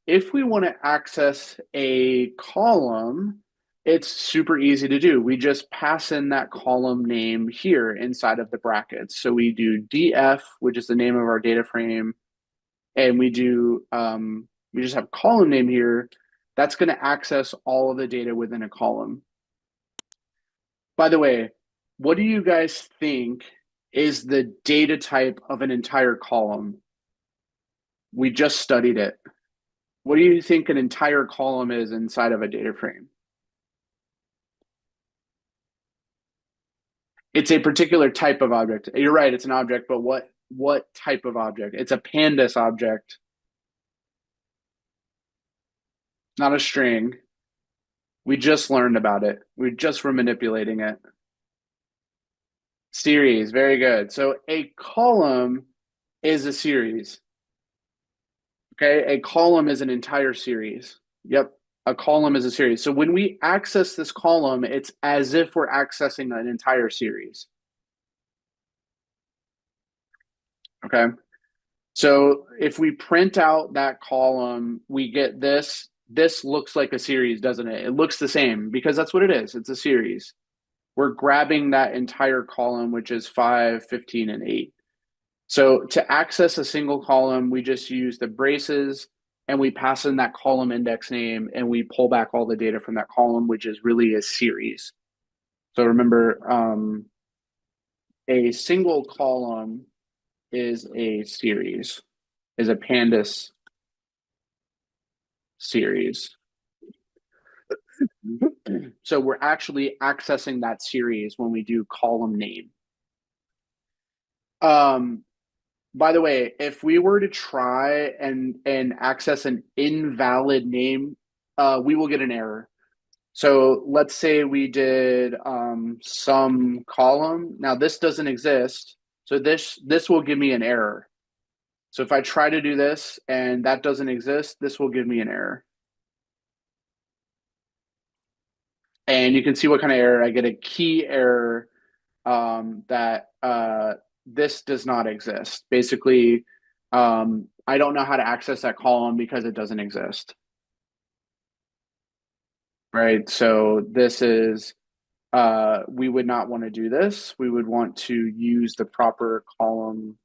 if we want to access a column, it's super easy to do. We just pass in that column name here inside of the brackets. So we do df, which is the name of our data frame, and we just have column name here. That's going to access all of the data within a column. By the way, what do you guys think is the data type of an entire column? We just studied it. What do you think an entire column is inside of a data frame? It's a particular type of object. You're right, it's an object, but what type of object? It's a Pandas object. Not a string. We just learned about it. We just were manipulating it. Series, very good. So a column is a series. Okay, a column is an entire series. Yep, a column is a series. So when we access this column, it's as if we're accessing an entire series. Okay, so if we print out that column, we get this. This looks like a series, doesn't it? It looks the same because that's what it is. It's a series. We're grabbing that entire column, which is 5, 15, and 8. So to access a single column, we just use the braces and we pass in that column index name and we pull back all the data from that column, which is really a series. So remember, a single column is a series, is a Pandas series. So we're actually accessing that series when we do column name. By the way, if we were to try and access an invalid name, we will get an error. So let's say we did some column. Now this doesn't exist, so this will give me an error. So if I try to do this and that doesn't exist, this will give me an error. And you can see what kind of error I get, a key error that this does not exist. Basically, I don't know how to access that column because it doesn't exist. Right, so this is, we would not want to do this. We would want to use the proper column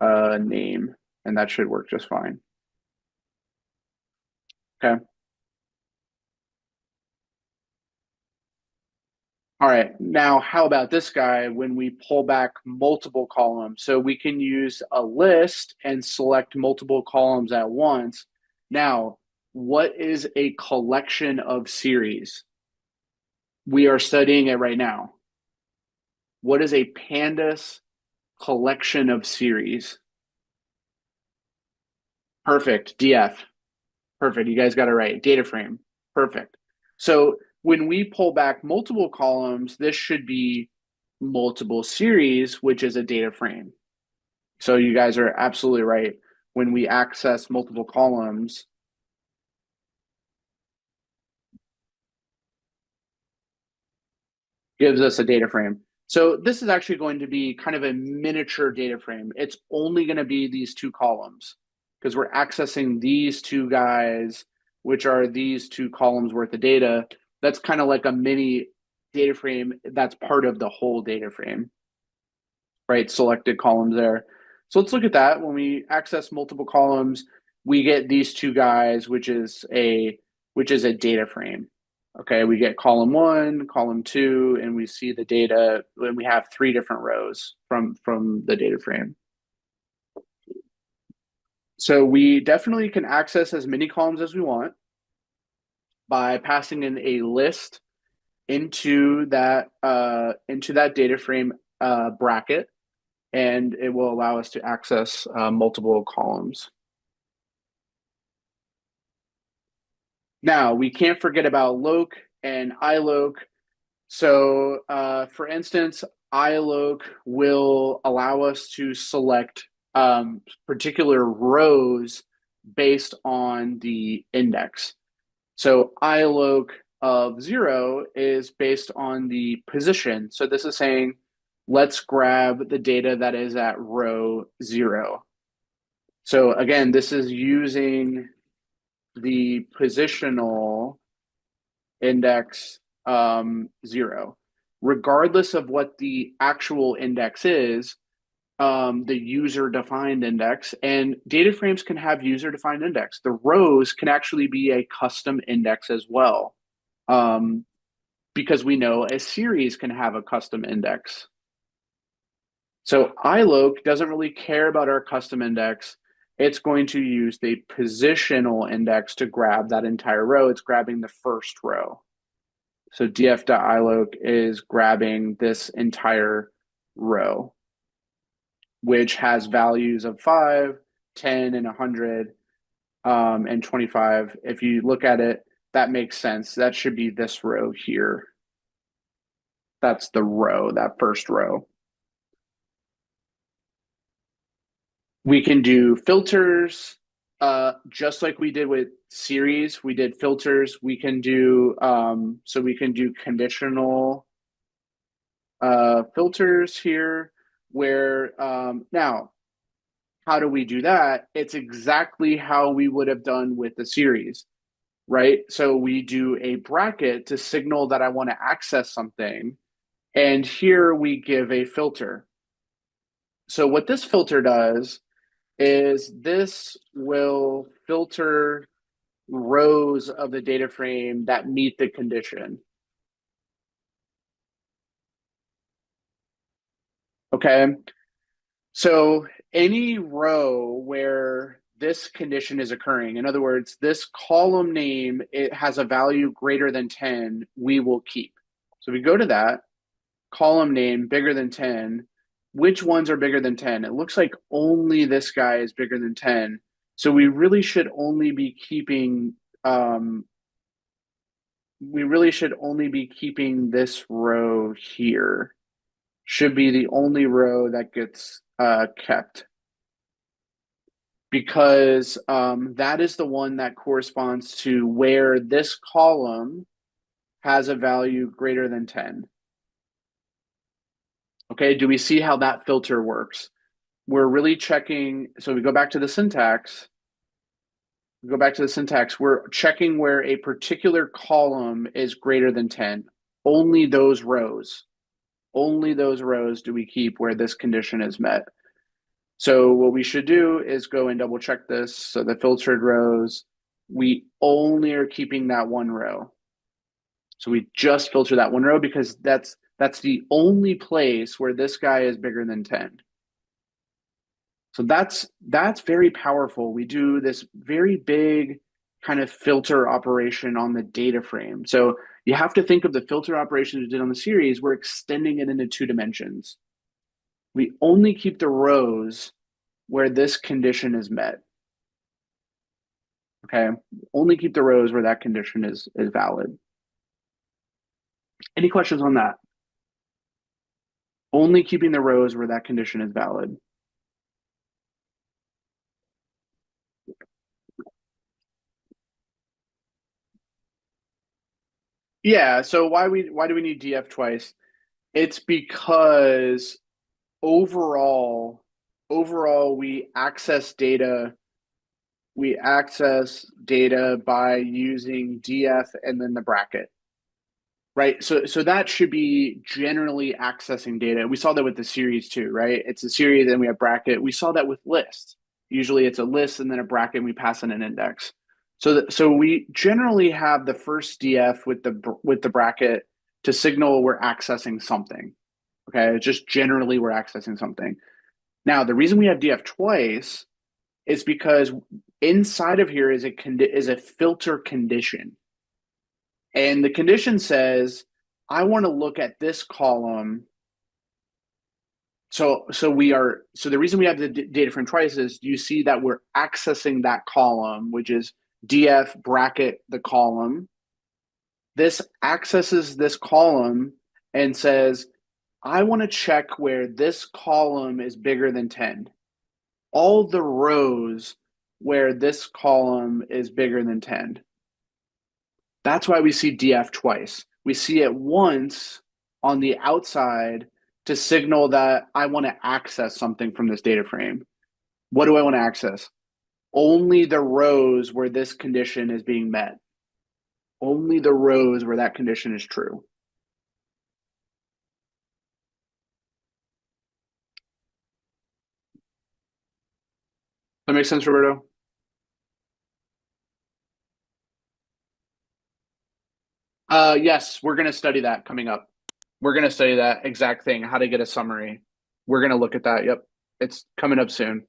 name, and that should work just fine. Okay. All right, now how about this guy when we pull back multiple columns? So we can use a list and select multiple columns at once. Now, what is a collection of series? We are studying it right now. What is a Pandas collection of series? Perfect, DF. Perfect, you guys got it right. Data frame, perfect. So when we pull back multiple columns, this should be multiple series, which is a data frame. So you guys are absolutely right. When we access multiple columns, gives us a data frame. So this is actually going to be kind of a miniature data frame. It's only going to be these two columns because we're accessing these two guys, which are these two columns worth of data. That's kind of like a mini data frame that's part of the whole data frame, right? Selected columns there. So let's look at that. When we access multiple columns, we get these two guys, which is a data frame. Okay, we get column 1, column 2, and we see the data, and we have 3 different rows from the data frame. So we definitely can access as many columns as we want by passing in a list into that data frame bracket, and it will allow us to access multiple columns. Now, we can't forget about loc and iloc. So, for instance, iloc will allow us to select particular rows based on the index. So iLoc of 0 is based on the position. So this is saying, let's grab the data that is at row 0. So again, this is using the positional index 0. Regardless of what the actual index is, the user-defined index, and DataFrames can have user-defined index. The rows can actually be a custom index as well, because we know a series can have a custom index. So iLoc doesn't really care about our custom index. It's going to use the positional index to grab that entire row. It's grabbing the first row. So df.iloc is grabbing this entire row, which has values of 5, 10, and 100, and 25. If you look at it, that makes sense. That should be this row here. That's the row, that first row. We can do filters, just like we did with series. We did filters. We can do, so we can do conditional filters here, where now, how do we do that? It's exactly how we would have done with the series, right? So we do a bracket to signal that I want to access something, and here we give a filter. So what this filter does is this will filter rows of the data frame that meet the condition. Okay, so any row where this condition is occurring, in other words, this column name, it has a value greater than 10, we will keep. So we go to that, column name bigger than 10, which ones are bigger than 10? It looks like only this guy is bigger than 10. So we really should only be keeping this row here. Should be the only row that gets kept, because that is the one that corresponds to where this column has a value greater than 10. Okay, do we see how that filter works? We're really checking, so we go back to the syntax. We're checking where a particular column is greater than 10. Only those rows do we keep where this condition is met. So what we should do is go and double check this. So the filtered rows, we only are keeping that one row. So we just filter that one row because that's the only place where this guy is bigger than 10. So that's very powerful. We do this very big kind of filter operation on the data frame. So you have to think of the filter operation we did on the series, we're extending it into 2 dimensions. We only keep the rows where this condition is met. Okay, only keep the rows where that condition is valid. Any questions on that? Only keeping the rows where that condition is valid. Yeah, so why do we need df twice? It's because overall we access data by using df and then the bracket, right? So that should be generally accessing data. We saw that with the series too, right? It's a series and we have bracket. We saw that with lists. Usually it's a list and then a bracket and we pass in an index. So we generally have the first df with the bracket to signal we're accessing something. Okay, just generally we're accessing something. Now the reason we have df twice is because inside of here is a filter condition, and the condition says I want to look at this column. So the reason we have the data frame twice is you see that we're accessing that column, which is df bracket the column. This accesses this column and says, I want to check where this column is bigger than 10. all the rows where this column is bigger than 10. That's why we see df twice. We see it once on the outside to signal that I want to access something from this data frame. What do I want to access? Only the rows where this condition is being met. Only the rows where that condition is true. That makes sense, Roberto? Yes, we're going to study that coming up. We're going to study that exact thing, how to get a summary. We're going to look at that. Yep. It's coming up soon.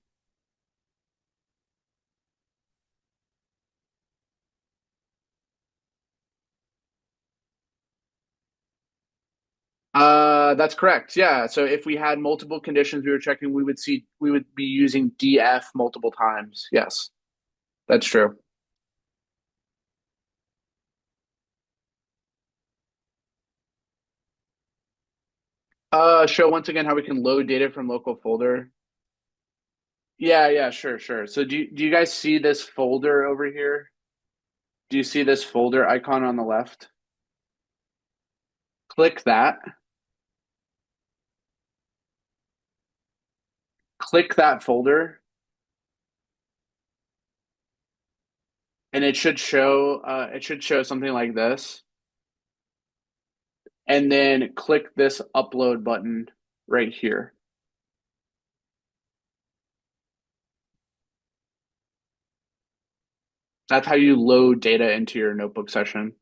That's correct. Yeah. So if we had multiple conditions we were checking, we would be using df multiple times. Yes, that's true. Show once again how we can load data from local folder. Yeah, sure. So do you guys see this folder over here? Do you see this folder icon on the left? Click that. Click that folder, and it should show something like this. And then click this upload button right here. That's how you load data into your notebook session.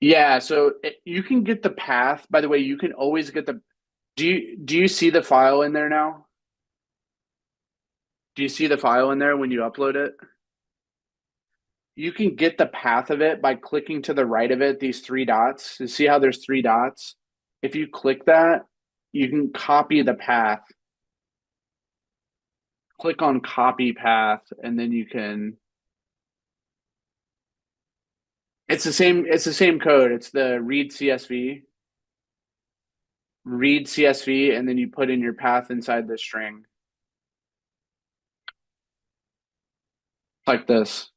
Yeah, so you can get the path. By the way, you can always get the. Do you see the file in there now? Do you see the file in there when you upload it? You can get the path of it by clicking to the right of it, these three dots. You see how there's three dots? If you click that, you can copy the path. Click on copy path, and then you can. It's the same code. It's the read CSV. Read CSV, and then you put in your path inside the string. Like this.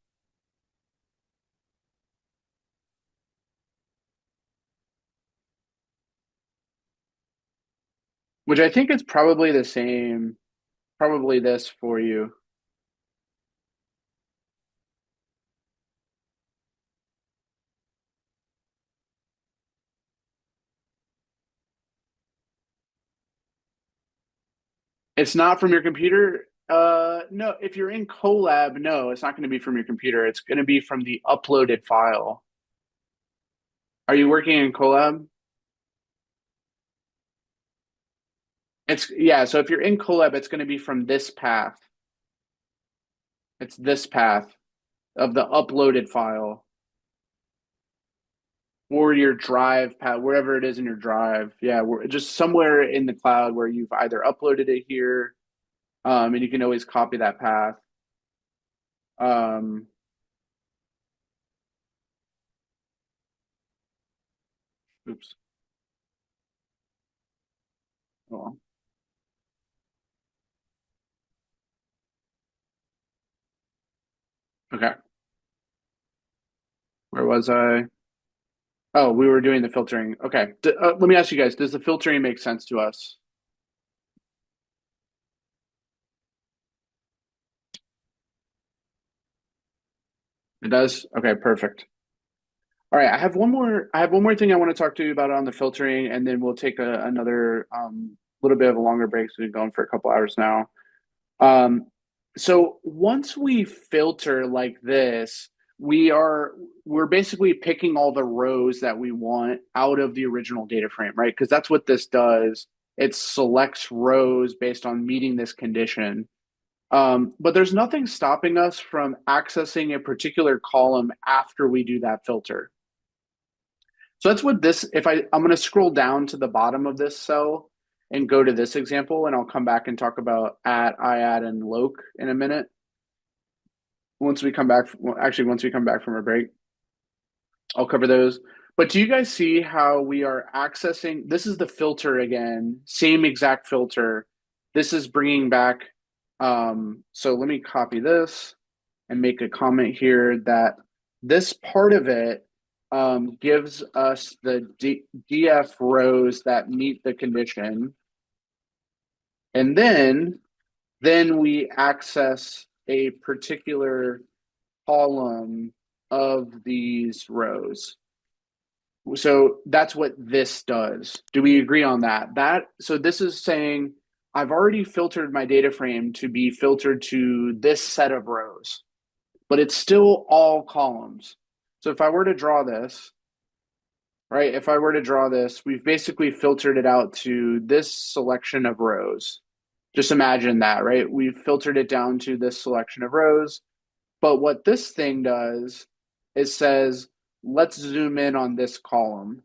Which I think is probably the same, probably this for you. It's not from your computer. No, if you're in Colab, no, it's not going to be from your computer. It's going to be from the uploaded file. Are you working in Colab? Yeah, so if you're in Colab, it's going to be from this path. It's this path of the uploaded file. Or your drive path, wherever it is in your drive. Yeah, we're just somewhere in the cloud where you've either uploaded it here, and you can always copy that path. Oops. Oh. Okay. Where was I? Oh, we were doing the filtering. Okay. Let me ask you guys, does the filtering make sense to us? It does? Okay, perfect. All right, I have one more thing I want to talk to you about on the filtering, and then we'll take another little bit of a longer break. So we've been going for a couple hours now. So once we filter like this, we're basically picking all the rows that we want out of the original data frame, right? Because that's what this does. It selects rows based on meeting this condition. But there's nothing stopping us from accessing a particular column after we do that filter. So that's what this, I'm going to scroll down to the bottom of this cell. and go to this example, and I'll come back and talk about IAD, and loc in a minute. Once we come back, once we come back from a break, I'll cover those. But do you guys see how we are accessing? This is the filter again, same exact filter. This is bringing back. So let me copy this and make a comment here that this part of it gives us the DF rows that meet the condition. And then we access a particular column of these rows. So that's what this does. Do we agree on that? So this is saying I've already filtered my data frame to be filtered to this set of rows, but it's still all columns. So if I were to draw this, right, we've basically filtered it out to this selection of rows. Just imagine that, right? We've filtered it down to this selection of rows. But what this thing does is says, let's zoom in on this column.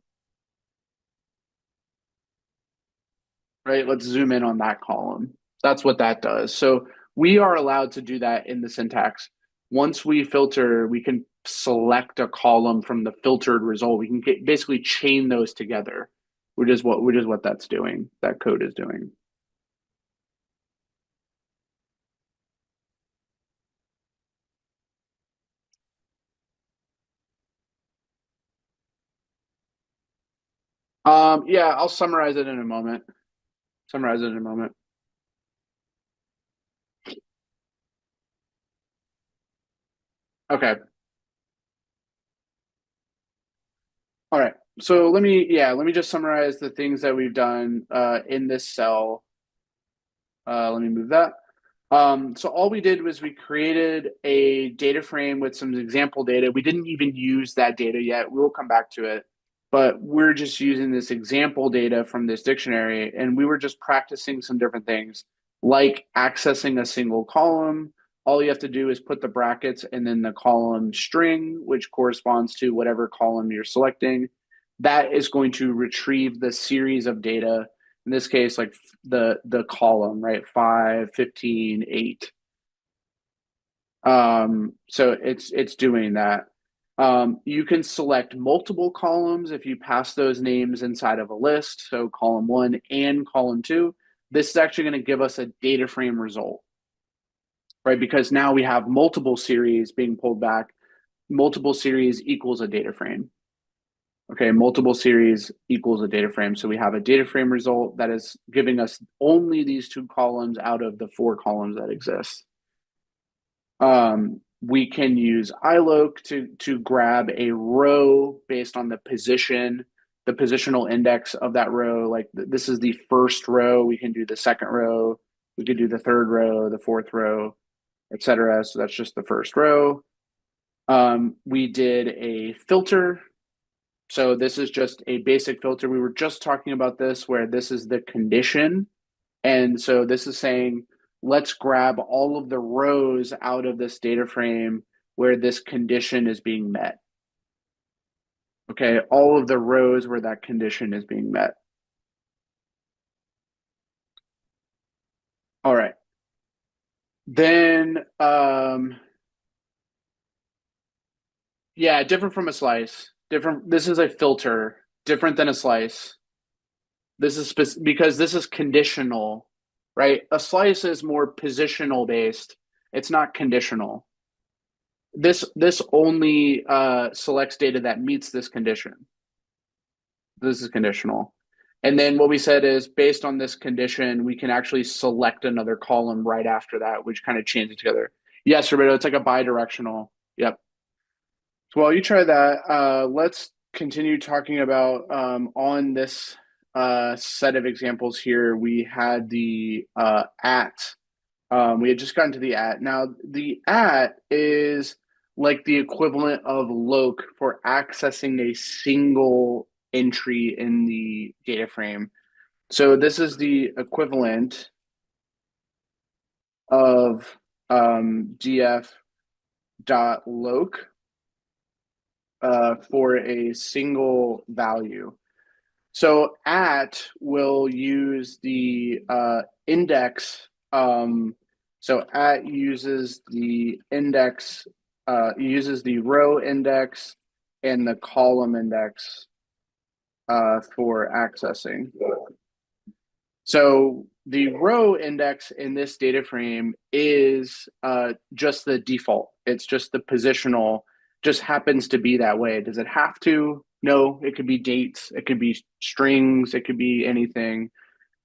Right? Let's zoom in on that column. That's what that does. So we are allowed to do that in the syntax. Once we filter, we can select a column from the filtered result. We can basically chain those together, which is what that's doing. That code is doing. Yeah, I'll summarize it in a moment. Okay. All right. So let me just summarize the things that we've done in this cell. Let me move that. So all we did was we created a data frame with some example data. We didn't even use that data yet. We'll come back to it. But we're just using this example data from this dictionary, and we were just practicing some different things, like accessing a single column. All you have to do is put the brackets and then the column string, which corresponds to whatever column you're selecting. That is going to retrieve the series of data, in this case, like the column, right? 5, 15, 8. So it's doing that. You can select multiple columns if you pass those names inside of a list. So column 1 and column 2. This is actually going to give us a data frame result, right? Because now we have multiple series being pulled back. Multiple series equals a data frame. Okay, multiple series equals a data frame. So we have a data frame result that is giving us only these 2 columns out of the 4 columns that exist. We can use iloc to grab a row based on the position, the positional index of that row. Like this is the first row. We can do the second row. We could do the third row, the fourth row, etc. So that's just the first row. We did a filter. So this is just a basic filter. We were just talking about this where this is the condition. And so this is saying, let's grab all of the rows out of this data frame where this condition is being met. Okay, all of the rows where that condition is being met. All right. Then, yeah, different from a slice. Different. This is a filter, different than a slice. This is because this is conditional, right? A slice is more positional based. It's not conditional. This only selects data that meets this condition. This is conditional. And then what we said is based on this condition, we can actually select another column right after that, which kind of chains it together. Yes, Roberto, it's like a bidirectional. Yep. So while you try that, let's continue talking about on this set of examples here. We had the at. We had just gotten to the at. Now, the at is like the equivalent of loc for accessing a single entry in the data frame. So this is the equivalent of df.loc for a single value. So at will use the index. So at uses the index, uses the row index and the column index for accessing. So the row index in this data frame is just the default. It's just the positional, just happens to be that way. Does it have to? No, it could be dates, it could be strings, it could be anything.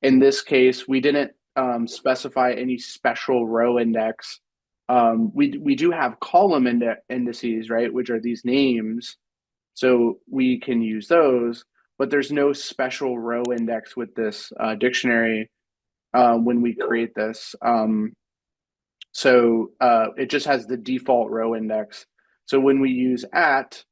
In this case, we didn't specify any special row index. We do have column indices, right, which are these names. So we can use those, but there's no special row index with this dictionary when we create this. So it just has the default row index. So when we use at,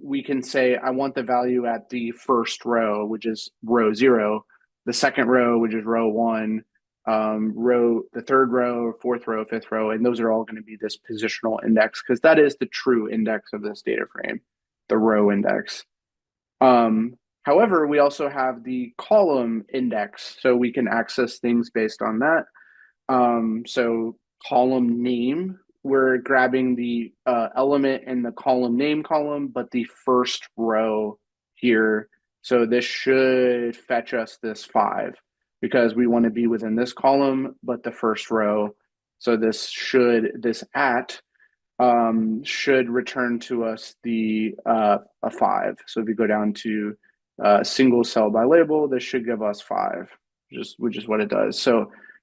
we can say, I want the value at the first row, which is row 0, the second row, which is row 1, the third row, fourth row, fifth row, and those are all going to be this positional index because that is the true index of this data frame, the row index. However, we also have the column index, so we can access things based on that. So column name, we're grabbing the element in the column name column, but the first row here. So this should fetch us this 5 because we want to be within this column, but the first row. So this at should return to us the a 5. So if you go down to single cell by label, this should give us 5, which is what it does.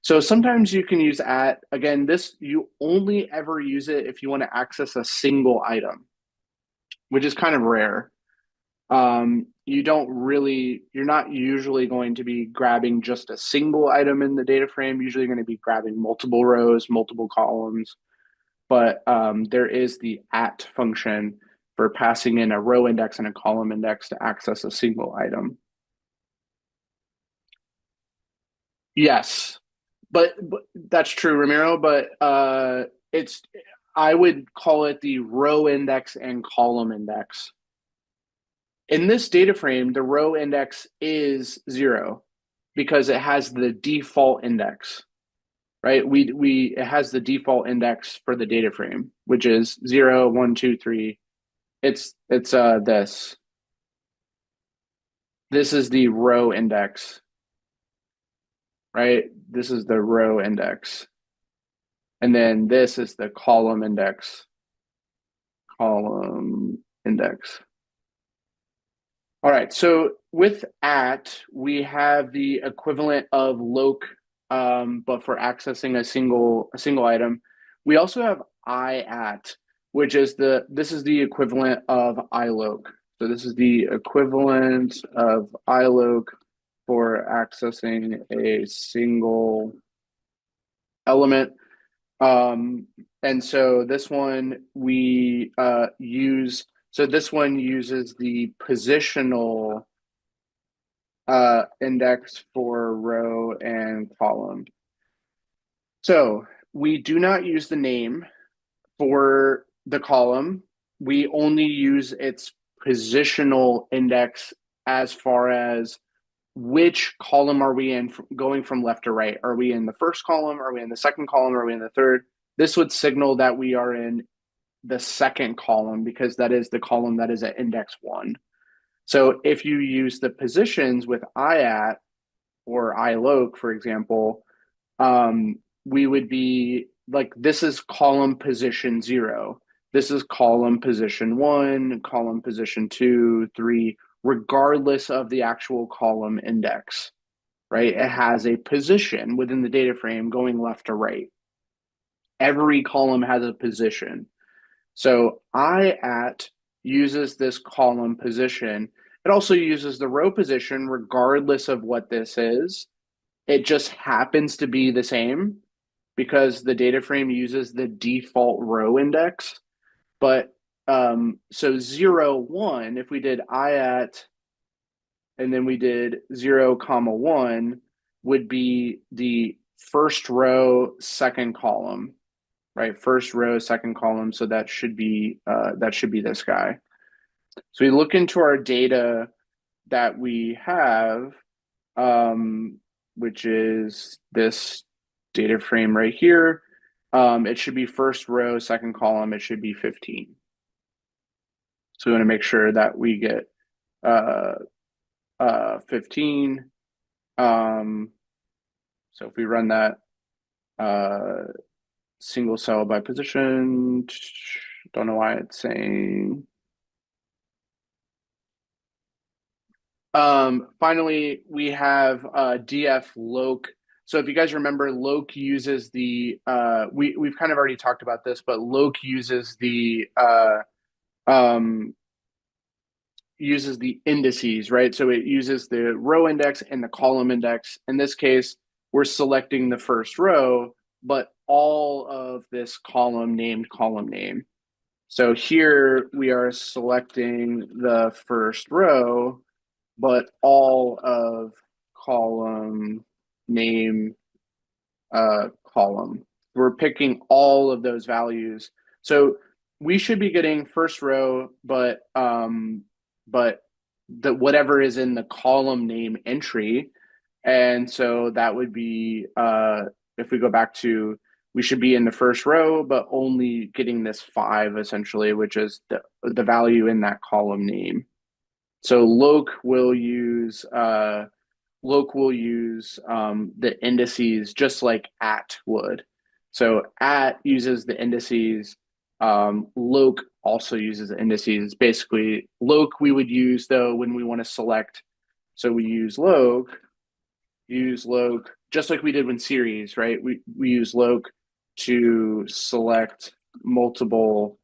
So sometimes you can use at. Again, this you only ever use it if you want to access a single item, which is kind of rare. You're not usually going to be grabbing just a single item in the data frame. Usually you're going to be grabbing multiple rows, multiple columns. But there is the at function for passing in a row index and a column index to access a single item. Yes, but that's true, Ramiro. But I would call it the row index and column index. In this data frame, the row index is 0 because it has the default index, right? It has the default index for the data frame, which is 0, 1, 2, 3. It's this. This is the row index, right? This is the row index. And then this is the column index. Column index. All right, so with at, we have the equivalent of loc, but for accessing a single item. We also have I@, which is this is the equivalent of iloc. So this is the equivalent of iloc for accessing a single element. And so this one we use. So this one uses the positional index for row and column. So we do not use the name for the column. We only use its positional index as far as which column are we in going from left to right. Are we in the first column? Are we in the second column? Are we in the third? This would signal that we are in the second column because that is the column that is at index 1. So if you use the positions with I@, or iloc, for example, we would be like, this is column position 0. This is column position 1, column position 2, 3, regardless of the actual column index, right? It has a position within the data frame going left to right. Every column has a position. So I@ uses this column position. It also uses the row position regardless of what this is. It just happens to be the same because the data frame uses the default row index. But so 0, 1, if we did I@ and then we did 0, 1, would be the first row, second column, right? First row, second column. So that should be this guy. So we look into our data. that we have, which is this data frame right here, it should be first row, second column, it should be 15. So we want to make sure that we get 15. So if we run that single cell by position, don't know why it's saying. Finally, we have df loc. So if you guys remember, loc uses the we've kind of already talked about this, but loc uses the indices, right? So it uses the row index and the column index. In this case, we're selecting the first row, but all of this column named column name. So here we are selecting the first row, but all of column name column. We're picking all of those values. So we should be getting first row, but the whatever is in the column name entry. And so that would be if we go back to, we should be in the first row, but only getting this 5 essentially, which is the value in that column name. So loc will use the indices just like at would. So at uses the indices. Loc also uses the indices. Basically, loc we would use though when we want to select. So we use loc just like we did when series, right? We use loc to select multiple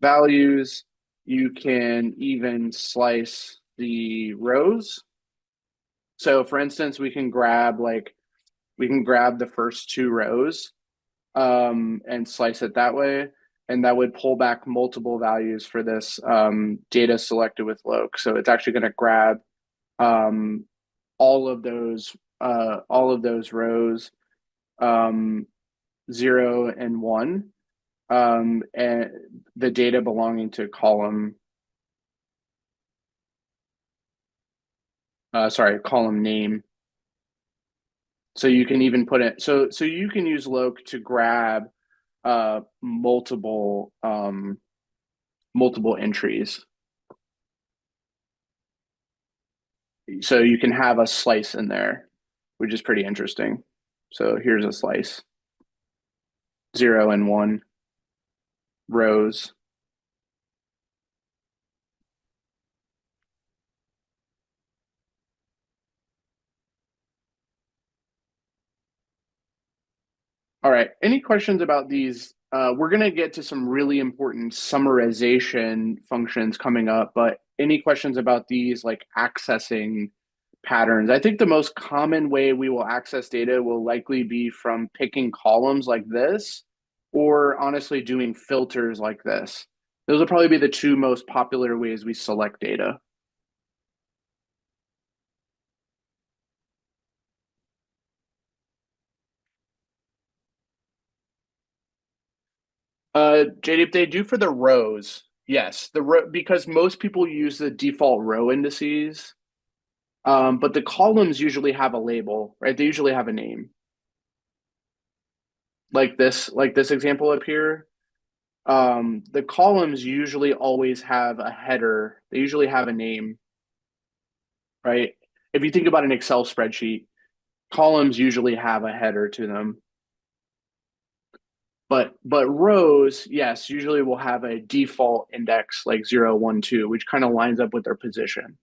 values. You can even slice the rows. So for instance, we can grab the first 2 rows and slice it that way. And that would pull back multiple values for this data selected with loc. So it's actually going to grab all of those rows 0 and 1, and the data belonging to column name. So you can even put it, so you can use loc to grab multiple entries. So you can have a slice in there, which is pretty interesting. So here's a slice, 0 and 1 rows. All right, any questions about these? We're going to get to some really important summarization functions coming up, but any questions about these, like accessing patterns? I think the most common way we will access data will likely be from picking columns like this, or honestly doing filters like this. Those will probably be the 2 most popular ways we select data. JD, they do for the rows. Yes, because most people use the default row indices. But the columns usually have a label, right? They usually have a name. Like this example up here. The columns usually always have a header. They usually have a name, right? If you think about an Excel spreadsheet, columns usually have a header to them. But rows, yes, usually will have a default index like 0, 1, 2, which kind of lines up with their position.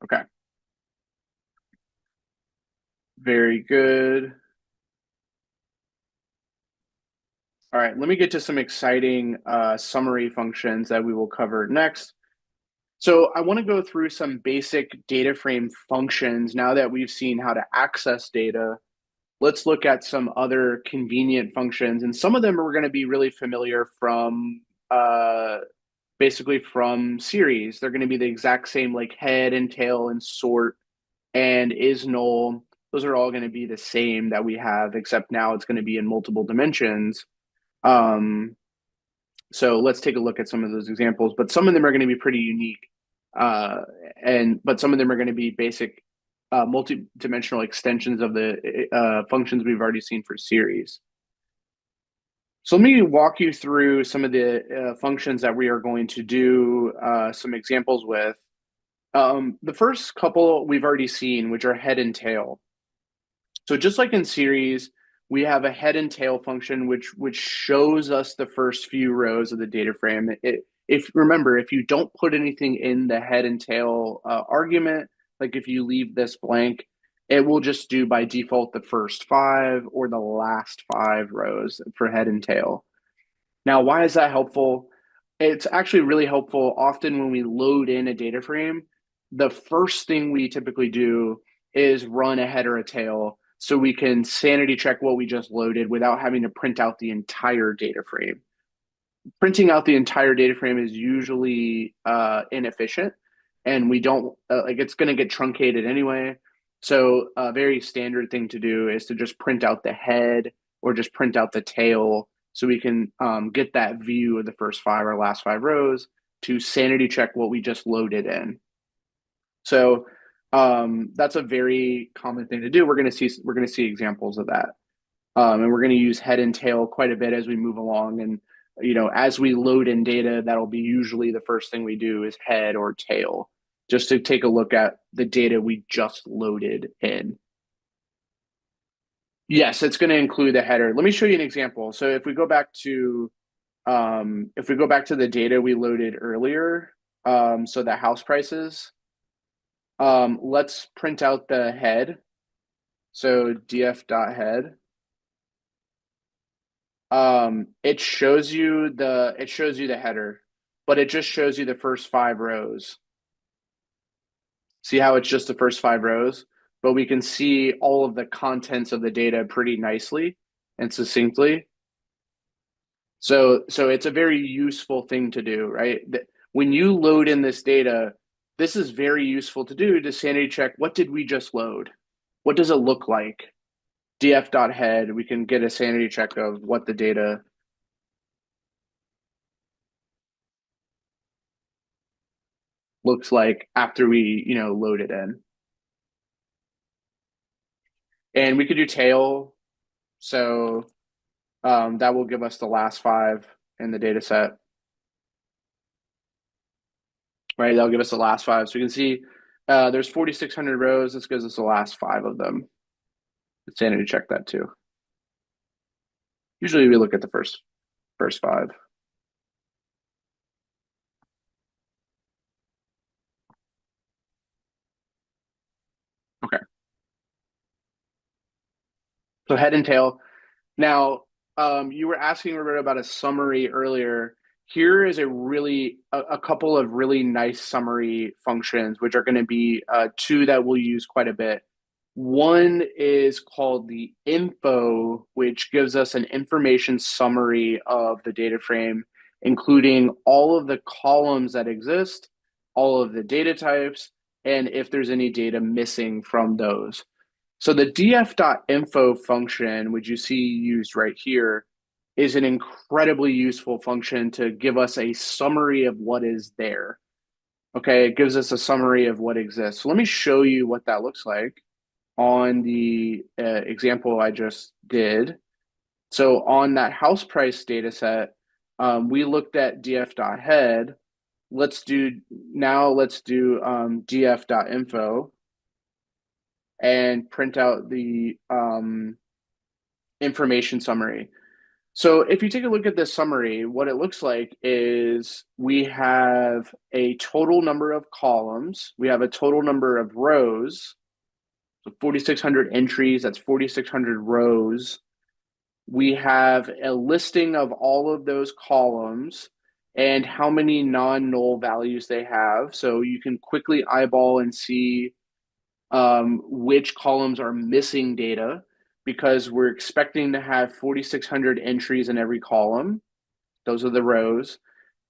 Okay. Very good. All right, let me get to some exciting summary functions that we will cover next. So I want to go through some basic data frame functions now that we've seen how to access data. Let's look at some other convenient functions, and some of them are going to be really familiar from basically from series. They're going to be the exact same, like head and tail and sort and is null. those are all going to be the same that we have, except now it's going to be in multiple dimensions. So let's take a look at some of those examples, but some of them are going to be pretty unique. But some of them are going to be basic multi-dimensional extensions of the functions we've already seen for series. So let me walk you through some of the functions that we are going to do some examples with. The first couple we've already seen, which are head and tail. So just like in series, we have a head and tail function which shows us the first few rows of the data frame. Remember, if you don't put anything in the head and tail argument, like if you leave this blank, it will just do by default the first 5 or the last 5 rows for head and tail. Now, why is that helpful? It's actually really helpful often when we load in a data frame. The first thing we typically do is run a head or a tail so we can sanity check what we just loaded without having to print out the entire data frame. Printing out the entire data frame is usually inefficient, and we don't it's going to get truncated anyway. So a very standard thing to do is to just print out the head or just print out the tail so we can get that view of the first 5 or last 5 rows to sanity check what we just loaded in. So that's a very common thing to do. We're going to see examples of that, and we're going to use head and tail quite a bit as we move along. And as we load in data, that'll be usually the first thing we do is head or tail, just to take a look at the data we just loaded in. Yes, it's going to include the header. Let me show you an example. So if we go back to the data we loaded earlier, so the house prices, let's print out the head. So df.head. It shows you the header, but it just shows you the first 5 rows. See how it's just the first 5 rows? But we can see all of the contents of the data pretty nicely and succinctly. So it's a very useful thing to do, right? When you load in this data, this is very useful to do to sanity check, what did we just load? What does it look like? df.head, we can get a sanity check of what the data looks like after we load it in. And we could do tail, so that will give us the last 5 in the data set. Right, that'll give us the last 5. So you can see there's 4,600 rows. This gives us the last 5 of them. Sanity check that too. Usually we look at the first 5. Okay. So head and tail. Now, you were asking Roberta about a summary earlier. Here is a couple of really nice summary functions, which are going to be 2 that we'll use quite a bit. One is called the info, which gives us an information summary of the data frame, including all of the columns that exist, all of the data types, and if there's any data missing from those. So the df.info function, which you see used right here, is an incredibly useful function to give us a summary of what is there. Okay, it gives us a summary of what exists. So let me show you what that looks like on the example I just did. So on that house price data set, we looked at df.head. Let's do df.info and print out the information summary. So if you take a look at this summary, what it looks like is we have a total number of columns. We have a total number of rows. So 4,600 entries, that's 4,600 rows. We have a listing of all of those columns and how many non-null values they have. So you can quickly eyeball and see which columns are missing data, because we're expecting to have 4,600 entries in every column. Those are the rows.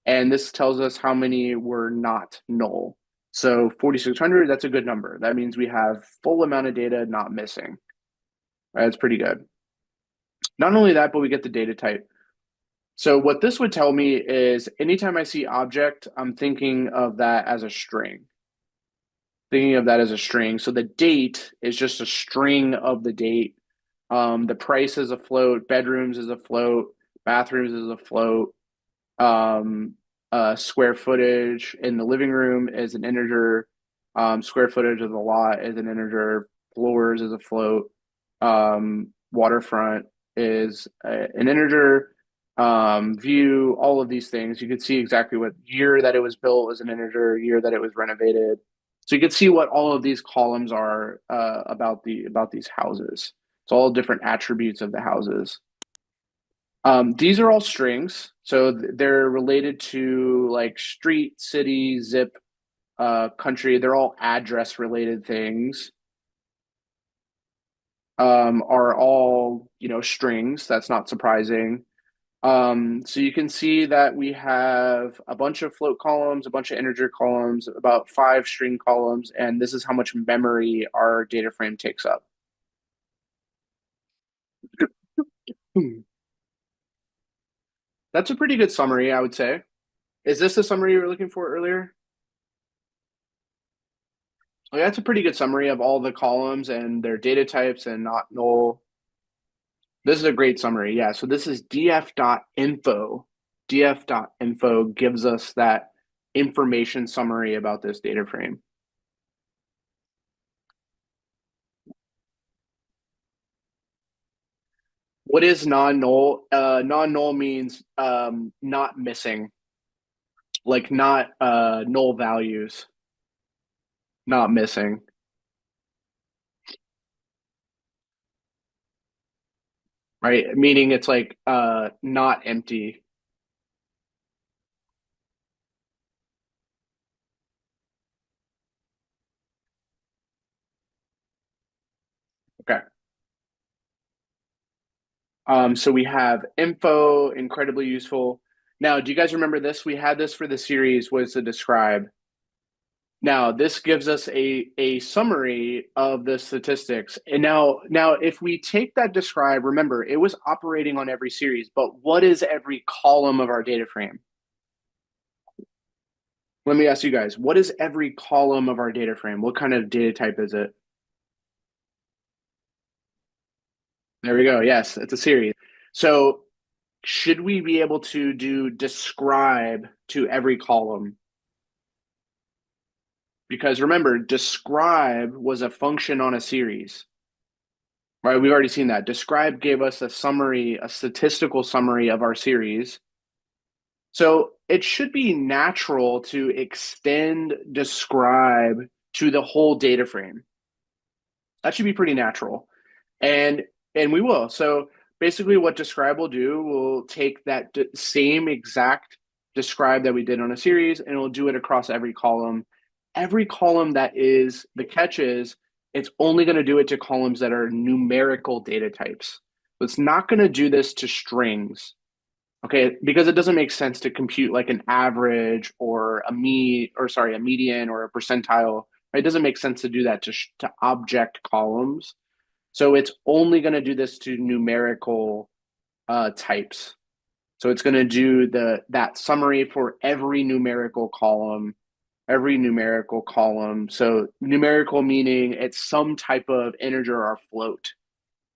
And this tells us how many were not null. So 4,600, that's a good number. That means we have full amount of data not missing. That's pretty good. Not only that, but we get the data type. So what this would tell me is anytime I see object, I'm thinking of that as a string. Thinking of that as a string. So the date is just a string of the date. The price is a float, bedrooms is a float, bathrooms is a float. Square footage in the living room is an integer. Square footage of the lot is an integer. Floors is a float. Waterfront is an integer. View, all of these things. You could see exactly what year that it was built was an integer, year that it was renovated. So you could see what all of these columns are about these houses. It's all different attributes of the houses. These are all strings, so they're related to like street, city, zip, country. They're all address related things. Are all, strings. That's not surprising. So you can see that we have a bunch of float columns, a bunch of integer columns, about 5 string columns, and this is how much memory our data frame takes up. That's a pretty good summary, I would say. Is this the summary you were looking for earlier? Oh, yeah, that's a pretty good summary of all the columns and their data types and not null. This is a great summary. Yeah, so this is df.info. df.info gives us that information summary about this data frame. What is non-null? Non-null means not missing, like not null values, not missing. Right? Meaning it's like not empty. Okay. So we have info, incredibly useful. Now, do you guys remember this? We had this for the series, was the describe. Now, this gives us a summary of the statistics. And now if we take that describe, remember, it was operating on every series, but what is every column of our data frame? Let me ask you guys, what is every column of our data frame? What kind of data type is it? There we go. Yes, it's a series. So should we be able to do describe to every column? Because remember, describe was a function on a series, right? We've already seen that. Describe gave us a summary, a statistical summary of our series. So it should be natural to extend describe to the whole data frame. That should be pretty natural. And we will. So basically what describe will do, we'll take that same exact describe that we did on a series and we'll do it across every column. Every column that is, the catch is, it's only going to do it to columns that are numerical data types. It's not going to do this to strings, okay? Because it doesn't make sense to compute like an average or a median or a percentile. Right? It doesn't make sense to do that to object columns. So it's only going to do this to numerical types. So it's going to do that summary for every numerical column. So numerical meaning it's some type of integer or float.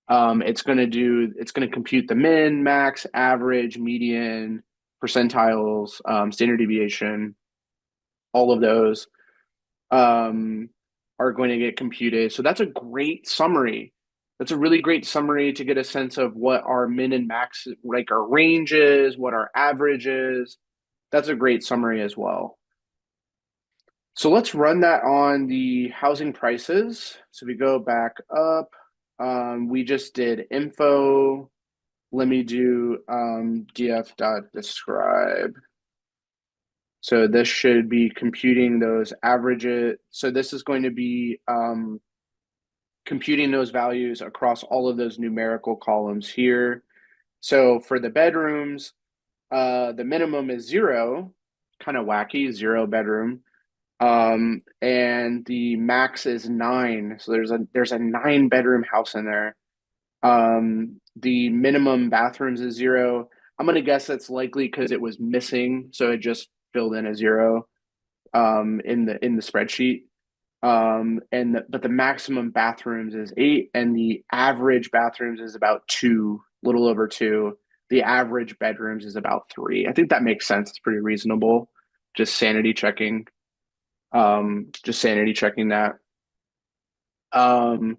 It's going to compute the min, max, average, median, percentiles, standard deviation. All of those are going to get computed. So that's a great summary. That's a really great summary to get a sense of what our min and max, like our range is, what our average is. That's a great summary as well. So let's run that on the housing prices. So we go back up. We just did info. Let me do df.describe. So this should be computing those averages. So this is going to be computing those values across all of those numerical columns here. So for the bedrooms, the minimum is 0, kind of wacky, 0 bedroom. And the max is 9. So there's a 9-bedroom house in there. The minimum bathrooms is 0. I'm gonna guess that's likely because it was missing, so it just filled in a 0 in the spreadsheet. But the maximum bathrooms is 8, and the average bathrooms is about 2, little over 2. The average bedrooms is about 3. I think that makes sense. It's pretty reasonable. Just sanity checking. Just sanity checking that. And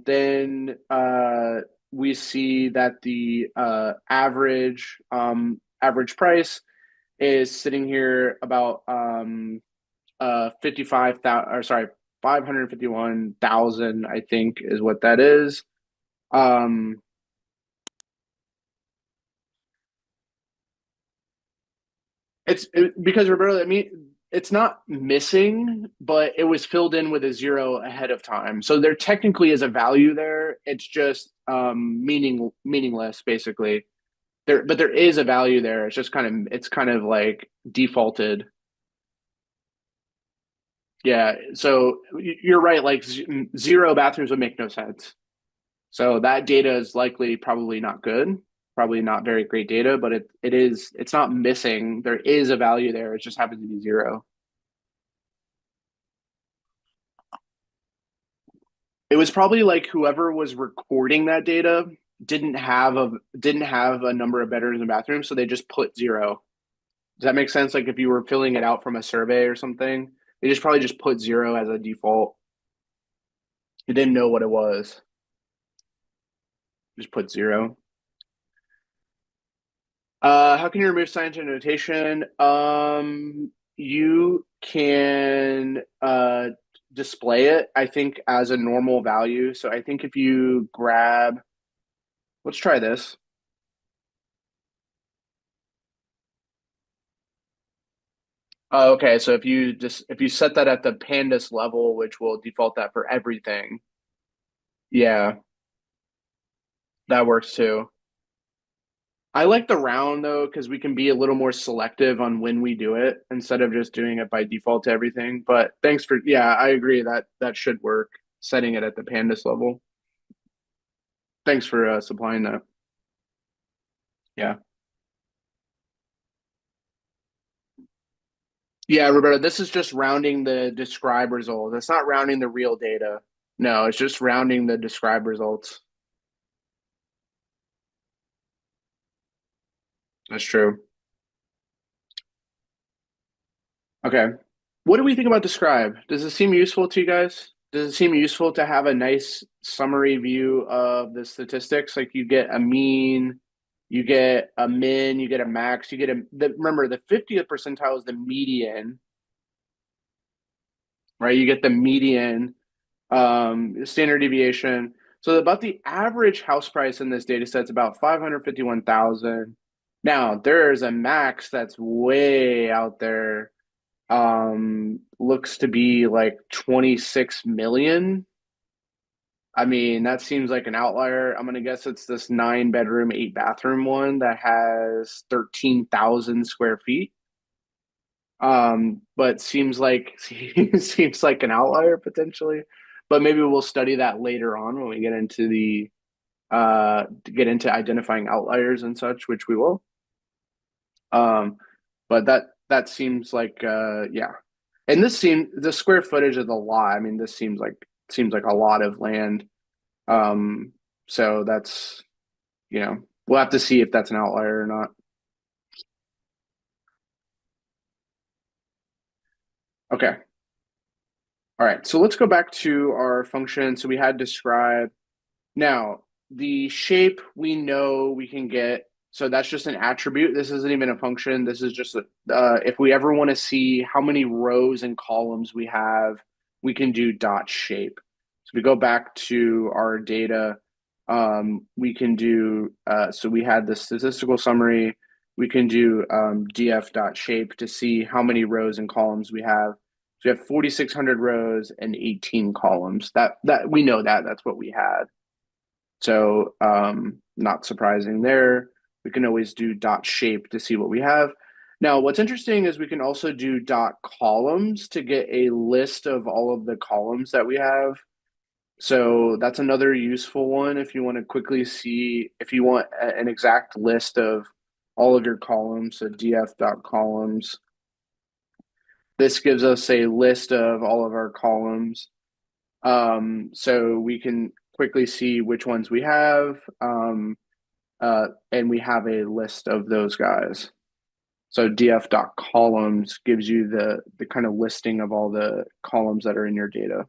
then we see that the average price is sitting here about 55,000, or sorry, 551,000, I think is what that is. Because Roberto, I mean, it's not missing, but it was filled in with a 0 ahead of time. So there technically is a value there. It's just meaningless, basically. But there is a value there. It's kind of like defaulted. Yeah. So you're right. Like 0 bathrooms would make no sense. So that data is likely probably not good, probably not very great data, but it's not missing. There is a value there. It just happens to be 0. It was probably like whoever was recording that data didn't have a number of bedrooms and bathrooms, so they just put 0. Does that make sense? Like if you were filling it out from a survey or something, they just probably just put 0 as a default. They didn't know what it was. Just put 0. How can you remove scientific notation? You can display it, I think, as a normal value. So I think if you grab, let's try this. Okay, so if you set that at the Pandas level, which will default that for everything, yeah, that works too. I like the round though, because we can be a little more selective on when we do it instead of just doing it by default to everything. But thanks for, yeah, I agree that that should work, setting it at the Pandas level. Thanks for supplying that. Yeah. Yeah, Roberta, this is just rounding the describe result. It's not rounding the real data. No, it's just rounding the describe results. That's true. Okay. What do we think about describe? Does it seem useful to you guys? Does it seem useful to have a nice summary view of the statistics? Like you get a mean, you get a min, you get a max, you get remember the 50th percentile is the median, right? You get the median, standard deviation. So about the average house price in this data set is about 551,000. Now there's a max that's way out there. Looks to be like 26 million. I mean, that seems like an outlier. I'm gonna guess it's this 9-bedroom, 8-bathroom one that has 13,000 square feet. But seems like seems like an outlier potentially. But maybe we'll study that later on when we get into the to get into identifying outliers and such, which we will. But that seems like yeah. And the square footage of the lot. I mean, this seems like a lot of land. Um, so that's we'll have to see if that's an outlier or not. Okay. All right. So let's go back to our function. So we had describe. Now, the shape we know we can get, so that's just an attribute. This isn't even a function. This is just if we ever want to see how many rows and columns we have, we can do dot shape. So we go back to our data, we can do, so we had the statistical summary. We can do df dot shape to see how many rows and columns we have. So we have 4,600 rows and 18 columns. That we know that's what we had. So not surprising there. We can always do dot shape to see what we have. Now, what's interesting is we can also do dot columns to get a list of all of the columns that we have. So that's another useful one if you want to quickly see, if you want an exact list of all of your columns, so df.columns. This gives us a list of all of our columns. So we can quickly see which ones we have, and we have a list of those guys. So df.columns gives you the kind of listing of all the columns that are in your data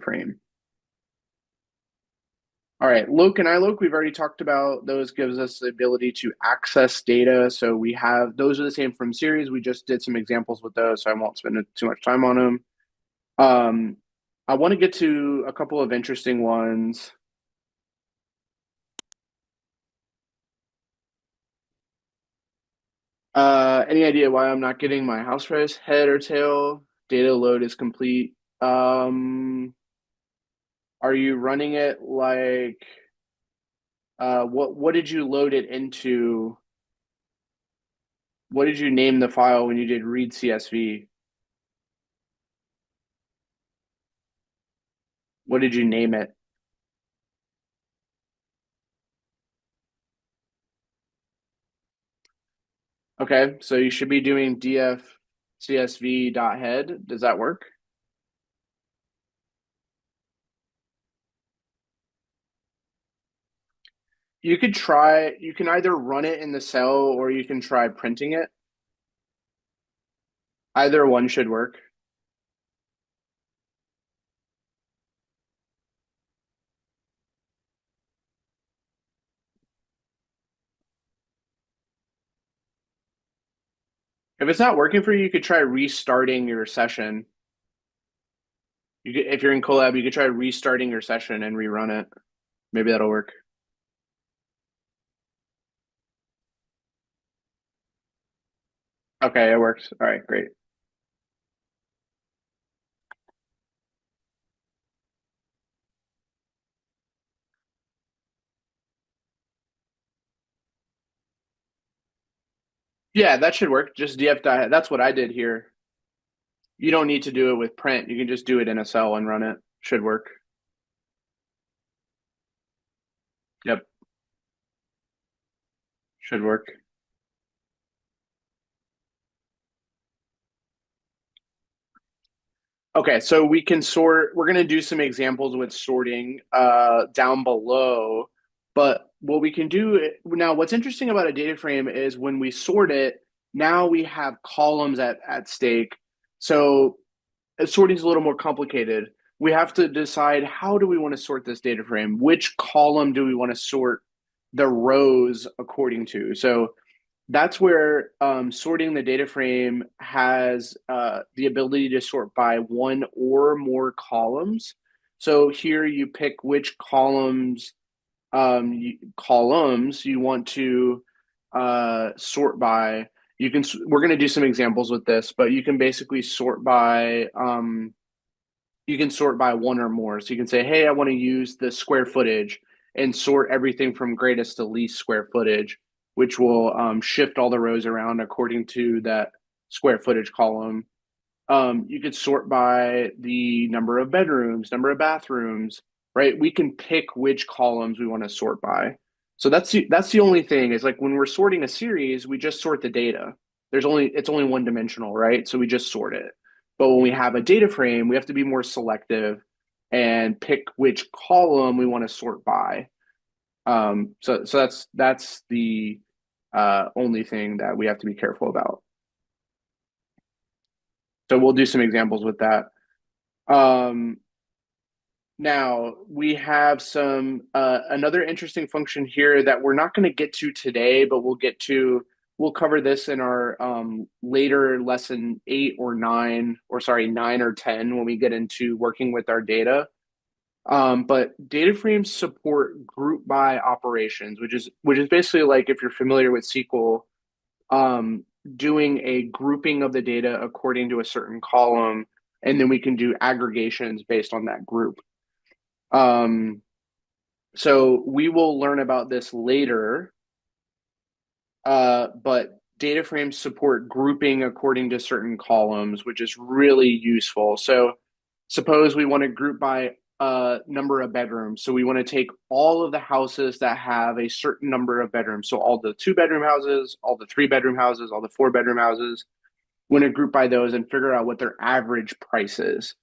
frame. All right, loc and iloc, we've already talked about. Those gives us the ability to access data. So we have, those are the same from series. We just did some examples with those, so I won't spend too much time on them. I want to get to a couple of interesting ones. Any idea why I'm not getting my house price head or tail? Data load is complete. Are you running it like what did you load it into? What did you name the file when you did read CSV? What did you name it? Okay, so you should be doing df csv.head. Does that work? You could try, you can either run it in the cell or you can try printing it. Either one should work. If it's not working for you, you could try restarting your session. You could, if you're in Colab, you could try restarting your session and rerun it. Maybe that'll work. Okay, it works. All right, great. Yeah, that should work. Just df.head. That's what I did here. You don't need to do it with print. You can just do it in a cell and run it. Should work. Yep, should work. Okay, so we can sort, we're going to do some examples with sorting down below, but what we can do now, what's interesting about a data frame is when we sort it, now we have columns at stake. So sorting is a little more complicated. We have to decide, how do we want to sort this data frame? Which column do we want to sort the rows according to? So that's where sorting the data frame has the ability to sort by one or more columns. So here you pick which columns you want to sort by. You can. We're going to do some examples with this, but you can basically sort by. You can sort by one or more. So you can say, hey, I want to use the square footage and sort everything from greatest to least square footage, which will shift all the rows around according to that square footage column. You could sort by the number of bedrooms, number of bathrooms, right? We can pick which columns we want to sort by. So that's the only thing is like when we're sorting a series, we just sort the data. It's only one dimensional, right? So we just sort it. But when we have a data frame, we have to be more selective and pick which column we want to sort by. So that's the only thing that we have to be careful about. So we'll do some examples with that. Now we have some another interesting function here that we're not going to get to today, but we'll cover this in our later lesson 8 or 9, or sorry, 9 or 10 when we get into working with our data. But data frames support group by operations, which is basically like, if you're familiar with SQL, doing a grouping of the data according to a certain column, and then we can do aggregations based on that group. So we will learn about this later, but data frames support grouping according to certain columns, which is really useful. So suppose we want to group by number of bedrooms. So we want to take all of the houses that have a certain number of bedrooms. So all the 2-bedroom houses, all the 3-bedroom houses, all the 4-bedroom houses, we want to group by those and figure out what their average price is.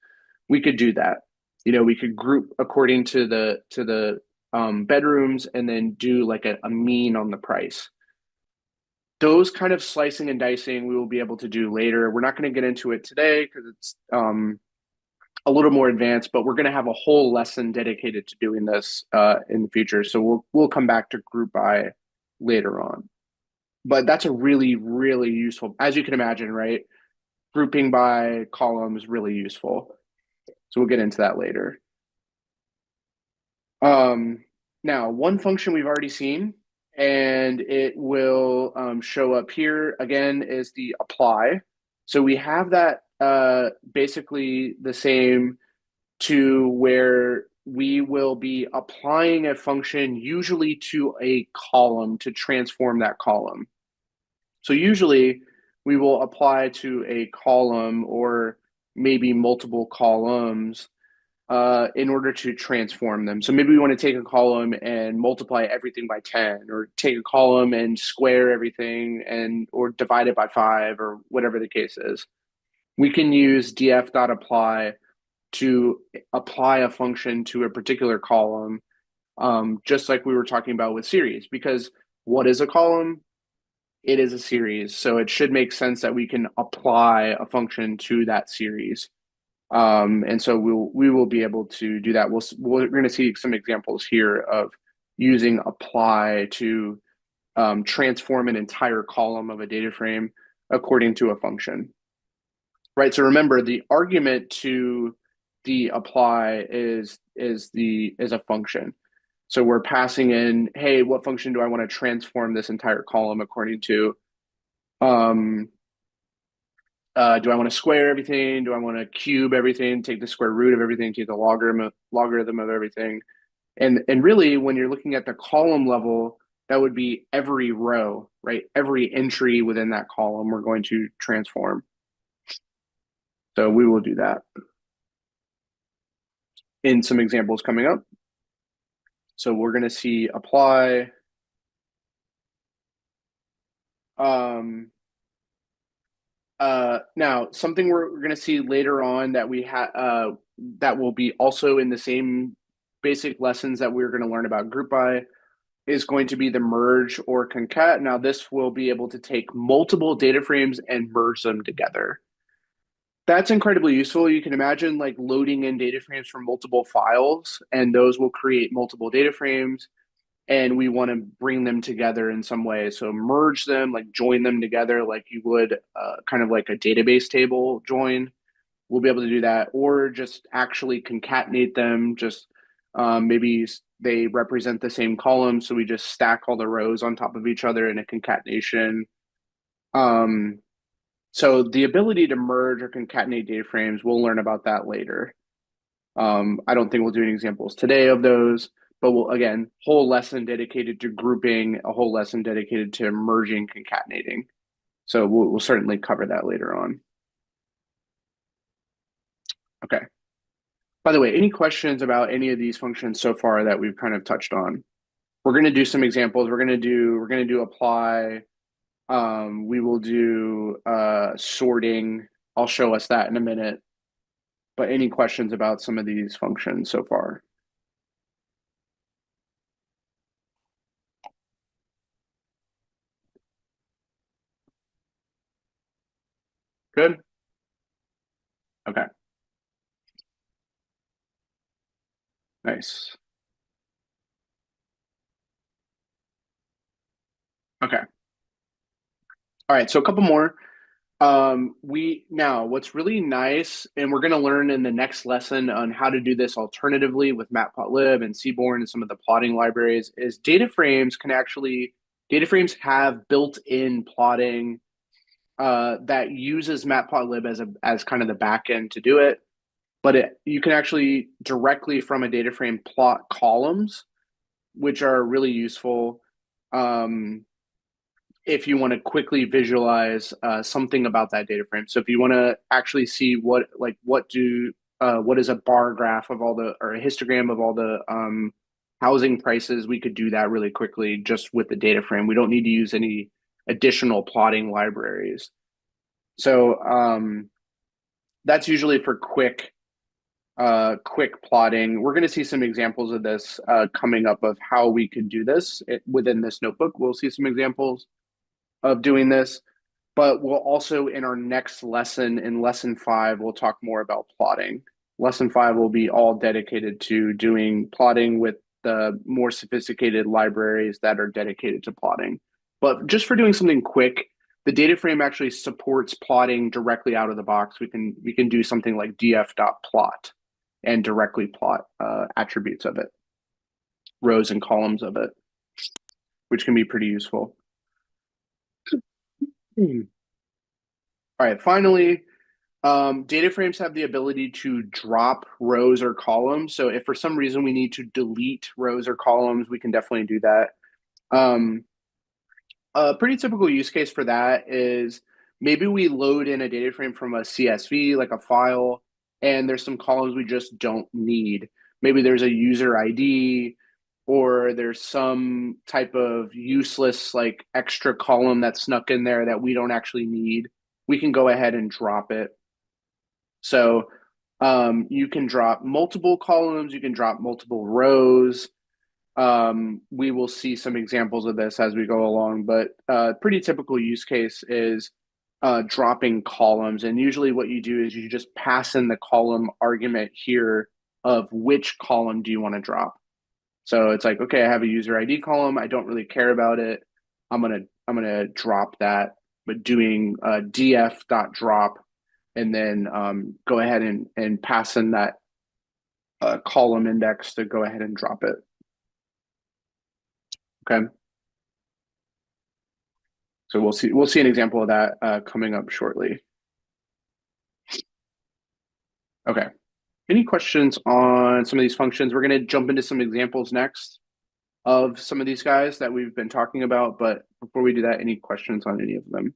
We could do that. We could group according to the bedrooms and then do like a mean on the price. Those kind of slicing and dicing we will be able to do later. We're not going to get into it today because it's a little more advanced, but we're going to have a whole lesson dedicated to doing this in the future. So we'll come back to group by later on. But that's a really, really useful, as you can imagine, right? Grouping by column is really useful. So we'll get into that later. Now, one function we've already seen, and it will show up here again, is the apply. So we have that basically the same to where we will be applying a function usually to a column to transform that column. So usually we will apply to a column or maybe multiple columns in order to transform them. So maybe we want to take a column and multiply everything by 10, or take a column and square everything or divide it by 5, or whatever the case is. We can use df.apply to apply a function to a particular column, just like we were talking about with series, because what is a column? It is a series. So it should make sense that we can apply a function to that series. And so we will be able to do that. We're going to see some examples here of using apply to transform an entire column of a data frame according to a function. Right. So remember, the argument to the apply is a function. So we're passing in, hey, what function do I want to transform this entire column according to? Do I want to square everything? Do I want to cube everything, take the square root of everything, take the logarithm of everything? And really, when you're looking at the column level, that would be every row, right? Every entry within that column we're going to transform. So we will do that in some examples coming up. So we're going to see apply. Now, something we're going to see later on that that will be also in the same basic lessons that we're going to learn about group by is going to be the merge or concat. Now, this will be able to take multiple data frames and merge them together. That's incredibly useful. You can imagine like loading in data frames from multiple files, and those will create multiple data frames, and we want to bring them together in some way. So merge them, like join them together like you would kind of like a database table join. We'll be able to do that, or just actually concatenate them. Just maybe they represent the same column, so we just stack all the rows on top of each other in a concatenation. So the ability to merge or concatenate data frames, we'll learn about that later. I don't think we'll do any examples today of those, but we'll, again, whole lesson dedicated to grouping, a whole lesson dedicated to merging, concatenating. So we'll certainly cover that later on. Okay. By the way, any questions about any of these functions so far that we've kind of touched on? We're going to do some examples. We're going to do apply. We will do sorting. I'll show us that in a minute. But any questions about some of these functions so far? Good? Okay. Nice. Okay. All right, so a couple more. What's really nice, and we're going to learn in the next lesson on how to do this alternatively with Matplotlib and Seaborn and some of the plotting libraries, is DataFrames have built-in plotting that uses Matplotlib as kind of the back end to do it. But you can actually directly from a data frame plot columns, which are really useful. if you want to quickly visualize something about that data frame. So if you want to actually see what is a bar graph of all the, or a histogram of all the housing prices, we could do that really quickly just with the data frame. We don't need to use any additional plotting libraries. So that's usually for quick plotting. We're going to see some examples of this coming up of how we could do this within this notebook. We'll see some examples of doing this, but we'll also, in our next lesson, in lesson 5, we'll talk more about plotting. Lesson 5 will be all dedicated to doing plotting with the more sophisticated libraries that are dedicated to plotting. But just for doing something quick, the data frame actually supports plotting directly out of the box. We can do something like df.plot and directly plot attributes of it, rows and columns of it, which can be pretty useful. All right, finally, data frames have the ability to drop rows or columns. So if for some reason we need to delete rows or columns, we can definitely do that. A pretty typical use case for that is maybe we load in a data frame from a CSV, like a file, and there's some columns we just don't need. Maybe there's a user ID, or there's some type of useless like extra column that's snuck in there that we don't actually need. We can go ahead and drop it. So you can drop multiple columns, you can drop multiple rows. We will see some examples of this as we go along, but pretty typical use case is dropping columns. And usually what you do is you just pass in the column argument here of which column do you want to drop. So it's like, okay, I have a user ID column. I don't really care about it. I'm gonna drop that, but doing df.drop and then go ahead and pass in that column index to go ahead and drop it. Okay. So we'll see an example of that coming up shortly. Okay. Any questions on some of these functions? We're going to jump into some examples next of some of these guys that we've been talking about, but before we do that, any questions on any of them?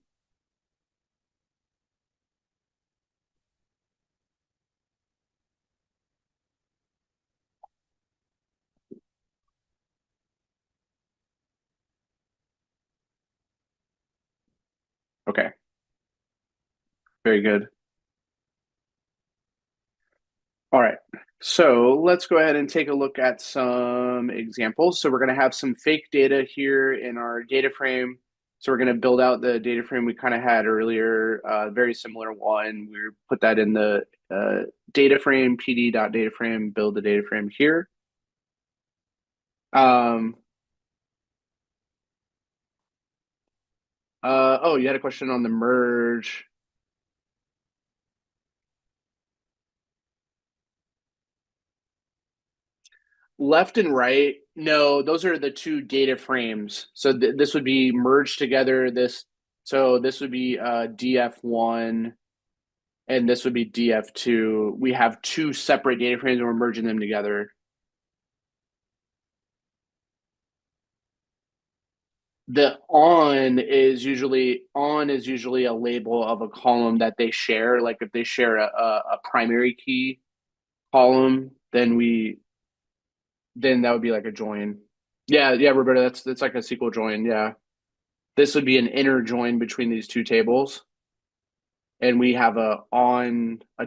Okay. Very good. All right. So let's go ahead and take a look at some examples. So we're going to have some fake data here in our data frame. So we're going to build out the data frame we kind of had earlier, very similar one. We put that in the data frame, pd.dataframe, build the data frame here. Oh, you had a question on the merge. Left and right, no, those are the two data frames. So this would be merged together. So this would be df1 and this would be df2. We have two separate data frames and we're merging them together. The on is usually a label of a column that they share. Like if they share a primary key column, then that would be like a join. Yeah, Roberta, that's like a SQL join. Yeah. This would be an inner join between these two tables. And we have a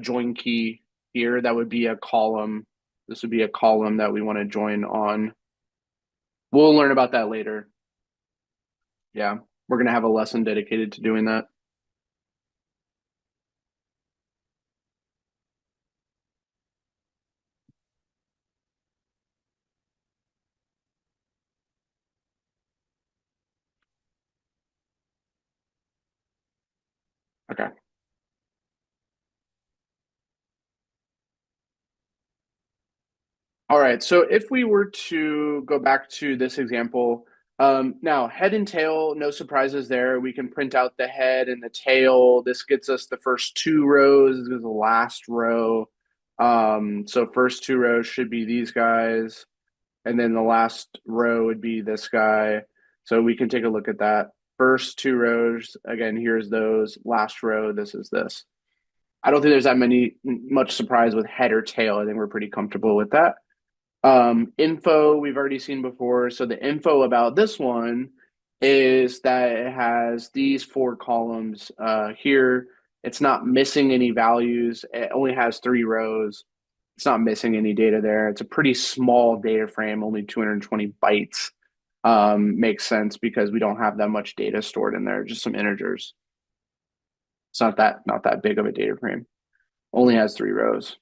join key here. That would be a column. This would be a column that we want to join on. We'll learn about that later. Yeah, we're going to have a lesson dedicated to doing that. Okay. All right, so if we were to go back to this example, now head and tail, no surprises there. We can print out the head and the tail. This gets us the first two rows. This is the last row. So first two rows should be these guys. And then the last row would be this guy. So we can take a look at that. First two rows, again, here's those. Last row, this is this. I don't think there's that much surprise with head or tail. I think we're pretty comfortable with that. Info we've already seen before. So the info about this one is that it has these 4 columns here. It's not missing any values. It only has 3 rows. It's not missing any data there. It's a pretty small data frame, only 220 bytes. Makes sense because we don't have that much data stored in there, just some integers. It's not that big of a data frame. Only has 3 rows.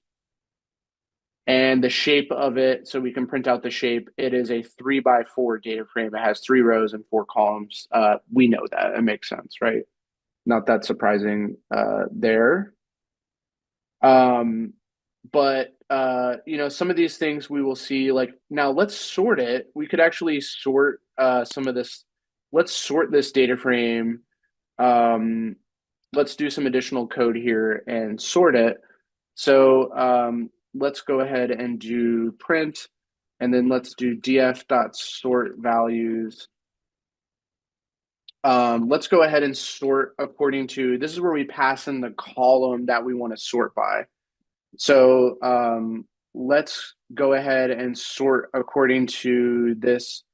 And the shape of it, so we can print out the shape. It is a 3x4 data frame. It has 3 rows and 4 columns. We know that. It makes sense, right? Not that surprising there. But some of these things we will see, like, now let's sort it. We could actually sort some of this. Let's sort this data frame. Let's do some additional code here and sort it. So let's go ahead and do print, and then let's do df.sort values. Let's go ahead and sort according to, this is where we pass in the column that we want to sort by. So let's go ahead and sort according to this.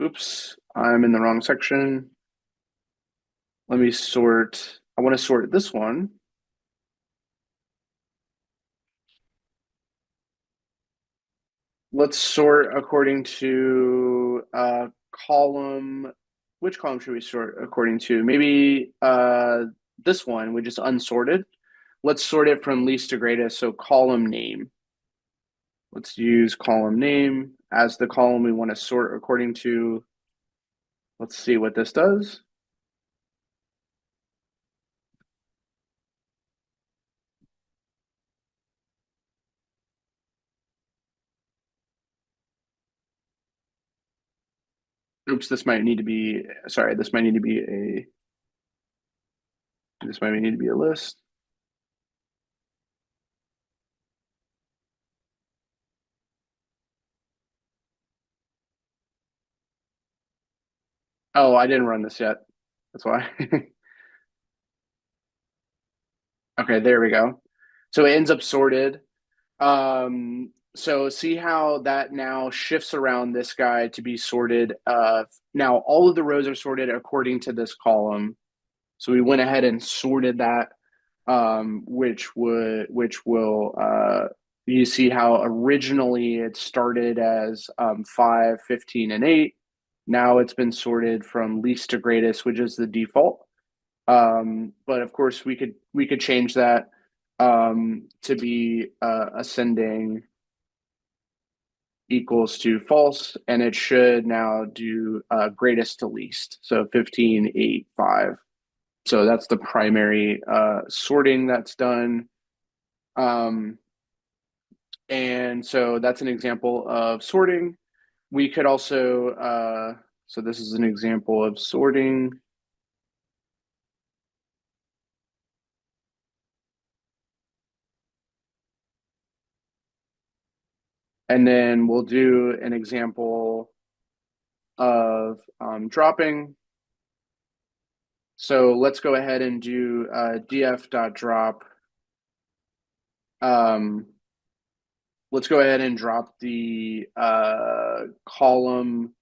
Oops, I'm in the wrong section. Let me sort. I want to sort this one. Let's sort according to column. Which column should we sort according to? Maybe this one, which is unsorted. Let's sort it from least to greatest, so column name. Let's use column name as the column we want to sort according to. Let's see what this does. Oops, this might need to be, sorry, this might need to be a list. Oh, I didn't run this yet. That's why. Okay, there we go. So it ends up sorted. So see how that now shifts around this guy to be sorted. Now all of the rows are sorted according to this column. So we went ahead and sorted that, which will you see how originally it started as 5, 15, and 8. Now it's been sorted from least to greatest, which is the default. But of course we could change that to be ascending equals to false, and it should now do greatest to least. So 15, 8, 5. So that's the primary sorting that's done. And so that's an example of sorting. We could also, so this is an example of sorting. And then we'll do an example of dropping. So let's go ahead and do df.drop. Let's go ahead and drop the column.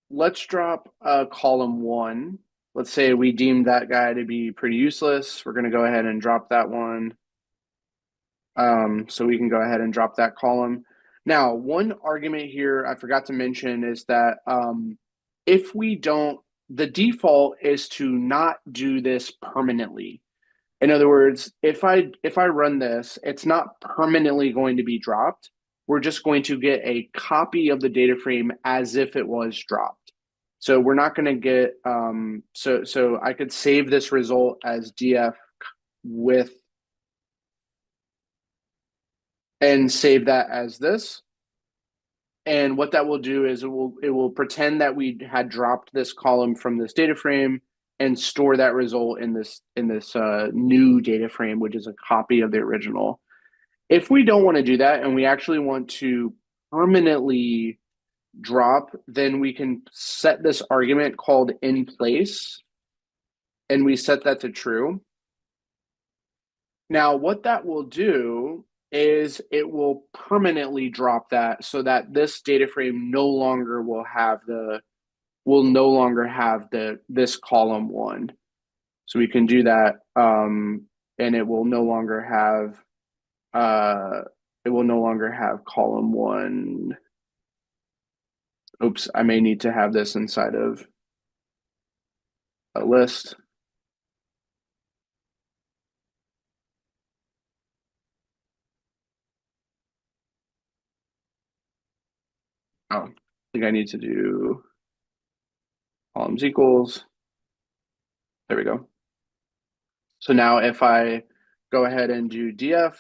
Let's drop column 1. Let's say we deemed that guy to be pretty useless. We're going to go ahead and drop that one. So we can go ahead and drop that column. Now, one argument here I forgot to mention is that if we don't, the default is to not do this permanently. In other words, if I run this, it's not permanently going to be dropped. We're just going to get a copy of the data frame as if it was dropped. So we're not going to get, so I could save this result as df with, and save that as this. And what that will do is it will pretend that we had dropped this column from this data frame and store that result in this new data frame, which is a copy of the original. If we don't want to do that and we actually want to permanently drop, then we can set this argument called in place, and we set that to true. Now, what that will do is it will permanently drop that so that this data frame no longer will have this column 1. So we can do that, and it will no longer have column 1. Oops, I may need to have this inside of a list. Oh, I think I need to do columns equals. There we go. So now if I go ahead and do df,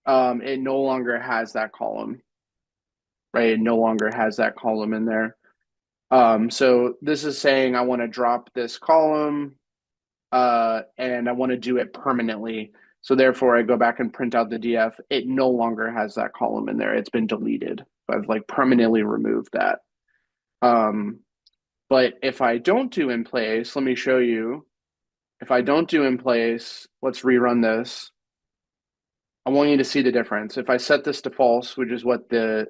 it no longer has that column, right? It no longer has that column in there. So this is saying I want to drop this column, and I want to do it permanently. So therefore, I go back and print out the df. It no longer has that column in there. It's been deleted. I've like permanently removed that. But if I don't do in place, let me show you. If I don't do in place, let's rerun this. I want you to see the difference. If I set this to false, which is what the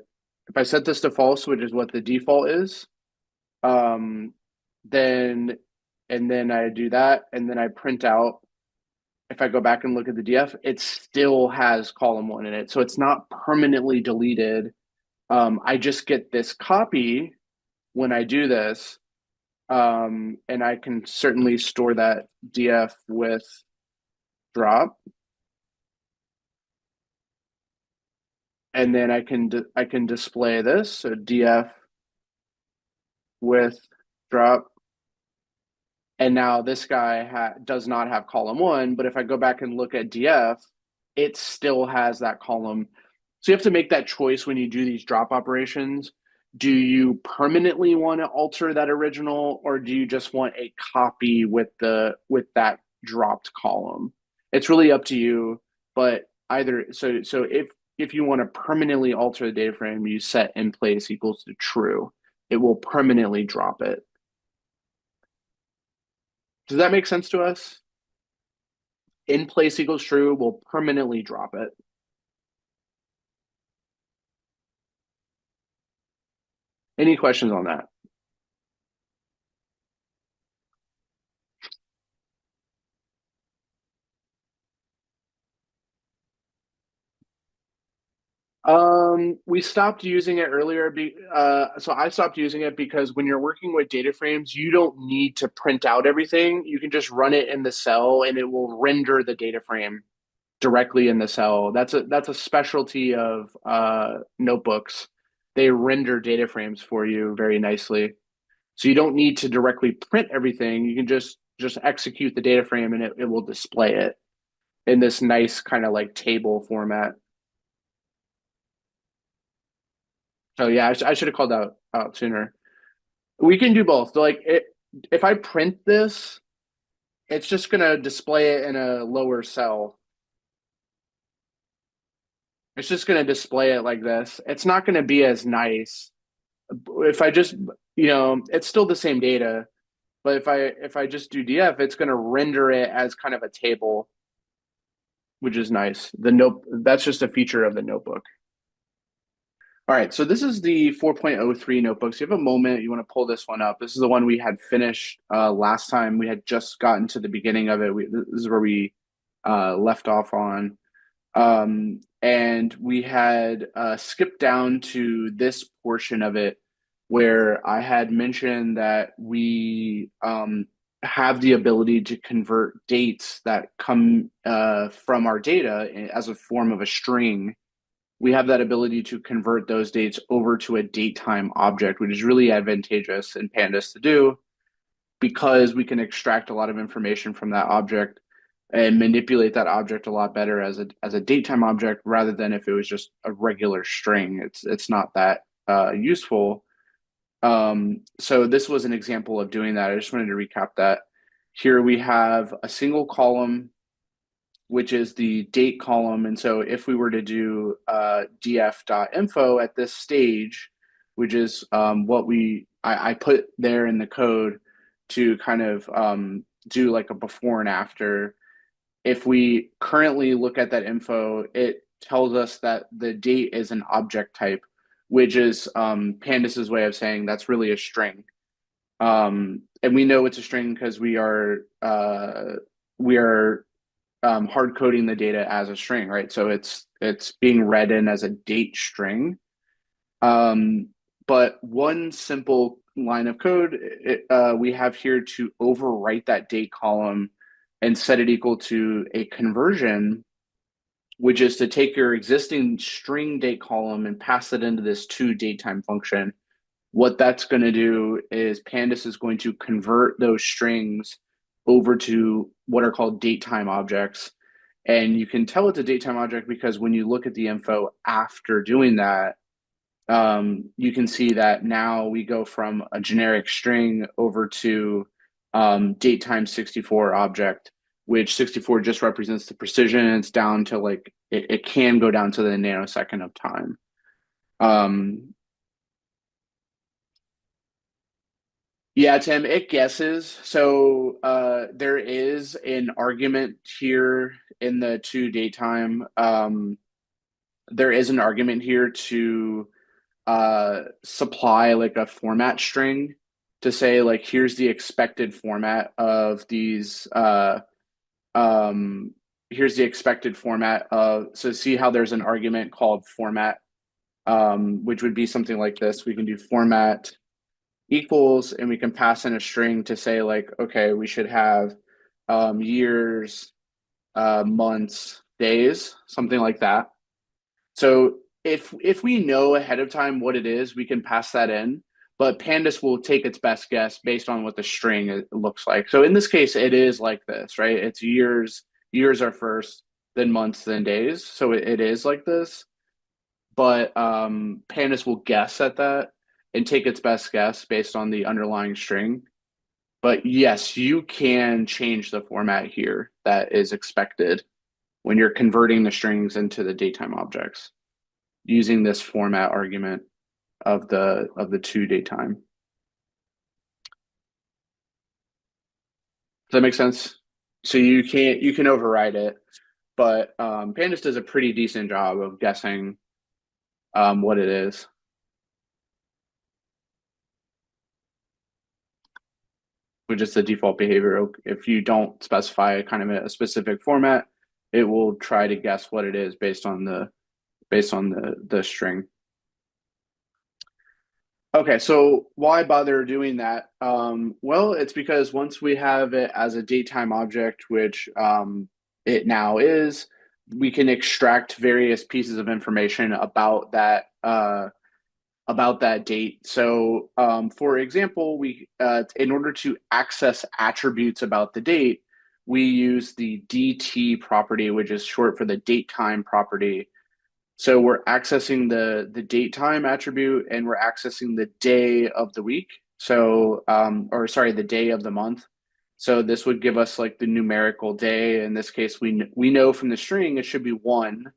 default is, then I do that, and then I print out. If I go back and look at the df, it still has column 1 in it, so it's not permanently deleted. I just get this copy when I do this, and I can certainly store that df with drop. And then I can display this, so df with drop. And now this guy does not have column 1, but if I go back and look at df, it still has that column. So you have to make that choice when you do these drop operations. Do you permanently want to alter that original, or do you just want a copy with that dropped column? It's really up to you, but either so if you want to permanently alter the data frame, you set in place equals to true. It will permanently drop it. Does that make sense to us? In place equals true will permanently drop it. Any questions on that? We stopped using it earlier. So I stopped using it because when you're working with data frames, you don't need to print out everything. You can just run it in the cell, and it will render the data frame directly in the cell. That's a specialty of notebooks. They render data frames for you very nicely. So you don't need to directly print everything. You can just execute the data frame, and it will display it in this nice kind of like table format. So yeah, I should have called out sooner. We can do both. If I print this, it's just gonna display it in a lower cell. It's just gonna display it like this. It's not gonna be as nice. If I just, it's still the same data, but if I just do df, it's gonna render it as kind of a table, which is nice. That's just a feature of the notebook. All right, so this is the 4.03 notebook. So you have a moment, you want to pull this one up. This is the one we had finished last time. We had just gotten to the beginning of it. This is where we left off on. And we had skipped down to this portion of it where I had mentioned that we have the ability to convert dates that come from our data as a form of a string. We have that ability to convert those dates over to a datetime object, which is really advantageous in Pandas to do because we can extract a lot of information from that object and manipulate that object a lot better as a datetime object rather than if it was just a regular string. It's not that useful. So this was an example of doing that. I just wanted to recap that. Here we have a single column, which is the date column. And so if we were to do df.info at this stage, which is what I put there in the code to kind of do like a before and after. If we currently look at that info, it tells us that the date is an object type, which is Pandas's way of saying that's really a string. And we know it's a string because we are hard coding the data as a string, right? So it's being read in as a date string. But one simple line of code we have here to overwrite that date column and set it equal to a conversion, which is to take your existing string date column and pass it into this toDatetime function. What that's going to do is Pandas is going to convert those strings over to what are called datetime objects. And you can tell it's a datetime object because when you look at the info after doing that, you can see that now we go from a generic string over to datetime 64 object, which 64 just represents the precision. It's down to like, it can go down to the nanosecond of time. Yeah, Tim, it guesses. So there is an argument here in the toDatetime. There is an argument here to supply like a format string to say like here's the expected format of these here's the expected format of, so see how there's an argument called format, which would be something like this. We can do format equals and we can pass in a string to say like, okay, we should have years, months, days, something like that. So if we know ahead of time what it is, we can pass that in, but Pandas will take its best guess based on what the string looks like. So in this case, it is like this, right? It's years are first, then months, then days. So it is like this, but Pandas will guess at that and take its best guess based on the underlying string. But yes, you can change the format here that is expected when you're converting the strings into the datetime objects using this format argument of the toDatetime. Does that make sense? So you can override it, but Pandas does a pretty decent job of guessing what it is. Which is the default behavior. If you don't specify kind of a specific format, it will try to guess what it is based on the string. Okay, so why bother doing that? Well, it's because once we have it as a datetime object, which it now is, we can extract various pieces of information about that date. So, for example, we in order to access attributes about the date, we use the DT property, which is short for the datetime property. So we're accessing the datetime attribute and we're accessing the day of the week. So, or sorry, the day of the month. So this would give us like the numerical day. In this case, we know from the string it should be 1,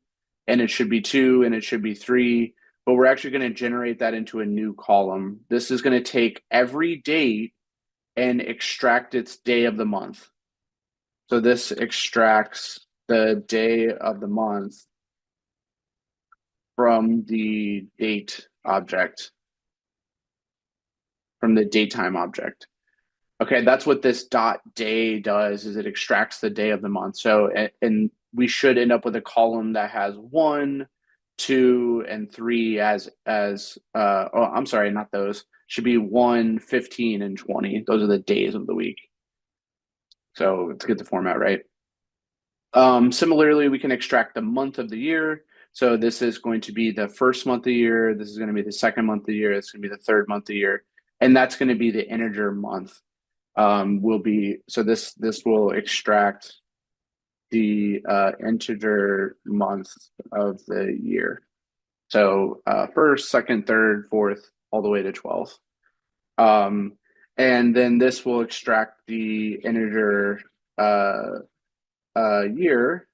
and it should be 2, and it should be 3. But we're actually going to generate that into a new column. This is going to take every date and extract its day of the month. So this extracts the day of the month from the date object, from the datetime object. Okay, that's what this dot day does, is it extracts the day of the month. So, and we should end up with a column that has 1, 2, and 3 as oh, I'm sorry, not those. Should be 1, 15, and 20. Those are the days of the week. So let's get the format right. Similarly, we can extract the month of the year. So this is going to be the first month of the year. This is going to be the second month of the year. It's going to be the third month of the year. And that's going to be the integer month. So this will extract the integer month of the year. So first, second, third, fourth, all the way to 12. And then this will extract the integer year.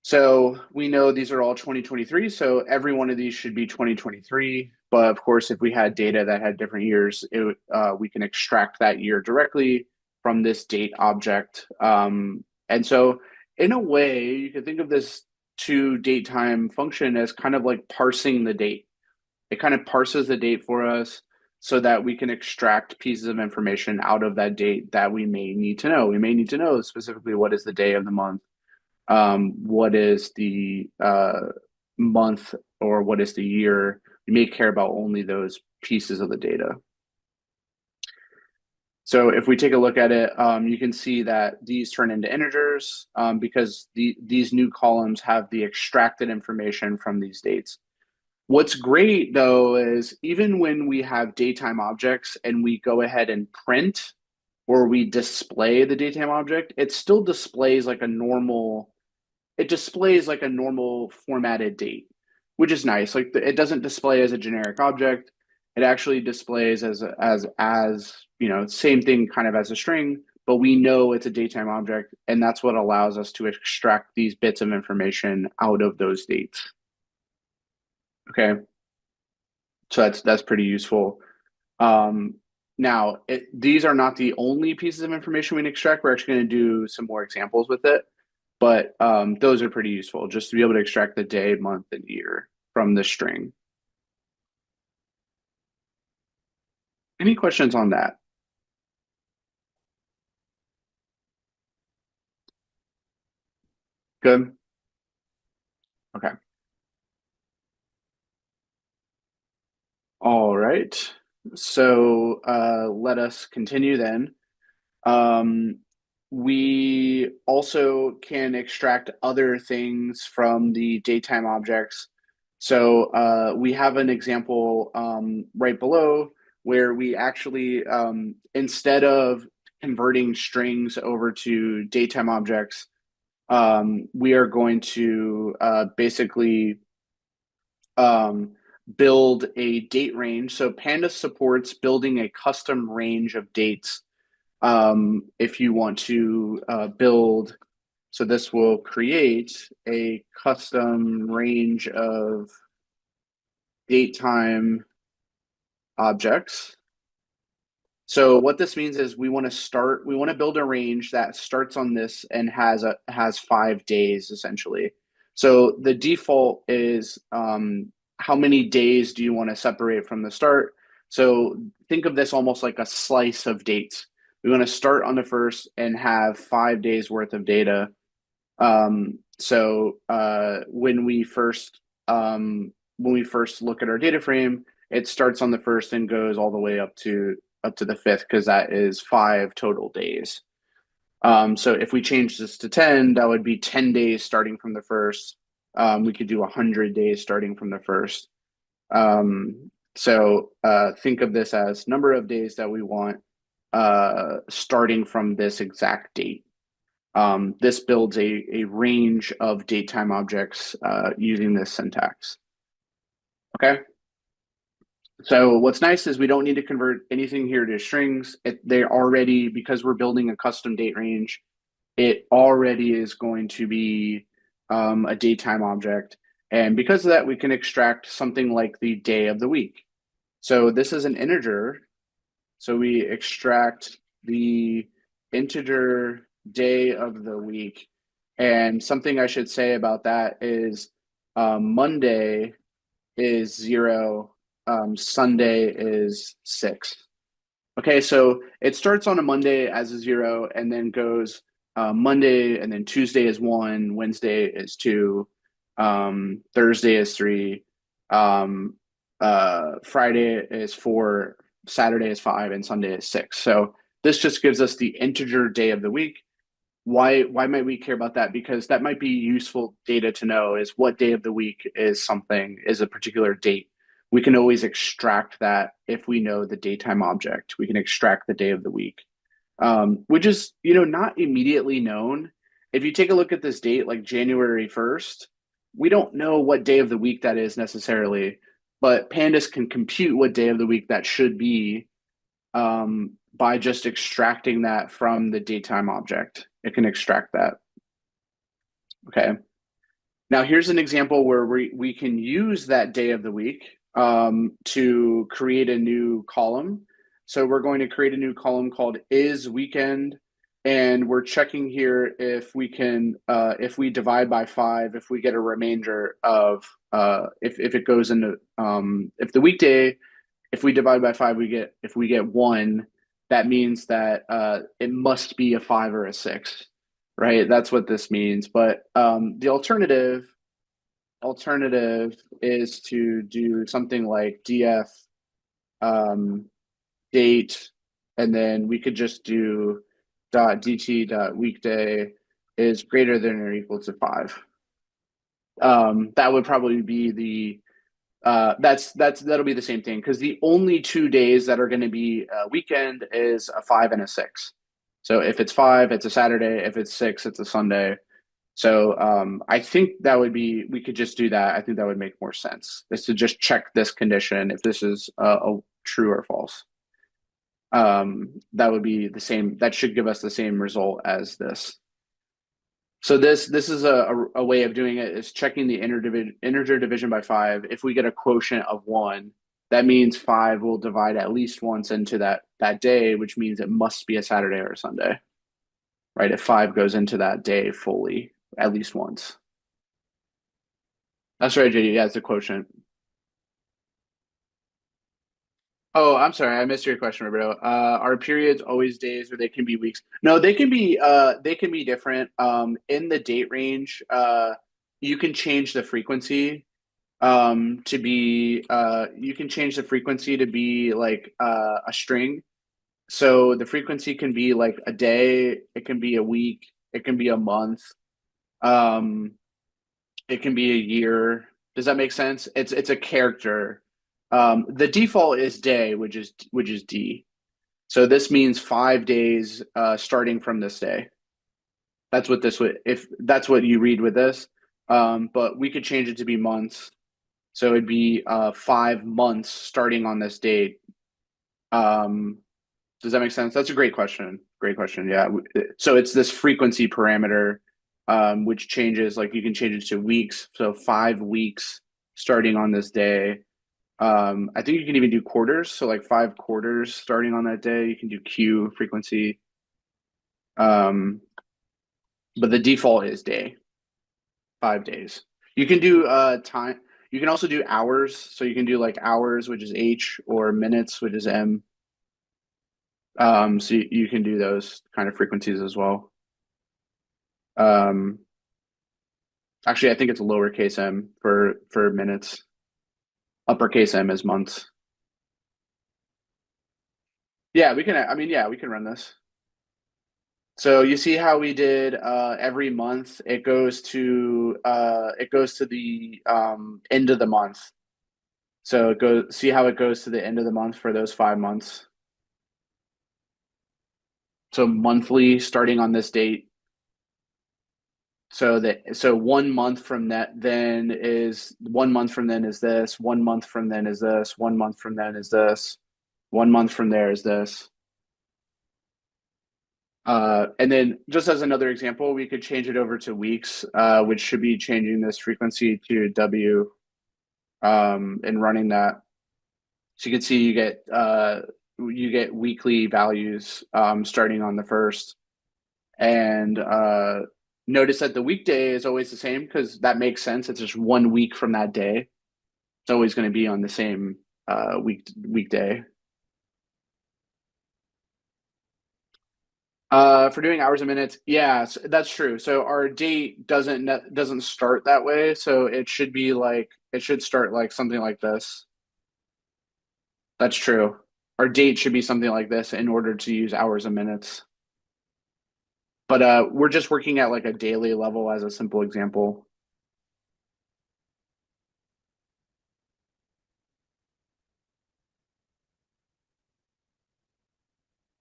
So we know these are all 2023, so every one of these should be 2023. But of course, if we had data that had different years, we can extract that year directly from this date object. And so in a way, you can think of this toDatetime function as kind of like parsing the date. It kind of parses the date for us so that we can extract pieces of information out of that date that we may need to know. We may need to know specifically what is the day of the month, what is the month, or what is the year. You may care about only those pieces of the data. So if we take a look at it, you can see that these turn into integers because these new columns have the extracted information from these dates. What's great though is even when we have datetime objects and we go ahead and print or we display the datetime object, it still displays like a normal formatted date, which is nice. Like it doesn't display as a generic object. It actually displays as same thing kind of as a string, but we know it's a datetime object, and that's what allows us to extract these bits of information out of those dates. Okay, so that's pretty useful. Now, these are not the only pieces of information we can extract. We're actually going to do some more examples with it, but those are pretty useful just to be able to extract the day, month, and year from the string. Any questions on that? Good. Okay. All right. So let us continue then. We also can extract other things from the datetime objects. So we have an example right below where we actually, instead of converting strings over to datetime objects, we are going to basically build a date range. So Pandas supports building a custom range of dates if you want to build. So this will create a custom range of datetime objects. So what this means is we want to build a range that starts on this and has 5 days essentially. So the default is how many days do you want to separate from the start? So think of this almost like a slice of dates. We want to start on the first and have 5 days worth of data. When we first look at our data frame, it starts on the first and goes all the way up to the fifth because that is 5 total days. So if we change this to 10, that would be 10 days starting from the first. We could do 100 days starting from the first. Think of this as number of days that we want starting from this exact date. This builds a range of datetime objects using this syntax. Okay. So what's nice is we don't need to convert anything here to strings. Because we're building a custom date range, it already is going to be a datetime object. And because of that, we can extract something like the day of the week. So this is an integer. So we extract the integer day of the week. And something I should say about that is Monday is 0. Sunday is 6. Okay, so it starts on a Monday as a 0 and then goes Monday, and then Tuesday is 1, Wednesday is 2, Thursday is 3, Friday is 4, Saturday is 5, and Sunday is 6. So this just gives us the integer day of the week. Why might we care about that? Because that might be useful data to know is what day of the week is a particular date. We can always extract that if we know the datetime object. We can extract the day of the week, which is not immediately known. If you take a look at this date, like January 1st, we don't know what day of the week that is necessarily, but Pandas can compute what day of the week that should be by just extracting that from the datetime object. It can extract that. Okay. Now here's an example where we can use that day of the week to create a new column. So we're going to create a new column called is weekend, and we're checking here if we can if we divide by 5, if we get a remainder of if it goes into if the weekday, if we divide by 5, if we get 1, that means that it must be a 5 or a 6, right? That's what this means. But the alternative is to do something like df date, and then we could just do .dt.weekday is greater than or equal to 5. That would probably be the that'll be the same thing, because the only 2 days that are going to be a weekend is a 5 and a 6. So if it's 5, it's a Saturday. If it's 6, it's a Sunday. So I think that would be, we could just do that. I think that would make more sense, is to just check this condition if this is a true or false. That would be the same. That should give us the same result as this. So this is a way of doing it, is checking the integer division by 5. If we get a quotient of 1, that means 5 will divide at least once into that day, which means it must be a Saturday or a Sunday, right? If 5 goes into that day fully at least once. That's right, JD. Yeah, it's a quotient. Oh, I'm sorry, I missed your question, Roberto. Are periods always days, or they can be weeks? No, they can be different. In the date range, you can change the frequency to be you can change the frequency to be like a string. So the frequency can be like a day, it can be a week, it can be a month, um, it can be a year. Does that make sense? It's a character. The default is day, which is D. So this means 5 days starting from this day. That's what this would, if that's what you read with this. But we could change it to be months. So it'd be 5 months starting on this date. Um, does that make sense? That's a great question. Great question. Yeah. So it's this frequency parameter, which changes, like you can change it to weeks. So 5 weeks starting on this day. I think you can even do quarters. So like 5 quarters starting on that day. You can do Q frequency. But the default is day, 5 days. You can do time. You can also do hours. So you can do like hours, which is H, or minutes, which is M. So you can do those kind of frequencies as well. Um, Actually, I think it's lowercase m for minutes. Uppercase M is months. Yeah, we can. I mean, yeah, we can run this. So you see how we did every month it goes to the end of the month. So see how it goes to the end of the month for those 5 months. So monthly starting on this date. So 1 month from that then is 1 month from then is this, 1 month from then is this, 1 month from then is this, 1 month from there is this. And then just as another example, we could change it over to weeks, which should be changing this frequency to W, and running that. So you can see you get weekly values starting on the first. And notice that the weekday is always the same, because that makes sense. It's just 1 week from that day. It's always going to be on the same weekday. For doing hours and minutes, yeah, that's true. So our date doesn't start that way. So it should be like, it should start like something like this. That's true. Our date should be something like this in order to use hours and minutes. But we're just working at like a daily level as a simple example.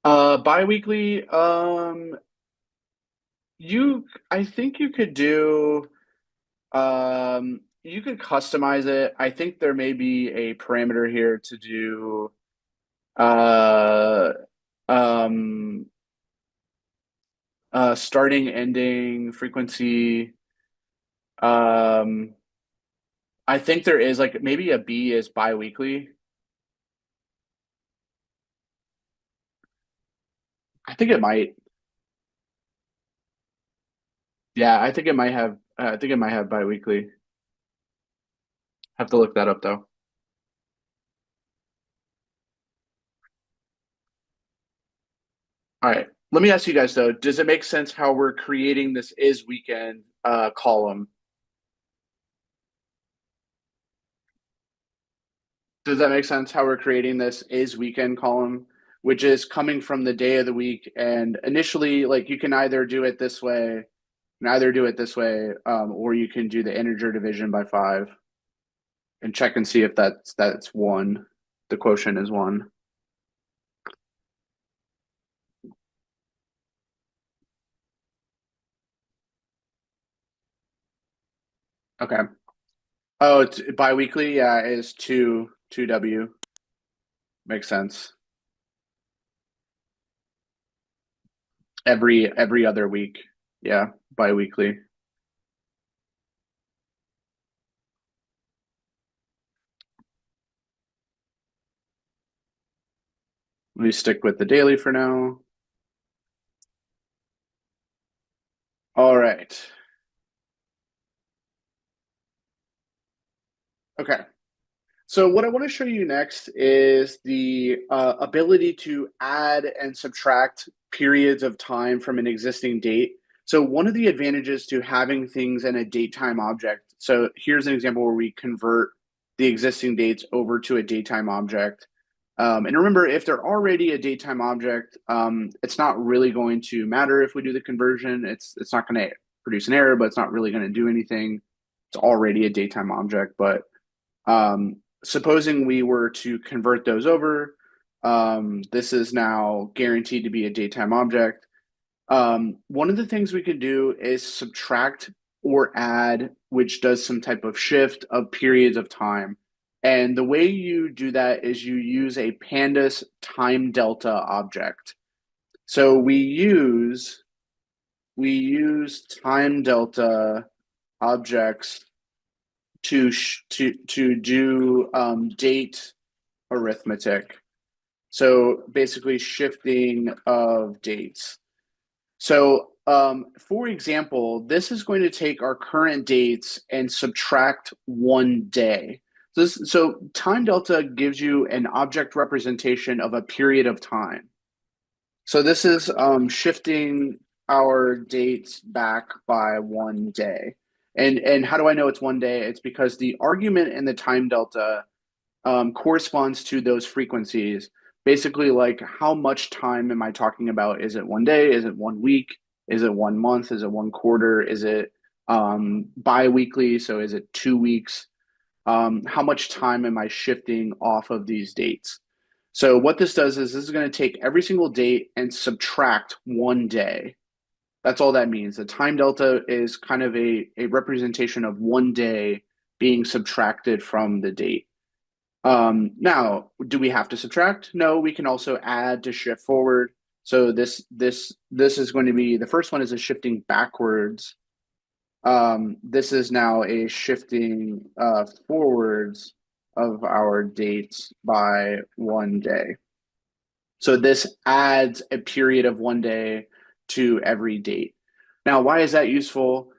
Biweekly, I think you could do, you could customize it. I think there may be a parameter here to do, uh, um, starting, ending, frequency. I think there is like maybe a B is biweekly. I think it might. Yeah, I think it might have. I think it might have biweekly. Have to look that up though. All right. Let me ask you guys though, does it make sense how we're creating this is weekend column? Does that make sense how we're creating this is weekend column, which is coming from the day of the week? And initially, like you can either do it this way, or you can do the integer division by 5 and check and see if that's 1. The quotient is 1. Okay. Oh, it's biweekly. Yeah, it is 2W. Makes sense. Every other week. Yeah, biweekly. Let me stick with the daily for now. All right. Okay. So what I want to show you next is the ability to add and subtract periods of time from an existing date. So one of the advantages to having things in a datetime object. So here's an example where we convert the existing dates over to a datetime object. And remember, if they're already a datetime object, it's not really going to matter if we do the conversion. It's not going to produce an error, but it's not really going to do anything. It's already a datetime object, but supposing we were to convert those over, this is now guaranteed to be a datetime object. One of the things we can do is subtract or add, which does some type of shift of periods of time. And the way you do that is you use a Pandas time delta object. So we use time delta objects to do date arithmetic. So basically shifting of dates. So for example, this is going to take our current dates and subtract 1 day. So time delta gives you an object representation of a period of time. So this is shifting our dates back by 1 day. And how do I know it's 1 day? It's because the argument in the time delta corresponds to those frequencies. Basically, like how much time am I talking about? Is it 1 day? Is it 1 week? Is it 1 month? Is it 1 quarter? Is it bi-weekly? So is it 2 weeks? How much time am I shifting off of these dates? So what this does is this is going to take every single date and subtract 1 day. That's all that means. The time delta is kind of a representation of 1 day being subtracted from the date. Now, do we have to subtract? No, we can also add to shift forward. So this is going to be, the first one is a shifting backwards. This is now a shifting forwards of our dates by 1 day. So this adds a period of 1 day to every date. Now, why is that useful?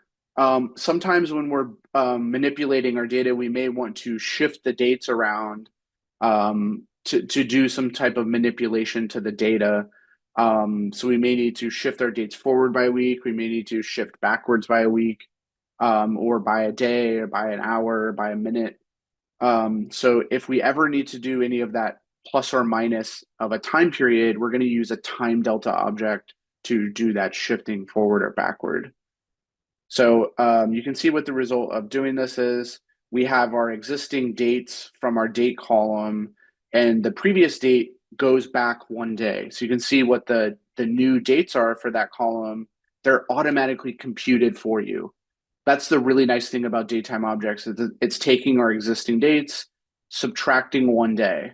Sometimes when we're manipulating our data, we may want to shift the dates around to do some type of manipulation to the data. So we may need to shift our dates forward by a week. We may need to shift backwards by a week, or by a day, or by an hour, or by a minute. So if we ever need to do any of that plus or minus of a time period, we're going to use a time delta object to do that shifting forward or backward. So you can see what the result of doing this is. We have our existing dates from our date column, and the previous date goes back 1 day. So you can see what the new dates are for that column. They're automatically computed for you. That's the really nice thing about datetime objects. It's taking our existing dates, subtracting 1 day.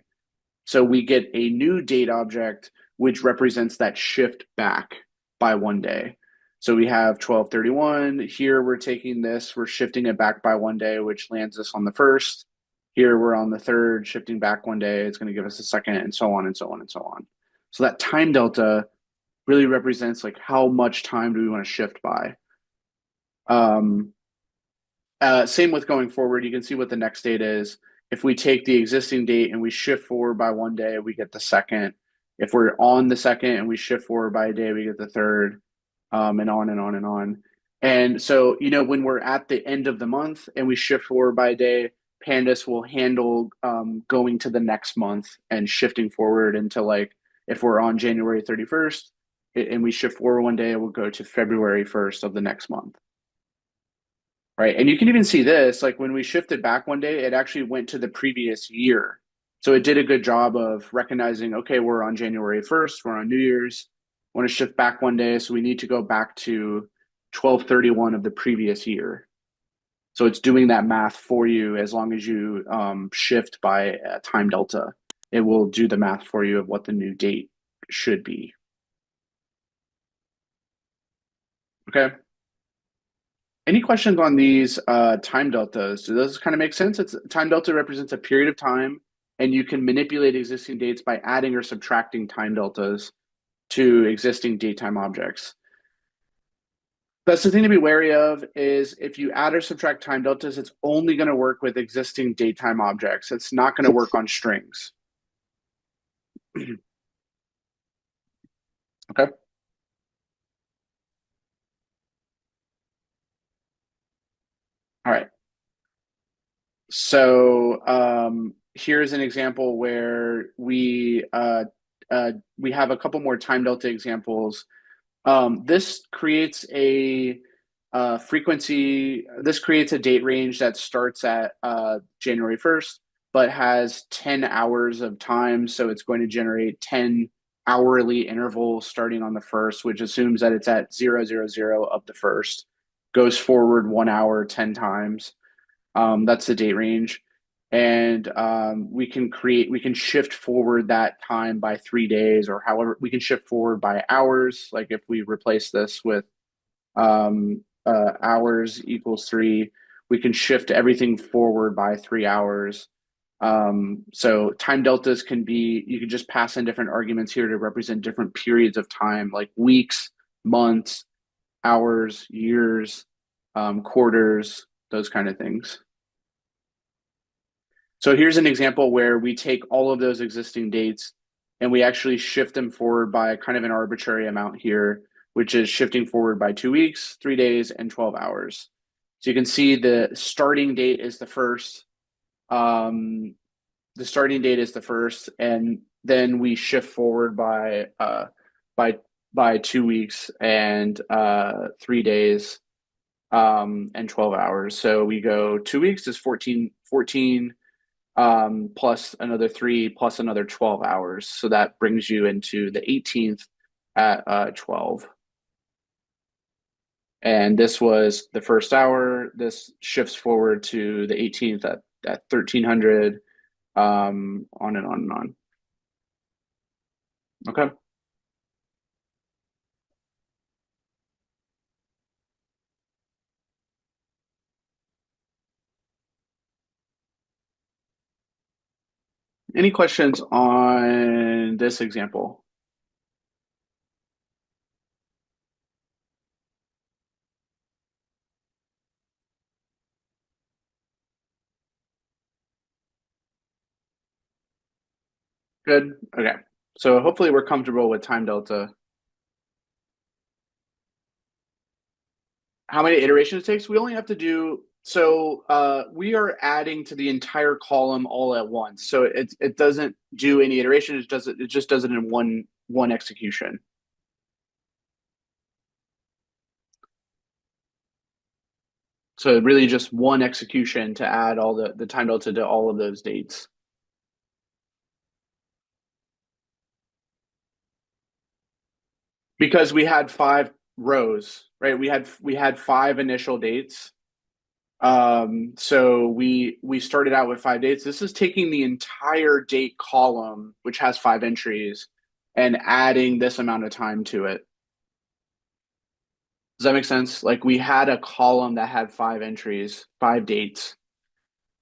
So we get a new date object, which represents that shift back by 1 day. So we have 12/31. Here we're taking this, we're shifting it back by 1 day, which lands us on the 1st. Here we're on the 3rd, shifting back 1 day. It's going to give us a 2nd, and so on and so on and so on. So that time delta really represents like how much time do we want to shift by. Same with going forward. You can see what the next date is. If we take the existing date and we shift forward by 1 day, we get the 2nd. If we're on the 2nd and we shift forward by a day, we get the 3rd, and on and on and on. And so, when we're at the end of the month and we shift forward by a day, Pandas will handle going to the next month and shifting forward into, like, if we're on January 31st and we shift forward 1 day, it will go to February 1st of the next month. Right. And you can even see this, like when we shifted back 1 day, it actually went to the previous year. So it did a good job of recognizing, okay, we're on January 1st, we're on New Year's, want to shift back 1 day. So we need to go back to 12/31 of the previous year. So it's doing that math for you as long as you shift by a time delta. It will do the math for you of what the new date should be. Okay. Any questions on these time deltas? Do those kind of make sense? Time delta represents a period of time, and you can manipulate existing dates by adding or subtracting time deltas to existing datetime objects. That's the thing to be wary of is if you add or subtract time deltas, it's only going to work with existing datetime objects. It's not going to work on strings. Okay. All right. So here's an example where we have a couple more time delta examples. This creates a frequency. This creates a date range that starts at January 1st, but has 10 hours of time. So it's going to generate 10 hourly intervals starting on the 1st, which assumes that it's at 000 of the 1st, goes forward 1 hour 10 times. That's the date range. And we can shift forward that time by 3 days, or however, we can shift forward by hours. Like if we replace this with hours equals 3, we can shift everything forward by 3 hours. So time deltas you can just pass in different arguments here to represent different periods of time, like weeks, months, hours, years, quarters, those kind of things. So here's an example where we take all of those existing dates and we actually shift them forward by kind of an arbitrary amount here, which is shifting forward by 2 weeks, 3 days, and 12 hours. So you can see the starting date is the 1st. The starting date is the 1st, and then we shift forward by 2 weeks and 3 days and 12 hours. So we go 2 weeks is 14 plus another 3 plus another 12 hours. So that brings you into the 18th at 12. And this was the 1st hour. This shifts forward to the 18th at 1300, on and on and on. Okay. Any questions on this example? Good. Okay. So hopefully we're comfortable with time delta. How many iterations it takes? We only have to do, so we are adding to the entire column all at once. So it doesn't do any iteration. It just does it in one execution. So really just one execution to add all the time delta to all of those dates. Because we had 5 rows, right? We had 5 initial dates. So we started out with 5 dates. This is taking the entire date column, which has 5 entries, and adding this amount of time to it. Does that make sense? Like we had a column that had 5 entries, 5 dates.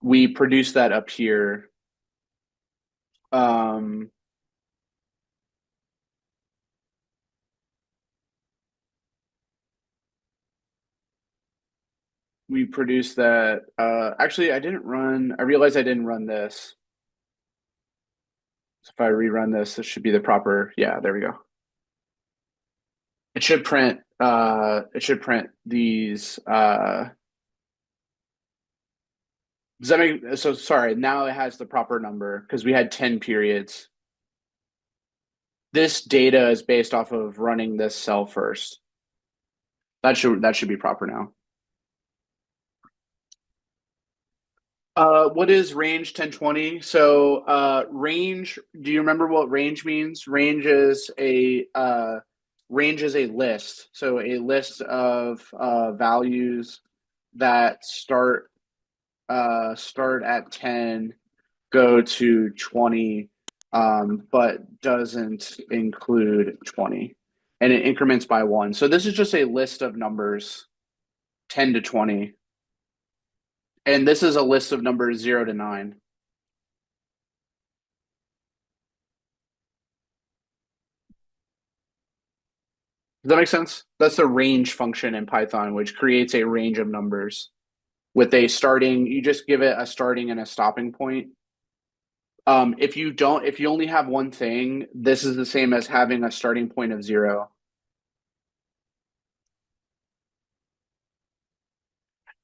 We produced that up here. We produced that. Actually, I realized I didn't run this. So if I rerun this, this should be the proper, yeah, there we go. It should print these does that make so sorry, now it has the proper number because we had 10 periods. This data is based off of running this cell first. That should be proper now. What is range 1020? So range, do you remember what range means? Range is a list. So a list of values that start at 10, go to 20, but doesn't include 20. And it increments by 1. So this is just a list of numbers 10 to 20. And this is a list of numbers 0 to 9. Does that make sense? That's the range function in Python, which creates a range of numbers with a starting, you just give it a starting and a stopping point. If you only have one thing, this is the same as having a starting point of 0.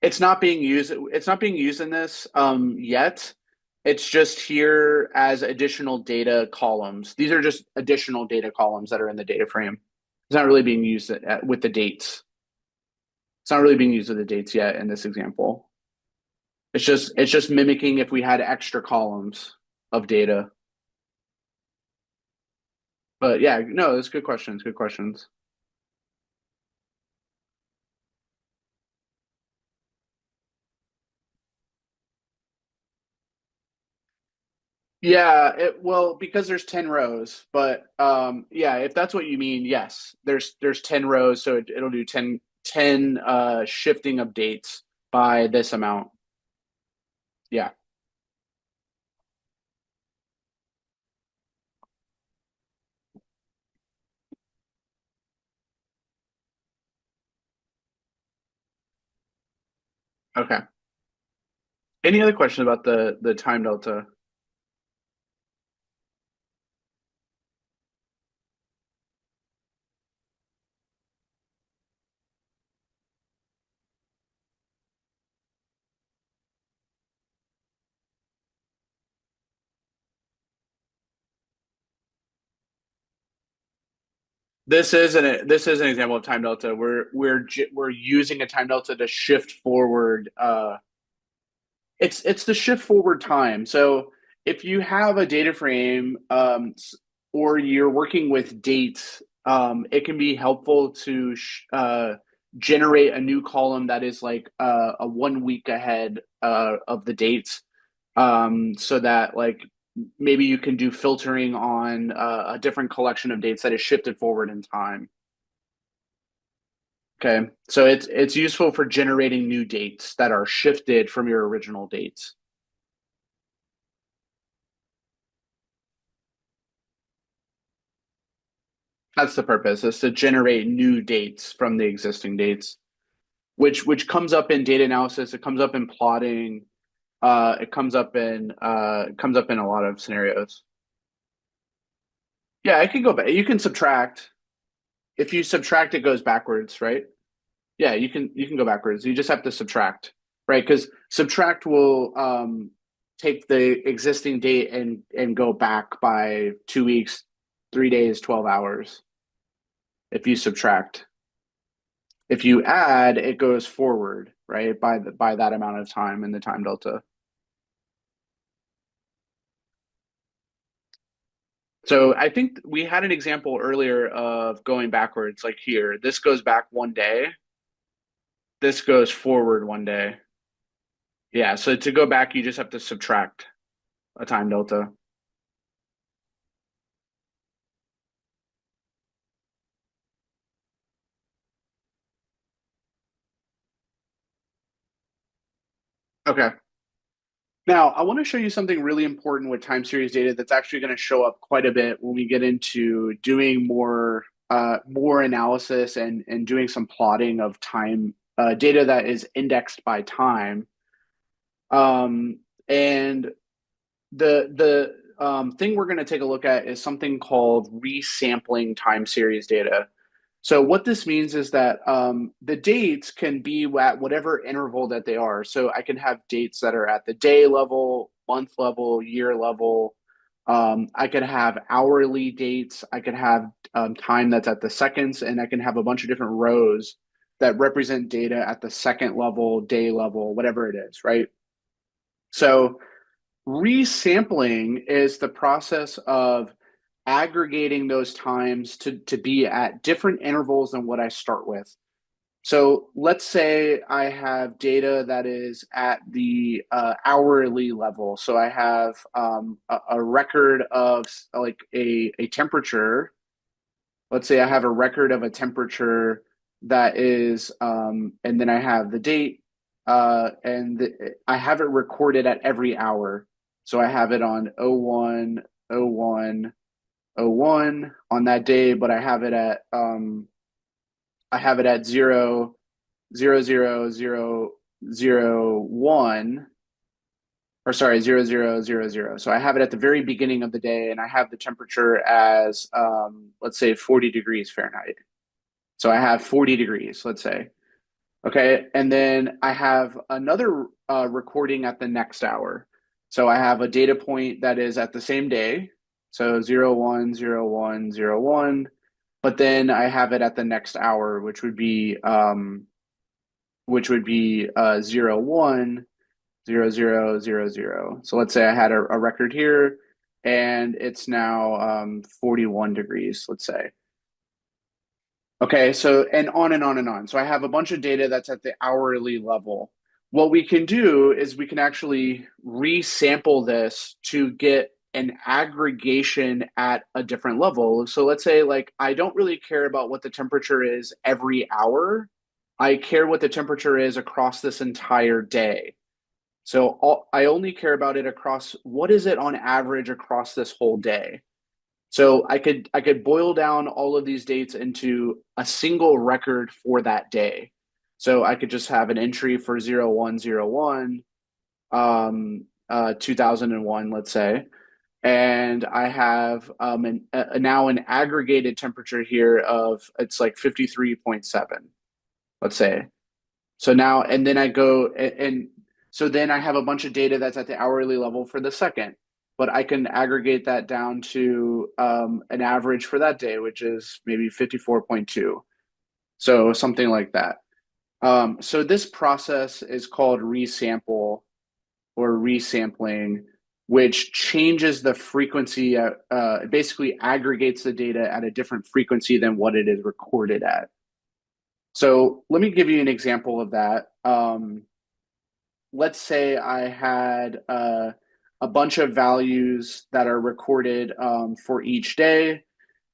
It's not being used in this yet. It's just here as additional data columns. These are just additional data columns that are in the data frame. It's not really being used with the dates. It's not really being used with the dates yet in this example. It's just mimicking if we had extra columns of data. But yeah, no, it's good questions. Good questions. Yeah, well, because there's 10 rows, but yeah, if that's what you mean, yes, there's 10 rows, so it'll do 10 shifting of dates by this amount. Yeah. Okay. Any other question about the time delta? This is an example of time delta. We're using a time delta to shift forward. It's the shift forward time. So if you have a data frame, or you're working with dates, it can be helpful to generate a new column that is like a 1 week ahead of the dates, so that like maybe you can do filtering on a different collection of dates that is shifted forward in time. Okay, so it's useful for generating new dates that are shifted from your original dates. That's the purpose, is to generate new dates from the existing dates, which comes up in data analysis. It comes up in plotting. It comes up in a lot of scenarios. Yeah, I can go back. You can subtract. If you subtract, it goes backwards, right? Yeah, you can go backwards. You just have to subtract, right? Because subtract will take the existing date and go back by 2 weeks, 3 days, 12 hours. If you subtract. If you add, it goes forward, right? By that amount of time in the time delta. So I think we had an example earlier of going backwards, like here. This goes back 1 day. This goes forward 1 day. Yeah, so to go back, you just have to subtract a time delta. Okay. Now, I want to show you something really important with time series data that's actually going to show up quite a bit when we get into doing more analysis and doing some plotting of time data that is indexed by time. And the thing we're going to take a look at is something called resampling time series data. So what this means is that the dates can be at whatever interval that they are. So I can have dates that are at the day level, month level, year level. I could have hourly dates. I could have time that's at the seconds, and I can have a bunch of different rows that represent data at the second level, day level, whatever it is, right? So resampling is the process of aggregating those times to be at different intervals than what I start with. So let's say I have data that is at the hourly level. So I have a record of like a temperature. Let's say I have a record of a temperature that is, and then I have the date, I have it recorded at every hour. So I have it on 01, 01, 01 on that day, but I have it at 0, 0, 0, 0, 0, 1, or sorry, 0, 0, 0, 0. So I have it at the very beginning of the day, and I have the temperature as let's say 40 degrees Fahrenheit. So I have 40 degrees, let's say. Okay, and then I have another recording at the next hour. So I have a data point that is at the same day. So 0, 1, 0, 1, 0, 1. But then I have it at the next hour, which would be 0, 1, 0, 0, 0, 0. So let's say I had a record here, and it's now 41 degrees, let's say. Okay, so and on and on and on. So I have a bunch of data that's at the hourly level. What we can do is we can actually resample this to get an aggregation at a different level. So let's say like I don't really care about what the temperature is every hour. I care what the temperature is across this entire day. So I only care about it across what is it on average across this whole day. So I could boil down all of these dates into a single record for that day. So I could just have an entry for 0101 2001, let's say, and I have now an aggregated temperature here of it's like 53.7, let's say. So now and then I go and so then I have a bunch of data that's at the hourly level for the second, but I can aggregate that down to an average for that day, which is maybe 54.2. So something like that. So this process is called resample or resampling, which changes the frequency, basically aggregates the data at a different frequency than what it is recorded at. So let me give you an example of that. Let's say I had a bunch of values that are recorded for each day,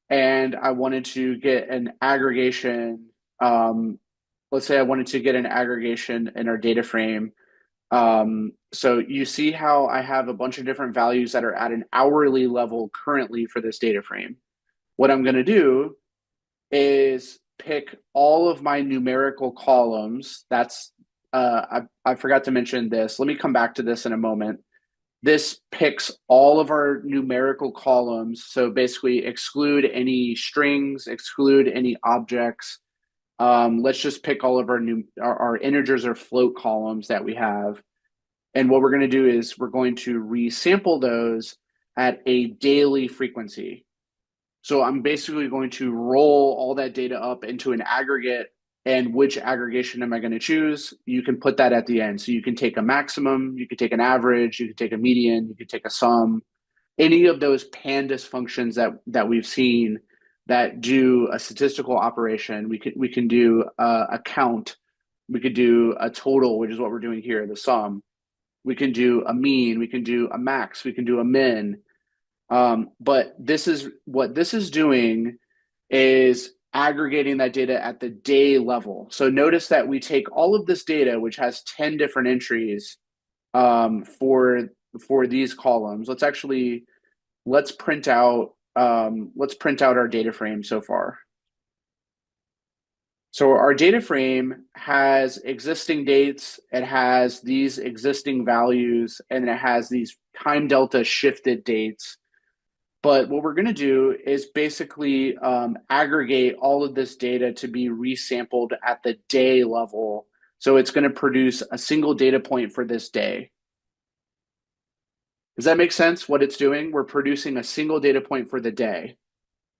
and I wanted to get an aggregation. Let's say I wanted to get an aggregation in our data frame. So you see how I have a bunch of different values that are at an hourly level currently for this data frame. What I'm going to do is pick all of my numerical columns. That's I forgot to mention this. Let me come back to this in a moment. This picks all of our numerical columns. So basically exclude any strings, exclude any objects. Let's just pick all of our integers or float columns that we have. And what we're going to do is we're going to resample those at a daily frequency. So I'm basically going to roll all that data up into an aggregate, and which aggregation am I going to choose? You can put that at the end. So you can take a maximum, you could take an average, you could take a median, you could take a sum. Any of those Pandas functions that we've seen that do a statistical operation, we can do a count, we could do a total, which is what we're doing here, the sum. We can do a mean, we can do a max, we can do a min. But this is what this is doing is aggregating that data at the day level. So notice that we take all of this data, which has 10 different entries, for these columns. Let's print out our data frame so far. So our data frame has existing dates, it has these existing values, and it has these time delta shifted dates. But what we're going to do is basically aggregate all of this data to be resampled at the day level. So it's going to produce a single data point for this day. Does that make sense what it's doing? We're producing a single data point for the day.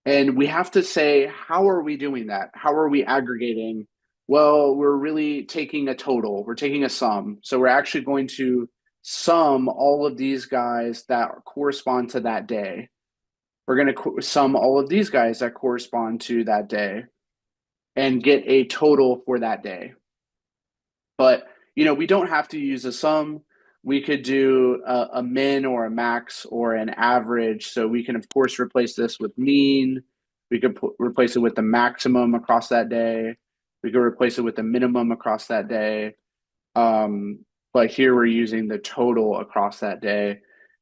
And we have to say, how are we doing that? How are we aggregating? Well, we're really taking a total. We're taking a sum. So we're actually going to sum all of these guys that correspond to that day. We're going to sum all of these guys that correspond to that day and get a total for that day. But, we don't have to use a sum. We could do a min or a max or an average. So we can, of course, replace this with mean. We could replace it with the maximum across that day. We could replace it with the minimum across that day. But here we're using the total across that day.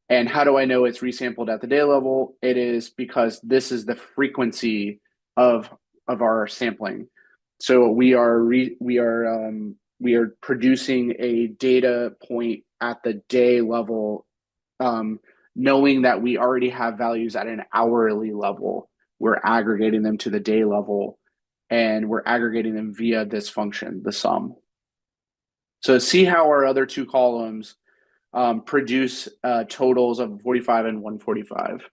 And how do I know it's resampled at the day level? It is because this is the frequency of our sampling. So we are producing a data point at the day level, knowing that we already have values at an hourly level. We're aggregating them to the day level, and we're aggregating them via this function, the sum. So see how our other two columns produce totals of 45 and 145.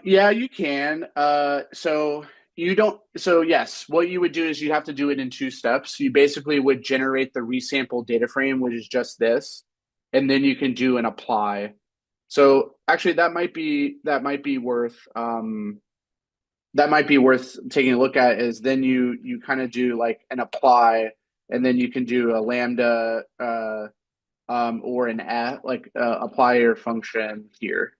Yeah, you can. So yes, what you would do is you have to do it in two steps. You basically would generate the resample data frame, which is just this, and then you can do an apply. So actually that might be worth taking a look at, is then you kind of do like an apply, and then you can do a lambda or an apply your function here.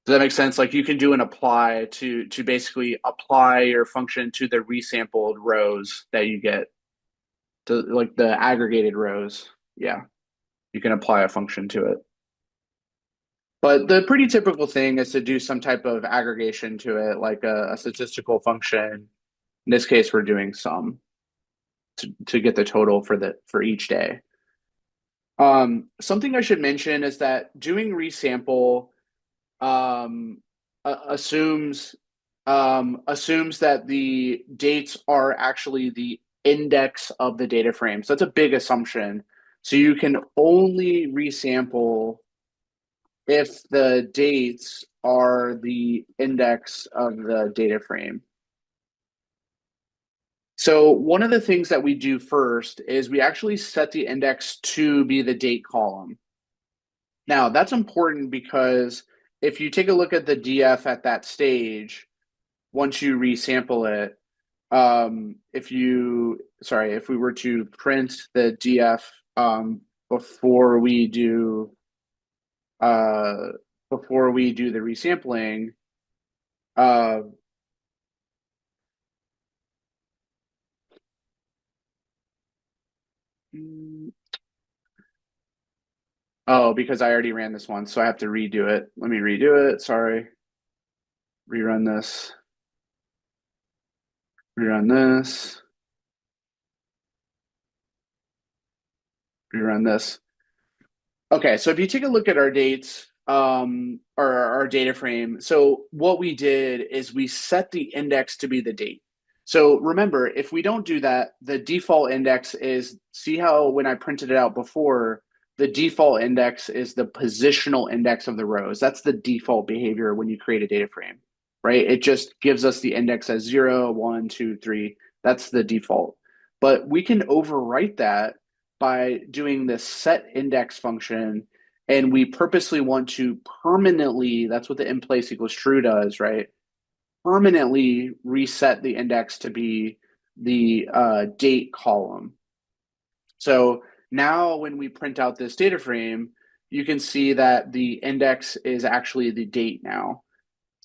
Does that make sense? Like you can do an apply to basically apply your function to the resampled rows that you get, to like the aggregated rows. Yeah, you can apply a function to it. But the pretty typical thing is to do some type of aggregation to it, like a statistical function. In this case, we're doing sum to get the total for each day. Something I should mention is that doing resample assumes that the dates are actually the index of the data frame. So that's a big assumption. So you can only resample if the dates are the index of the data frame. So one of the things that we do first is we actually set the index to be the date column. Now that's important because if you take a look at the DF at that stage, once you resample it, if we were to print the DF before we do the resampling, oh, because I already ran this one, so I have to redo it. Let me redo it. Sorry. Rerun this. Rerun this. Rerun this. Okay, so if you take a look at our dates, or our data frame, so what we did is we set the index to be the date. So remember, if we don't do that, the default index is, see how when I printed it out before, the default index is the positional index of the rows. That's the default behavior when you create a data frame, right? It just gives us the index as 0, 1, 2, 3. That's the default. But we can overwrite that by doing this set index function, and we purposely want to permanently, that's what the in place equals true does, right? Permanently reset the index to be the date column. So now when we print out this data frame, you can see that the index is actually the date now.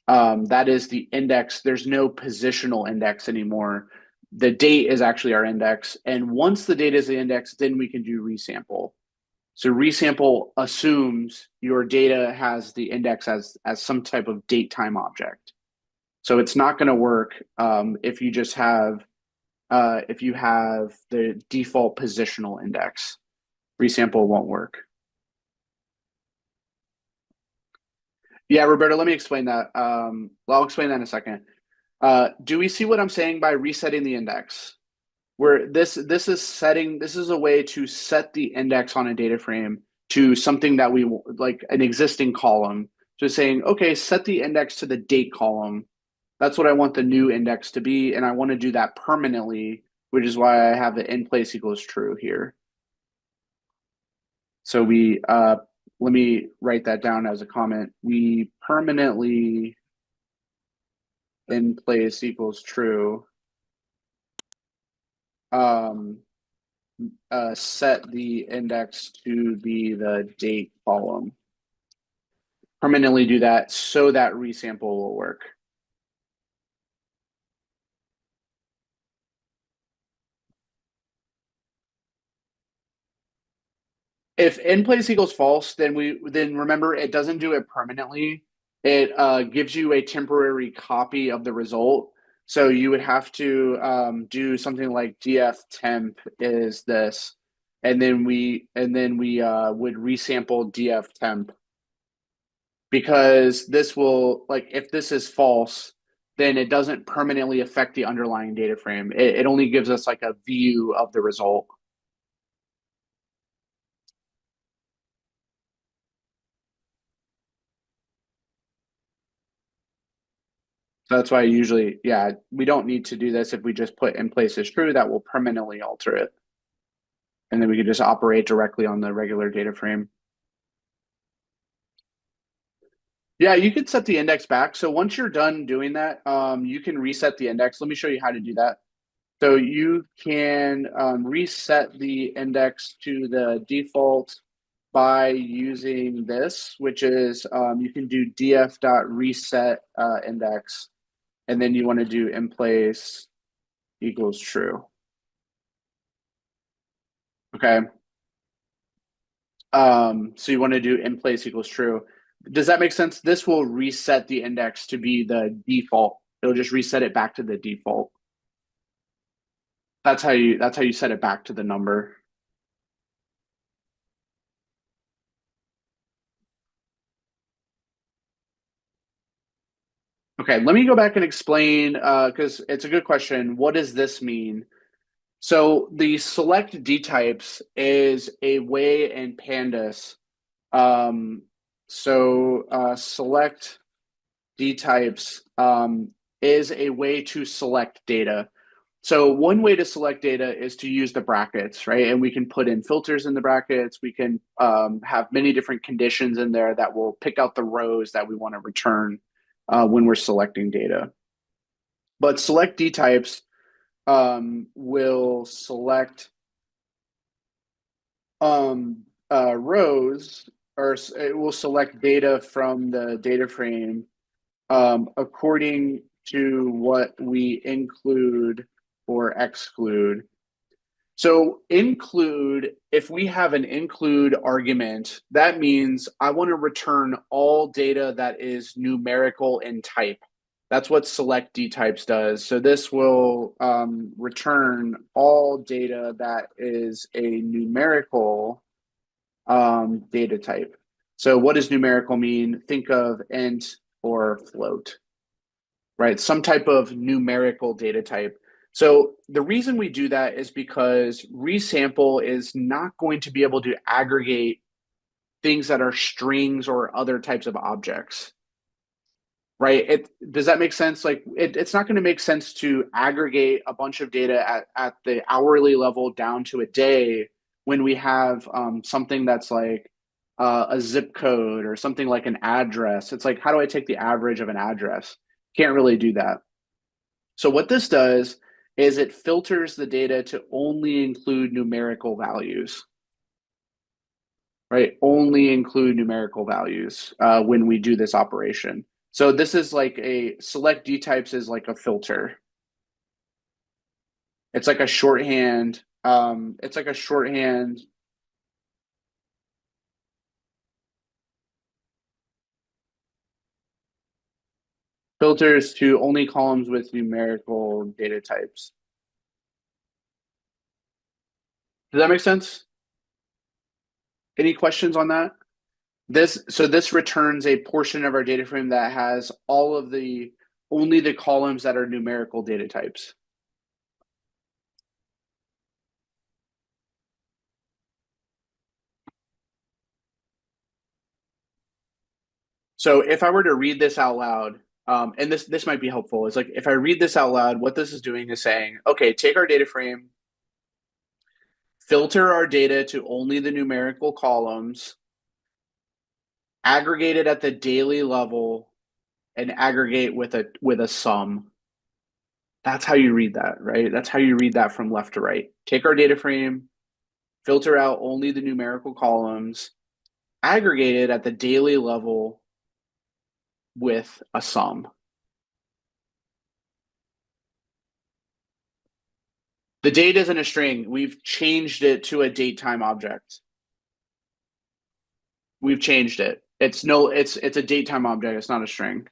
That is the index. There's no positional index anymore. The date is actually our index. And once the date is the index, then we can do resample. So resample assumes your data has the index as some type of datetime object. So it's not going to work if you just have if you have the default positional index. Resample won't work. Yeah, Roberto, let me explain that. I'll explain that in a second. Do we see what I'm saying by resetting the index? Where this is a way to set the index on a data frame to something that we like an existing column. So saying, okay, set the index to the date column. That's what I want the new index to be, and I want to do that permanently, which is why I have the in place equals true here. So let me write that down as a comment. We permanently in place equals true. Set the index to be the date column. Permanently do that so that resample will work. If in place equals false, then remember it doesn't do it permanently. It gives you a temporary copy of the result. So you would have to do something like df temp is this, and then we would resample df temp, because this will, like, if this is false, then it doesn't permanently affect the underlying data frame. It only gives us like a view of the result. So that's why usually, yeah, we don't need to do this. If we just put in place is true, that will permanently alter it. And then we could just operate directly on the regular data frame. Yeah, you could set the index back. So once you're done doing that, you can reset the index. Let me show you how to do that. So you can reset the index to the default by using this, which is you can do df.reset index, and then you want to do in place equals true. Okay. So you want to do in place equals true. Does that make sense? This will reset the index to be the default. It'll just reset it back to the default. That's how you set it back to the number. Okay, let me go back and explain because it's a good question. What does this mean? So the select D types is a way in Pandas. Select D types is a way to select data. So one way to select data is to use the brackets, right? And we can put in filters in the brackets. We can have many different conditions in there that will pick out the rows that we want to return when we're selecting data. But select D types will select rows, or it will select data from the data frame according to what we include or exclude. So include, if we have an include argument, that means I want to return all data that is numerical in type. That's what select D types does. So this will return all data that is a numerical data type. So what does numerical mean? Think of int or float, right? Some type of numerical data type. So the reason we do that is because resample is not going to be able to aggregate things that are strings or other types of objects, right? Does that make sense? Like it's not going to make sense to aggregate a bunch of data at the hourly level down to a day when we have something that's like a zip code or something like an address. It's like, how do I take the average of an address? Can't really do that. So what this does is it filters the data to only include numerical values, right? Only include numerical values when we do this operation. So this is like a select D types is like a filter. It's like a shorthand. It's like a shorthand. Filters to only columns with numerical data types. Does that make sense? Any questions on that? This returns a portion of our data frame that has all of the only the columns that are numerical data types. So if I were to read this out loud, and this might be helpful, is like if I read this out loud, what this is doing is saying, okay, take our data frame, filter our data to only the numerical columns, aggregate it at the daily level, and aggregate with a sum. That's how you read that, right? That's how you read that from left to right. Take our data frame, filter out only the numerical columns, aggregate it at the daily level with a sum. The date isn't a string. We've changed it to a datetime object. We've changed it. It's a datetime object. It's not a string.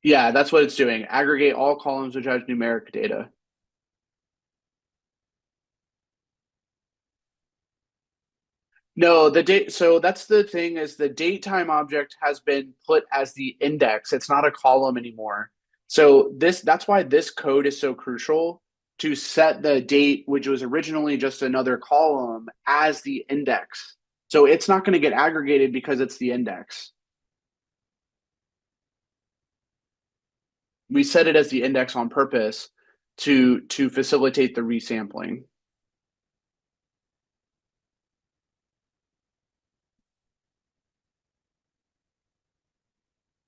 Yeah, that's what it's doing. Aggregate all columns which have numeric data. No, the date. So that's the thing is the datetime object has been put as the index. It's not a column anymore. So that's why this code is so crucial to set the date, which was originally just another column, as the index. So it's not going to get aggregated because it's the index. We set it as the index on purpose to facilitate the resampling.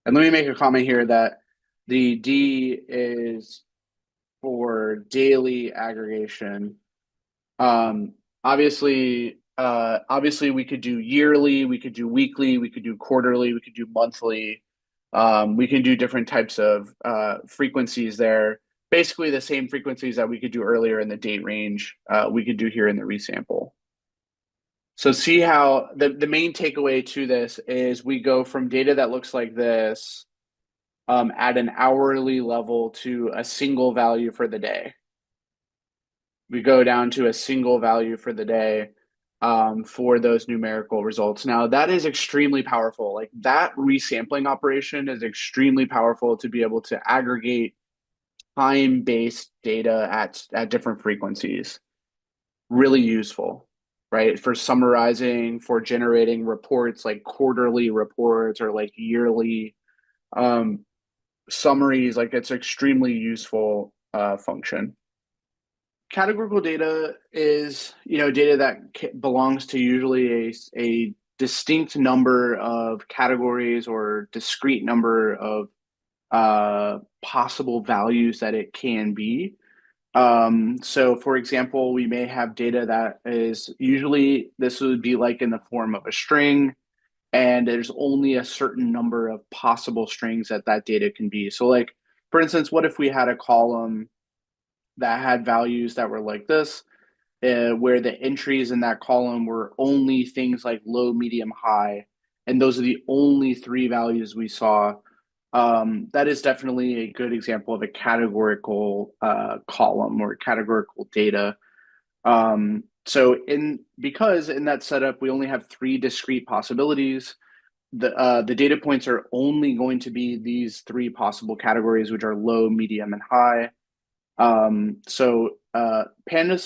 And let me make a comment here that the D is for daily aggregation. Obviously, we could do yearly, we could do weekly, we could do quarterly, we could do monthly. We can do different types of frequencies there. Basically, the same frequencies that we could do earlier in the date range, we could do here in the resample. So see how the main takeaway to this is we go from data that looks like this at an hourly level to a single value for the day. We go down to a single value for the day for those numerical results. Now, that is extremely powerful. Like that resampling operation is extremely powerful to be able to aggregate time-based data at different frequencies. Really useful, right? For summarizing, for generating reports like quarterly reports or like yearly summaries. Like it's extremely useful function. Categorical data is, data that belongs to usually a distinct number of categories or discrete number of possible values that it can be. So for example, we may have data that is usually this would be like in the form of a string, and there's only a certain number of possible strings that data can be. So like, for instance, what if we had a column that had values that were like this, where the entries in that column were only things like low, medium, high, and those are the only three values we saw. That is definitely a good example of a categorical column or categorical data. Because in that setup we only have three discrete possibilities, the data points are only going to be these three possible categories, which are low, medium, and high. Pandas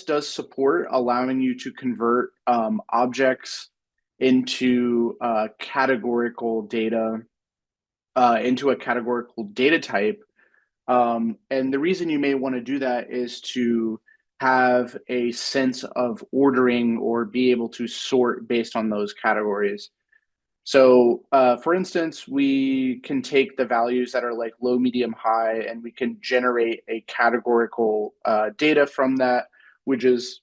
does support allowing you to convert objects into categorical data into a categorical data type. And the reason you may want to do that is to have a sense of ordering or be able to sort based on those categories. So for instance, we can take the values that are like low, medium, high, and we can generate a categorical data from that, which is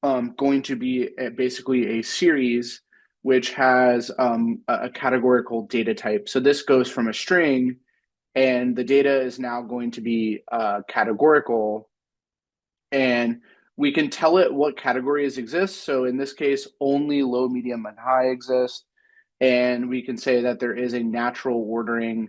going to be basically a series which has a categorical data type. So this goes from a string, and the data is now going to be categorical, and we can tell it what categories exist. So in this case, only low, medium, and high exist. And we can say that there is a natural ordering,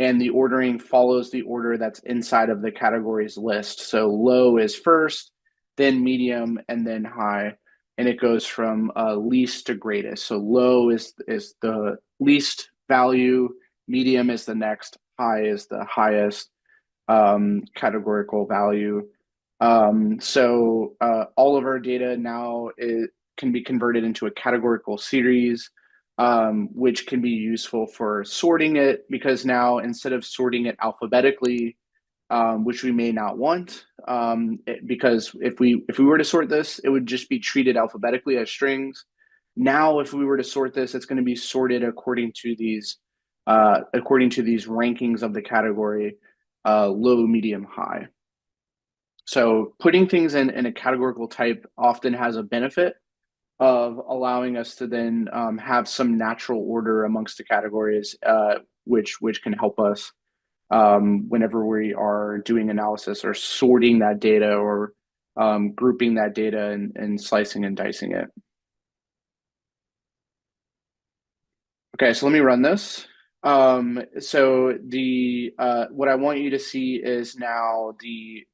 and the ordering follows the order that's inside of the categories list. So low is first, then medium, and then high. And it goes from least to greatest. So low is the least value, medium is the next, high is the highest categorical value. So all of our data now can be converted into a categorical series, which can be useful for sorting it, because now instead of sorting it alphabetically, which we may not want, because if we were to sort this, it would just be treated alphabetically as strings. Now, if we were to sort this, it's going to be sorted according to these rankings of the category, low, medium, high. So putting things in a categorical type often has a benefit of allowing us to then have some natural order amongst the categories, which can help us whenever we are doing analysis or sorting that data, or grouping that data and slicing and dicing it. Okay, so let me run this. So the what I want you to see is now the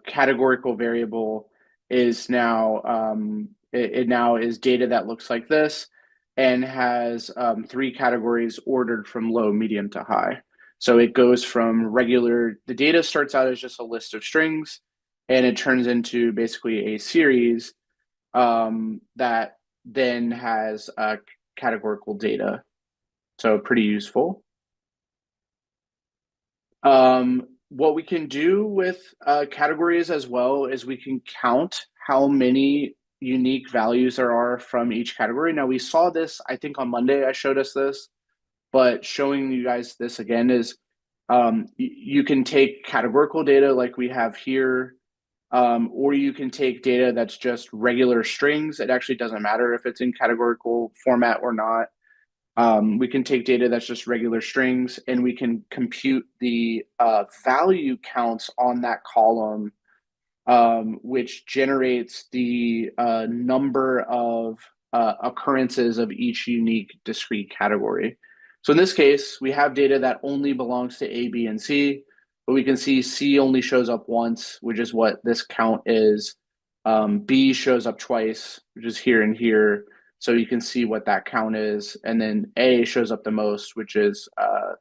categorical variable is now it now is data that looks like this, and has three categories ordered from low, medium to high. So it goes from regular, the data starts out as just a list of strings, and it turns into basically a series that then has categorical data. So pretty useful. What we can do with categories as well is we can count how many unique values there are from each category. Now, we saw this, I think on Monday I showed us this, but showing you guys this again is you can take categorical data like we have here, or you can take data that's just regular strings. It actually doesn't matter if it's in categorical format or not. We can take data that's just regular strings, and we can compute the value counts on that column, which generates the number of occurrences of each unique discrete category. So in this case, we have data that only belongs to A, B, and C, but we can see C only shows up once, which is what this count is. B shows up twice, which is here and here. So you can see what that count is. And then A shows up the most, which is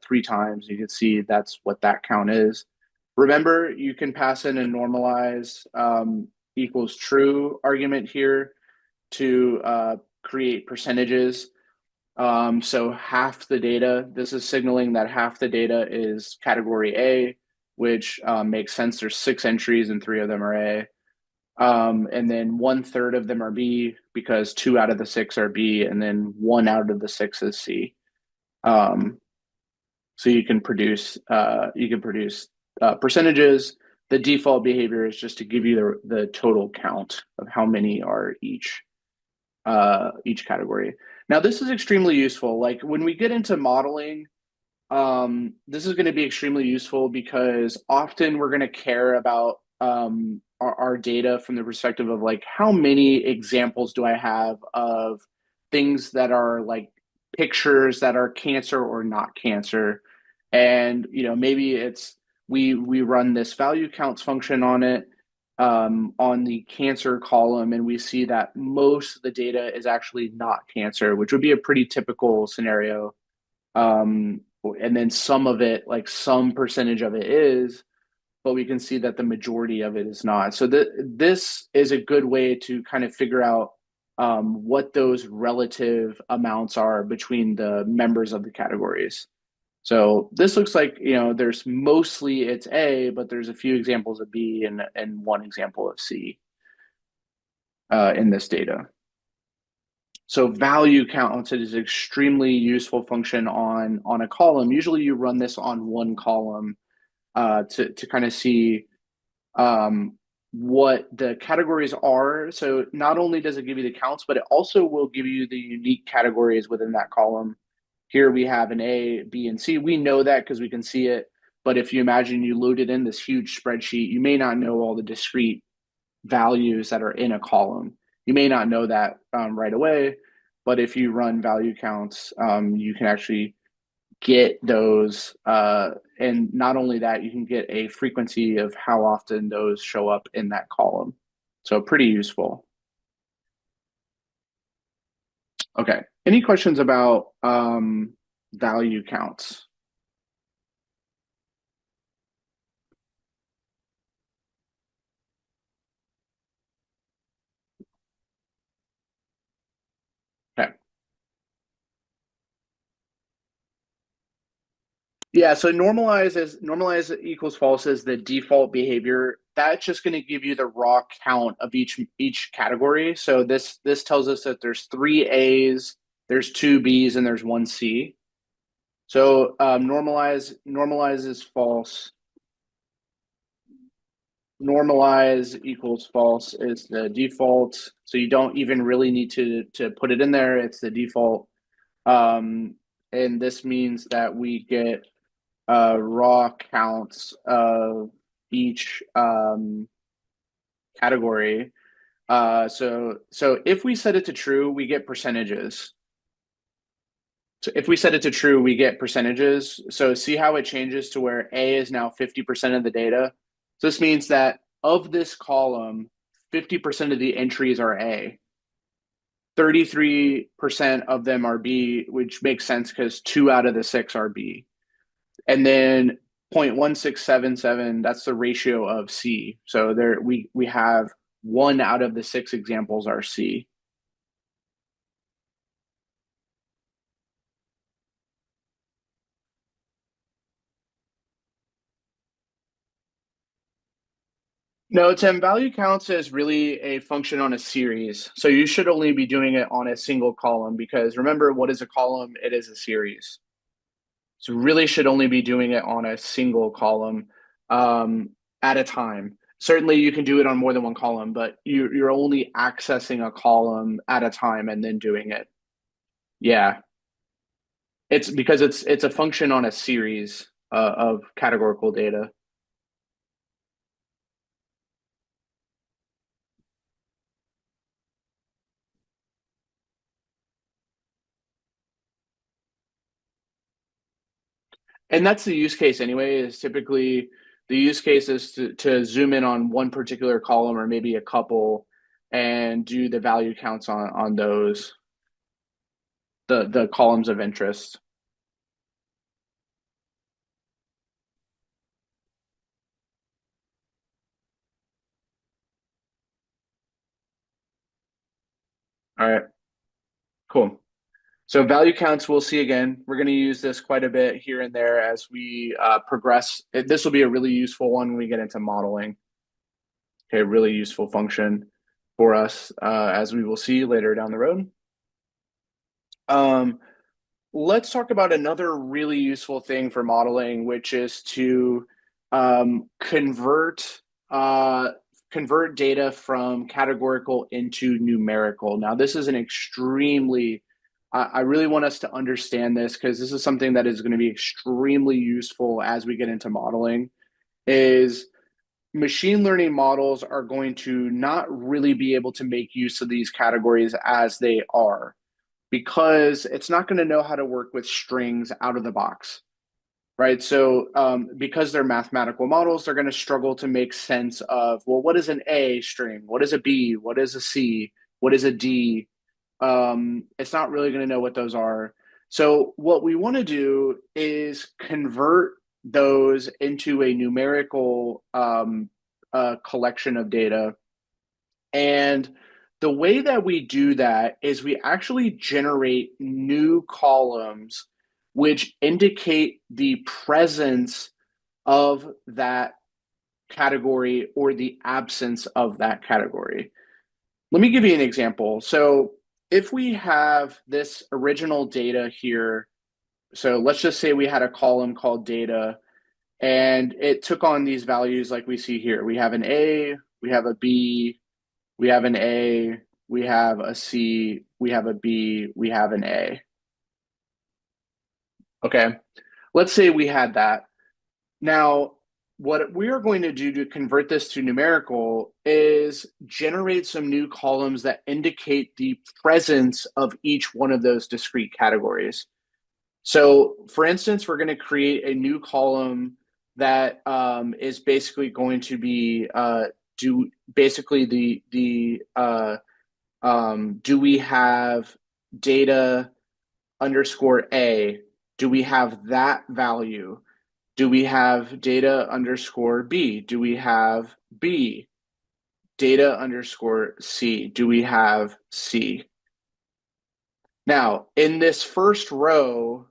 3 times. You can see that's what that count is. Remember, you can pass in a normalize equals true argument here to create percentages. So half the data, this is signaling that half the data is category A, which makes sense. There's 6 entries and 3 of them are A. And then 1/3 of them are B, because 2 out of the 6 are B, and then 1 out of the 6 is C. So you can produce percentages. The default behavior is just to give you the total count of how many are each category. Now, this is extremely useful. Like when we get into modeling, this is going to be extremely useful, because often we're going to care about our data from the perspective of like, how many examples do I have of things that are like pictures that are cancer or not cancer. And maybe it's we run this value counts function on it, on the cancer column, and we see that most of the data is actually not cancer, which would be a pretty typical scenario. And then some of it, like some percentage of it is, but we can see that the majority of it is not. So this is a good way to kind of figure out what those relative amounts are between the members of the categories. So this looks like, there's mostly it's A, but there's a few examples of B and one example of C in this data. So value count is an extremely useful function on a column. Usually you run this on one column to kind of see what the categories are. So not only does it give you the counts, but it also will give you the unique categories within that column. Here we have an A, B, and C. We know that because we can see it. But if you imagine you loaded in this huge spreadsheet, you may not know all the discrete values that are in a column. You may not know that right away, but if you run value counts, you can actually get those. And not only that, you can get a frequency of how often those show up in that column. So pretty useful. Okay. Any questions about value counts? Okay. Yeah, so normalize equals false is the default behavior. That's just going to give you the raw count of each category. So this tells us that there's 3 A's, there's 2 B's, and there's 1 C. So normalize is false. Normalize equals false is the default. So you don't even really need to put it in there. It's the default. And this means that we get raw counts of each category. So if we set it to true, we get percentages. So if we set it to true, we get percentages. So see how it changes to where A is now 50% of the data. So this means that of this column, 50% of the entries are A. 33% of them are B, which makes sense because 2 out of the 6 are B. And then 0.1677, that's the ratio of C. So there we have 1 out of the 6 examples are C. No, Tim, value counts is really a function on a series. So you should only be doing it on a single column because remember, what is a column? It is a series. So really should only be doing it on a single column at a time. Certainly you can do it on more than one column, but you're only accessing a column at a time and then doing it. Yeah, it's because it's a function on a series of categorical data. And that's the use case anyway, is typically the use case is to zoom in on one particular column or maybe a couple and do the value counts on those, the columns of interest. All right, cool. So value counts we'll see again. We're going to use this quite a bit here and there as we progress. This will be a really useful one when we get into modeling. Okay, really useful function for us as we will see later down the road. Let's talk about another really useful thing for modeling, which is to convert data from categorical into numerical. Now, this is an extremely I really want us to understand this because this is something that is going to be extremely useful as we get into modeling. Is machine learning models are going to not really be able to make use of these categories as they are because it's not going to know how to work with strings out of the box, right? So because they're mathematical models, they're going to struggle to make sense of, well, what is an A string? What is a B? What is a C? What is a D? It's not really going to know what those are. So what we want to do is convert those into a numerical collection of data. And the way that we do that is we actually generate new columns which indicate the presence of that category or the absence of that category. Let me give you an example. So if we have this original data here, so let's just say we had a column called data, and it took on these values like we see here. We have an A, we have a B, we have an A, we have a C, we have a B, we have an A. Okay, let's say we had that. Now, what we are going to do to convert this to numerical is generate some new columns that indicate the presence of each one of those discrete categories. So, for instance, we're going to create a new column that is basically going to be do we have data underscore A? Do we have that value? Do we have data underscore B? Do we have B? Data underscore C? Do we have C? Now, in this first row,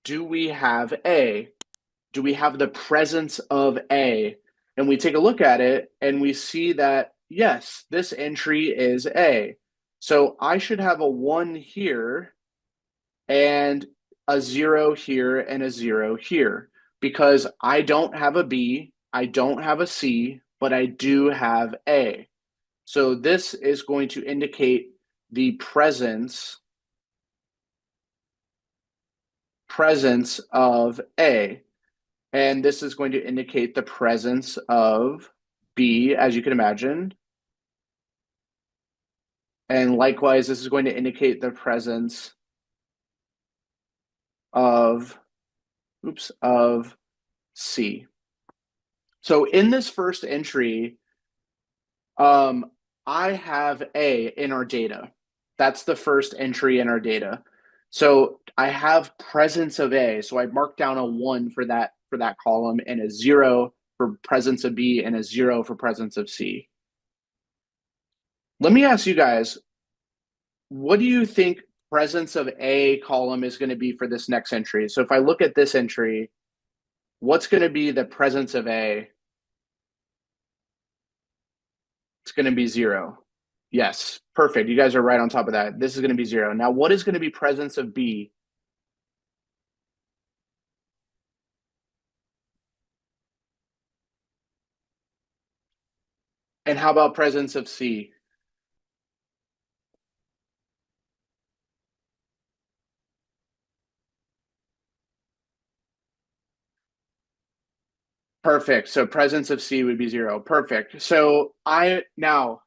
do we have A? Do we have the presence of A? And we take a look at it and we see that, yes, this entry is A. So I should have a 1 here and a 0 here and a 0 here because I don't have a B, I don't have a C, but I do have A. So this is going to indicate the presence of A. And this is going to indicate the presence of B, as you can imagine. And likewise, this is going to indicate the presence of C. So in this first entry, I have A in our data. That's the first entry in our data. So I have presence of A. So I marked down a 1 for that column and a 0 for presence of B and a 0 for presence of C. Let me ask you guys, what do you think presence of A column is going to be for this next entry? So if I look at this entry, what's going to be the presence of A? It's going to be 0. Yes, perfect. You guys are right on top of that. This is going to be 0. Now, what is going to be presence of B? And how about presence of C? Perfect. So presence of C would be 0. Perfect. So now,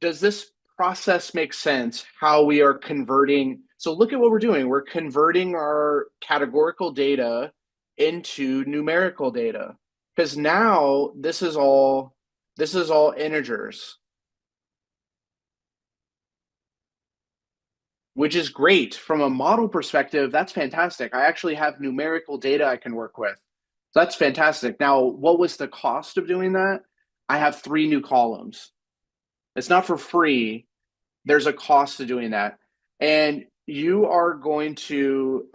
does this process make sense how we are converting? So look at what we're doing. We're converting our categorical data into numerical data because now this is all integers, which is great from a model perspective. That's fantastic. I actually have numerical data I can work with. So that's fantastic. Now, what was the cost of doing that? I have 3 new columns. It's not for free. There's a cost to doing that. And you are going to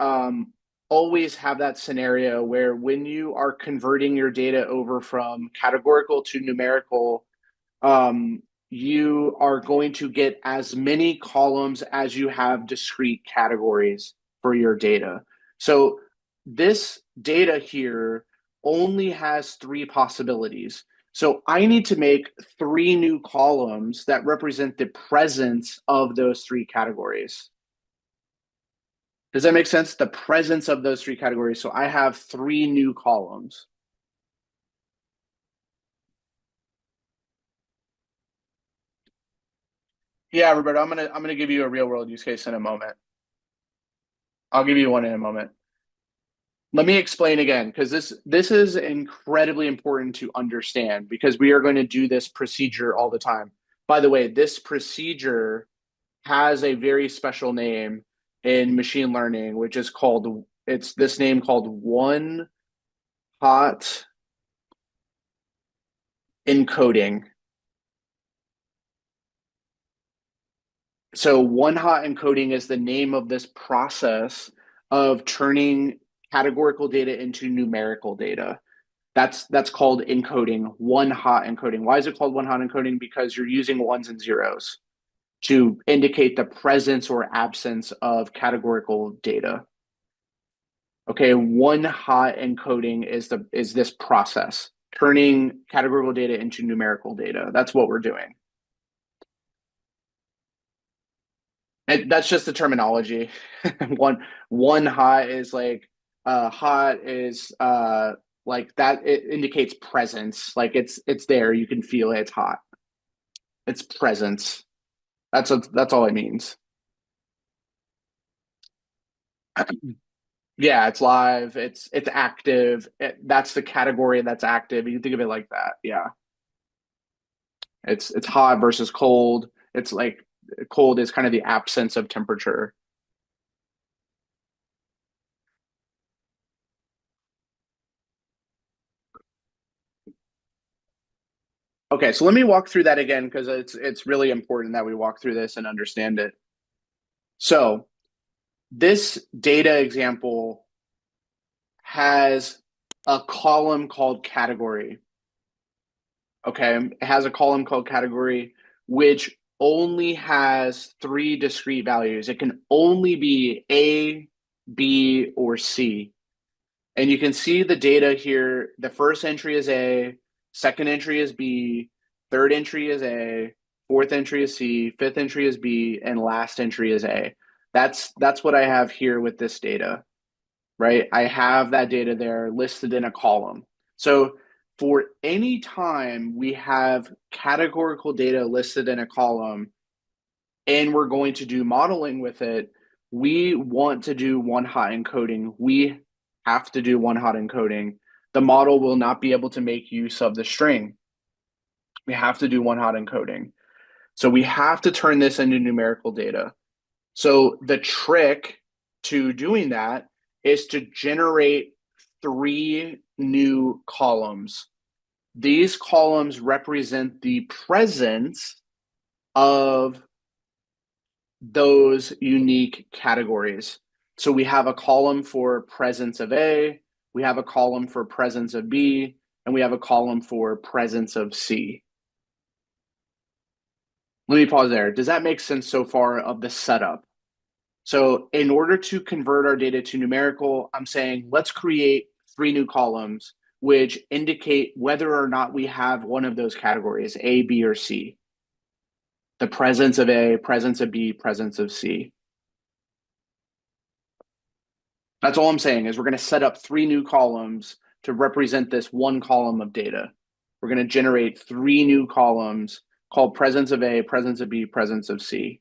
always have that scenario where when you are converting your data over from categorical to numerical, you are going to get as many columns as you have discrete categories for your data. So this data here only has 3 possibilities. So I need to make 3 new columns that represent the presence of those 3 categories. Does that make sense? The presence of those 3 categories. So I have 3 new columns. Yeah, Roberto, I'm gonna give you a real world use case in a moment. I'll give you one in a moment. Let me explain again, because this is incredibly important to understand because we are going to do this procedure all the time. By the way, this procedure has a very special name in machine learning, which is called, it's this name called one hot encoding. So one hot encoding is the name of this process of turning categorical data into numerical data. That's called encoding, one hot encoding. Why is it called one hot encoding? Because you're using ones and zeros. to indicate the presence or absence of categorical data. Okay, one hot encoding is this process, turning categorical data into numerical data. That's what we're doing. And that's just the terminology. one hot is like hot is like that, it indicates presence. Like it's there, you can feel it, it's hot. It's presence. That's all it means. Yeah, it's live, it's active. That's the category that's active. You can think of it like that. Yeah. It's hot versus cold. It's like cold is kind of the absence of temperature. Okay, so let me walk through that again because it's really important that we walk through this and understand it. So this data example has a column called category. Okay, it has a column called category, which only has 3 discrete values. It can only be A, B, or C. And you can see the data here. The first entry is A, second entry is B, third entry is A, fourth entry is C, fifth entry is B, and last entry is A. That's what I have here with this data, right? I have that data there listed in a column. So for any time we have categorical data listed in a column and we're going to do modeling with it, we want to do one-hot encoding. We have to do one-hot encoding. The model will not be able to make use of the string. We have to do one-hot encoding. So we have to turn this into numerical data. So the trick to doing that is to generate 3 new columns. These columns represent the presence of those unique categories. So we have a column for presence of A, we have a column for presence of B, and we have a column for presence of C. Let me pause there. Does that make sense so far of the setup? So in order to convert our data to numerical, I'm saying let's create 3 new columns which indicate whether or not we have one of those categories, A, B, or C. The presence of A, presence of B, presence of C. That's all I'm saying is we're going to set up 3 new columns to represent this one column of data. We're going to generate 3 new columns called presence of A, presence of B, presence of C.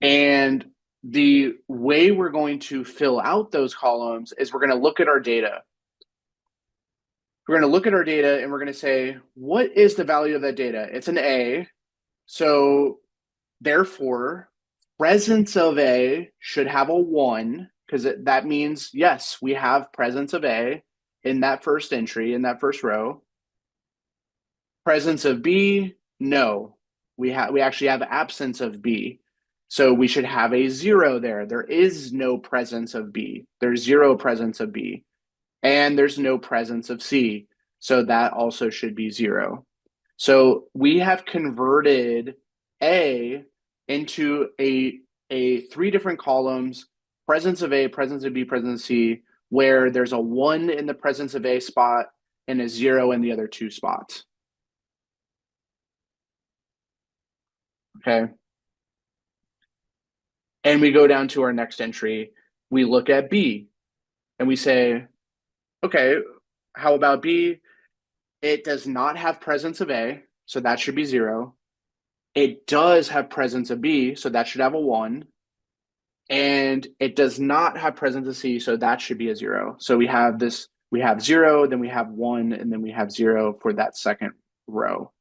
And the way we're going to fill out those columns is we're going to look at our data. We're going to look at our data and we're going to say, what is the value of that data? It's an A. So therefore, presence of A should have a 1 because that means, yes, we have presence of A in that first entry, in that first row. Presence of B, no. We actually have absence of B. So we should have a 0 there. There is no presence of B. There's 0 presence of B. And there's no presence of C. So that also should be 0. So we have converted A into a 3 different columns, presence of A, presence of B, presence of C, where there's a 1 in the presence of A spot and a 0 in the other 2 spots. Okay. And we go down to our next entry. We look at B and we say, okay, how about B? It does not have presence of A, so that should be 0. It does have presence of B, so that should have a 1. And it does not have presence of C, so that should be a 0. So we have this, we have 0, then we have 1, and then we have 0 for that second row.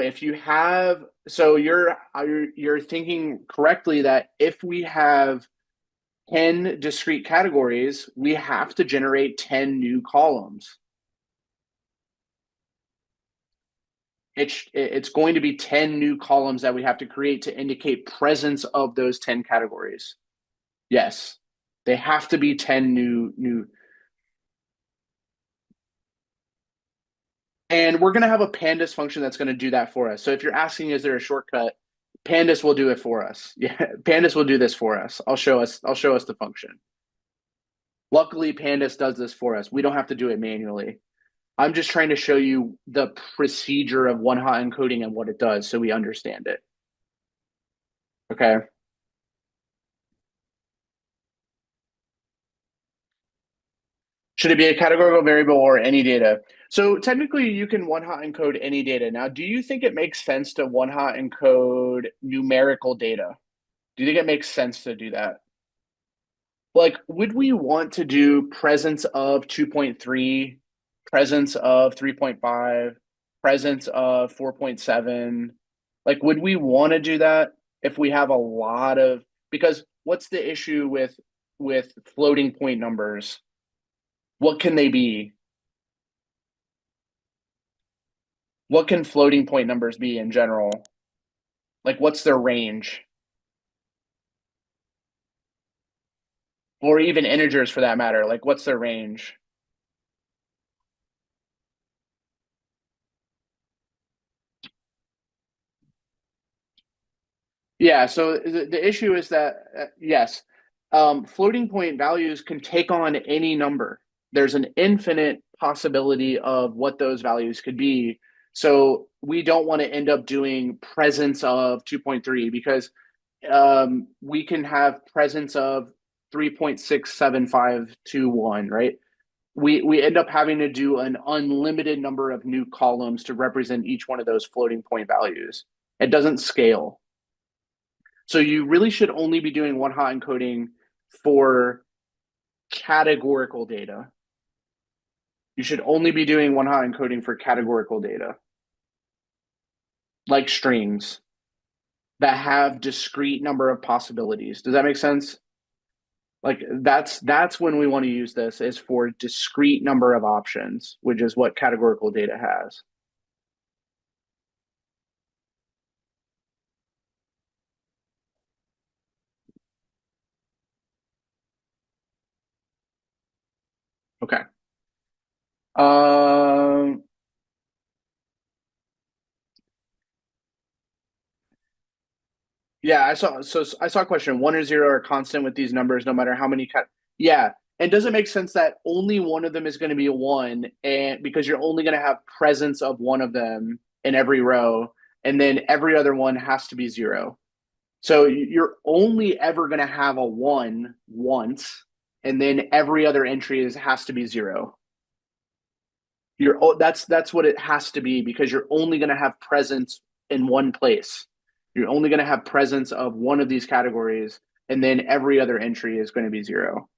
If you have, so you're thinking correctly that if we have 10 discrete categories, we have to generate 10 new columns. It's going to be 10 new columns that we have to create to indicate presence of those 10 categories. Yes. They have to be 10 new. And we're going to have a Pandas function that's going to do that for us. So if you're asking, is there a shortcut? Pandas will do it for us. Yeah, Pandas will do this for us. I'll show us the function. Luckily, Pandas does this for us. We don't have to do it manually. I'm just trying to show you the procedure of one-hot encoding and what it does so we understand it. Okay. Should it be a categorical variable or any data? So technically you can one-hot encode any data. Now, do you think it makes sense to one-hot encode numerical data? Do you think it makes sense to do that? Like, would we want to do presence of 2.3, presence of 3.5, presence of 4.7? Like, would we want to do that if we have a lot of, because what's the issue with floating point numbers? What can they be? What can floating point numbers be in general? Like, what's their range? Or even integers for that matter. Like, what's their range? Yeah, so the issue is that, yes, floating point values can take on any number. There's an infinite possibility of what those values could be. So we don't want to end up doing presence of 2.3 because we can have presence of 3.67521, right? We end up having to do an unlimited number of new columns to represent each one of those floating point values. It doesn't scale. So you really should only be doing one-hot encoding for categorical data. You should only be doing one-hot encoding for categorical data, like strings that have discrete number of possibilities. Does that make sense? Like that's when we want to use this is for discrete number of options, which is what categorical data has. Okay. Um, yeah, I saw a question. 1 or 0 are constant with these numbers, no matter how many yeah. And does it make sense that only one of them is going to be a one, and because you're only going to have presence of one of them in every row, and then every other one has to be 0. So you're only ever going to have a one once, and then every other entry has to be 0. That's what it has to be because you're only going to have presence in one place. You're only going to have presence of one of these categories, and then every other entry is going to be 0.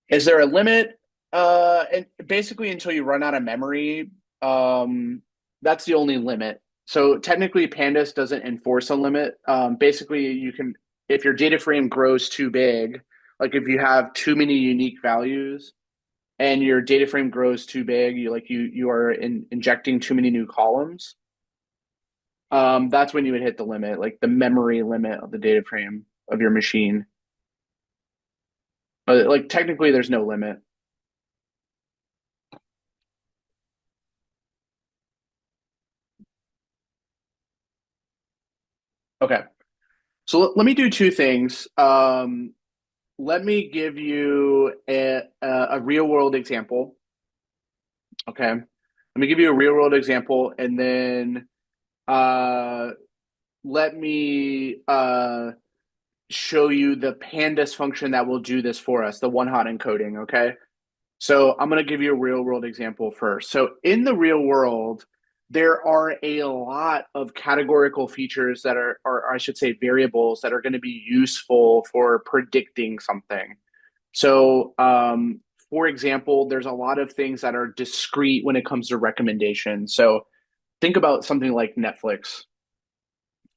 Is there a limit? And basically, until you run out of memory, that's the only limit. So technically, Pandas doesn't enforce a limit. Basically, you can, if your data frame grows too big, like if you have too many unique values, and your data frame grows too big, you are injecting too many new columns. That's when you would hit the limit, like the memory limit of the data frame of your machine. But like technically, there's no limit. Okay, so let me do two things. Let me give you a real world example. Okay, let me give you a real world example, and then let me show you the pandas function that will do this for us, the one-hot encoding, okay? So I'm going to give you a real-world example first. So in the real world, there are a lot of categorical features that are, or I should say variables that are going to be useful for predicting something. So, for example, there's a lot of things that are discrete when it comes to recommendations. So think about something like Netflix.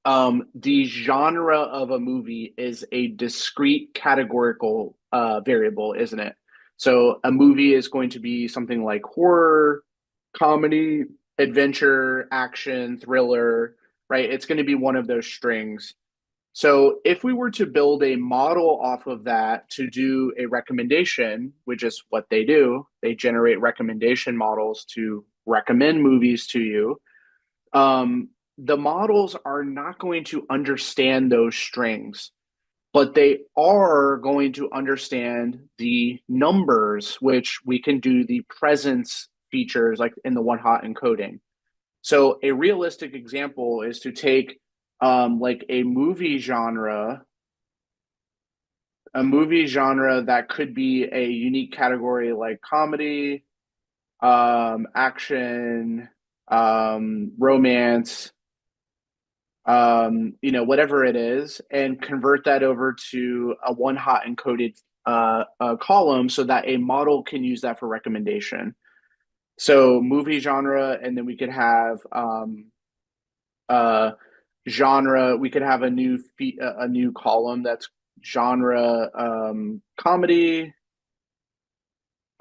The genre of a movie is a discrete categorical variable, isn't it? So a movie is going to be something like horror, comedy, adventure, action, thriller, right? It's going to be one of those strings. So if we were to build a model off of that to do a recommendation, which is what they do, they generate recommendation models to recommend movies to you. The models are not going to understand those strings, but they are going to understand the numbers, which we can do the presence features like in the one hot encoding. So a realistic example is to take like a movie genre that could be a unique category like comedy, action, romance, whatever it is, and convert that over to a one hot encoded column so that a model can use that for recommendation. So movie genre, and then we could have genre. We could have a new column that's genre comedy,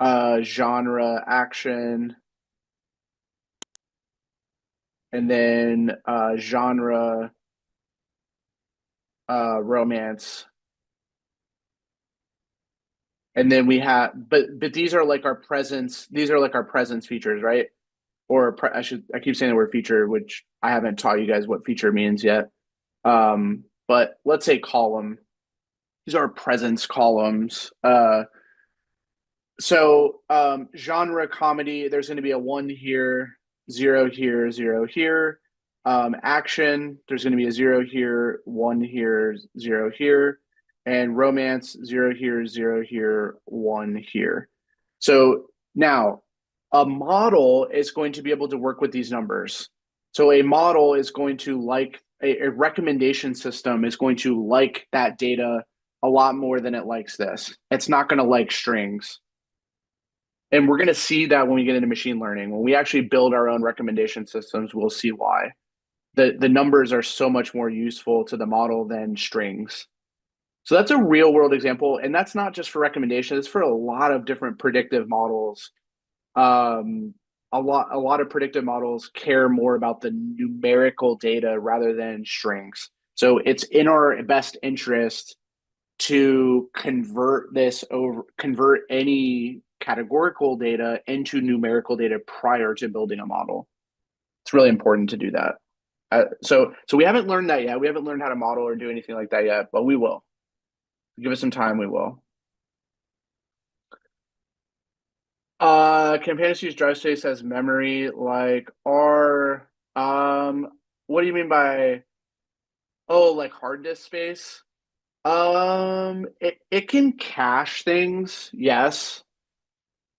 genre action, and then genre romance. And then we have, but these are like our presence. These are like our presence features, right? Or I keep saying the word feature, which I haven't taught you guys what feature means yet. But let's say column. These are presence columns. So genre comedy, there's going to be a 1 here, 0 here, 0 here. Action, there's going to be a 0 here, 1 here, 0 here. And romance, 0 here, 0 here, 1 here. So now a model is going to be able to work with these numbers. So a model is going to like a recommendation system is going to like that data a lot more than it likes this. It's not going to like strings. And we're going to see that when we get into machine learning. When we actually build our own recommendation systems, we'll see why. The numbers are so much more useful to the model than strings. So that's a real world example. And that's not just for recommendations, it's for a lot of different predictive models. A lot of predictive models care more about the numerical data rather than strings. So it's in our best interest to convert any categorical data into numerical data prior to building a model. It's really important to do that. So we haven't learned that yet. We haven't learned how to model or do anything like that yet, but we will. Give us some time, we will. Can Pandas use drive space as memory? Like, what do you mean by, like hard disk space? It can cache things, yes.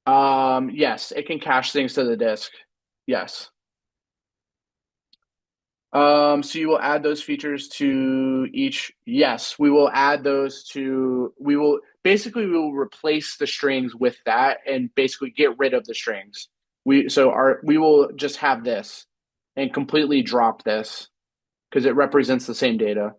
Yes, it can cache things to the disk. Yes. So you will add those features to each. Yes, we will add those to. We will replace the strings with that and basically get rid of the strings. We will just have this and completely drop this because it represents the same data.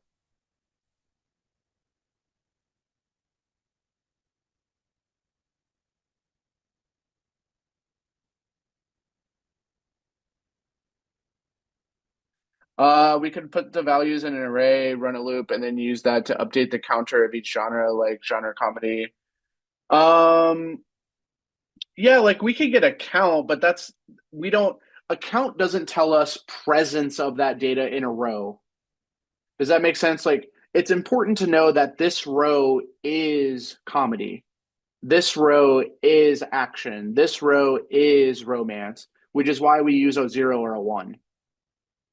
We could put the values in an array, run a loop, and then use that to update the counter of each genre, like genre comedy. Yeah, like we could get a count, but a count doesn't tell us presence of that data in a row. Does that make sense? Like it's important to know that this row is comedy. This row is action. This row is romance, which is why we use a 0 or a 1.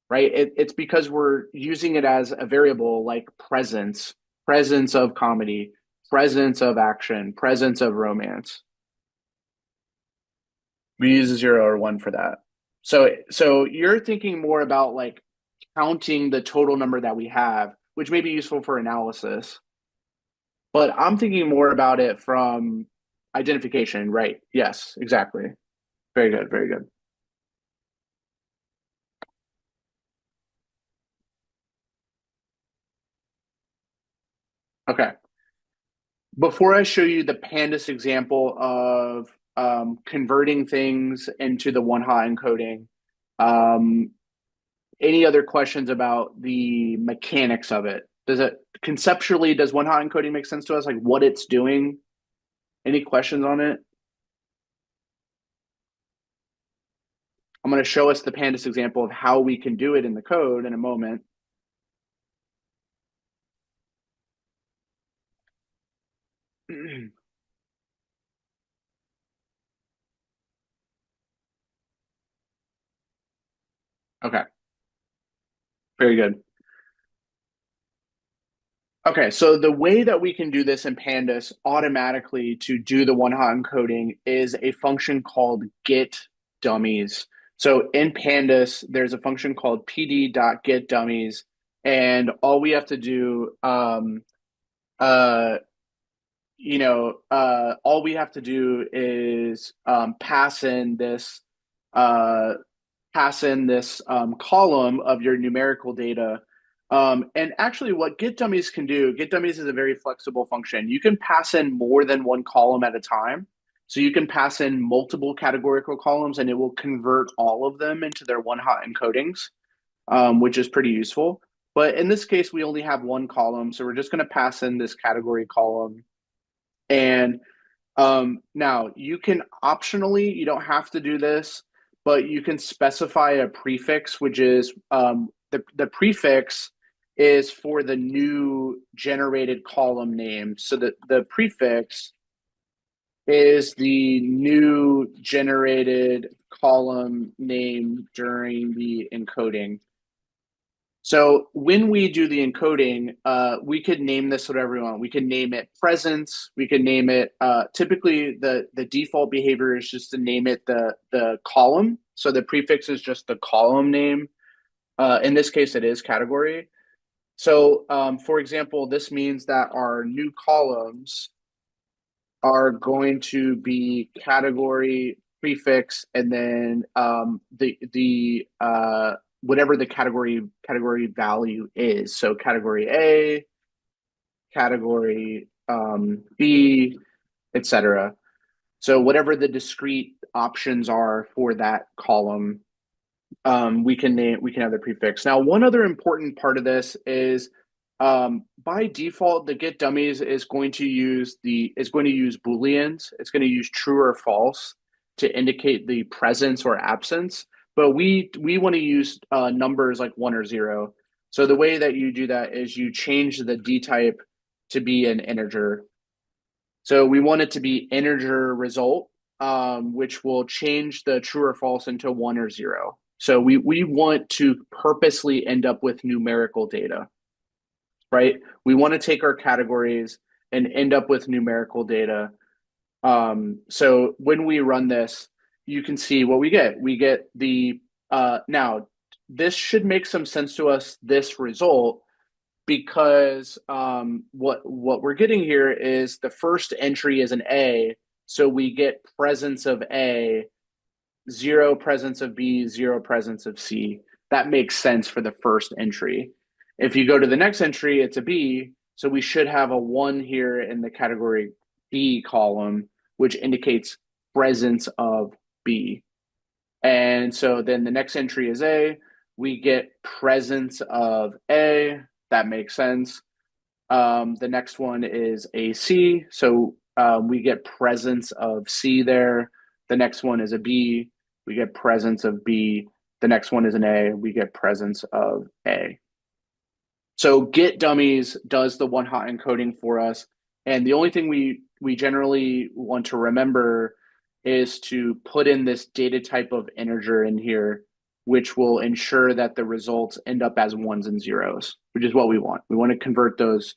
Right? It's because we're using it as a variable like presence of comedy, presence of action, presence of romance. We use a 0 or 1 for that. So you're thinking more about like counting the total number that we have, which may be useful for analysis. But I'm thinking more about it from identification, right? Yes, exactly. Very good, very good. Okay. Before I show you the Pandas example of converting things into the one hot encoding, any other questions about the mechanics of it? Does it conceptually, does one hot encoding make sense to us? Like what it's doing? Any questions on it? I'm going to show us the Pandas example of how we can do it in the code in a moment. Okay, very good. Okay, so the way that we can do this in Pandas automatically to do the one-hot encoding is a function called getDummies. So in Pandas, there's a function called pd.getDummies, and all we have to do, all we have to do is pass in this column of your numerical data. And actually what getDummies can do, getDummies is a very flexible function. You can pass in more than one column at a time. So you can pass in multiple categorical columns and it will convert all of them into their one-hot encodings, which is pretty useful. But in this case, we only have one column. So we're just going to pass in this category column. And now you can optionally, you don't have to do this, but you can specify a prefix, which is the prefix is for the new generated column name. So that the prefix is the new generated column name during the encoding. So when we do the encoding, we could name this whatever we want. We can name it presence. We can name it, typically the default behavior is just to name it the column. So the prefix is just the column name. In this case, it is category. So for example, this means that our new columns are going to be category prefix and then whatever the category value is. So category A, category B, etc. So whatever the discrete options are for that column, we can have the prefix. Now, one other important part of this is by default, the getDummies is going to use Booleans. It's going to use true or false to indicate the presence or absence. But we want to use numbers like 1 or 0. So the way that you do that is you change the D type to be an integer. So we want it to be integer result, which will change the true or false into 1 or 0. So we want to purposely end up with numerical data, right? We want to take our categories and end up with numerical data. So when we run this, you can see what we get. We get the, now this should make some sense to us, this result, because what we're getting here is the first entry is an A. So we get presence of A, 0 presence of B, 0 presence of C. That makes sense for the first entry. If you go to the next entry, it's a B. So we should have a 1 here in the category B column, which indicates presence of B. And so then the next entry is A. We get presence of A. That makes sense. The next one is a C. So we get presence of C there. The next one is a B. We get presence of B. The next one is an A. We get presence of A. So getDummies does the one-hot encoding for us. And the only thing we generally want to remember is to put in this data type of integer in here, which will ensure that the results end up as 1s and 0s, which is what we want. We want to convert those.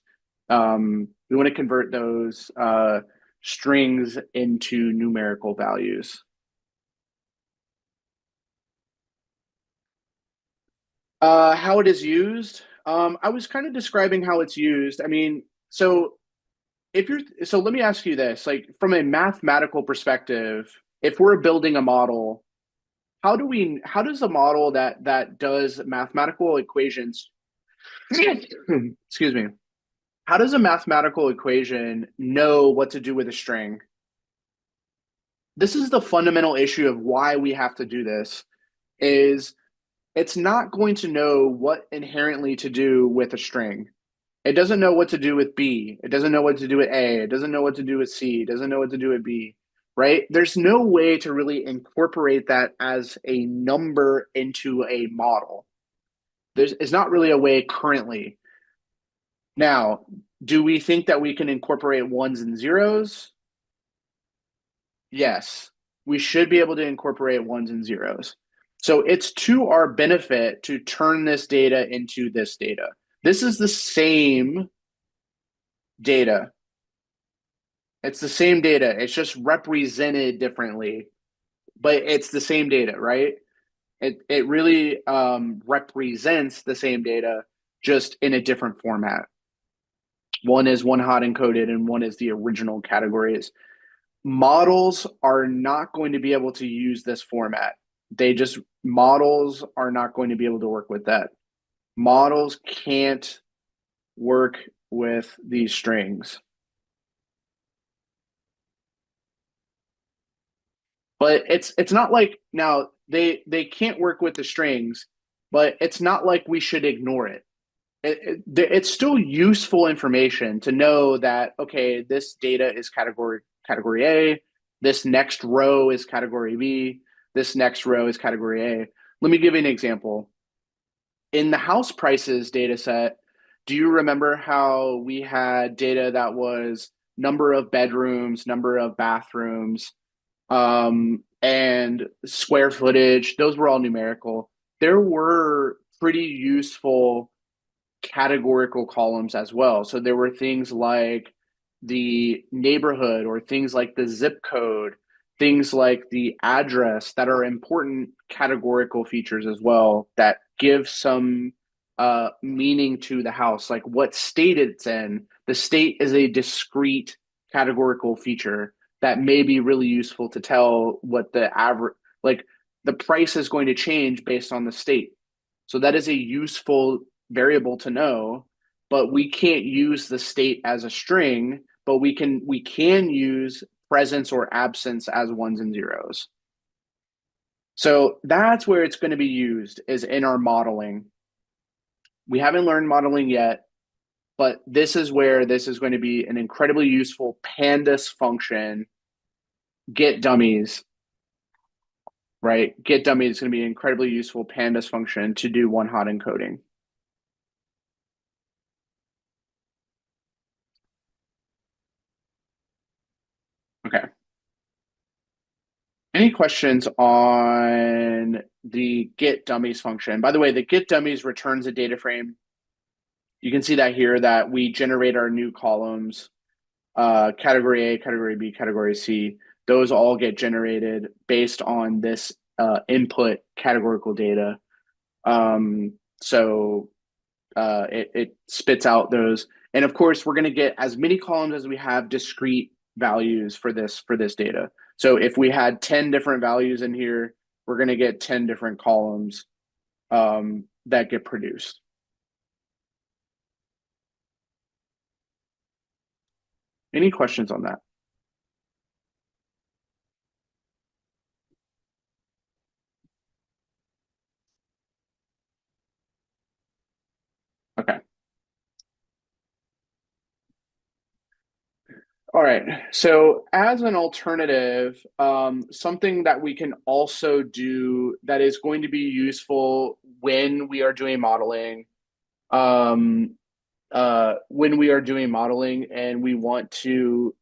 Strings into numerical values. How it is used. I was kind of describing how it's used. I mean, so let me ask you this, like from a mathematical perspective, if we're building a model, how does a model that does mathematical equations, excuse me, how does a mathematical equation know what to do with a string? This is the fundamental issue of why we have to do this, is it's not going to know what inherently to do with a string. It doesn't know what to do with B. It doesn't know what to do with A. It doesn't know what to do with C. It doesn't know what to do with B, right? There's no way to really incorporate that as a number into a model. It's not really a way currently. Now, do we think that we can incorporate ones and zeros? Yes, we should be able to incorporate ones and zeros. So it's to our benefit to turn this data into this data. This is the same data. It's the same data. It's just represented differently, but it's the same data, right? It really represents the same data, just in a different format. One is one hot encoded and one is the original categories. Models are not going to be able to use this format. Models are not going to be able to work with that. Models can't work with these strings. But it's not like now they can't work with the strings, but it's not like we should ignore it. It's still useful information to know that, okay, this data is category A, this next row is category B, this next row is category A. Let me give you an example. In the house prices data set, do you remember how we had data that was number of bedrooms, number of bathrooms, and square footage? Those were all numerical. There were pretty useful categorical columns as well. So there were things like the neighborhood or things like the zip code, things like the address that are important categorical features as well that give some meaning to the house, like what state it's in. The state is a discrete categorical feature that may be really useful to tell what the average, like the price is going to change based on the state. So that is a useful variable to know, but we can't use the state as a string, but we can use presence or absence as ones and zeros. So that's where it's going to be used, is in our modeling. We haven't learned modeling yet, but this is where this is going to be an incredibly useful Pandas function. Get dummies, right? Get dummies is going to be an incredibly useful Pandas function to do one hot encoding. Okay. Any questions on the get dummies function? By the way, the get dummies returns a data frame. You can see that here, that we generate our new columns, category A, category B, category C. Those all get generated based on this input categorical data. So it spits out those. And of course, we're going to get as many columns as we have discrete values for this data. So if we had 10 different values in here, we're going to get 10 different columns that get produced. Any questions on that? Okay. All right. So as an alternative, something that we can also do that is going to be useful when we are doing modeling, and we want to,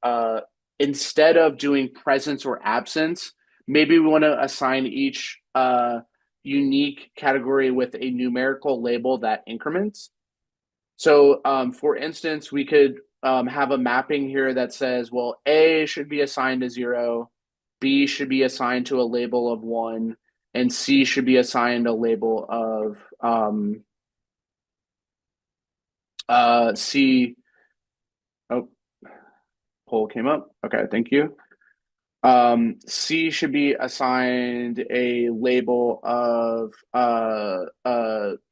instead of doing presence or absence, maybe we want to assign each unique category with a numerical label that increments. So for instance, we could have a mapping here that says, well, A should be assigned to 0, B should be assigned to a label of 1, and C should be assigned a label of C. Oh, poll came up. Okay, thank you. C should be assigned a label of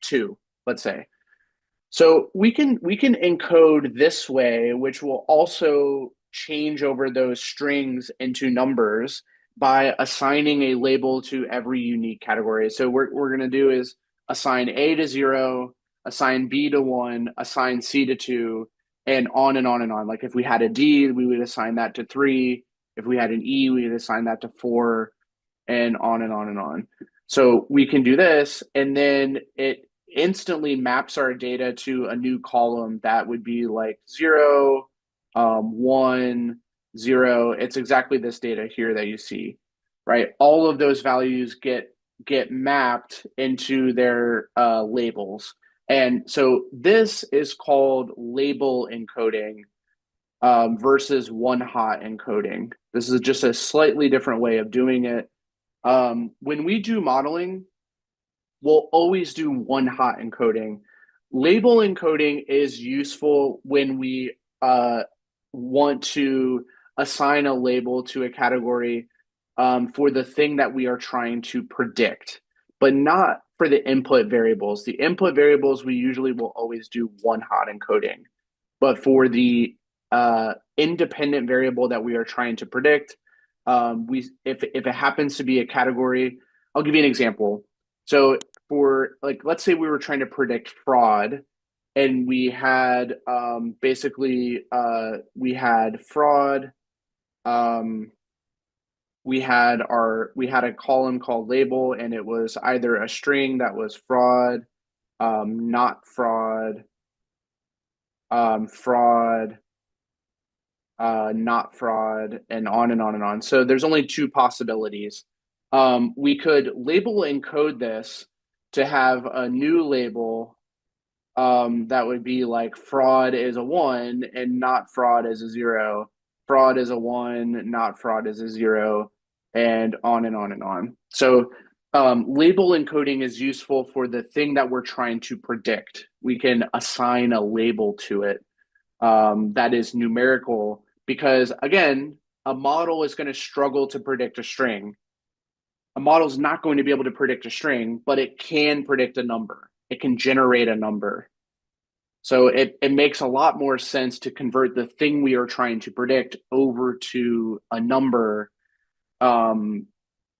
2, let's say. So we can encode this way, which will also change over those strings into numbers by assigning a label to every unique category. So what we're going to do is assign A to 0, assign B to 1, assign C to 2, and on and on and on. Like if we had a D, we would assign that to 3. If we had an E, we would assign that to 4, and on and on and on. So we can do this, and then it instantly maps our data to a new column that would be like 0, 1, 0. It's exactly this data here that you see, right? All of those values get mapped into their labels. And so this is called label encoding versus one-hot encoding. This is just a slightly different way of doing it. When we do modeling, we'll always do one-hot encoding. Label encoding is useful when we want to assign a label to a category for the thing that we are trying to predict, but not for the input variables. The input variables, we usually will always do one-hot encoding. But for the independent variable that we are trying to predict, if it happens to be a category, I'll give you an example. So for like, let's say we were trying to predict fraud, and we had basically we had fraud. We had a column called label, and it was either a string that was fraud, not fraud, fraud, not fraud, and on and on and on. So there's only two possibilities. We could label encode this to have a new label that would be like fraud is a 1 and not fraud is a 0. Fraud is a 1, not fraud is a 0, and on and on and on. So label encoding is useful for the thing that we're trying to predict. We can assign a label to it that is numerical, because again, a model is going to struggle to predict a string. A model is not going to be able to predict a string, but it can predict a number. It can generate a number. So it makes a lot more sense to convert the thing we are trying to predict over to a number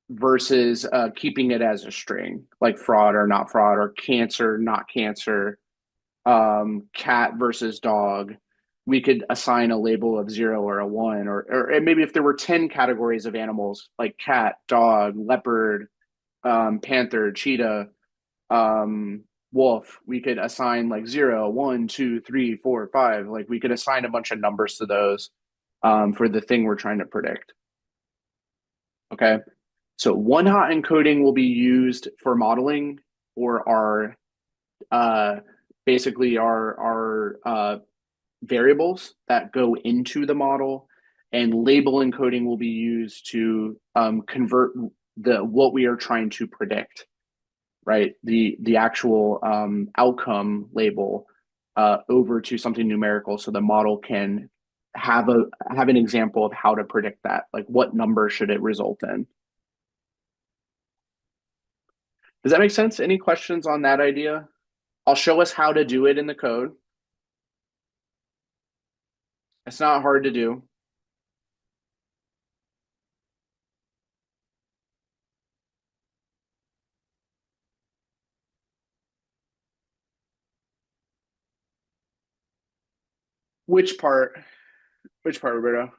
versus keeping it as a string, like fraud or not fraud, or cancer, not cancer, cat versus dog. We could assign a label of 0 or a 1, or maybe if there were 10 categories of animals, like cat, dog, leopard, panther, cheetah, wolf, we could assign like 0, 1, 2, 3, 4, 5. Like we could assign a bunch of numbers to those for the thing we're trying to predict. Okay, so one-hot encoding will be used for modeling, or basically our variables that go into the model, and label encoding will be used to convert what we are trying to predict, right? The actual outcome label over to something numerical, so the model can have an example of how to predict that, like what number should it result in. Does that make sense? Any questions on that idea? I'll show us how to do it in the code. It's not hard to do. Which part? Which part, Roberto?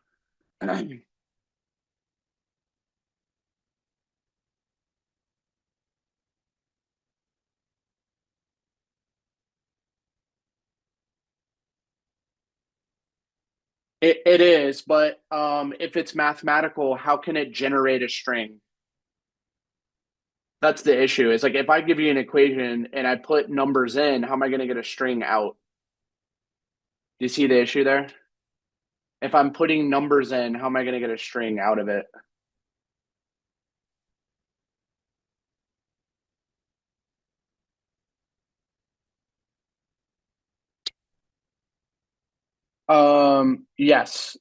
It is, but if it's mathematical, how can it generate a string? That's the issue. It's like if I give you an equation and I put numbers in, how am I going to get a string out? Do you see the issue there? If I'm putting numbers in, how am I going to get a string out of it? Yes,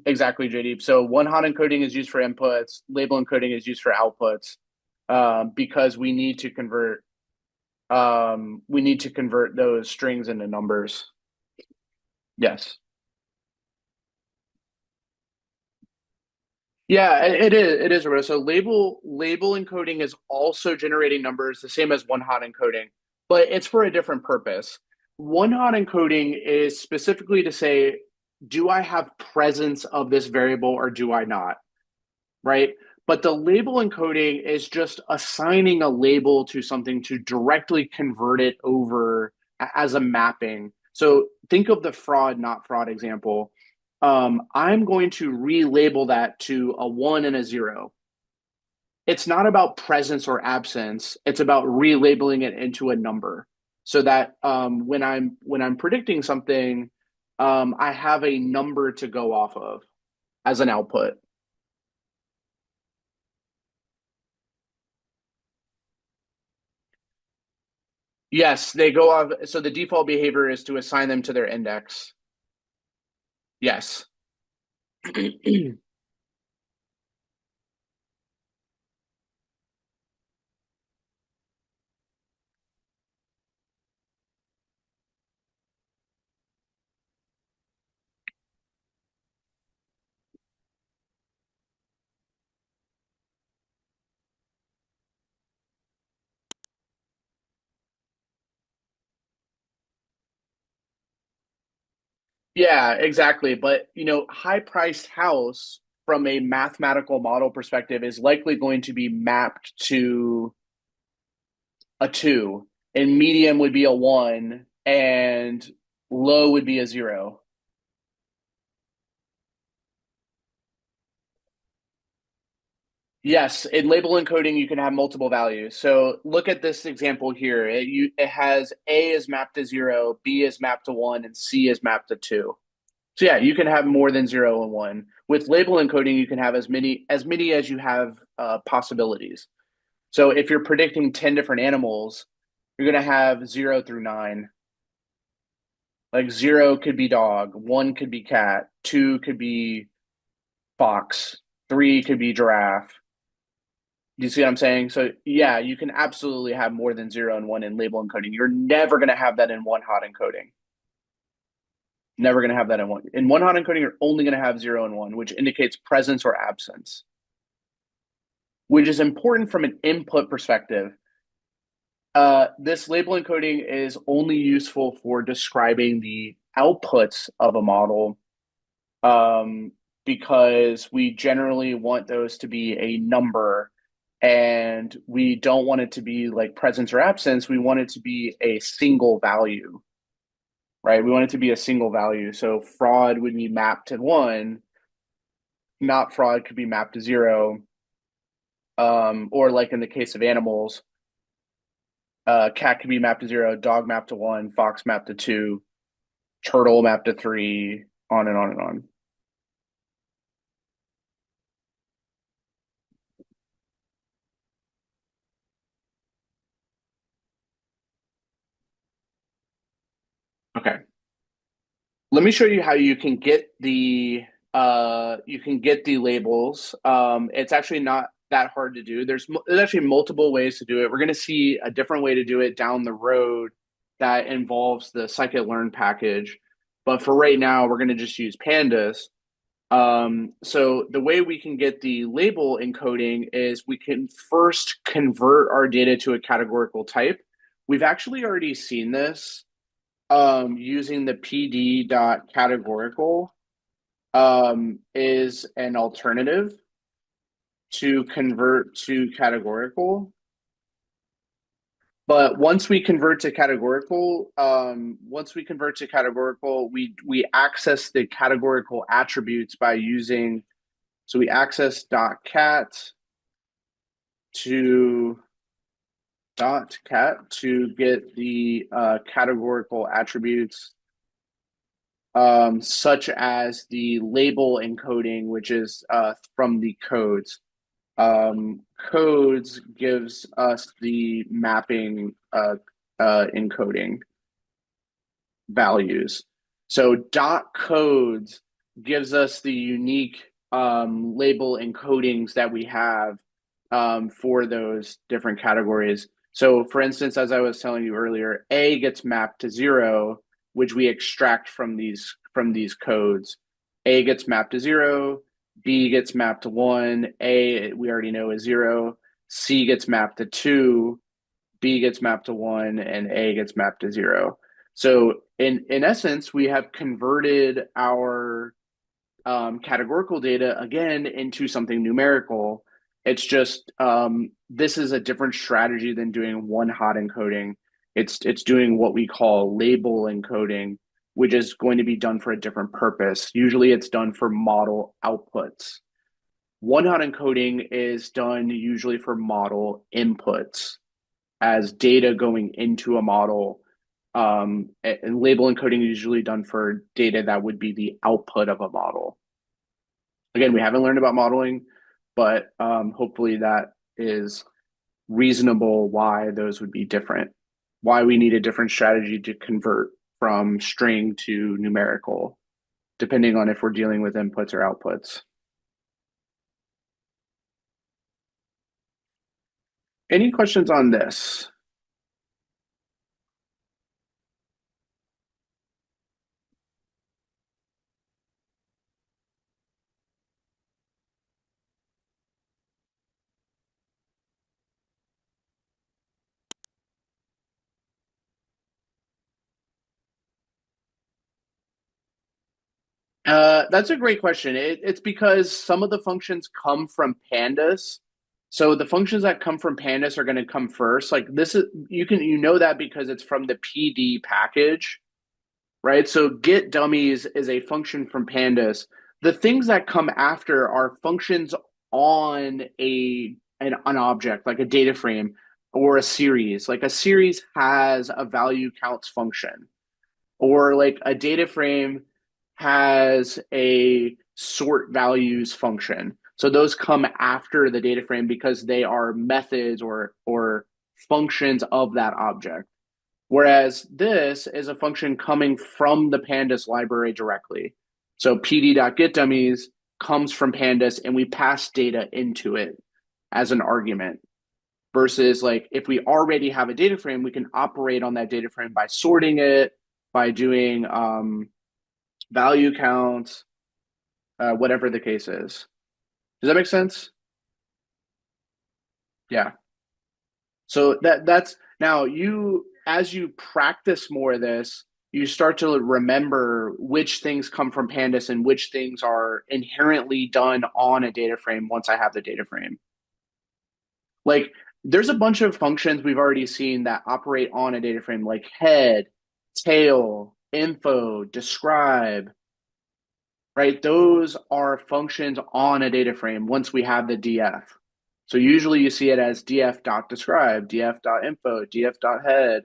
exactly, JD. So one-hot encoding is used for inputs. Label encoding is used for outputs because we need to convert those strings into numbers. Yes. Yeah, it is. It is, Roberto. So label encoding is also generating numbers, the same as one-hot encoding. but it's for a different purpose. One-hot encoding is specifically to say, do I have presence of this variable or do I not? Right? But the label encoding is just assigning a label to something to directly convert it over as a mapping. So think of the fraud, not fraud example. I'm going to relabel that to a 1 and a 0. It's not about presence or absence. It's about relabeling it into a number so that when I'm predicting something, I have a number to go off of as an output. Yes, they go off. So the default behavior is to assign them to their index. Yes. Yeah, exactly. But high-priced house from a mathematical model perspective is likely going to be mapped to a 2, and medium would be a 1, and low would be a 0. Yes, in label encoding, you can have multiple values. So look at this example here. It has A is mapped to 0, B is mapped to 1, and C is mapped to 2. So yeah, you can have more than 0 and 1. With label encoding, you can have as many as you have possibilities. So if you're predicting 10 different animals, you're going to have 0 through 9. Like 0 could be dog, 1 could be cat, 2 could be fox, 3 could be giraffe. Do you see what I'm saying? So yeah, you can absolutely have more than 0 and 1 in label encoding. You're never going to have that in one-hot encoding. Never going to have that in one. In one-hot encoding, you're only going to have 0 and 1, which indicates presence or absence, which is important from an input perspective. This label encoding is only useful for describing the outputs of a model, because we generally want those to be a number, and we don't want it to be like presence or absence. We want it to be a single value, right? We want it to be a single value. So fraud would be mapped to 1, not fraud could be mapped to 0. Or like in the case of animals, cat could be mapped to 0, dog mapped to 1, fox mapped to 2, turtle mapped to 3, on and on and on. Okay. Let me show you how you can get the labels. It's actually not that hard to do. There's actually multiple ways to do it. We're going to see a different way to do it down the road that involves the Scikit-learn package. But for right now, we're going to just use Pandas. So the way we can get the label encoding is we can first convert our data to a categorical type. We've actually already seen this using the pd.categorical is an alternative to convert to categorical. But once we convert to categorical, we access the categorical attributes by using, so we access .cat to get the categorical attributes, such as the label encoding, which is from the codes. Codes gives us the mapping encoding values. So .codes gives us the unique label encodings that we have for those different categories. So for instance, as I was telling you earlier, A gets mapped to 0, which we extract from these codes. A gets mapped to 0, B gets mapped to 1, A we already know is 0, C gets mapped to 2, B gets mapped to 1 and A gets mapped to 0. So in essence, we have converted our categorical data again into something numerical. It's just this is a different strategy than doing one-hot encoding. It's doing what we call label encoding, which is going to be done for a different purpose. Usually it's done for model outputs. One-hot encoding is done usually for model inputs as data going into a model. And label encoding is usually done for data that would be the output of a model. Again, we haven't learned about modeling, but hopefully that is reasonable why those would be different, why we need a different strategy to convert from string to numerical, depending on if we're dealing with inputs or outputs. Any questions on this? That's a great question. It's because some of the functions come from Pandas. So the functions that come from Pandas are going to come first. Like this is you know that because it's from the PD package, right? So get dummies is a function from Pandas. The things that come after are functions on an object, like a data frame or a series. Like a series has a value counts function, or like a data frame has a sort values function. So those come after the data frame because they are methods or functions of that object. Whereas this is a function coming from the Pandas library directly. So pd.getDummies comes from Pandas and we pass data into it as an argument. Versus like if we already have a data frame, we can operate on that data frame by sorting it, by doing value counts, whatever the case is. Does that make sense? Yeah. So that's now you as you practice more of this, you start to remember which things come from Pandas and which things are inherently done on a data frame once I have the data frame. Like there's a bunch of functions we've already seen that operate on a data frame, like head, tail, info, describe, right? Those are functions on a data frame once we have the df. So usually you see it as df.describe, df.info, df.head,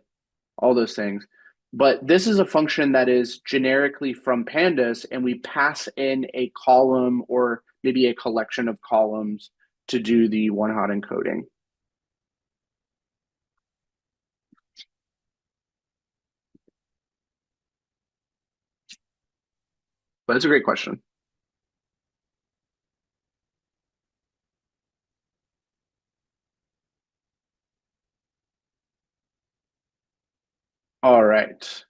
all those things. But this is a function that is generically from Pandas, and we pass in a column or maybe a collection of columns to do the one-hot encoding. But it's a great question. All right.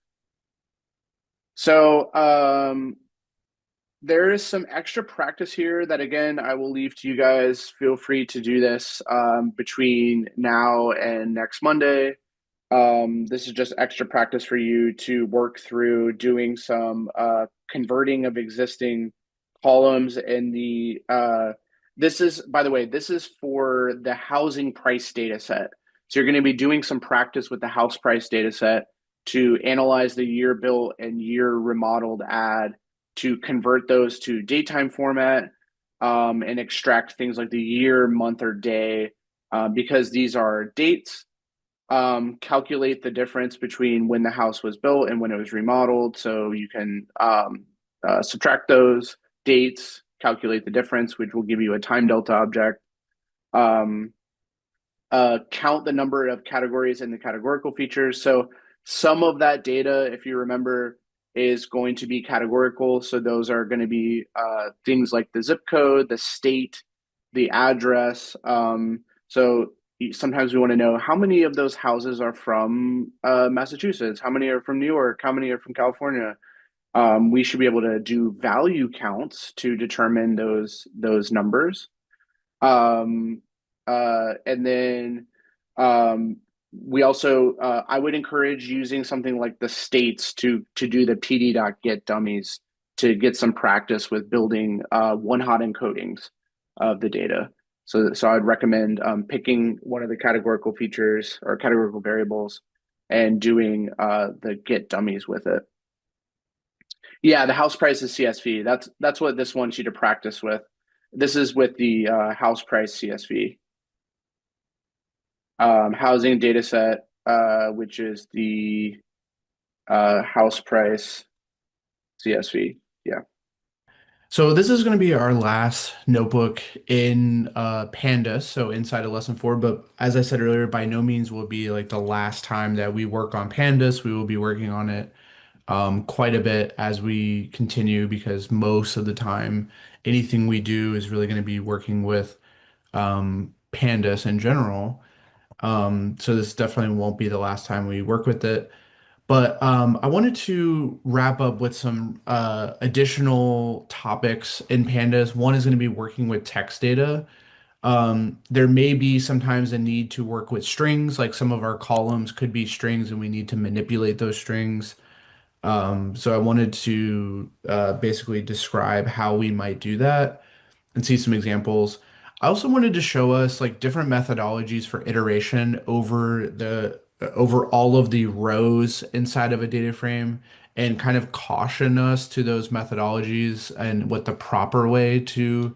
So there is some extra practice here that, again, I will leave to you guys. Feel free to do this between now and next Monday. This is just extra practice for you to work through doing some converting of existing columns in the this is, by the way, this is for the housing price data set. So you're going to be doing some practice with the house price data set to analyze the year built and year remodeled ad, to convert those to datetime format, and extract things like the year, month, or day, because these are dates. Calculate the difference between when the house was built and when it was remodeled. So you can subtract those dates, calculate the difference, which will give you a time delta object. Count the number of categories in the categorical features. So some of that data, if you remember, is going to be categorical. So those are going to be things like the zip code, the state, the address. So sometimes we want to know how many of those houses are from Massachusetts, how many are from New York, how many are from California. We should be able to do value counts to determine those numbers. And then we also I would encourage using something like the states to do the pd.get dummies to get some practice with building one-hot encodings of the data. So I'd recommend picking one of the categorical features or categorical variables and doing the get dummies with it. Yeah, the house price is CSV. That's what this wants you to practice with. This is with the house price CSV. Housing data set, which is the house price CSV. Yeah. So this is going to be our last notebook in Pandas, so inside of lesson 4. But as I said earlier, by no means will it be like the last time that we work on Pandas. We will be working on it quite a bit as we continue because most of the time, anything we do is really going to be working with Pandas in general. So this definitely won't be the last time we work with it. But I wanted to wrap up with some additional topics in Pandas. One is going to be working with text data. There may be sometimes a need to work with strings, like some of our columns could be strings and we need to manipulate those strings. So I wanted to basically describe how we might do that and see some examples. I also wanted to show us like different methodologies for iteration over all of the rows inside of a data frame and kind of caution us to those methodologies and what the proper way to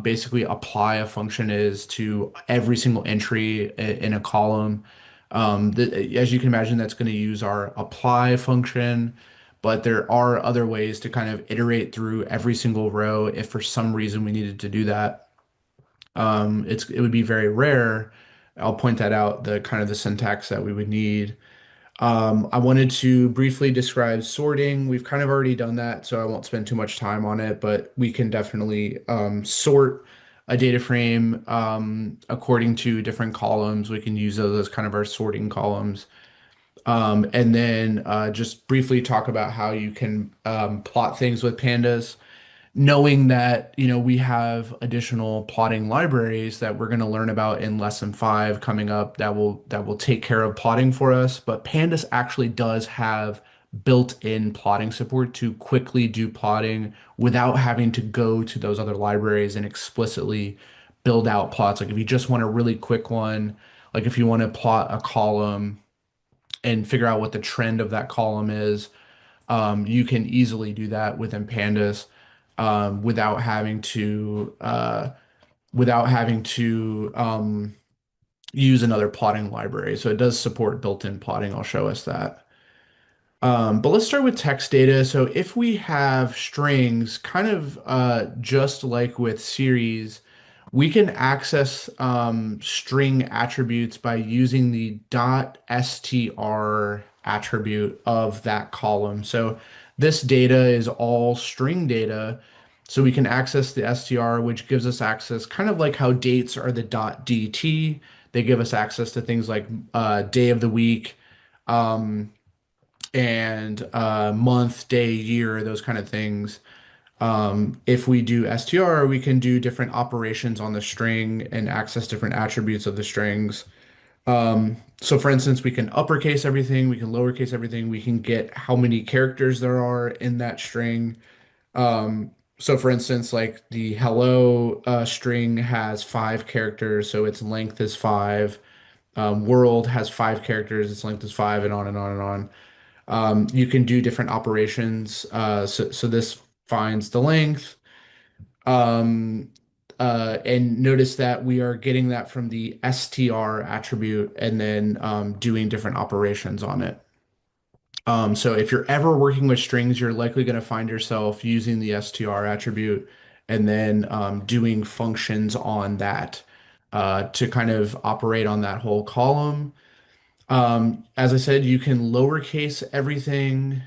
basically apply a function is to every single entry in a column. As you can imagine, that's going to use our apply function, but there are other ways to kind of iterate through every single row if for some reason we needed to do that. It would be very rare. I'll point that out, the kind of the syntax that we would need. I wanted to briefly describe sorting. We've kind of already done that, so I won't spend too much time on it, but we can definitely sort a data frame according to different columns. We can use those as kind of our sorting columns. And then just briefly talk about how you can plot things with pandas, knowing that, we have additional plotting libraries that we're going to learn about in lesson 5 coming up that will take care of plotting for us. But Pandas actually does have built-in plotting support to quickly do plotting without having to go to those other libraries and explicitly build out plots. Like if you just want a really quick one, like if you want to plot a column and figure out what the trend of that column is, you can easily do that within Pandas without having to use another plotting library. So it does support built-in plotting. I'll show us that. But let's start with text data. So if we have strings, kind of just like with series, we can access string attributes by using the .str attribute of that column. So this data is all string data. So we can access the str, which gives us access, kind of like how dates are the .dt. They give us access to things like day of the week. And month, day, year, those kind of things. If we do str, we can do different operations on the string and access different attributes of the strings. So for instance, we can uppercase everything, we can lowercase everything, we can get how many characters there are in that string. So for instance, like the hello string has 5 characters, so its length is 5. World has 5 characters, its length is 5, and on and on and on. You can do different operations. So this finds the length. Um, and notice that we are getting that from the str attribute and then doing different operations on it. So if you're ever working with strings, you're likely going to find yourself using the str attribute and then doing functions on that to kind of operate on that whole column. As I said, you can lowercase everything.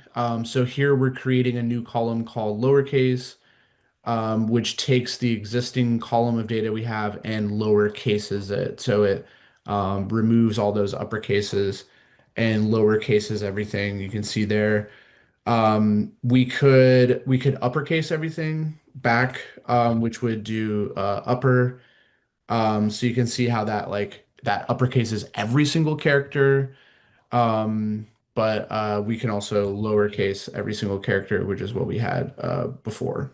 So here we're creating a new column called lowercase, which takes the existing column of data we have and lower cases it. So it removes all those uppercases and lower cases everything. You can see there. We could uppercase everything back, which would do upper. So you can see how that like that uppercases every single character. Um, but we can also lowercase every single character, which is what we had before.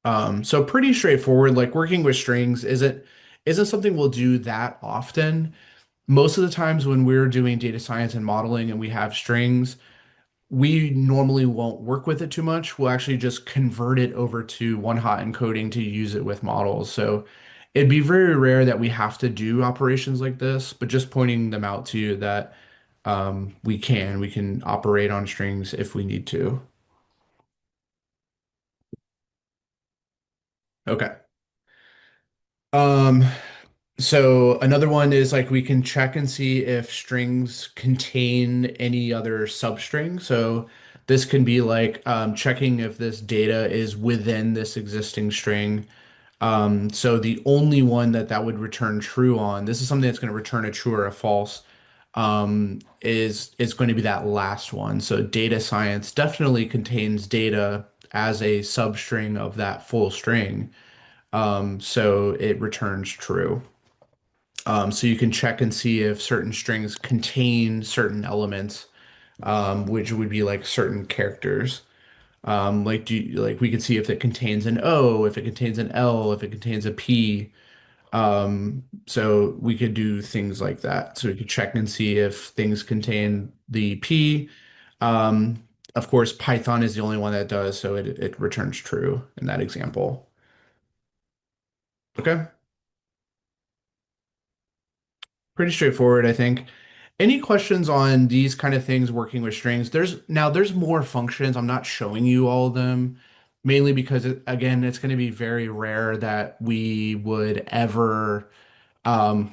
So pretty straightforward. Like working with strings isn't something we'll do that often. Most of the times when we're doing data science and modeling and we have strings, we normally won't work with it too much. We'll actually just convert it over to one-hot encoding to use it with models. So it'd be very rare that we have to do operations like this, but just pointing them out to you that we can operate on strings if we need to. Okay. Um, So another one is like we can check and see if strings contain any other substring. So this can be like checking if this data is within this existing string. So the only one that would return true on, this is something that's going to return a true or a false, is going to be that last one. So data science definitely contains data as a substring of that full string. So it returns true. So you can check and see if certain strings contain certain elements, which would be like certain characters. Like we could see if it contains an O, if it contains an L, if it contains a P. So we could do things like that. So we could check and see if things contain the P. Of course, Python is the only one that does, so it returns true in that example. Okay. Pretty straightforward, I think. Any questions on these kind of things working with strings? There's more functions. I'm not showing you all of them, mainly because again, it's going to be very rare that we would ever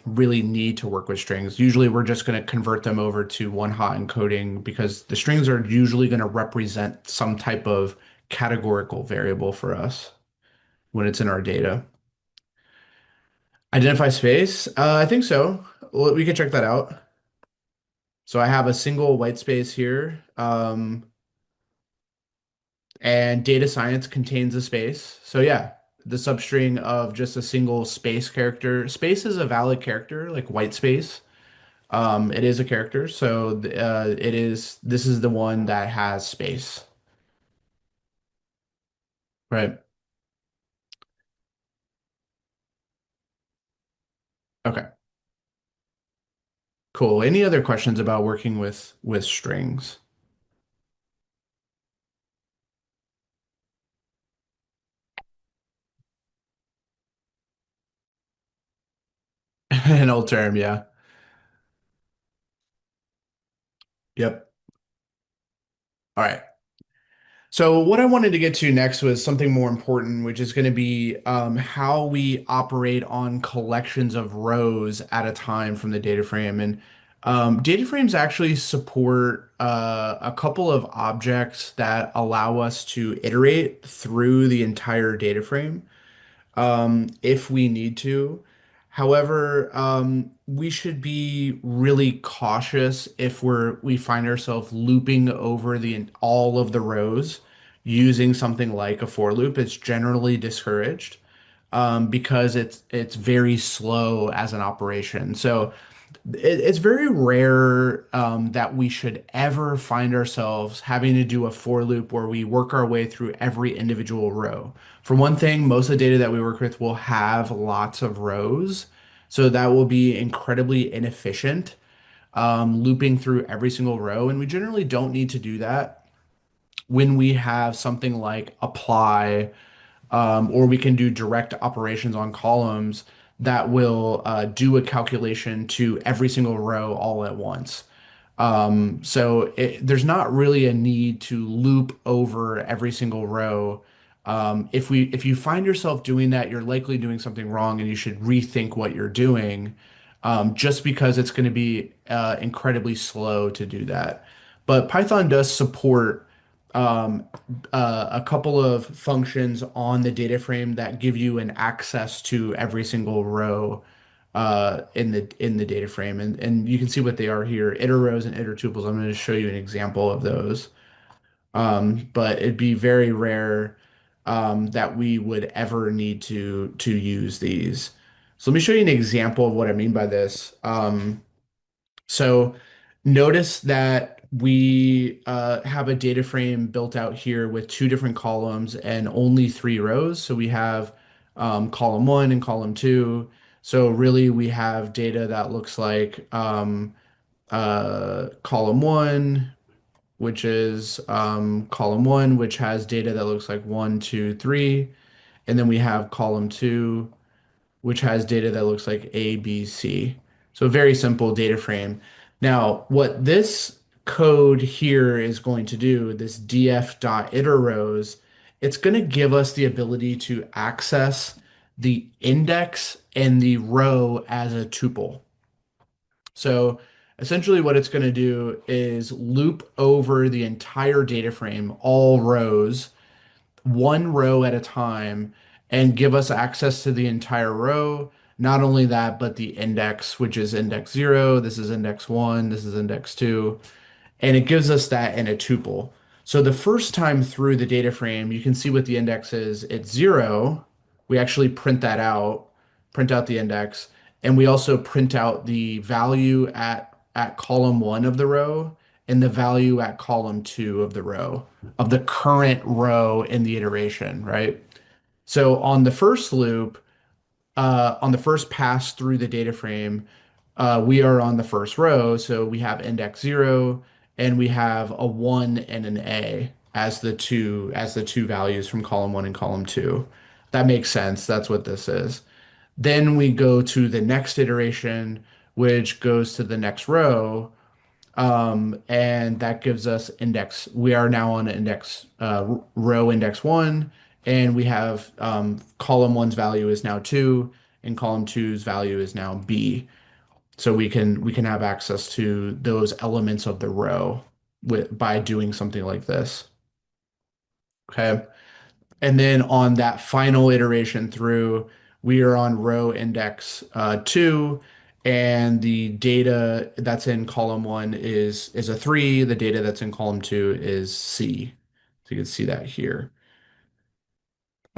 really need to work with strings. Usually, we're just going to convert them over to one-hot encoding because the strings are usually going to represent some type of categorical variable for us when it's in our data. Identify space? I think so. Well, we can check that out. So I have a single white space here, and data science contains a space. So yeah, the substring of just a single space character. Space is a valid character, like white space. It is a character, so it is. This is the one that has space, right? Okay, cool. Any other questions about working with strings? An old term, yeah. Yep. All right. So what I wanted to get to next was something more important, which is going to be how we operate on collections of rows at a time from the data frame. And data frames actually support a couple of objects that allow us to iterate through the entire data frame if we need to. However, we should be really cautious if we find ourselves looping over the all of the rows using something like a for loop. It's generally discouraged because it's very slow as an operation. So it's very rare that we should ever find ourselves having to do a for loop where we work our way through every individual row. For one thing, most of the data that we work with will have lots of rows, so that will be incredibly inefficient, looping through every single row. And we generally don't need to do that when we have something like apply, or we can do direct operations on columns that will do a calculation to every single row all at once. There's not really a need to loop over every single row. If you find yourself doing that, you're likely doing something wrong, and you should rethink what you're doing, just because it's going to be incredibly slow to do that. But Python does support um, a couple of functions on the data frame that give you an access to every single row in the data frame, and you can see what they are here: iter rows and iter tuples. I'm going to show you an example of those. But it'd be very rare that we would ever need to use these. So let me show you an example of what I mean by this. So notice that we have a data frame built out here with two different columns and only three rows. So we have column one and column two. So really we have data that looks like column one, which is column one, which has data that looks like one, two, three. And then we have column two, which has data that looks like A, B, C. So very simple data frame. Now, what this code here is going to do, this df.iterRows, it's going to give us the ability to access the index and the row as a tuple. So essentially what it's going to do is loop over the entire data frame, all rows, one row at a time, and give us access to the entire row. Not only that, but the index, which is index 0, this is index 1, this is index 2, and it gives us that in a tuple. So the first time through the data frame, you can see what the index is. It's 0. We actually print that out, print out the index, and we also print out the value at column 1 of the row and the value at column 2 of the row, of the current row in the iteration, right? So on the first loop, on the first pass through the data frame, we are on the first row. So we have index 0 and we have a 1 and an A as the two values from column 1 and column 2. That makes sense. That's what this is. Then we go to the next iteration, which goes to the next row. And that gives us index. We are now on index row index 1, and we have column one's value is now 2, and column two's value is now B. So we can have access to those elements of the row by doing something like this. Okay. And then on that final iteration through, we are on row index 2, and the data that's in column 1 is a 3. The data that's in column 2 is C. So you can see that here.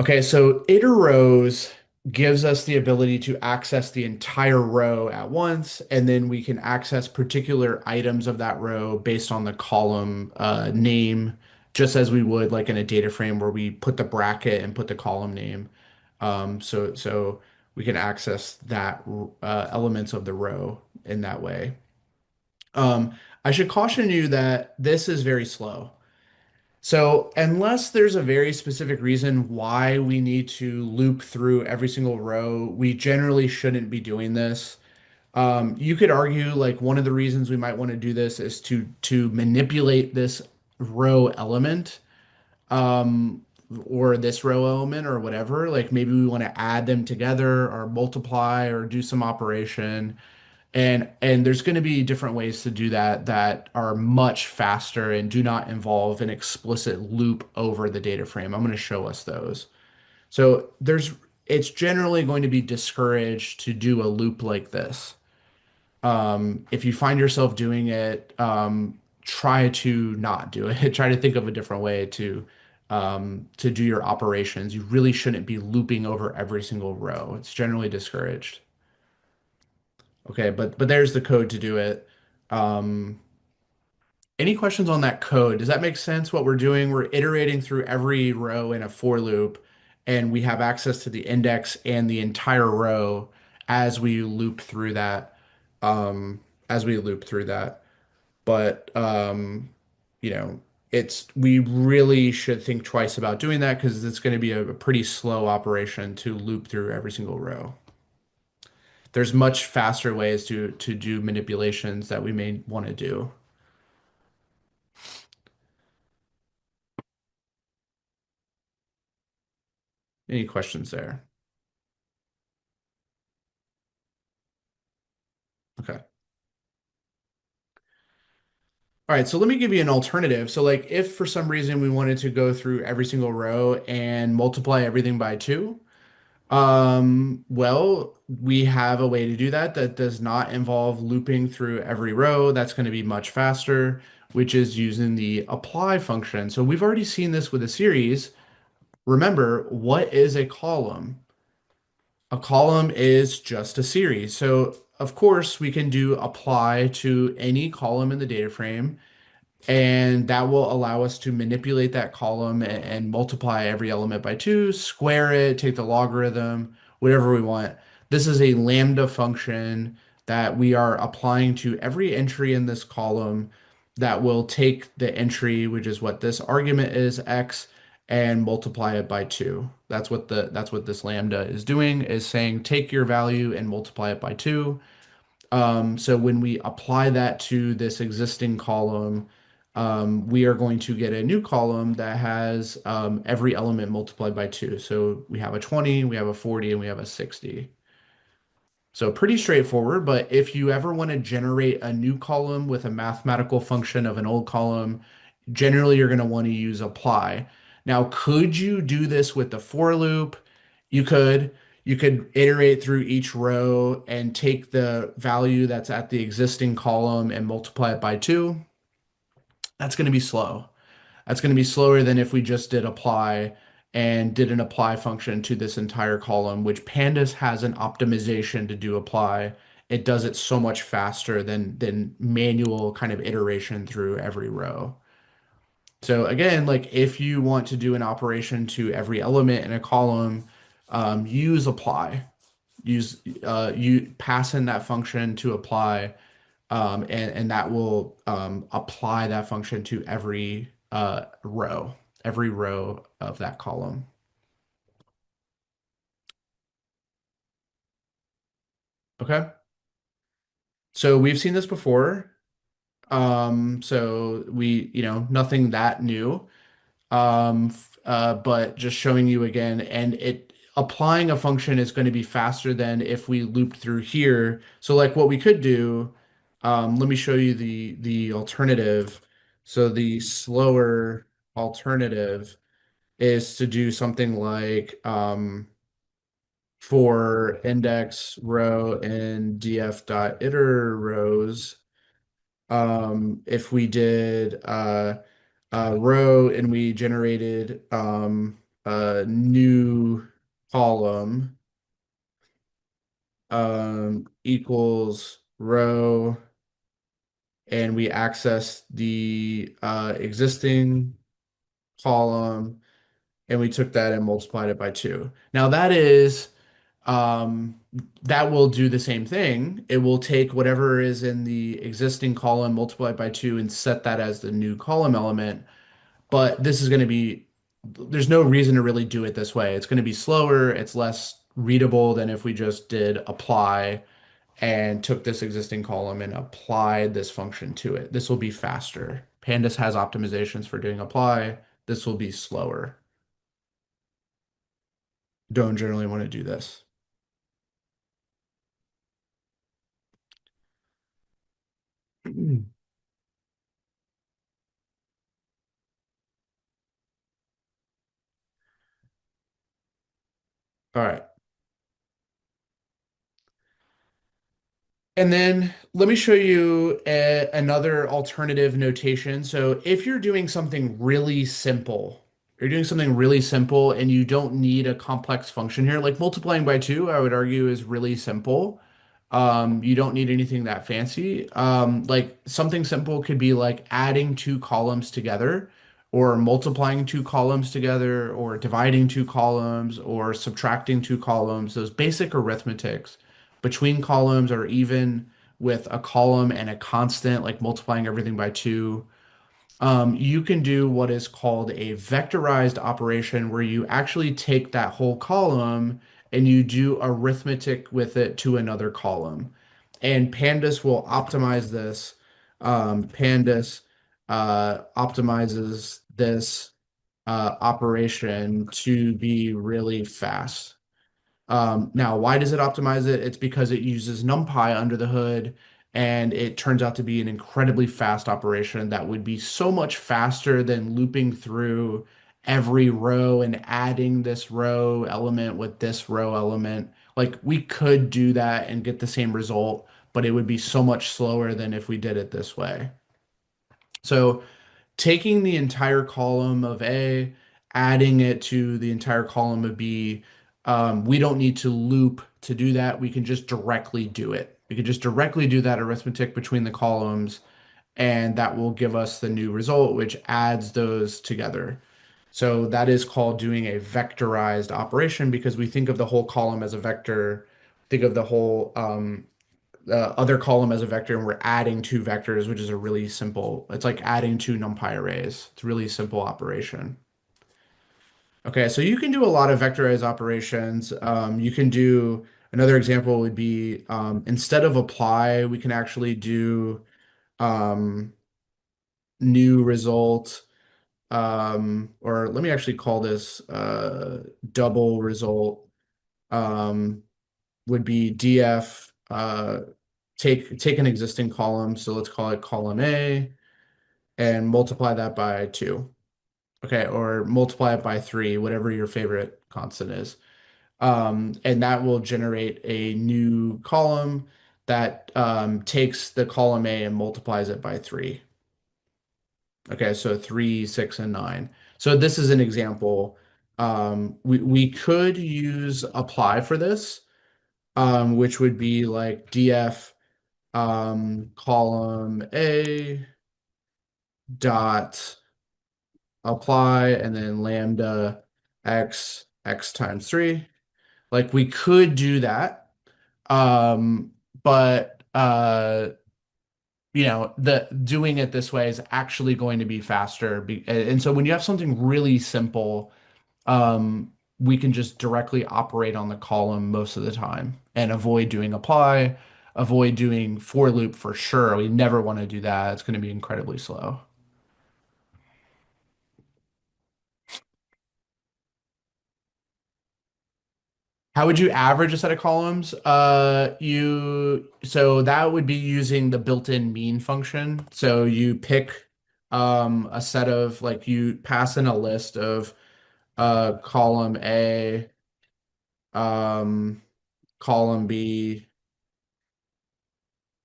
Okay, so iterRows gives us the ability to access the entire row at once, and then we can access particular items of that row based on the column name, just as we would like in a data frame where we put the bracket and put the column name. So we can access that elements of the row in that way. I should caution you that this is very slow. So, unless there's a very specific reason why we need to loop through every single row, we generally shouldn't be doing this. You could argue like one of the reasons we might want to do this is to manipulate this row element, um, or this row element or whatever. Like maybe we want to add them together or multiply or do some operation. And there's going to be different ways to do that that are much faster and do not involve an explicit loop over the data frame. I'm going to show us those. So it's generally going to be discouraged to do a loop like this. If you find yourself doing it, try to not do it. Try to think of a different way to do your operations. You really shouldn't be looping over every single row. It's generally discouraged. Okay, but there's the code to do it. Um, any questions on that code? Does that make sense what we're doing? We're iterating through every row in a for loop, and we have access to the index and the entire row as we loop through that. As we loop through that. But you know, we really should think twice about doing that because it's going to be a pretty slow operation to loop through every single row. There's much faster ways to do manipulations that we may want to do. Any questions there? Okay. All right, so let me give you an alternative. So like if for some reason we wanted to go through every single row and multiply everything by 2, well, we have a way to do that that does not involve looping through every row. That's going to be much faster, which is using the apply function. So we've already seen this with a series. Remember, what is a column? A column is just a series. So of course we can do apply to any column in the data frame, and that will allow us to manipulate that column and multiply every element by 2, square it, take the logarithm, whatever we want. This is a lambda function that we are applying to every entry in this column that will take the entry, which is what this argument is, x, and multiply it by 2. That's what this lambda is doing, is saying take your value and multiply it by 2. So when we apply that to this existing column, we are going to get a new column that has every element multiplied by 2. So we have a 20, we have a 40, and we have a 60. So pretty straightforward, but if you ever want to generate a new column with a mathematical function of an old column, generally you're going to want to use apply. Now, could you do this with the for loop? You could. You could iterate through each row and take the value that's at the existing column and multiply it by 2. That's going to be slow. That's going to be slower than if we just did apply and did an apply function to this entire column, which Pandas has an optimization to do apply. It does it so much faster than manual kind of iteration through every row. So again, like if you want to do an operation to every element in a column, use apply. You pass in that function to apply, and that will apply that function to every row of that column. Okay. So we've seen this before. So nothing that new. But just showing you again, and it applying a function is going to be faster than if we looped through here. So like what we could do, let me show you the alternative. So the slower alternative is to do something like for index row and df.iter rows, if we did row and we generated a new column equals row, and we access the existing column, and we took that and multiplied it by 2. Now that will do the same thing. It will take whatever is in the existing column, multiply it by 2, and set that as the new column element. But this is going to be, there's no reason to really do it this way. It's going to be slower. It's less readable than if we just did apply and took this existing column and applied this function to it. This will be faster. Pandas has optimizations for doing apply. This will be slower. Don't generally want to do this. All right. And then let me show you another alternative notation. So if you're doing something really simple, and you don't need a complex function here, like multiplying by 2, I would argue is really simple. You don't need anything that fancy. Like something simple could be like adding 2 columns together, or multiplying 2 columns together, or dividing 2 columns, or subtracting 2 columns. Those basic arithmetics between columns, or even with a column and a constant, like multiplying everything by 2. You can do what is called a vectorized operation, where you actually take that whole column and you do arithmetic with it to another column. And Pandas will optimize this. Pandas optimizes this operation to be really fast. Now, why does it optimize it? It's because it uses NumPy under the hood, and it turns out to be an incredibly fast operation that would be so much faster than looping through every row and adding this row element with this row element. Like we could do that and get the same result, but it would be so much slower than if we did it this way. So taking the entire column of A, adding it to the entire column of B, we don't need to loop to do that. We can just directly do it. We can just directly do that arithmetic between the columns, and that will give us the new result, which adds those together. So that is called doing a vectorized operation because we think of the whole column as a vector, think of the whole other column as a vector, and we're adding two vectors, which is a really simple, it's like adding two NumPy arrays. It's a really simple operation. Okay, so you can do a lot of vectorized operations. You can do, another example would be instead of apply, we can actually do um, new result, or let me actually call this double result, would be df, take an existing column, so let's call it column A, and multiply that by 2. Okay, or multiply it by 3, whatever your favorite constant is. And that will generate a new column that takes the column A and multiplies it by 3. Okay, so 3, 6, and 9. So this is an example. We could use apply for this, which would be like df column A dot apply, and then lambda x times 3. Like we could do that. But the doing it this way is actually going to be faster. And so when you have something really simple, we can just directly operate on the column most of the time and avoid doing apply, avoid doing for loop for sure. We never want to do that. It's going to be incredibly slow. How would you average a set of columns? So that would be using the built-in mean function. So you pick a set of, like, you pass in a list of column A, um column B,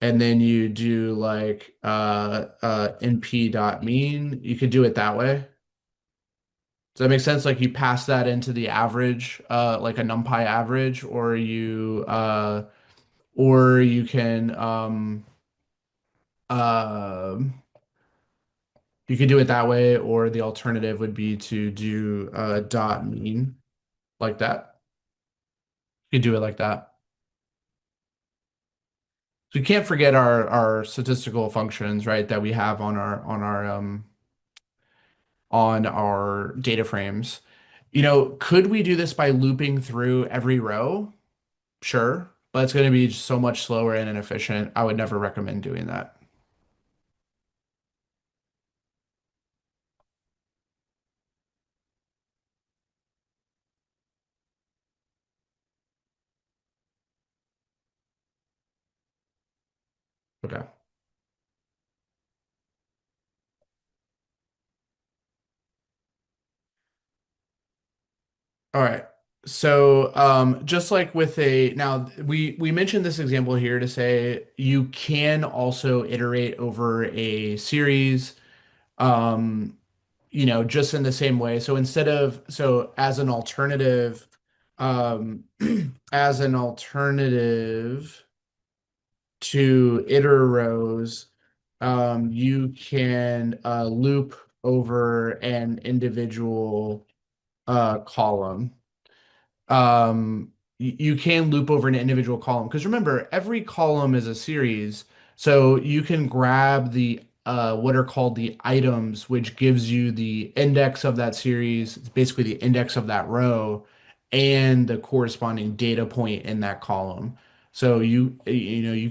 and then you do like np dot mean. You could do it that way. Does that make sense? Like you pass that into the average, like a NumPy average, or you can you could do it that way, or the alternative would be to do dot mean like that. You could do it like that. So we can't forget our statistical functions, right, that we have on our data frames. Could we do this by looping through every row? Sure, but it's going to be so much slower and inefficient. I would never recommend doing that. Okay. All right. So, just like with now we mentioned this example here to say you can also iterate over a series, um, just in the same way. So as an alternative, um, as an alternative to iter rows, you can loop over an individual column. You can loop over an individual column because remember, every column is a series. So you can grab the what are called the items, which gives you the index of that series. It's basically the index of that row and the corresponding data point in that column. So you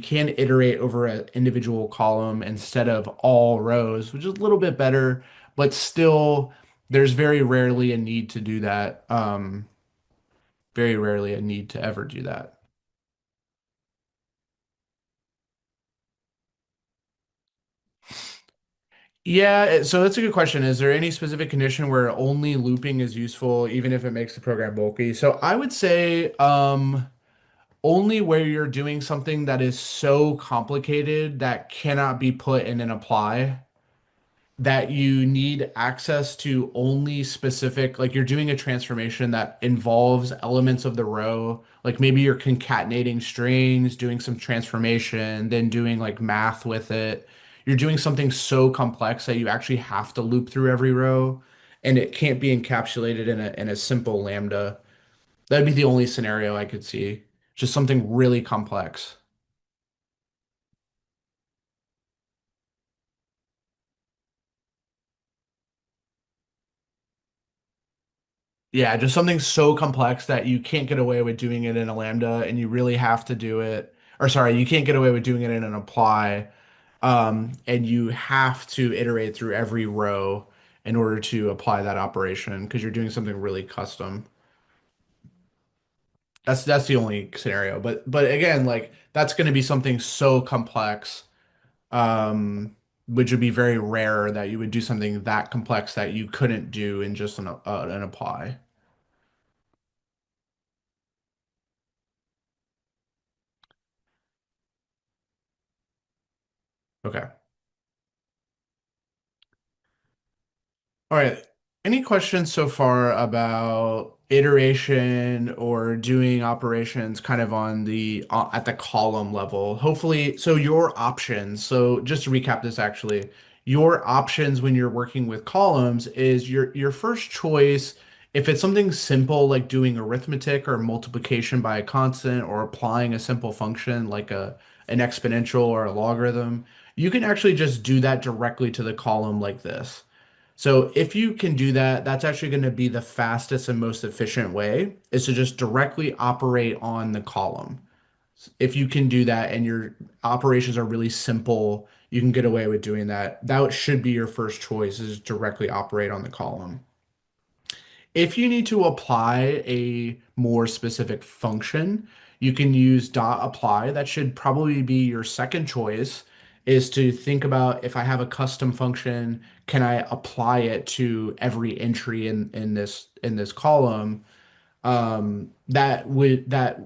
can iterate over an individual column instead of all rows, which is a little bit better, but still there's very rarely a need to do that. Very rarely a need to ever do that. Yeah, so that's a good question. Is there any specific condition where only looping is useful, even if it makes the program bulky? So I would say only where you're doing something that is so complicated that cannot be put in an apply. that you need access to only specific, like you're doing a transformation that involves elements of the row, like maybe you're concatenating strings, doing some transformation, then doing like math with it. You're doing something so complex that you actually have to loop through every row, and it can't be encapsulated in a simple lambda. That'd be the only scenario I could see. Just something really complex. Yeah, just something so complex that you can't get away with doing it in a lambda and you really have to do it. Or sorry, you can't get away with doing it in an apply. And you have to iterate through every row in order to apply that operation because you're doing something really custom. That's the only scenario. But again, like that's going to be something so complex, which would be very rare that you would do something that complex that you couldn't do in just an apply. Okay. All right. Any questions so far about iteration or doing operations kind of on the at the column level? Hopefully, so your options. So just to recap this actually, your options when you're working with columns is your first choice. If it's something simple like doing arithmetic or multiplication by a constant or applying a simple function like an exponential or a logarithm, you can actually just do that directly to the column like this. So if you can do that, that's actually going to be the fastest and most efficient way is to just directly operate on the column. If you can do that and your operations are really simple, you can get away with doing that. That should be your first choice is directly operate on the column. If you need to apply a more specific function, you can use dot apply. That should probably be your second choice, is to think about if I have a custom function, can I apply it to every entry in this column? That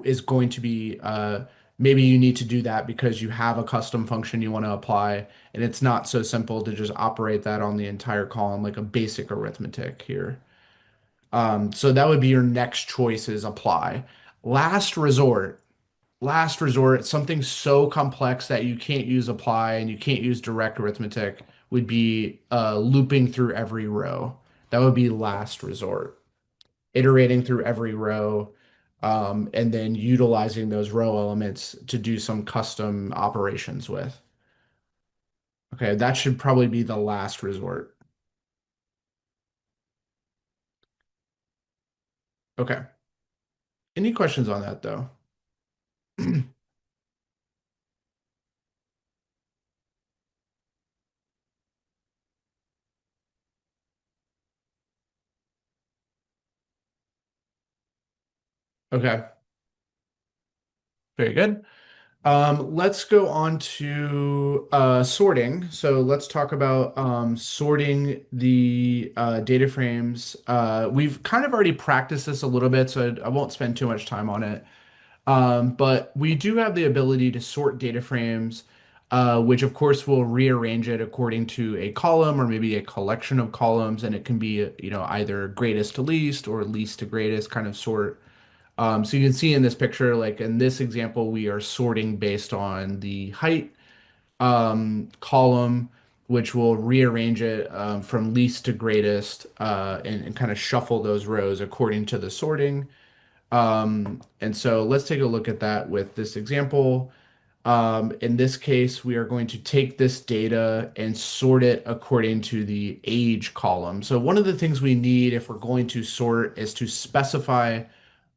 is going to be maybe you need to do that because you have a custom function you want to apply, and it's not so simple to just operate that on the entire column like a basic arithmetic here. So that would be your next choice is apply. Last resort, last resort, something so complex that you can't use apply and you can't use direct arithmetic would be looping through every row. That would be last resort. Iterating through every row, and then utilizing those row elements to do some custom operations with. Okay, that should probably be the last resort. Okay. Any questions on that though? Okay, very good. Let's go on to sorting. So let's talk about sorting the data frames. We've kind of already practiced this a little bit, so I won't spend too much time on it. But we do have the ability to sort data frames, which of course will rearrange it according to a column or maybe a collection of columns, and it can be, either greatest to least or least to greatest kind of sort. So you can see in this picture, like in this example, we are sorting based on the height column, which will rearrange it from least to greatest and kind of shuffle those rows according to the sorting. And so let's take a look at that with this example. In this case, we are going to take this data and sort it according to the age column. So one of the things we need if we're going to sort is to specify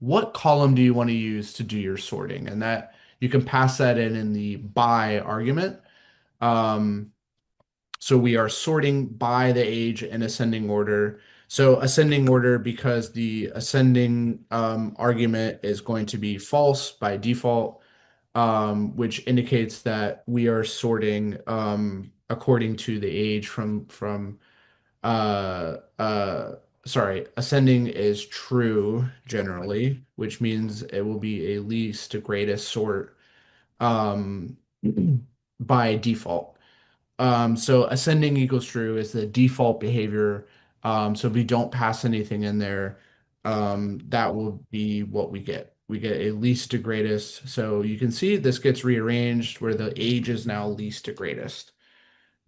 what column do you want to use to do your sorting, and that you can pass that in the by argument. Um, so we are sorting by the age in ascending order. So ascending order because the ascending argument is going to be false by default, which indicates that we are sorting according to the age from uh, uh, sorry, ascending is true generally, which means it will be a least to greatest sort um, by default. So ascending equals true is the default behavior. So if we don't pass anything in there, that will be what we get. We get a least to greatest. So you can see this gets rearranged where the age is now least to greatest.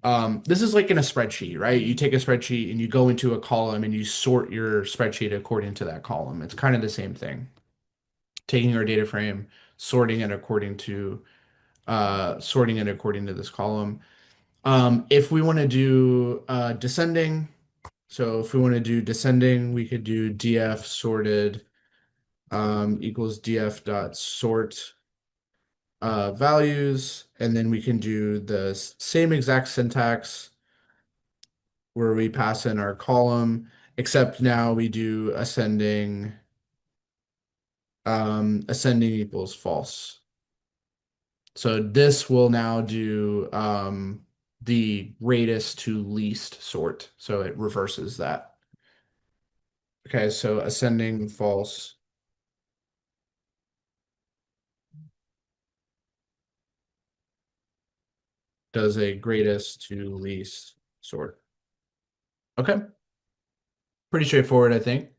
This is like in a spreadsheet, right? You take a spreadsheet and you go into a column and you sort your spreadsheet according to that column. It's kind of the same thing. Taking our data frame, sorting it according to this column. If we want to do descending, so if we want to do descending, we could do df sorted equals df dot sort values, and then we can do the same exact syntax where we pass in our column, except now we do ascending equals false. So this will now do the greatest to least sort. So it reverses that. Okay, so ascending false. Does a greatest to least sort. Okay. Pretty straightforward, I think.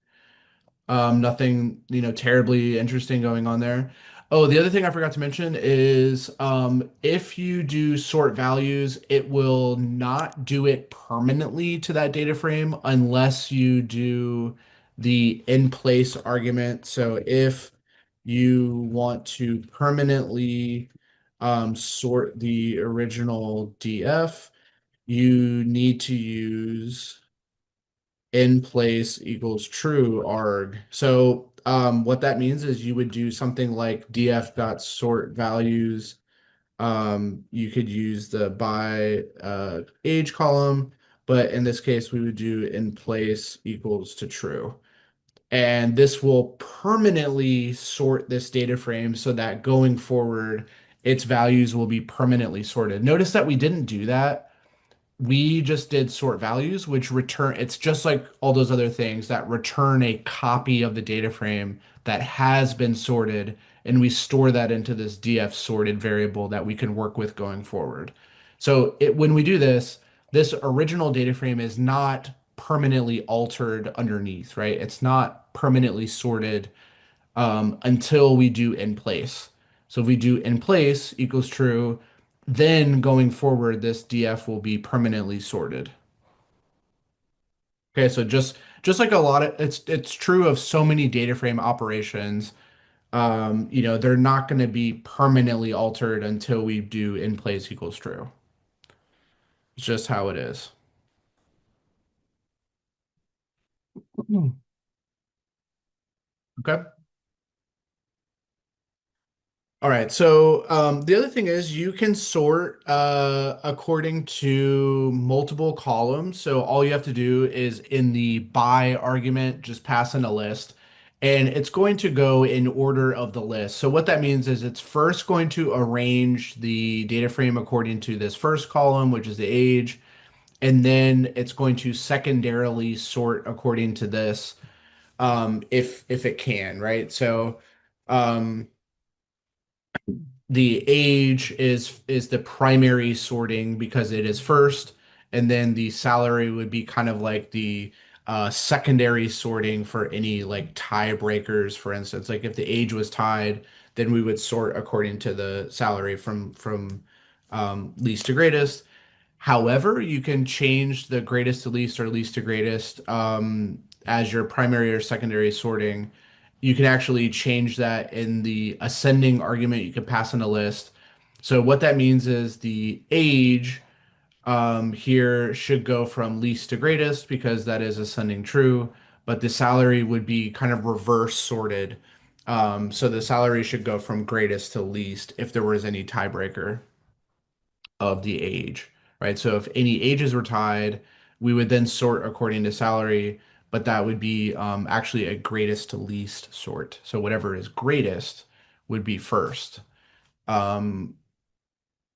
Nothing, terribly interesting going on there. Oh, the other thing I forgot to mention is if you do sort values, it will not do it permanently to that data frame unless you do the in place argument. So if you want to permanently sort the original DF, you need to use in place equals true arg. So what that means is you would do something like df dot sort values. You could use the by age column, but in this case we would do in place equals to true. And this will permanently sort this data frame so that going forward, its values will be permanently sorted. Notice that we didn't do that. We just did sort values, which return, it's just like all those other things that return a copy of the data frame that has been sorted, and we store that into this df sorted variable that we can work with going forward. So when we do this, this original data frame is not permanently altered underneath, right? It's not permanently sorted until we do in place. So if we do in place equals true, then going forward, this DF will be permanently sorted. Okay, so just like a lot of it's true of so many data frame operations. They're not going to be permanently altered until we do in place equals true. It's just how it is. Okay. All right, so the other thing is you can sort according to multiple columns. So all you have to do is in the by argument, just pass in a list, and it's going to go in order of the list. So what that means is it's first going to arrange the data frame according to this first column, which is the age, and then it's going to secondarily sort according to this, if it can, right? So. Um, the age is the primary sorting because it is first, and then the salary would be kind of like the secondary sorting for any like tiebreakers. For instance, like if the age was tied, then we would sort according to the salary from least to greatest. However, you can change the greatest to least or least to greatest as your primary or secondary sorting. You can actually change that in the ascending argument. You can pass in a list. So what that means is the age here should go from least to greatest because that is ascending true, but the salary would be kind of reverse sorted. So the salary should go from greatest to least if there was any tiebreaker of the age, right? So if any ages were tied, we would then sort according to salary, but that would be actually a greatest to least sort. So whatever is greatest would be first. Um,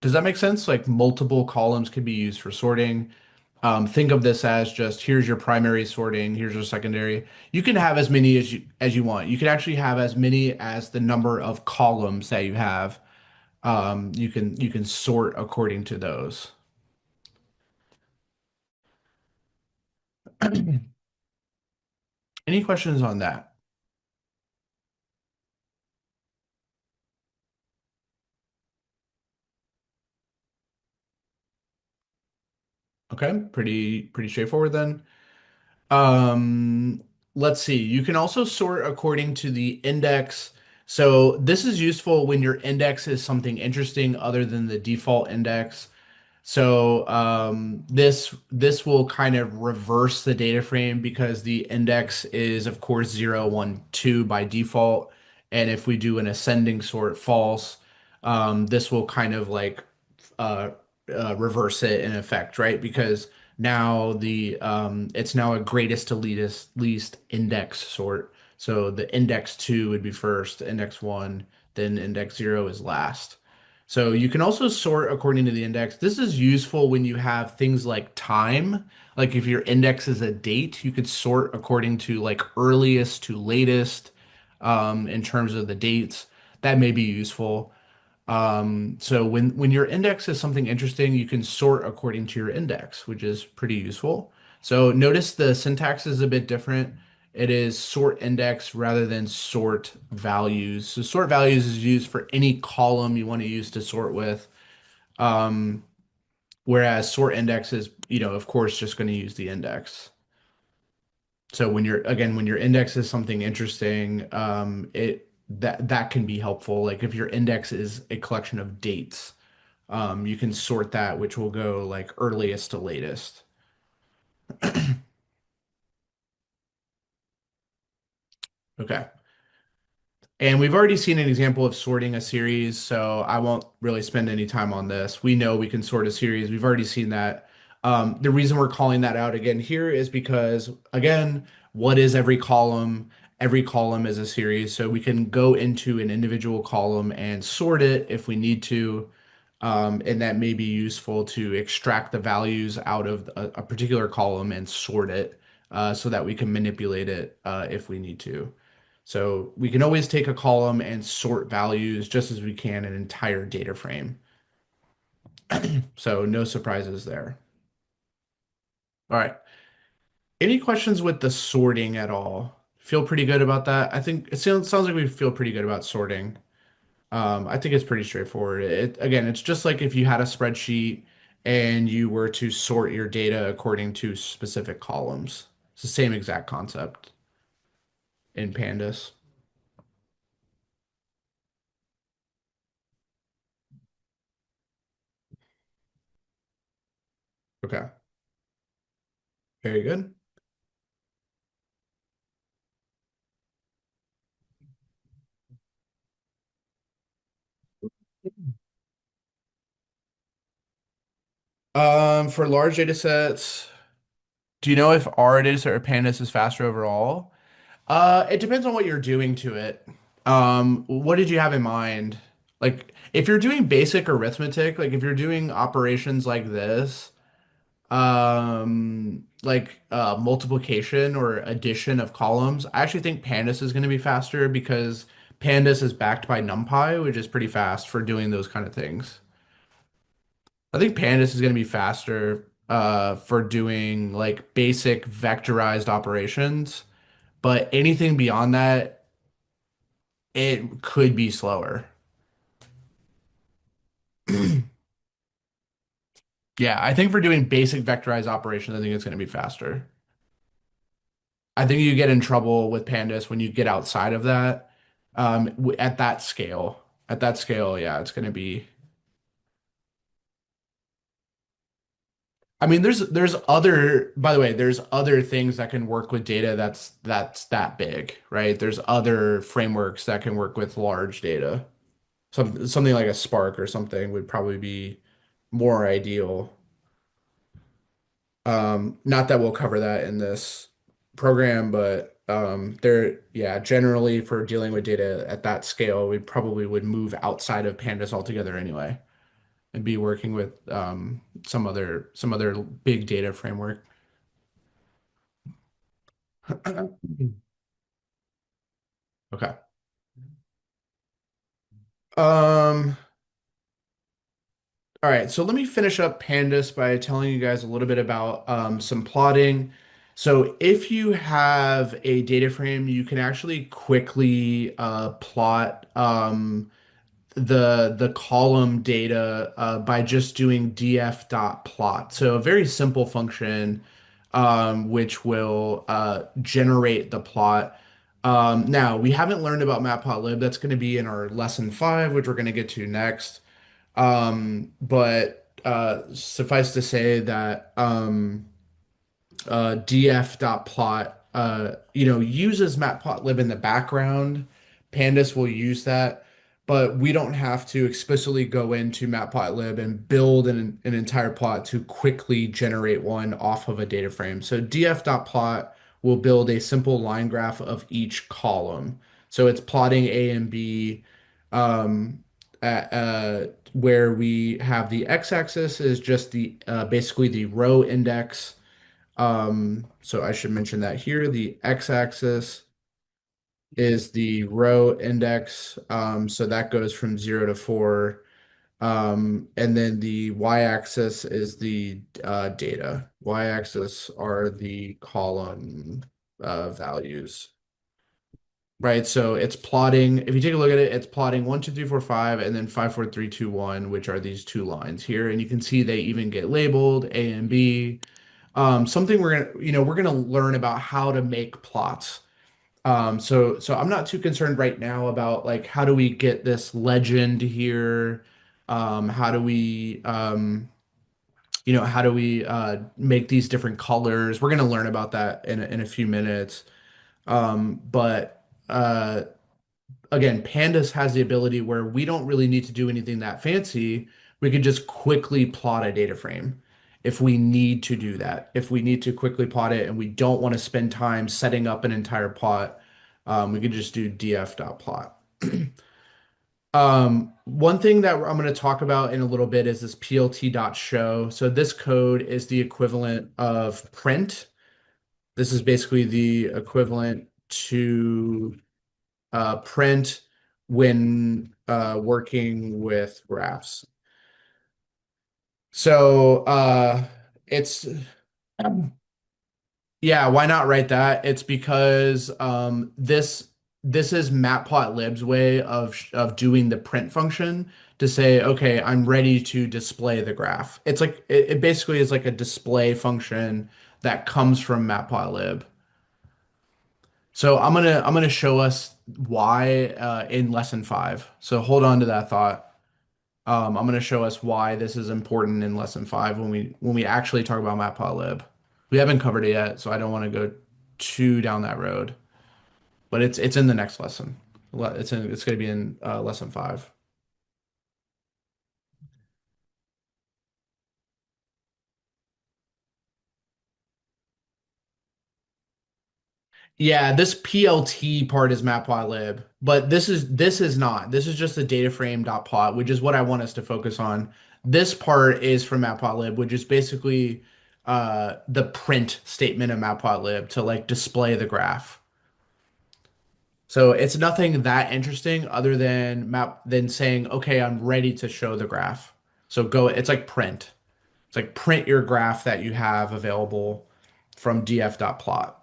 does that make sense? Like multiple columns can be used for sorting. Think of this as just here's your primary sorting, here's your secondary. You can have as many as you want. You can actually have as many as the number of columns that you have. You can sort according to those. Any questions on that? Okay, pretty straightforward then. Um, let's see. You can also sort according to the index. So this is useful when your index is something interesting other than the default index. So this will kind of reverse the data frame because the index is of course 0, 1, 2 by default. And if we do an ascending sort false, this will kind of like uh, reverse it in effect, right? Because now the it's now a greatest to least index sort. So the index 2 would be first, index 1, then index 0 is last. So you can also sort according to the index. This is useful when you have things like time. Like if your index is a date, you could sort according to like earliest to latest in terms of the dates. That may be useful. So when your index is something interesting, you can sort according to your index, which is pretty useful. So notice the syntax is a bit different. It is sort index rather than sort values. So sort values is used for any column you want to use to sort with. Um, Whereas sort index is, of course, just going to use the index. So when your index is something interesting, it that can be helpful. Like if your index is a collection of dates, you can sort that, which will go like earliest to latest. Okay. And we've already seen an example of sorting a series, so I won't really spend any time on this. We know we can sort a series. We've already seen that. The reason we're calling that out again here is because, again, what is every column? Every column is a series, so we can go into an individual column and sort it if we need to. And that may be useful to extract the values out of a particular column and sort it so that we can manipulate it if we need to. So we can always take a column and sort values just as we can an entire data frame. So no surprises there. All right. Any questions with the sorting at all? Feel pretty good about that? I think it sounds like we feel pretty good about sorting. I think it's pretty straightforward. Again, it's just like if you had a spreadsheet and you were to sort your data according to specific columns. It's the same exact concept in Pandas. Okay, very good. For large data sets, do you know if our data set or Pandas is faster overall? It depends on what you're doing to it. What did you have in mind? Like, if you're doing basic arithmetic, like if you're doing operations like this, like multiplication or addition of columns, I actually think Pandas is going to be faster because Pandas is backed by NumPy, which is pretty fast for doing those kind of things. I think Pandas is going to be faster for doing like basic vectorized operations, but anything beyond that, it could be slower. Yeah, I think for doing basic vectorized operations, I think it's going to be faster. I think you get in trouble with Pandas when you get outside of that. At that scale, yeah, it's going to be. I mean, by the way, there's other things that can work with data that's that big, right? There's other frameworks that can work with large data. Something like a Spark or something would probably be more ideal. Not that we'll cover that in this program, but yeah, generally for dealing with data at that scale, we probably would move outside of Pandas altogether anyway and be working with some other big data framework. Okay. Um, all right, so let me finish up Pandas by telling you guys a little bit about some plotting. So if you have a data frame, you can actually quickly plot the column data by just doing df.plot. So a very simple function which will generate the plot. Now we haven't learned about Matplotlib. That's going to be in our lesson 5, which we're going to get to next. But suffice to say that df.plot uses Matplotlib in the background. Pandas will use that, but we don't have to explicitly go into Matplotlib and build an entire plot to quickly generate one off of a data frame. So df.plot will build a simple line graph of each column. So it's plotting A and B, um, where we have the x-axis is just the basically the row index. So I should mention that here, the x-axis is the row index. So that goes from 0 to 4. And then the y-axis is the data. Y-axis are the column values. Right, so it's plotting. If you take a look at it, it's plotting 1, 2, 3, 4, 5, and then 5, 4, 3, 2, 1, which are these two lines here. And you can see they even get labeled A and B. Something we're gonna learn about how to make plots. So I'm not too concerned right now about like how do we get this legend here? How do we make these different colors? We're gonna learn about that in a few minutes. But again, Pandas has the ability where we don't really need to do anything that fancy. We can just quickly plot a data frame if we need to do that. If we need to quickly plot it and we don't want to spend time setting up an entire plot, we can just do df.plot. One thing that I'm going to talk about in a little bit is this plt.show. So this code is the equivalent of print. This is basically the equivalent to print when working with graphs. So it's yeah, why not write that? It's because this is Matplotlib's way of doing the print function to say, okay, I'm ready to display the graph. It's like it basically is like a display function that comes from Matplotlib. So I'm gonna show us why in lesson 5. So hold on to that thought. I'm gonna show us why this is important in lesson 5 when we actually talk about Matplotlib. We haven't covered it yet, so I don't want to go too down that road. But it's in the next lesson. It's gonna be in lesson 5. Yeah, this PLT part is Matplotlib, but this is not. This is just the dataframe.plot, which is what I want us to focus on. This part is from Matplotlib, which is basically the print statement of Matplotlib to like display the graph. So it's nothing that interesting other than saying, okay, I'm ready to show the graph. So go, it's like print. It's like print your graph that you have available from df.plot.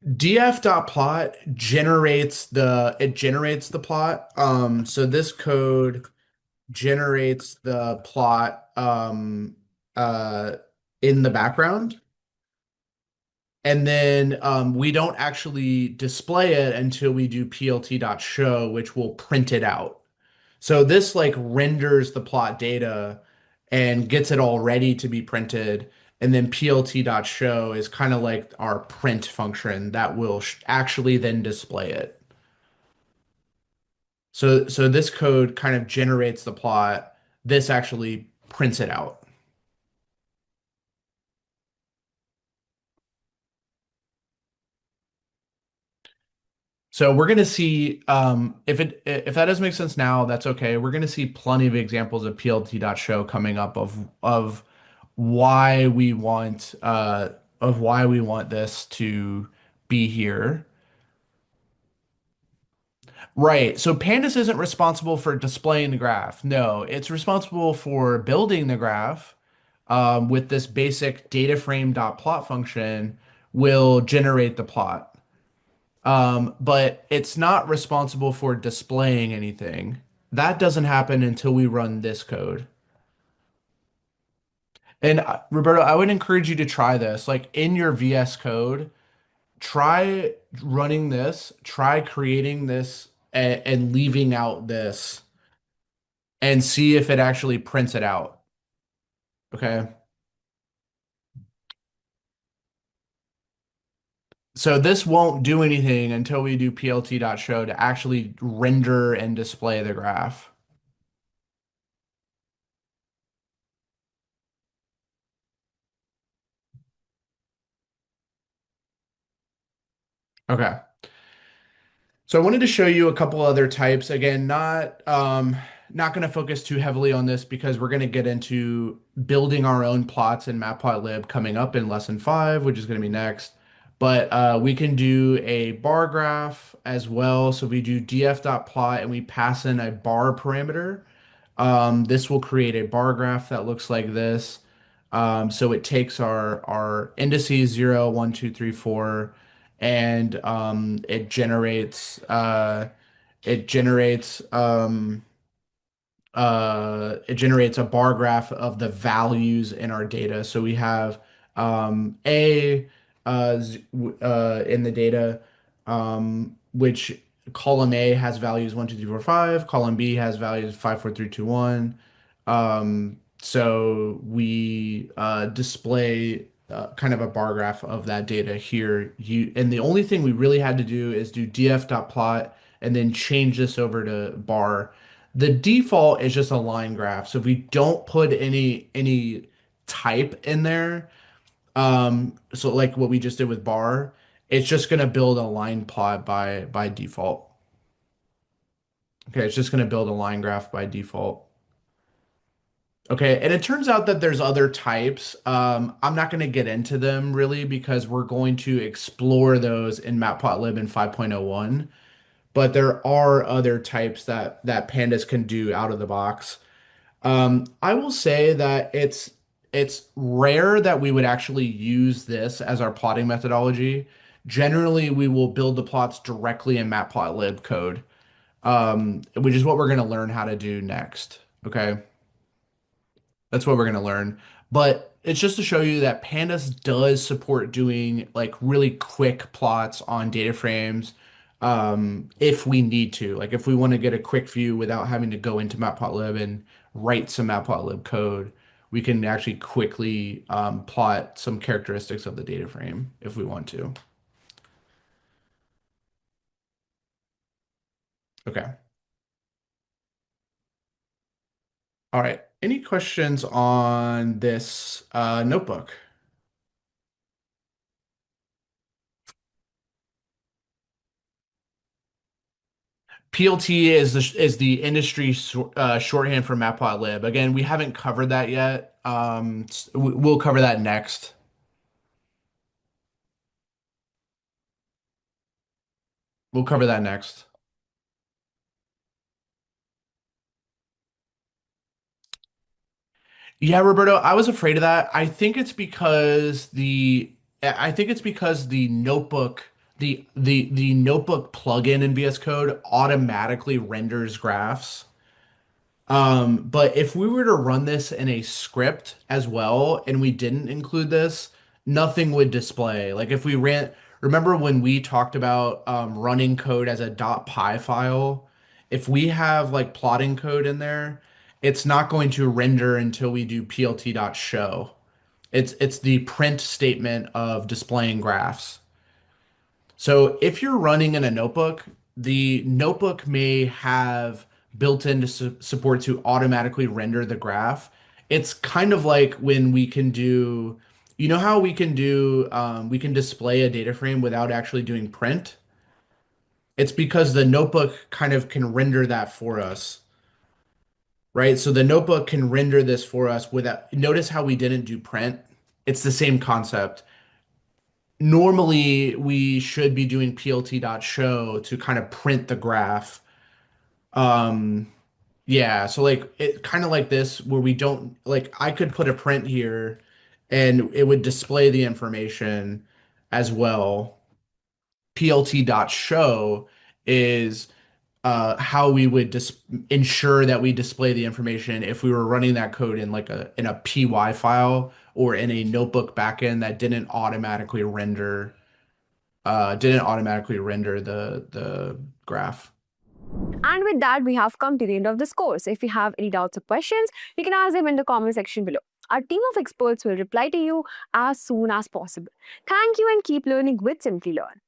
df.plot generates the plot. So this code generates the plot uh in the background. And then we don't actually display it until we do plt.show, which will print it out. So this like renders the plot data and gets it all ready to be printed. And then plt.show is kind of like our print function that will actually then display it. So this code kind of generates the plot. This actually prints it out. So we're going to see if that doesn't make sense now, that's okay. We're going to see plenty of examples of plt.show coming up of why we want this to be here. Right. So Pandas isn't responsible for displaying the graph. No, it's responsible for building the graph with this basic DataFrame.plot function will generate the plot. But it's not responsible for displaying anything. That doesn't happen until we run this code. And Roberto, I would encourage you to try this. Like in your VS Code, try running this, try creating this and leaving out this and see if it actually prints it out. Okay. So this won't do anything until we do plt.show to actually render and display the graph. Okay. So I wanted to show you a couple other types. Again, not going to focus too heavily on this because we're going to get into building our own plots in Matplotlib coming up in lesson 5, which is going to be next. But we can do a bar graph as well. So we do df.plot and we pass in a bar parameter. This will create a bar graph that looks like this. So it takes our indices 0, 1, 2, 3, 4, and it generates it generates a bar graph of the values in our data. So we have A in the data, which column A has values 1, 2, 3, 4, 5. Column B has values 5, 4, 3, 2, 1. So we display kind of a bar graph of that data here. And the only thing we really had to do is do df.plot and then change this over to bar. The default is just a line graph. So if we don't put any type in there, so like what we just did with bar, it's just gonna build a line plot by default. Okay, it's just gonna build a line graph by default. Okay, and it turns out that there's other types. I'm not going to get into them really because we're going to explore those in Matplotlib in 5.01. But there are other types that pandas can do out of the box. I will say that it's rare that we would actually use this as our plotting methodology. Generally, we will build the plots directly in Matplotlib code, which is what we're going to learn how to do next. Okay. That's what we're going to learn. But it's just to show you that Pandas does support doing like really quick plots on data frames if we need to. Like if we want to get a quick view without having to go into Matplotlib and write some Matplotlib code, we can actually quickly plot some characteristics of the data frame if we want to. Okay. All right. Any questions on this notebook? PLT is the industry shorthand for Matplotlib. Again, we haven't covered that yet. We'll cover that next. We'll cover that next. Yeah, Roberto, I was afraid of that. I think it's because the notebook, the notebook plugin in VS Code automatically renders graphs. But if we were to run this in a script as well, and we didn't include this, nothing would display. Like if we remember when we talked about running code as a .py file, if we have like plotting code in there, it's not going to render until we do plt.show. It's the print statement of displaying graphs. So if you're running in a notebook, the notebook may have built-in to support to automatically render the graph. It's kind of like when we can do, you know how we can display a data frame without actually doing print? It's because the notebook kind of can render that for us, right? So the notebook can render this for us without, notice how we didn't do print? It's the same concept. Normally we should be doing plt.show to kind of print the graph. Um, Yeah, so like it kind of like this where we don't like I could put a print here and it would display the information as well. Plt.show is how we would ensure that we display the information if we were running that code in like a py file or in a notebook backend that didn't automatically render the graph. And with that, we have come to the end of this course. If you have any doubts or questions, you can ask them in the comment section below. Our team of experts will reply to you as soon as possible. Thank you and keep learning with Simplilearn.